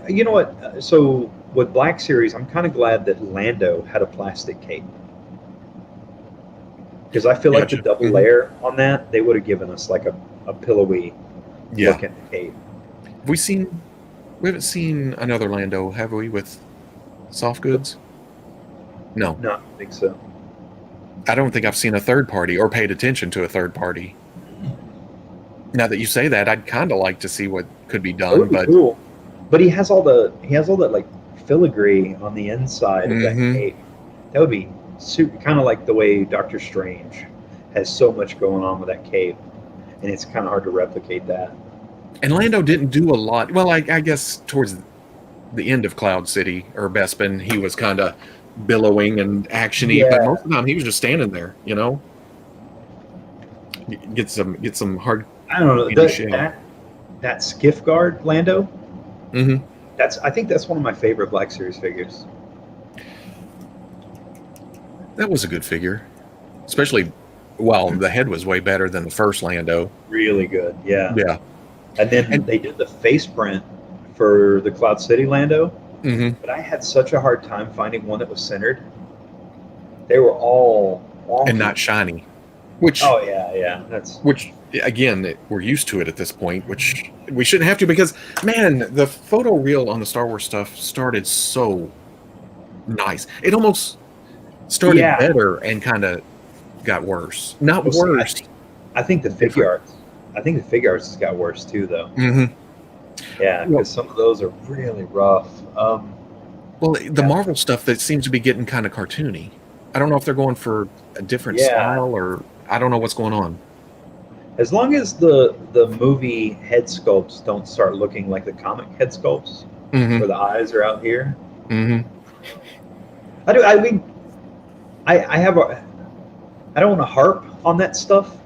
You know what? So with Black Series, I'm kind of glad that Lando had a plastic cape. Because I feel like the double layer on that, they would have given us like a pillowy looking cape.
We haven't seen another Lando, have we, with soft goods? No.
No, I don't think so.
I don't think I've seen a third party or paid attention to a third party. Now that you say that, I'd kind of like to see what could be done. But
cool. But he has all that like filigree on the inside of that cape. That would be super, kind of like the way Doctor Strange has so much going on with that cape, and it's kind of hard to replicate that.
And Lando didn't do a lot. Well, I guess towards the end of Cloud City or Bespin, he was kind of billowing and actiony, but most of the time he was just standing there. Get some hard.
I don't know that skiff guard Lando. I think that's one of my favorite Black Series figures.
That was a good figure, especially. Well, the head was way better than the first Lando.
Really good, yeah.
And
then they did the face print for the Cloud City Lando, but I had such a hard time finding one that was centered. They were all wonky.
And not shiny. Which
again,
we're used to it at this point, which we shouldn't have to because, man, the photo reel on the Star Wars stuff started so nice. It almost started better and kind of got worse. Not worse.
I think the Figuarts has got worse too, though. Yeah, because some of those are really rough.
Well, the Marvel stuff that seems to be getting kind of cartoony. I don't know if they're going for a different style or I don't know what's going on.
As long as the movie head sculpts don't start looking like the comic head sculpts, where the eyes are out here. I don't want to harp on that stuff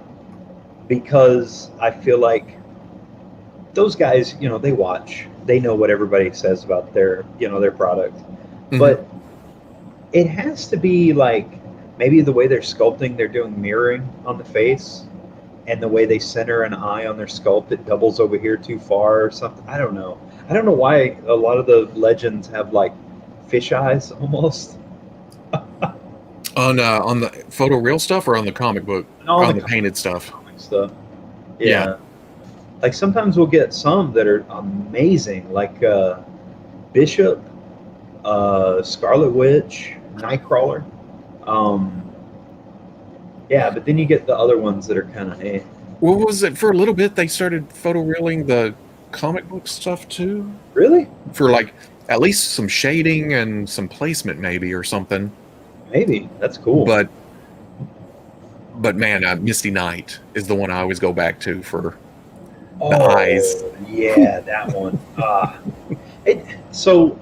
because I feel like those guys, they watch, they know what everybody says about their product, but it has to be like maybe the way they're sculpting, they're doing mirroring on the face, and the way they center an eye on their sculpt, it doubles over here too far or something. I don't know. I don't know why a lot of the legends have like fish eyes almost.
On the photo real stuff or on the comic book,
And all
on
the
the painted stuff.
comic stuff.
Yeah.
Yeah. Like sometimes we'll get some that are amazing, like Bishop, Scarlet Witch, Nightcrawler. Um, yeah, but then you get the other ones that are kind of eh.
What was it for a little bit? They started photo reeling the comic book stuff too,
Really?
for like at least some shading and some placement, maybe or something.
Maybe that's cool.
But man, Misty Knight is the one I always go back to for
oh,
the eyes.
yeah, that one. So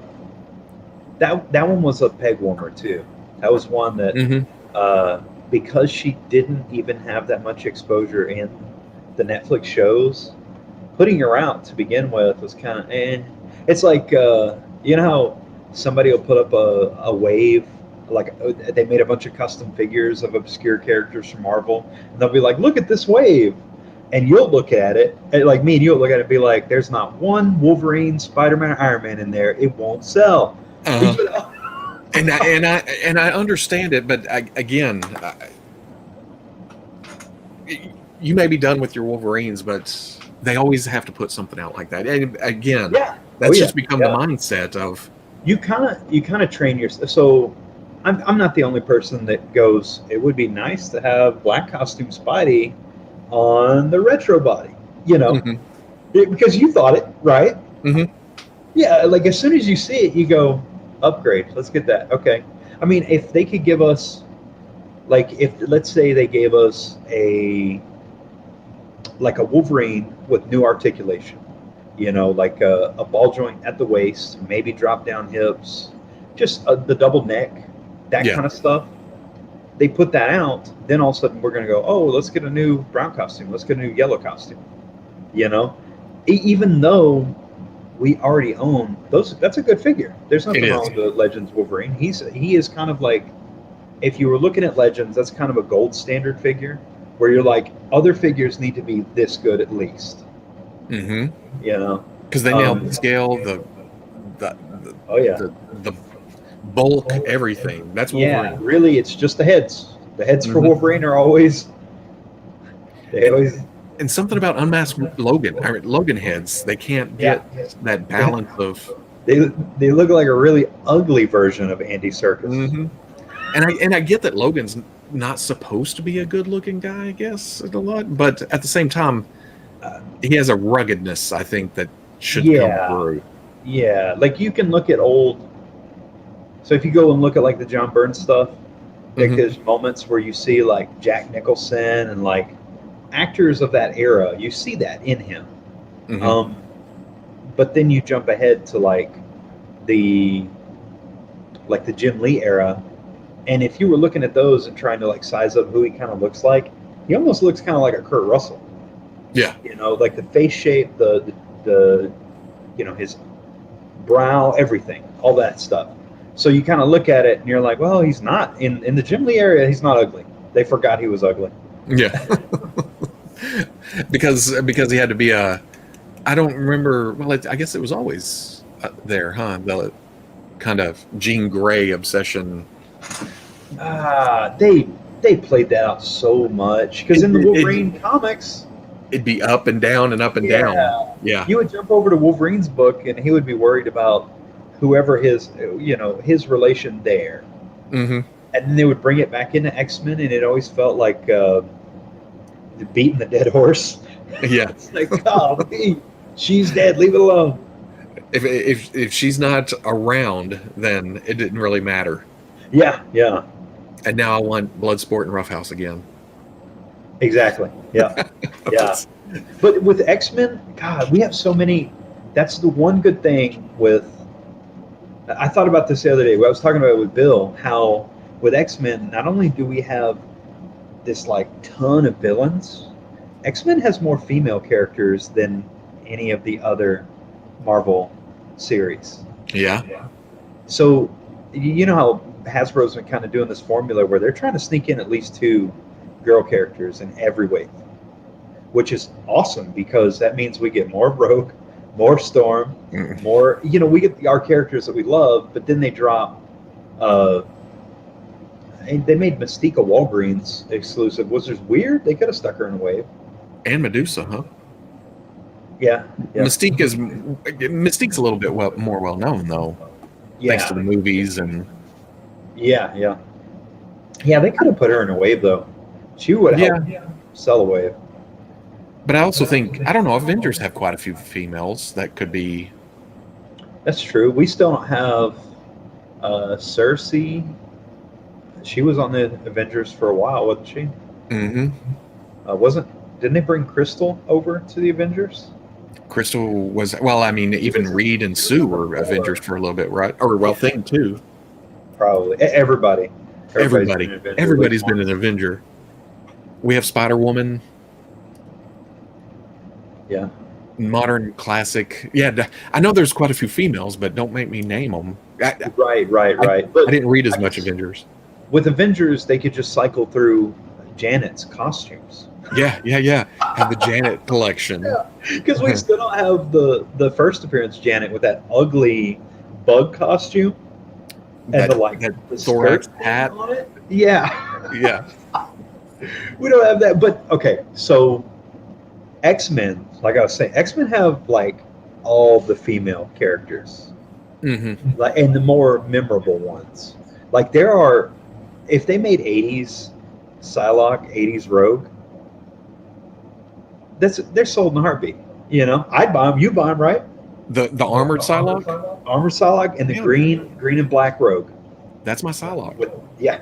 that one was a peg warmer too. That was one that because she didn't even have that much exposure in the Netflix shows, putting her out to begin with was kind of eh. It's like you know how somebody will put up a wave, like they made a bunch of custom figures of obscure characters from Marvel, and they'll be like, "Look at this wave," and you'll look at it, and like me and you'll look at it and be like, "There's not one Wolverine, Spider-Man, Iron Man in there. It won't sell."
And I understand it, but you may be done with your Wolverines, but they always have to put something out like that. And again,
Yeah.
that's just become the mindset of
you kind of train yourself. So I'm not the only person that goes, it would be nice to have black costume Spidey on the retro body, you know, because you thought it, right? Yeah, like as soon as you see it, you go, upgrade, let's get that. Okay. I mean, if they could give us, like, if let's say they gave us a Wolverine with new articulation, you know, like a ball joint at the waist, maybe drop down hips, just the double neck, that kind of stuff. They put that out, then all of a sudden we're going to go, oh, let's get a new brown costume, let's get a new yellow costume, you know, even though we already own those. That's a good figure. There's nothing wrong with the Legends Wolverine. He is kind of like, if you were looking at Legends, that's kind of a gold standard figure where you're like, other figures need to be this good at least. You know,
because they nailed the scale, the bulk, everything. That's Wolverine.
Yeah, really, it's just the heads. The heads for Wolverine are always.
And something about unmasked Logan heads, they can't get that balance of.
They look like a really ugly version of Andy Serkis.
And I get that Logan's not supposed to be a good-looking guy, I guess, a lot, but at the same time, he has a ruggedness, I think, that should come through.
Yeah, like you can look at old. So if you go and look at like the John Byrne stuff, like there's moments where you see like Jack Nicholson and like actors of that era, you see that in him. But then you jump ahead to like the Jim Lee era, and if you were looking at those and trying to like size up who he kind of looks like, he almost looks kind of like a Kurt Russell.
Yeah,
you know, like the face shape, the you know, his brow, everything, all that stuff. So you kind of look at it and you're like, well, he's not in the Jim Lee area. He's not ugly. They forgot he was ugly.
Yeah. because he had to be I don't remember. Well, I guess it was always there, huh? The kind of Jean Grey obsession.
They played that out so much because in the Wolverine comics,
it'd be up and down and up and down. Yeah.
You would jump over to Wolverine's book and he would be worried about whoever his relation there. And then they would bring it back into X-Men and it always felt like beating the dead horse.
Yeah.
It's like, oh, she's dead, leave it alone.
If she's not around, then it didn't really matter.
Yeah.
And now I want Bloodsport and Roughhouse again.
Exactly. Yeah. Yeah. But with X-Men, God, we have so many. That's the one good thing with. I thought about this the other day. I was talking about it with Bill. How with X-Men, not only do we have this like ton of villains, X-Men has more female characters than any of the other Marvel series.
Yeah.
So you know how Hasbro's been kind of doing this formula where they're trying to sneak in at least 2 girl characters in every wave, which is awesome because that means we get more Rogue, more Storm,
Mm.
more. You know, we get our characters that we love, but then they drop. And they made Mystique a Walgreens exclusive, which is weird. They could have stuck her in a wave.
And Medusa, huh?
Yeah, yeah,
Mystique's a little bit more well known though, thanks to the movies and
yeah, yeah. Yeah, they could have put her in a wave though. She would help sell a wave.
But I also think I don't know. Avengers have quite a few females that could be.
That's true. We still don't have Cersei. She was on the Avengers for a while, wasn't she?
Mm-hmm.
Didn't they bring Crystal over to the Avengers?
Crystal was well. I mean, even Reed and Sue were Avengers for a little bit, right? Or well, Thing too.
Probably everybody.
Everybody's been an Avenger. We have Spider Woman.
Yeah.
Modern classic. Yeah, I know there's quite a few females, but don't make me name them.
Right.
I didn't read as much Avengers.
With Avengers, they could just cycle through Janet's costumes.
Yeah. Have the Janet collection.
Because we still don't have the first appearance Janet with that ugly bug costume and the
thorax hat
on it. Yeah.
Yeah.
We don't have that. But okay, so X-Men, like I was saying, X-Men have like all the female characters,
Mm-hmm.
like, and the more memorable ones. Like there are, if they made 80s Psylocke, 80s Rogue, they're sold in a heartbeat. You know, I'd buy them. You buy them, right?
The armored Psylocke.
Armored Psylocke and the green and black Rogue.
That's my Psylocke.
Yeah.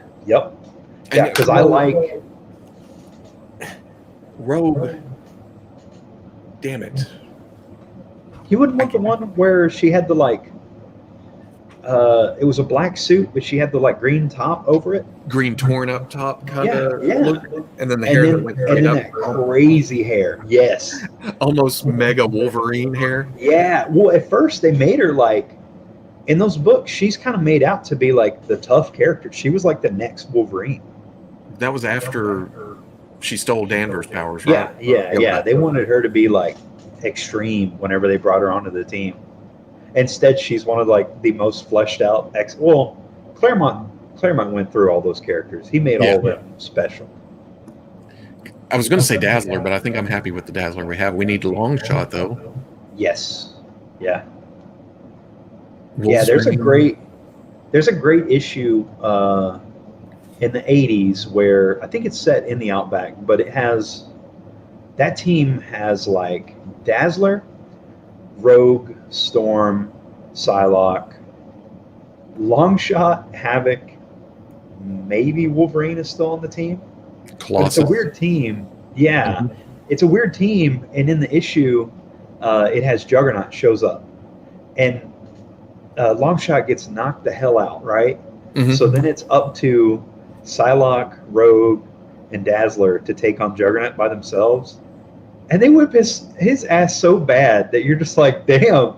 Because I like
Rogue. Damn it.
You wouldn't want the one where she had the like. It was a black suit, but she had the like green top over it.
Green torn up top kind of look, and then the
And
hair
then,
that went
and
straight
then
up,
that crazy hair. Yes.
almost mega Wolverine hair.
Yeah. Well, at first they made her like, in those books, she's kind of made out to be like the tough character. She was like the next Wolverine.
That was after she stole Danvers' powers, right?
Yeah. They wanted her to be like extreme whenever they brought her onto the team. Instead, she's one of like the most fleshed out Claremont went through all those characters. He made all of them special.
I was going to say Dazzler, but I think I'm happy with the Dazzler we have. We need Longshot though.
Yes. Yeah.
Wolf
Yeah, there's a
Scream.
great issue in the 80s where I think it's set in the Outback, but that team has like Dazzler, Rogue, Storm, Psylocke, Longshot, Havoc, maybe Wolverine is still on the team. But it's
Colossus.
a weird team. Yeah.
Mhm.
It's a weird team, and in the issue, it has Juggernaut shows up. And Longshot gets knocked the hell out, right?
Mhm.
So then it's up to Psylocke, Rogue, and Dazzler to take on Juggernaut by themselves. And they whip his ass so bad that you're just like, damn,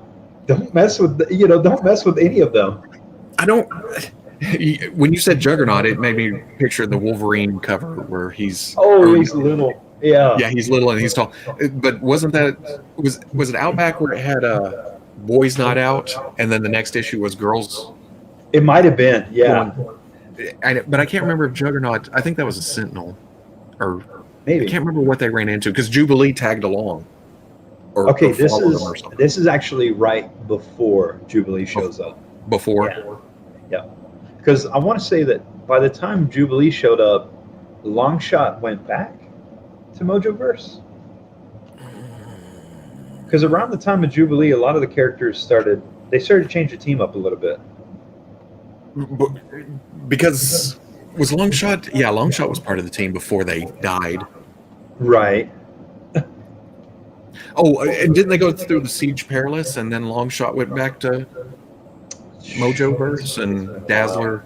don't mess with any of them.
I don't. When you said Juggernaut, it made me picture the Wolverine cover where he's.
Oh, he's little. Yeah.
Yeah, he's little and he's tall. But wasn't that was it Outback where it had Boys Not Out, and then the next issue was Girls?
It might have been. Yeah.
But I can't remember if Juggernaut. I think that was a Sentinel, or
Maybe.
I can't remember what they ran into because Jubilee tagged along. Or,
Okay,
or followed them or something.
this is actually right before Jubilee shows up.
Before.
Yeah. Because I want to say that by the time Jubilee showed up, Longshot went back to Mojoverse. Because around the time of Jubilee, a lot of the characters started to change the team up a little bit.
Because was Longshot? Yeah, Longshot was part of the team before they died.
Right.
Oh, and didn't they go through the Siege Perilous, and then Longshot went back to Mojoverse and Dazzler?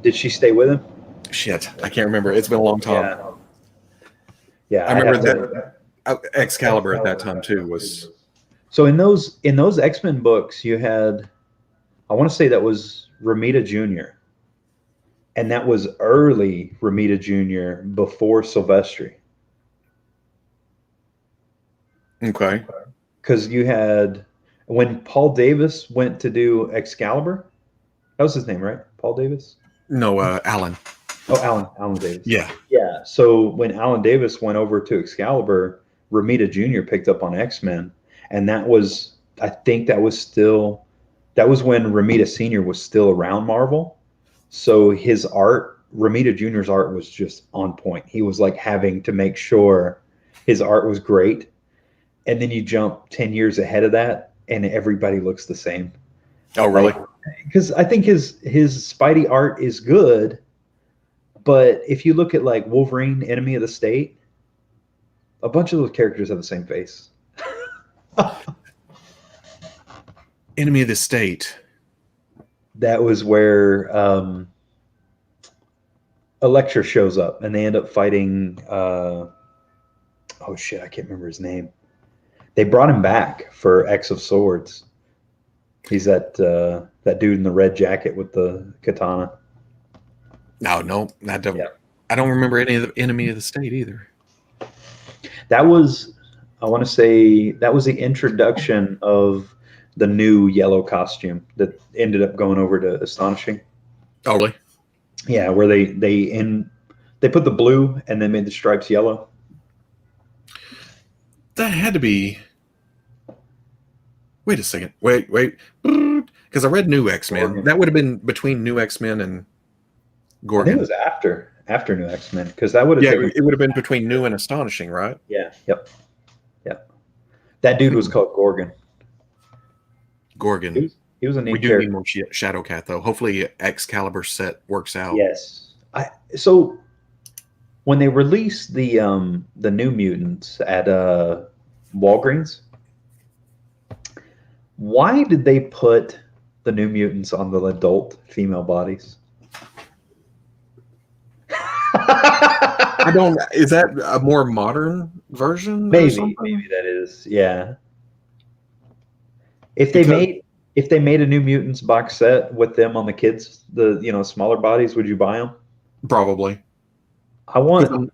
Did she stay with him?
Shit, I can't remember. It's been a long time.
Yeah.
I remember that Excalibur at that time too was.
So in those X-Men books, you had, I want to say that was Romita Jr. And that was early Romita Jr. before Silvestri.
Okay.
because you had when Paul Davis went to do Excalibur. That was his name, right? Paul Davis.
No, Alan.
Oh, Alan Davis.
Yeah.
Yeah. So when Alan Davis went over to Excalibur, Ramita Jr. picked up on X-Men, and I think that was when Ramita Sr. was still around Marvel. So his art, Ramita Jr.'s art was just on point. He was like having to make sure his art was great. And then you jump 10 years ahead of that and everybody looks the same.
Oh, really?
Because I think his Spidey art is good, but if you look at like Wolverine, Enemy of the State, a bunch of those characters have the same face.
Enemy of the State.
That was where Elektra shows up and they end up fighting oh shit, I can't remember his name. They brought him back for X of Swords. He's that dude in the red jacket with the katana.
No, I don't.
Yeah.
I don't remember any of the Enemy of the State either.
That was, I want to say, that was the introduction of the new yellow costume that ended up going over to Astonishing.
Oh, really?
Yeah, where they put the blue and then made the stripes yellow.
That had to be. Wait a second. Wait. Because I read New X-Men.
Gorgon.
That would have been between New X-Men and
I think
Gorgon.
it was after New X-Men, because that would have
Yeah,
taken.
it would have been between New and Astonishing, right?
Yeah. Yep. That dude was called Gorgon.
Gorgon.
He was a neat
We do
character.
need more Shadowcat, though. Hopefully, Excalibur set works out.
Yes. So when they released the New Mutants at Walgreens, why did they put the New Mutants on the adult female bodies?
I don't. Is that a more modern version? or
Maybe
something?
that is, yeah. If they
Because-
made a New Mutants box set with them on the kids, the smaller bodies, would you buy them?
Probably.
I want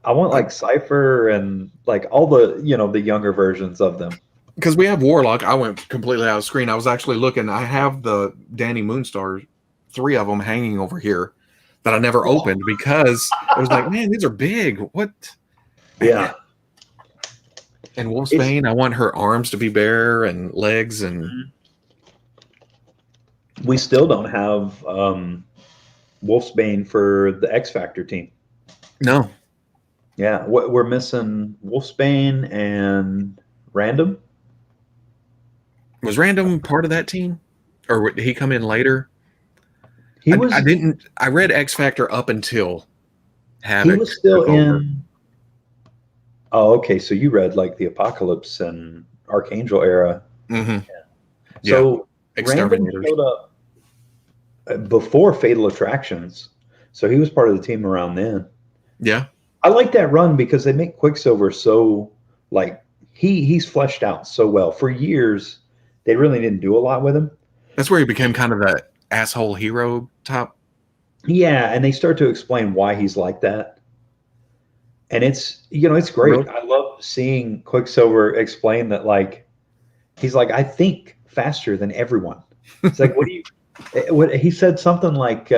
like Cypher and like all the the younger versions of them.
Because we have Warlock. I went completely out of screen. I was actually looking. I have the Danny Moonstar, 3 of them hanging over here that I never opened because I was like, man, these are big. What?
Yeah.
And Wolfsbane, I want her arms to be bare and legs and
We still don't have Wolfsbane for the X Factor team.
no.
Yeah, we're missing Wolfsbane and Random.
Was Random part of that team, or did he come in later?
He was.
I didn't. I read X Factor up until
He
Havoc.
was still
took over.
in. Oh, okay. So you read like the Apocalypse and Archangel era.
Mhm.
So Random
Exterminators.
showed up before Fatal Attractions, so he was part of the team around then.
Yeah.
I like that run because they make Quicksilver so like he's fleshed out so well. For years, they really didn't do a lot with him.
That's where he became kind of that asshole hero type.
Yeah, and they start to explain why he's like that. And it's it's great.
Really?
I love seeing Quicksilver explain that like he's like, I think faster than everyone. It's like what he said something like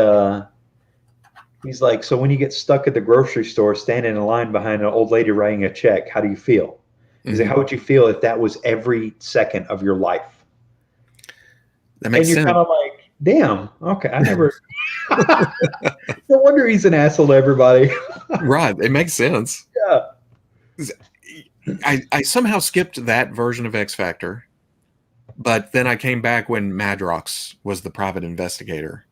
he's like, so when you get stuck at the grocery store standing in line behind an old lady writing a check, how do you feel? He's like, how would you feel if that was every second of your life?
That makes
and you're
sense.
kind of like, damn, okay, I never. No wonder he's an asshole to everybody.
Right. It makes sense.
Yeah.
I somehow skipped that version of X Factor, but then I came back when Madrox was the private investigator.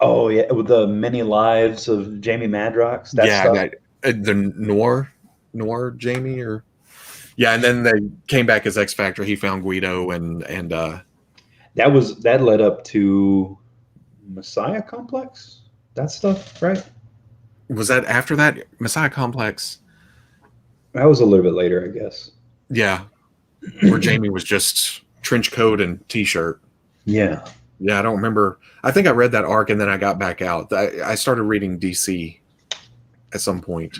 Oh yeah, with the many lives of Jamie Madrox. That stuff.
The Noir Jamie, or and then they came back as X Factor. He found Guido and
that led up to Messiah Complex. That stuff, right?
was that after that Messiah Complex?
That was a little bit later, I guess.
Yeah, where Jamie was just trench coat and t-shirt.
Yeah.
Yeah, I don't remember. I think I read that arc and then I got back out. I started reading DC at some point.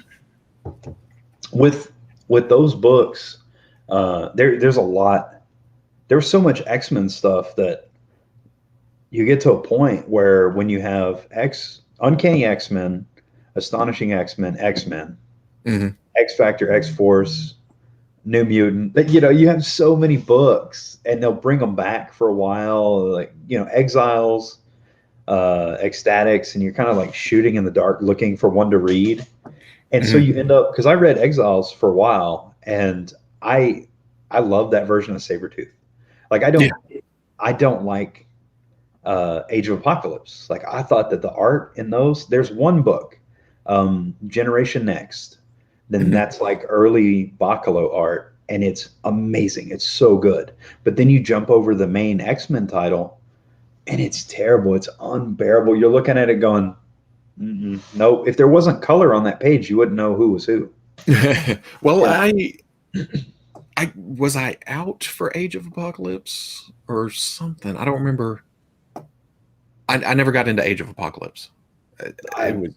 With those books, There's a lot. There's so much X-Men stuff that you get to a point where when you have Uncanny X-Men, Astonishing X-Men, X-Men,
Hmm.
X Factor, X Force, New Mutant. That you have so many books, and they'll bring them back for a while, like Exiles, Ecstatics, and you're kind of like shooting in the dark, looking for one to read. And so
Hmm.
you end up because I read Exiles for a while, and I I love that version of Sabretooth. Like
Yeah.
I don't like Age of Apocalypse. Like I thought that the art in those, there's one book, Generation Next, then
Hmm.
that's like early Bacalo art, and it's amazing. It's so good. But then you jump over the main X-Men title, and it's terrible. It's unbearable. You're looking at it going, nope. If there wasn't color on that page, you wouldn't know who was who.
Well,
Yeah.
I was I out for Age of Apocalypse or something. I don't remember. I never got into Age of Apocalypse. It
I,
was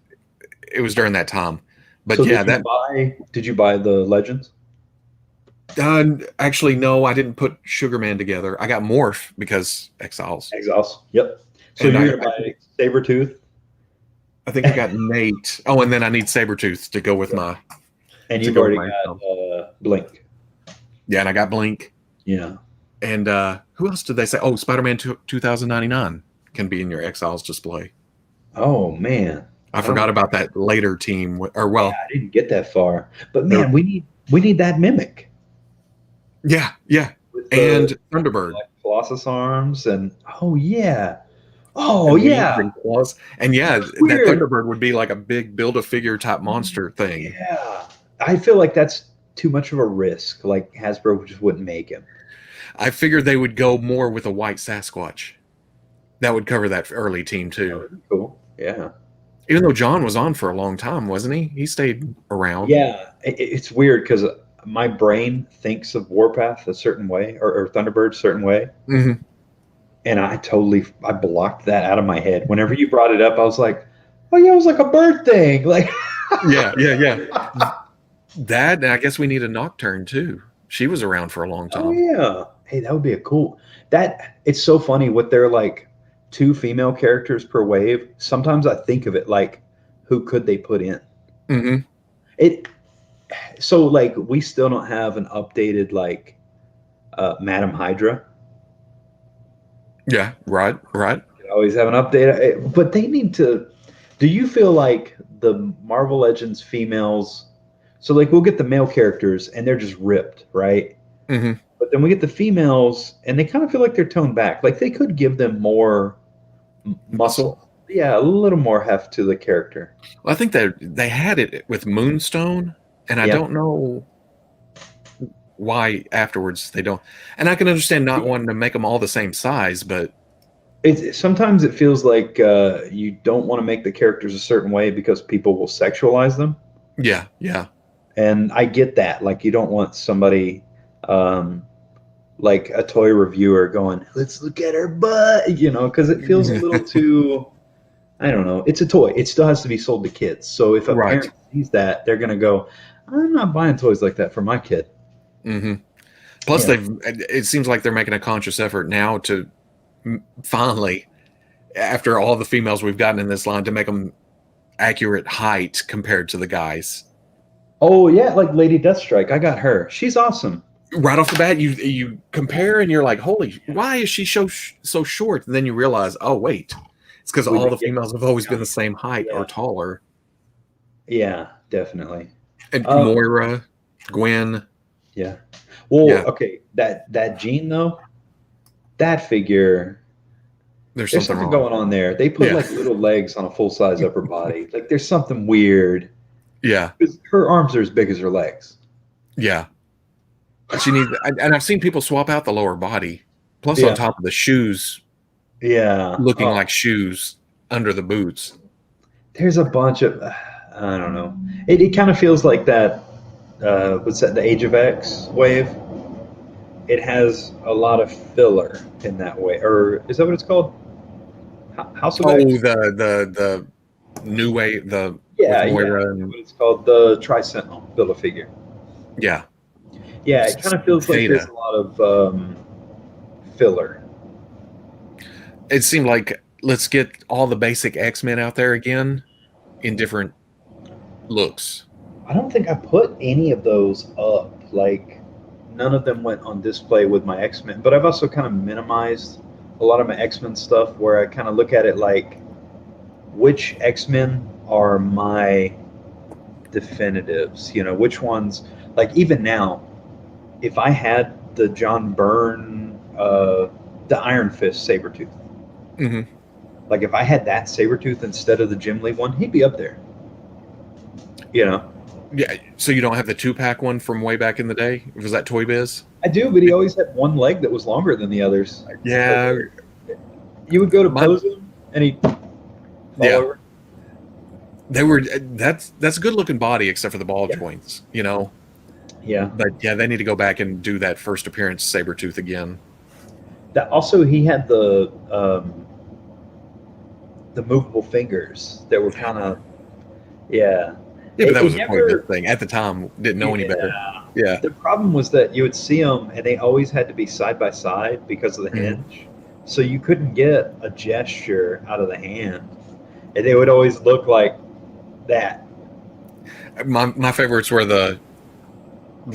it was during that time. But
so
yeah,
did you
that
buy? Did you buy the Legends?
actually no, I didn't put Sugarman together. I got Morph because Exiles,
Exiles. Yep. So
and
you're gonna buy Sabretooth,
I think I got Nate. Oh, and then I need Sabretooth to go with
Yep.
my
and
to
you've
go with
already
my
got Blink.
yeah, and I got Blink.
Yeah.
And who else did they say? Oh, Spider-Man 2099 can be in your Exiles display.
Oh man.
I
I don't
forgot
know.
about that later team, or
Yeah,
well,
I didn't get that far. But
no,
man, we need that mimic
yeah,
with the
and Thunderbird,
like Colossus arms and oh yeah. Oh
and wings
yeah.
and claws, and yeah,
That's
that
weird.
Thunderbird would be like a big Build-A-Figure type monster thing.
Yeah. I feel like that's too much of a risk. Like Hasbro just wouldn't make him.
I figured they would go more with a white Sasquatch. That would cover that early team
That
too.
would be cool. Yeah.
Even though John was on for a long time, wasn't he? He stayed around.
Yeah. It's weird because my brain thinks of Warpath a certain way or Thunderbird a certain way.
Hmm.
And I blocked that out of my head. Whenever you brought it up, I was like, oh yeah, it was like a bird thing. Like
Yeah. That, and I guess we need a Nocturne too. She was around for a long
oh
time.
yeah. Hey, that would be a cool that it's so funny what they're like two female characters per wave. Sometimes I think of it like who could they put in?
Hmm.
It so like we still don't have an updated like Madam Hydra.
Yeah, right.
They always have an update. But they need to do you feel like the Marvel Legends females so like we'll get the male characters and they're just ripped, right?
Hmm.
But then we get the females, and they kind of feel like they're toned back. Like they could give them more
Muscle.
muscle. Yeah, a little more heft to the character.
Well, I think they had it with Moonstone, and I
Yeah.
don't know why afterwards they don't. And I can understand not wanting to make them all the same size, but
Sometimes it feels like you don't want to make the characters a certain way because people will sexualize them,
yeah.
and I get that. Like you don't want somebody um, like a toy reviewer going, "Let's look at her butt," because it feels a little too. I don't know. It's a toy. It still has to be sold to kids. So if a
Right.
parent sees that, they're going to go, I'm not buying toys like that for my kid.
Hmm. Plus,
Yeah.
it seems like they're making a conscious effort now to finally, after all the females we've gotten in this line, to make them accurate height compared to the guys.
Oh, yeah, like Lady Deathstrike. I got her. She's awesome.
Right off the bat, you compare and you're like, holy, why is she so short? And then you realize, oh wait, it's because all the females have always been the same height or taller.
Yeah, definitely.
And Moira, Gwen.
Yeah. Well,
Yeah.
okay, that Jean though, that figure,
There's
there's
something
something
wrong.
going on there. They put
Yeah.
like little legs on a full size upper body. Like there's something weird.
Yeah,
'Cause her arms are as big as her legs.
yeah. She needs, and I've seen people swap out the lower body, plus
Yeah.
on top of the shoes,
Yeah.
looking
Oh,
like shoes under the boots.
there's a bunch of I don't know. It kind of feels like that. What's that? The Age of X wave. It has a lot of filler in that way, or is that what it's called? House of
Oh,
X.
the new way,
Yeah,
with Moira
yeah.
and
What it's called, the Tri Sentinel Build a Figure.
yeah.
Yeah, it kind of feels like there's
Beta.
a lot of filler.
It seemed like let's get all the basic X-Men out there again in different looks.
I don't think I put any of those up. Like, none of them went on display with my X-Men. But I've also kind of minimized a lot of my X-Men stuff where I kind of look at it like, which X-Men are my definitives? You know, which ones, like, even now, if I had the John Byrne, the Iron Fist Sabretooth,
Hmm.
like, if I had that Sabretooth instead of the Jim Lee one, he'd be up there. You know?
Yeah, so you don't have the 2-pack one from way back in the day? Was that Toy Biz?
I do, but he always had one leg that was longer than the others.
Yeah,
You would go to
My-
pose him, and he'd fall
Yeah.
over.
they were. That's a good looking body, except for the ball
Yeah.
joints, you know.
Yeah.
But yeah, they need to go back and do that first appearance Sabretooth again.
That also, he had the movable fingers that were kind of, yeah.
Yeah, but that
It
was a
never-
Toy Biz thing at the time. Didn't know any better.
Yeah.
Yeah,
The problem was that you would see them, and they always had to be side by side because of the
Mhm.
hinge. So you couldn't get a gesture out of the hand, and they would always look like that.
my favorites were the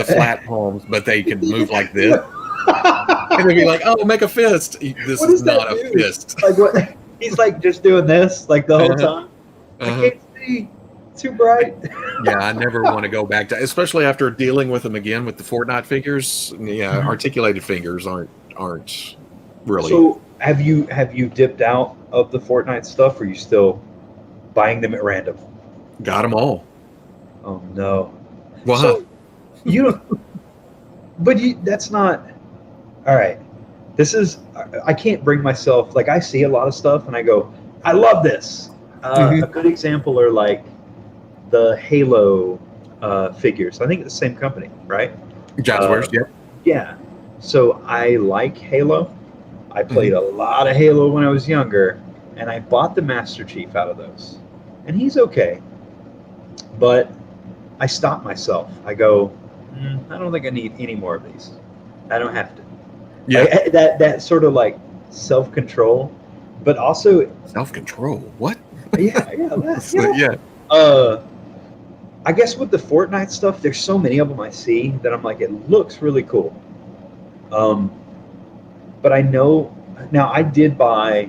flat palms, but they could move like this, and they'd be like, "Oh, make a fist." This
What
is
does that
not a
do?
fist.
Like what? He's like just doing this like the whole
Uh-huh.
time. I
Uh-huh.
can't see. Too bright.
Yeah, I never want to go back to, especially after dealing with them again with the Fortnite figures. Yeah,
Mhm.
articulated fingers aren't really.
So have you dipped out of the Fortnite stuff, or are you still buying them at random?
Got them all.
Oh no.
Well,
So you don't. But that's not. All right. This is. I can't bring myself. Like, I see a lot of stuff and I go, I love this.
Mhm.
A good example are like the Halo figures. I think it's the same company, right?
Jazwares, yeah.
Yeah. So I like Halo. I played a lot of Halo when I was younger, and I bought the Master Chief out of those. And he's okay. But I stop myself. I go, I don't think I need any more of these. I don't have to.
Yeah.
Like, that sort of like self-control, but also
Self-control. What?
yeah.
Yeah.
I guess with the Fortnite stuff, there's so many of them I see that I'm like, it looks really cool. But I know now I did buy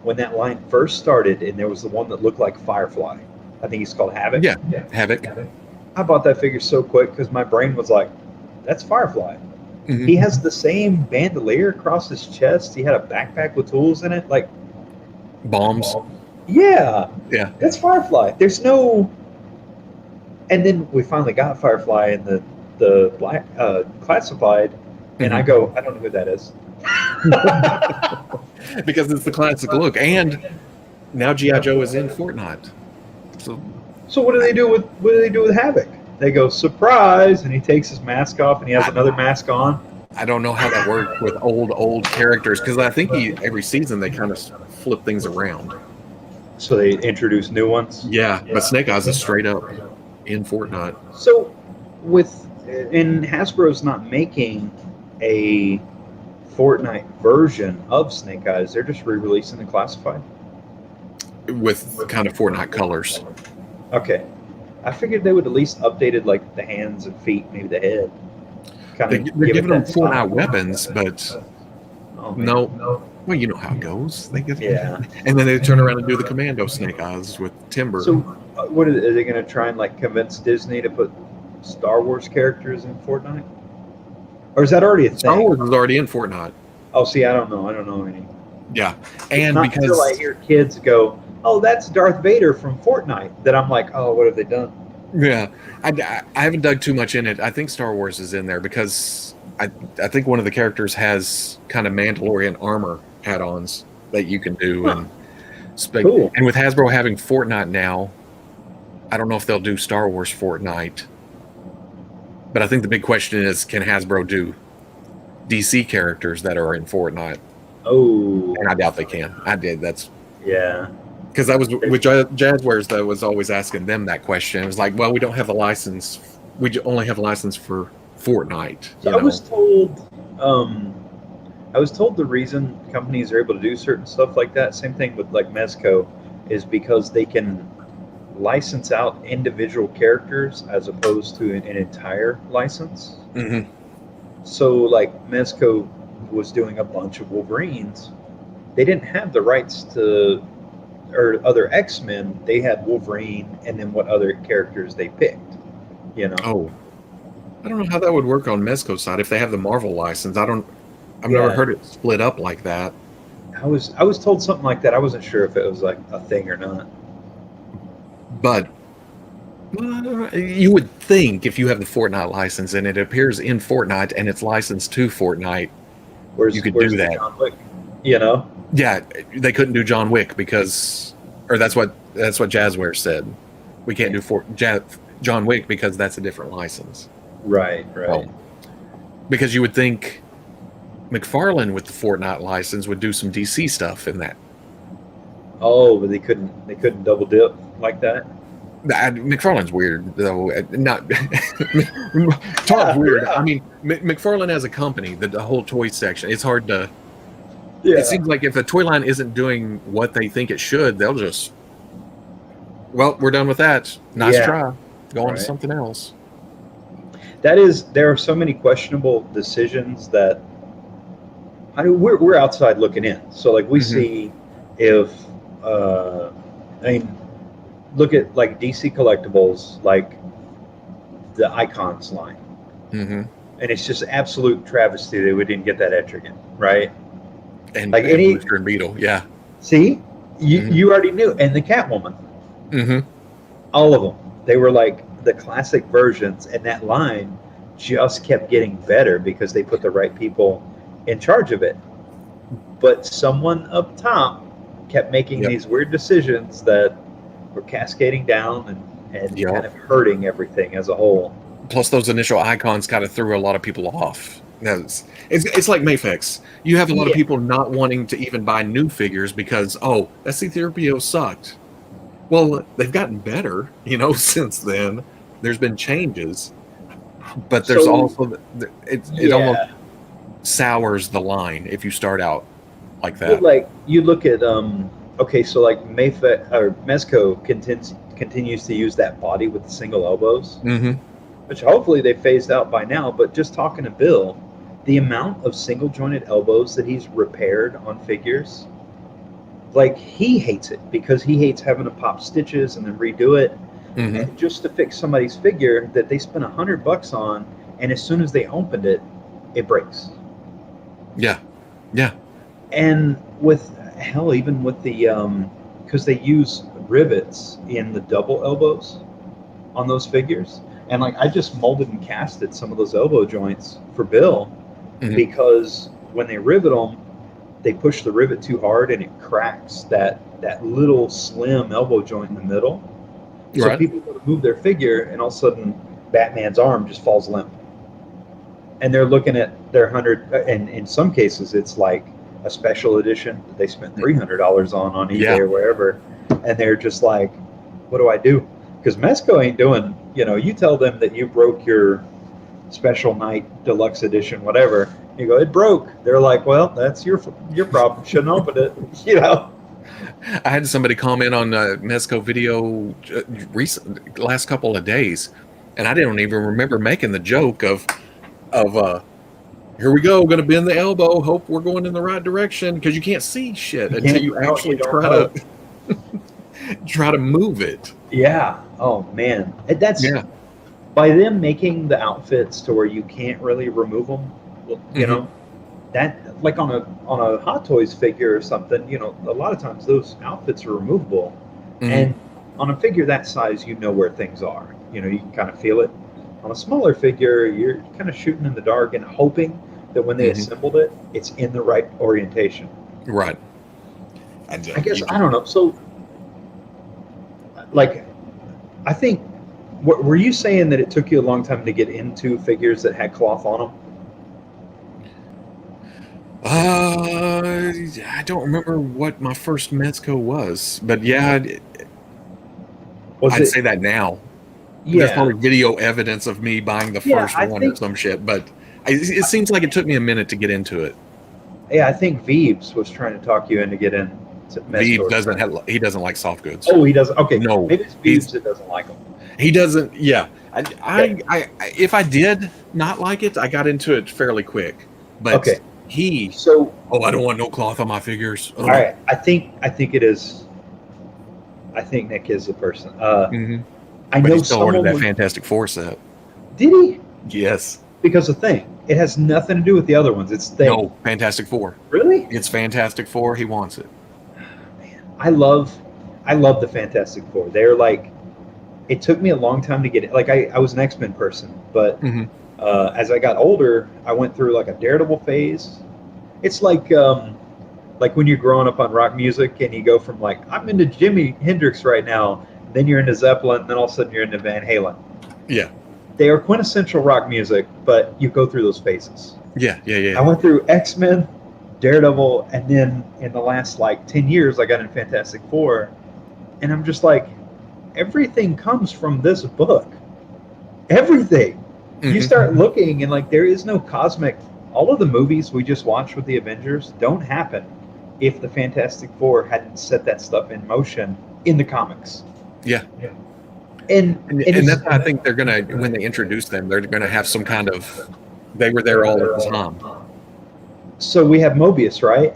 when that line first started, and there was the one that looked like Firefly. I think he's called Havoc.
Yeah. Havoc.
I bought that figure so quick because my brain was like, that's Firefly.
Mhm.
He has the same bandolier across his chest. He had a backpack with tools in it. Like,
Bombs.
yeah,
Yeah.
that's Firefly. There's no. And then we finally got Firefly in the black classified, and I go, I don't know who that is.
Because it's the classic look, and now GI Joe is in Fortnite.
So what do they do with Havoc? They go surprise, and he takes his mask off, and he has another mask on.
I don't know how that works with old characters, because I think every season they kind of flip things around.
So they introduce new ones.
Yeah, but Snake Eyes is straight up in Fortnite.
So and Hasbro's not making a Fortnite version of Snake Eyes. They're just re-releasing the classified.
With kind of Fortnite colors.
Okay. I figured they would at least updated like the hands and feet, maybe the head. Kind
They're giving them Fortnite weapons, but no. Well, you know how it goes. They get,
Yeah.
and then they turn around and do the Commando Snake Eyes with Timber.
So, what are they going to try and like convince Disney to put Star Wars characters in Fortnite? Or is that already a thing?
Star Wars is already in Fortnite.
Oh, see, I don't know any.
Yeah,
It's
and
not
because
until I hear kids go, "Oh, that's Darth Vader from Fortnite," that I'm like, "Oh, what have they done?"
yeah, I haven't dug too much in it. I think Star Wars is in there because I think one of the characters has kind of Mandalorian armor add-ons that you can do,
Huh.
and
Cool.
and with Hasbro having Fortnite now, I don't know if they'll do Star Wars Fortnite. But I think the big question is, can Hasbro do DC characters that are in Fortnite?
Oh,
And I doubt they can. That's
yeah.
because I was with Jazwares that was always asking them that question. It was like, well, we don't have a license. We only have a license for Fortnite.
So I was told the reason companies are able to do certain stuff like that, same thing with like Mezco, is because they can license out individual characters as opposed to an entire license.
Hmm.
So like Mezco was doing a bunch of Wolverines. They didn't have the rights to or other X-Men. They had Wolverine and then what other characters they picked, you know.
Oh, I don't know how that would work on Mezco's side if they have the Marvel license. I've never
Yeah.
heard it split up like that.
I was told something like that. I wasn't sure if it was like a thing or not.
But you would think if you have the Fortnite license and it appears in Fortnite and it's licensed to Fortnite, you could do
the
that.
John Wick, you know.
Yeah, they couldn't do John Wick because, or that's what Jazzware said. We can't do John Wick because that's a different license.
Right.
Well, because you would think McFarlane with the Fortnite license would do some DC stuff in that.
Oh, but they couldn't double dip like that.
McFarlane's weird though. Not talk weird.
Yeah.
I mean, McFarlane as a company, the whole toy section. It's hard to.
Yeah.
It seems like if the toy line isn't doing what they think it should, they'll just. Well, we're done with that. Nice
Yeah.
try. Go on to
Right.
something else.
There are so many questionable decisions that I mean we're outside looking in. So like we
Mhm.
see if I mean look at like DC collectibles like the Icons line.
Mm-hmm.
And it's just absolute travesty that we didn't get that Etrigan, right?
And
Like
and
any-
Rooster and Beetle, yeah.
See?
Mhm.
You already knew. And the Catwoman.
Mm-hmm.
All of them. They were like the classic versions, and that line just kept getting better because they put the right people in charge of it. But someone up top kept making
Yep.
these weird decisions that were cascading down and
Yep.
kind of hurting everything as a whole.
Plus, those initial icons kind of threw a lot of people off. It's like Mafex. You have a lot of
Yeah.
people not wanting to even buy new figures because, oh, that C-3PO sucked. Well, they've gotten better, since then. There's been changes. But there's
So-
also, it almost sours the line if you start out like
But
that.
like you look at okay, so like Mezco continues to use that body with the single elbows,
Mm-hmm.
which hopefully they phased out by now. But just talking to Bill, the amount of single jointed elbows that he's repaired on figures, like he hates it because he hates having to pop stitches and then redo it.
Mm-hmm.
And just to fix somebody's figure that they spent $100 on, and as soon as they opened it, it breaks.
Yeah. Yeah.
And with hell, even with the because they use rivets in the double elbows on those figures, and like I just molded and casted some of those elbow joints for Bill
Mhm.
because when they rivet them, they push the rivet too hard and it cracks that little slim elbow joint in the middle. So
Right.
people go to move their figure, and all of a sudden, Batman's arm just falls limp. And they're looking at their and in some cases, it's like a special edition that they spent $300 on eBay
Yeah.
or wherever, and they're just like, "What do I do?" Because Mezco ain't doing. You tell them that you broke your special night deluxe edition, whatever. You go, it broke. They're like, "Well, that's your problem. Shouldn't open it."
I had somebody comment on Mezco video last couple of days, and I didn't even remember making the joke of here we go, going to bend the elbow. Hope we're going in the right direction because you can't see shit until you actually try to move it.
Yeah. Oh man, that's
Yeah.
by them making the outfits to where you can't really remove them. You know, that like on a Hot Toys figure or something. A lot of times those outfits are removable,
Mhm.
and on a figure that size, you know where things are. You can kind of feel it. On a smaller figure, you're kind of shooting in the dark and hoping that when they
Mhm.
assembled it, it's in the right orientation.
Right.
I guess I don't know. So, like, I think, were you saying that it took you a long time to get into figures that had cloth on them?
I don't remember what my first Mezco was, but yeah,
Was
I'd
it
say that now. There's
Yeah,
probably video evidence of me buying the
yeah.
first
I
one or
think
some shit, but it seems like it took me a minute to get into it.
yeah, I think Veebs was trying to talk you into get in to mess
Veeb
towards.
he doesn't like soft goods.
Oh, he doesn't. Okay,
No,
maybe it's Veebs that doesn't like them.
he doesn't. Yeah,
Okay.
if I did not like it, I got into it fairly quick. But
Okay.
he,
So,
oh, I don't want no cloth on my figures.
all right, I think it is. I think Nick is the person.
Mm-hmm.
I
But
know
he still ordered
someone.
that Fantastic Four set.
Did he?
Yes.
Because of Thing. It has nothing to do with the other ones. It's Thing.
No, Fantastic Four.
Really?
It's Fantastic Four. He wants it.
Man, I love the Fantastic Four. They're like, it took me a long time to get it. Like I was an X-Men person, but
Mm-hmm.
as I got older, I went through like a Daredevil phase. It's like when you're growing up on rock music and you go from like, I'm into Jimi Hendrix right now, then you're into Zeppelin, and then all of a sudden you're into Van Halen.
Yeah.
They are quintessential rock music, but you go through those phases.
Yeah.
I went through X-Men, Daredevil, and then in the last like 10 years, I got in Fantastic Four, and I'm just like, everything comes from this book. Everything.
Mm-hmm.
You start looking, and like, there is no cosmic. All of the movies we just watched with the Avengers don't happen if the Fantastic Four hadn't set that stuff in motion in the comics.
Yeah.
And
that's I think they're gonna, when they introduce them, they're gonna have some kind of, they were there all at the time.
So we have Mobius, right?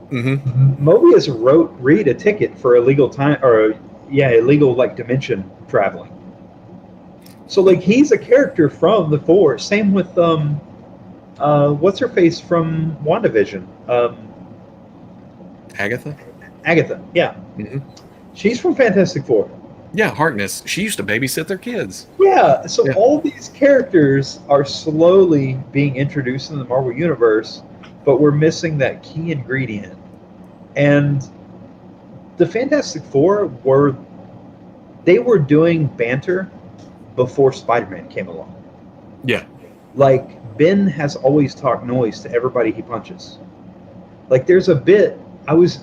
Mm-hmm.
Mobius wrote Reed a ticket for illegal like dimension traveling. So like he's a character from the Four. Same with what's her face from WandaVision? Agatha. Yeah.
Mm-hmm.
She's from Fantastic Four.
Yeah, Harkness. She used to babysit their kids.
Yeah. So
Yeah.
all these characters are slowly being introduced in the Marvel Universe, but we're missing that key ingredient. And the Fantastic Four were doing banter before Spider-Man came along.
Yeah.
Like Ben has always talked noise to everybody he punches. Like there's a bit I was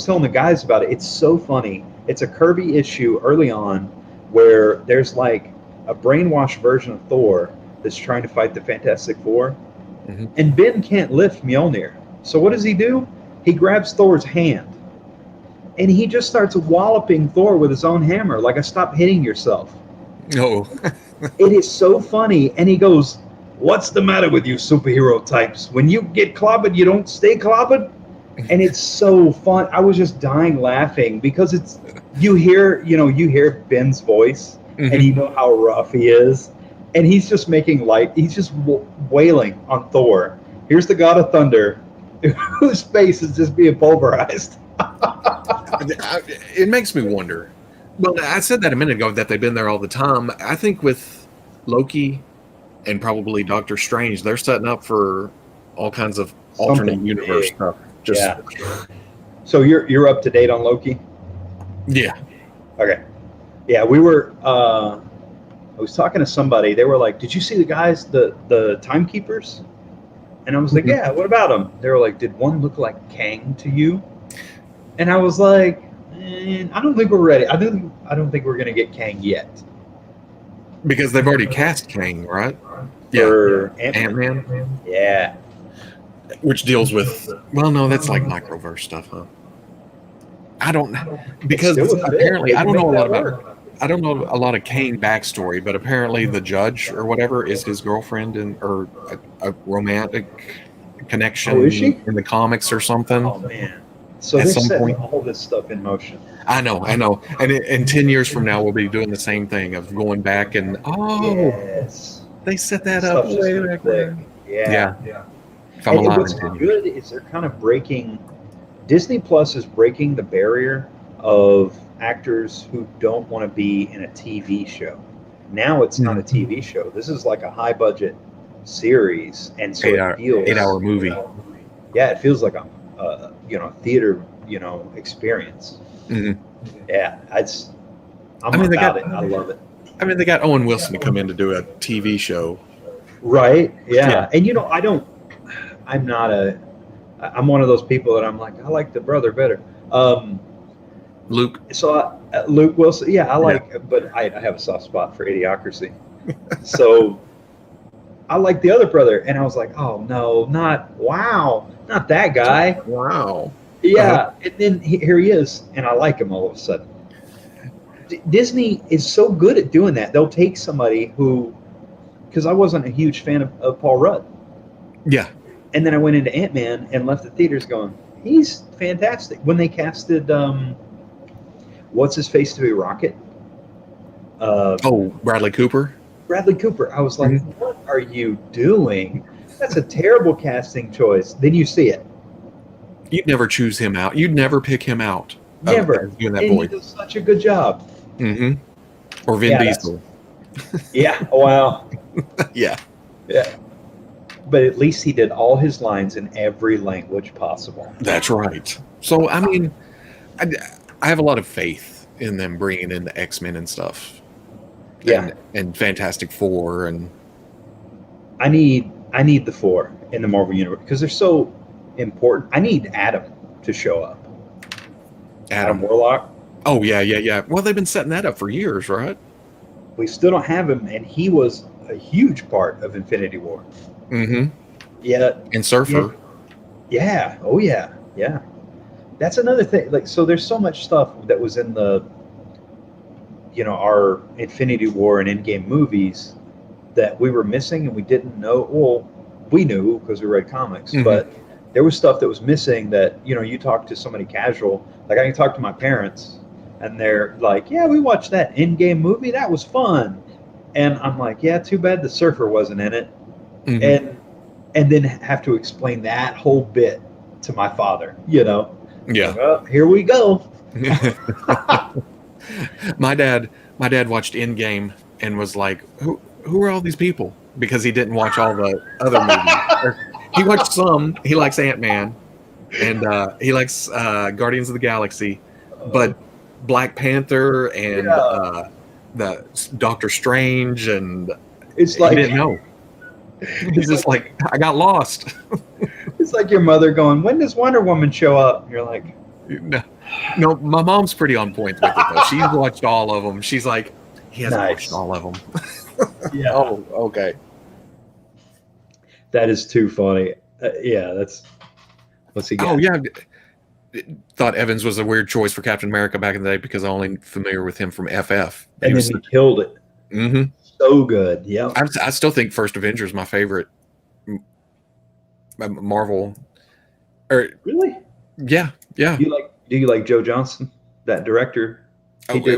telling the guys about it. It's so funny. It's a Kirby issue early on where there's like a brainwashed version of Thor that's trying to fight the Fantastic Four,
Mhm.
and Ben can't lift Mjolnir. So what does he do? He grabs Thor's hand, and he just starts walloping Thor with his own hammer, like a "stop hitting yourself."
No.
It is so funny, and he goes, "What's the matter with you superhero types? When you get clobbered, you don't stay clobbered?" And it's so fun. I was just dying laughing because you hear Ben's voice,
Mhm.
and you know how rough he is, and he's just making light. He's just wailing on Thor. Here's the god of thunder, whose face is just being pulverized.
It makes me wonder. Well, I said that a minute ago that they've been there all the time. I think with Loki and probably Doctor Strange, they're setting up for all kinds of alternate
Something
universe
big.
stuff. Just
So you're up to date on Loki?
yeah.
Okay. Yeah, we were. I was talking to somebody. They were like, "Did you see the guys, the timekeepers?" And I was like,
Mhm.
"Yeah. What about them?" They were like, "Did one look like Kang to you?" And I was like, "I don't think we're ready. I don't think we're gonna get Kang yet."
Because they've already cast Kang, right?
For
Ant-Man,
Yeah.
which deals with, well, no, that's like microverse stuff, huh? I don't know, because
Still a fit.
apparently
They
I
can
don't know a
make
lot
that
about
work.
I don't know a lot of Kane backstory, but apparently the judge or whatever is his girlfriend or a romantic connection
Oh, is she?
in the comics or something.
Oh man. So
At
they're
some
setting
point.
all this stuff in motion.
I know. And in 10 years from now, we'll be doing the same thing of going back and,
Yes.
they set that
Stuff's
up
just
way
gonna
back
click.
then.
Yeah.
If I'm
And
alive
what's
in 10 years.
good is they're kind of breaking. Disney Plus is breaking the barrier of actors who don't want to be in a TV show. Now it's not a TV show. This is like a high budget series, and so it feels
8-hour movie.
Yeah, it feels like a theater experience.
Mhm.
Yeah, I'm
I mean, they
about
got-
it. I love it.
I mean, they got Owen Wilson to come in to do a TV show.
Right? Yeah.
Yeah.
And I'm one of those people that I'm like, I like the brother better.
Luke.
So Luke Wilson, yeah, I like, but I have a soft spot for Idiocracy. So I like the other brother, and I was like, oh no, not that guy.
Wow.
Yeah, and then here he is, and I like him all of a sudden. Disney is so good at doing that. They'll take somebody who, because I wasn't a huge fan of Paul Rudd,
Yeah.
and then I went into Ant-Man and left the theaters going, he's fantastic. When they casted, what's his face to be Rocket?
Bradley Cooper.
Bradley Cooper. I was like, what are you doing? That's a terrible casting choice. Then you see it.
You'd never choose him out. You'd never pick him out.
Never.
Doing that
And
voice.
he does such a good job.
Mm-hmm. Or Vin Diesel.
Yeah. Wow.
Yeah.
Yeah. But at least he did all his lines in every language possible.
That's right. So, I mean, I have a lot of faith in them bringing in the X-Men and stuff.
Yeah.
And Fantastic Four. And
I need the four in the Marvel Universe because they're so important. I need Adam to show up. Adam Warlock.
Oh, yeah. Well, they've been setting that up for years, right?
We still don't have him, and he was a huge part of Infinity War.
Mm-hmm.
Yeah.
And Surfer.
Yeah. Oh, yeah. Yeah. That's another thing. Like, so there's so much stuff that was in the, our Infinity War and Endgame movies that we were missing and we didn't know. Well, we knew because we read comics, but there was stuff that was missing that, you talk to somebody casual. Like, I can talk to my parents and they're like, yeah, we watched that Endgame movie. That was fun. And I'm like, yeah, too bad the Surfer wasn't in it. And then have to explain that whole bit to my father,
Yeah.
Like, well, here we go.
My dad watched Endgame and was like, who are all these people? Because he didn't watch all the other movies. He watched some. He likes Ant-Man and he likes Guardians of the Galaxy, but Black Panther and the Doctor Strange, and
it's like
he didn't know. He's just like, I got lost.
It's like your mother going, when does Wonder Woman show up? And you're like,
no, my mom's pretty on point with it though. She's watched all of them. She's like, he hasn't watched all of them.
Yeah.
Oh, okay.
That is too funny. That's. What's he got?
Oh yeah. Thought Evans was a weird choice for Captain America back in the day because I'm only familiar with him from FF.
And then he killed it.
Mm-hmm.
So good. Yeah.
I still think First Avenger is my favorite Marvel.
Really?
Yeah.
Do you like Joe Johnston, that director?
I don't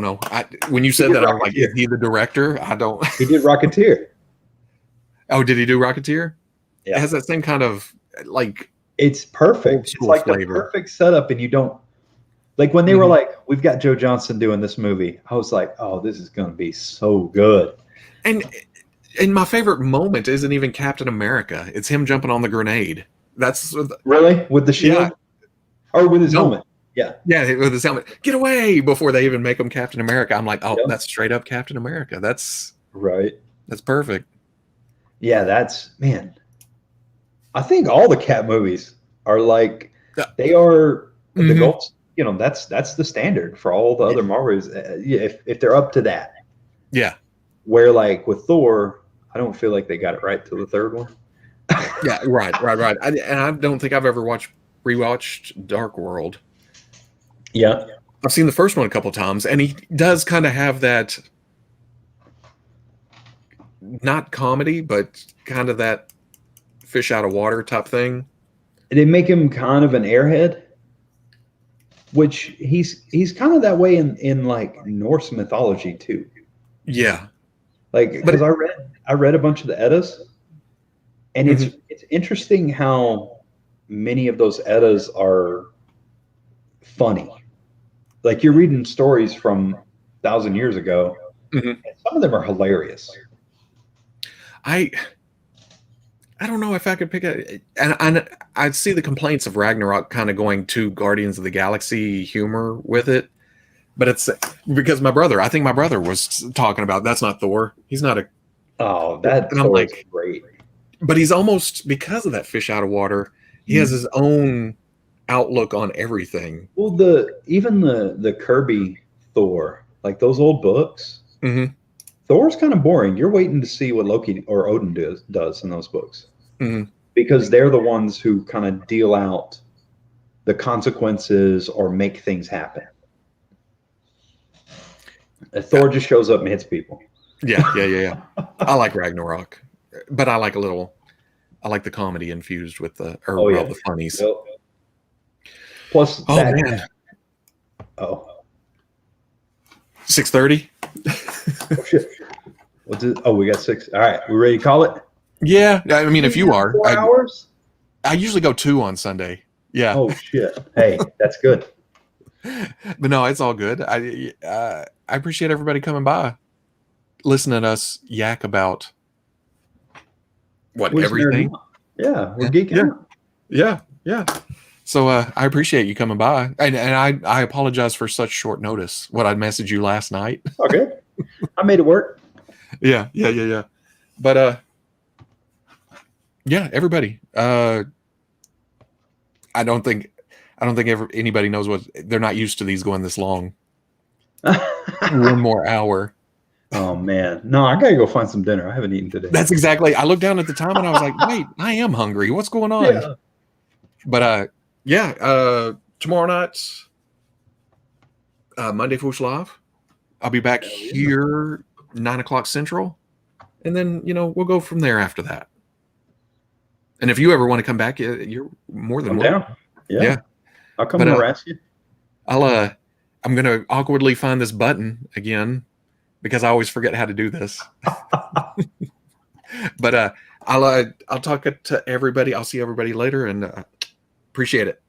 know. When you said that, I was like, is he the director? I don't.
He did Rocketeer.
Oh, did he do Rocketeer?
Yeah.
It has that same kind of like.
It's perfect. It's like the perfect setup, and you don't. Like when they were like, we've got Joe Johnston doing this movie, I was like, oh, this is going to be so good.
And my favorite moment isn't even Captain America. It's him jumping on the grenade. That's
really with the shield or with his helmet. Yeah,
with his helmet. Get away before they even make him Captain America. I'm like, that's straight up Captain America. That's
right. That's
perfect.
Yeah, man. I think all the Cap movies are like they are the gold. That's the standard for all the other Marvels. If they're up to that.
Yeah.
Where like with Thor, I don't feel like they got it right till the third one.
Yeah, right. I don't think I've ever rewatched Dark World.
Yeah.
I've seen the first one a couple times, and he does kind of have that, not comedy, but kind of that fish out of water type thing.
They make him kind of an airhead, which he's kind of that way in like Norse mythology too.
Yeah.
Like, because I read a bunch of the Eddas, and it's interesting how many of those Eddas are funny. Like you're reading stories from 1,000 years ago, and some of them are hilarious.
I don't know if I could pick and I see the complaints of Ragnarok kind of going to Guardians of the Galaxy humor with it. But it's because I think my brother was talking about that's not Thor. He's not a.
Oh, that
and I'm like,
great.
But he's almost, because of that fish out of water, he has his own outlook on everything.
Well, even the Kirby Thor, like those old books,
Mm-hmm.
Thor's kind of boring. You're waiting to see what Loki or Odin does in those books,
Mm-hmm.
because they're the ones who kind of deal out the consequences or make things happen. Thor just shows up and hits people.
Yeah. I like Ragnarok, but I like the comedy infused with the funnies.
Yep. Plus,
Oh man,
oh
6:30.
shit. What's it? Oh, we got 6. All right, we ready to call it?
Yeah, I mean, if you are,
4 hours.
I usually go 2 on Sunday. Yeah.
Oh shit! Hey, that's good.
But no, it's all good. I appreciate everybody coming by, listening to us yak about everything.
Yeah, we're geeking out.
Yeah. So I appreciate you coming by, and I apologize for such short notice. What I messaged you last night.
Okay, I made it work.
Yeah. But yeah, everybody. I don't think anybody knows what they're not used to these going this long. 1 more hour.
Oh man, no, I gotta go find some dinner. I haven't eaten today.
That's exactly. I looked down at the time and I was like, wait, I am hungry. What's going on?
Yeah.
But tomorrow night, Monday Foosh Live. I'll be back here 9:00 Central, and then we'll go from there after that. And if you ever want to come back, you're more than welcome.
Down. Yeah. I'll come
But,
harass you.
I'm gonna awkwardly find this button again because I always forget how to do this. But I'll talk to everybody. I'll see everybody later, and appreciate it.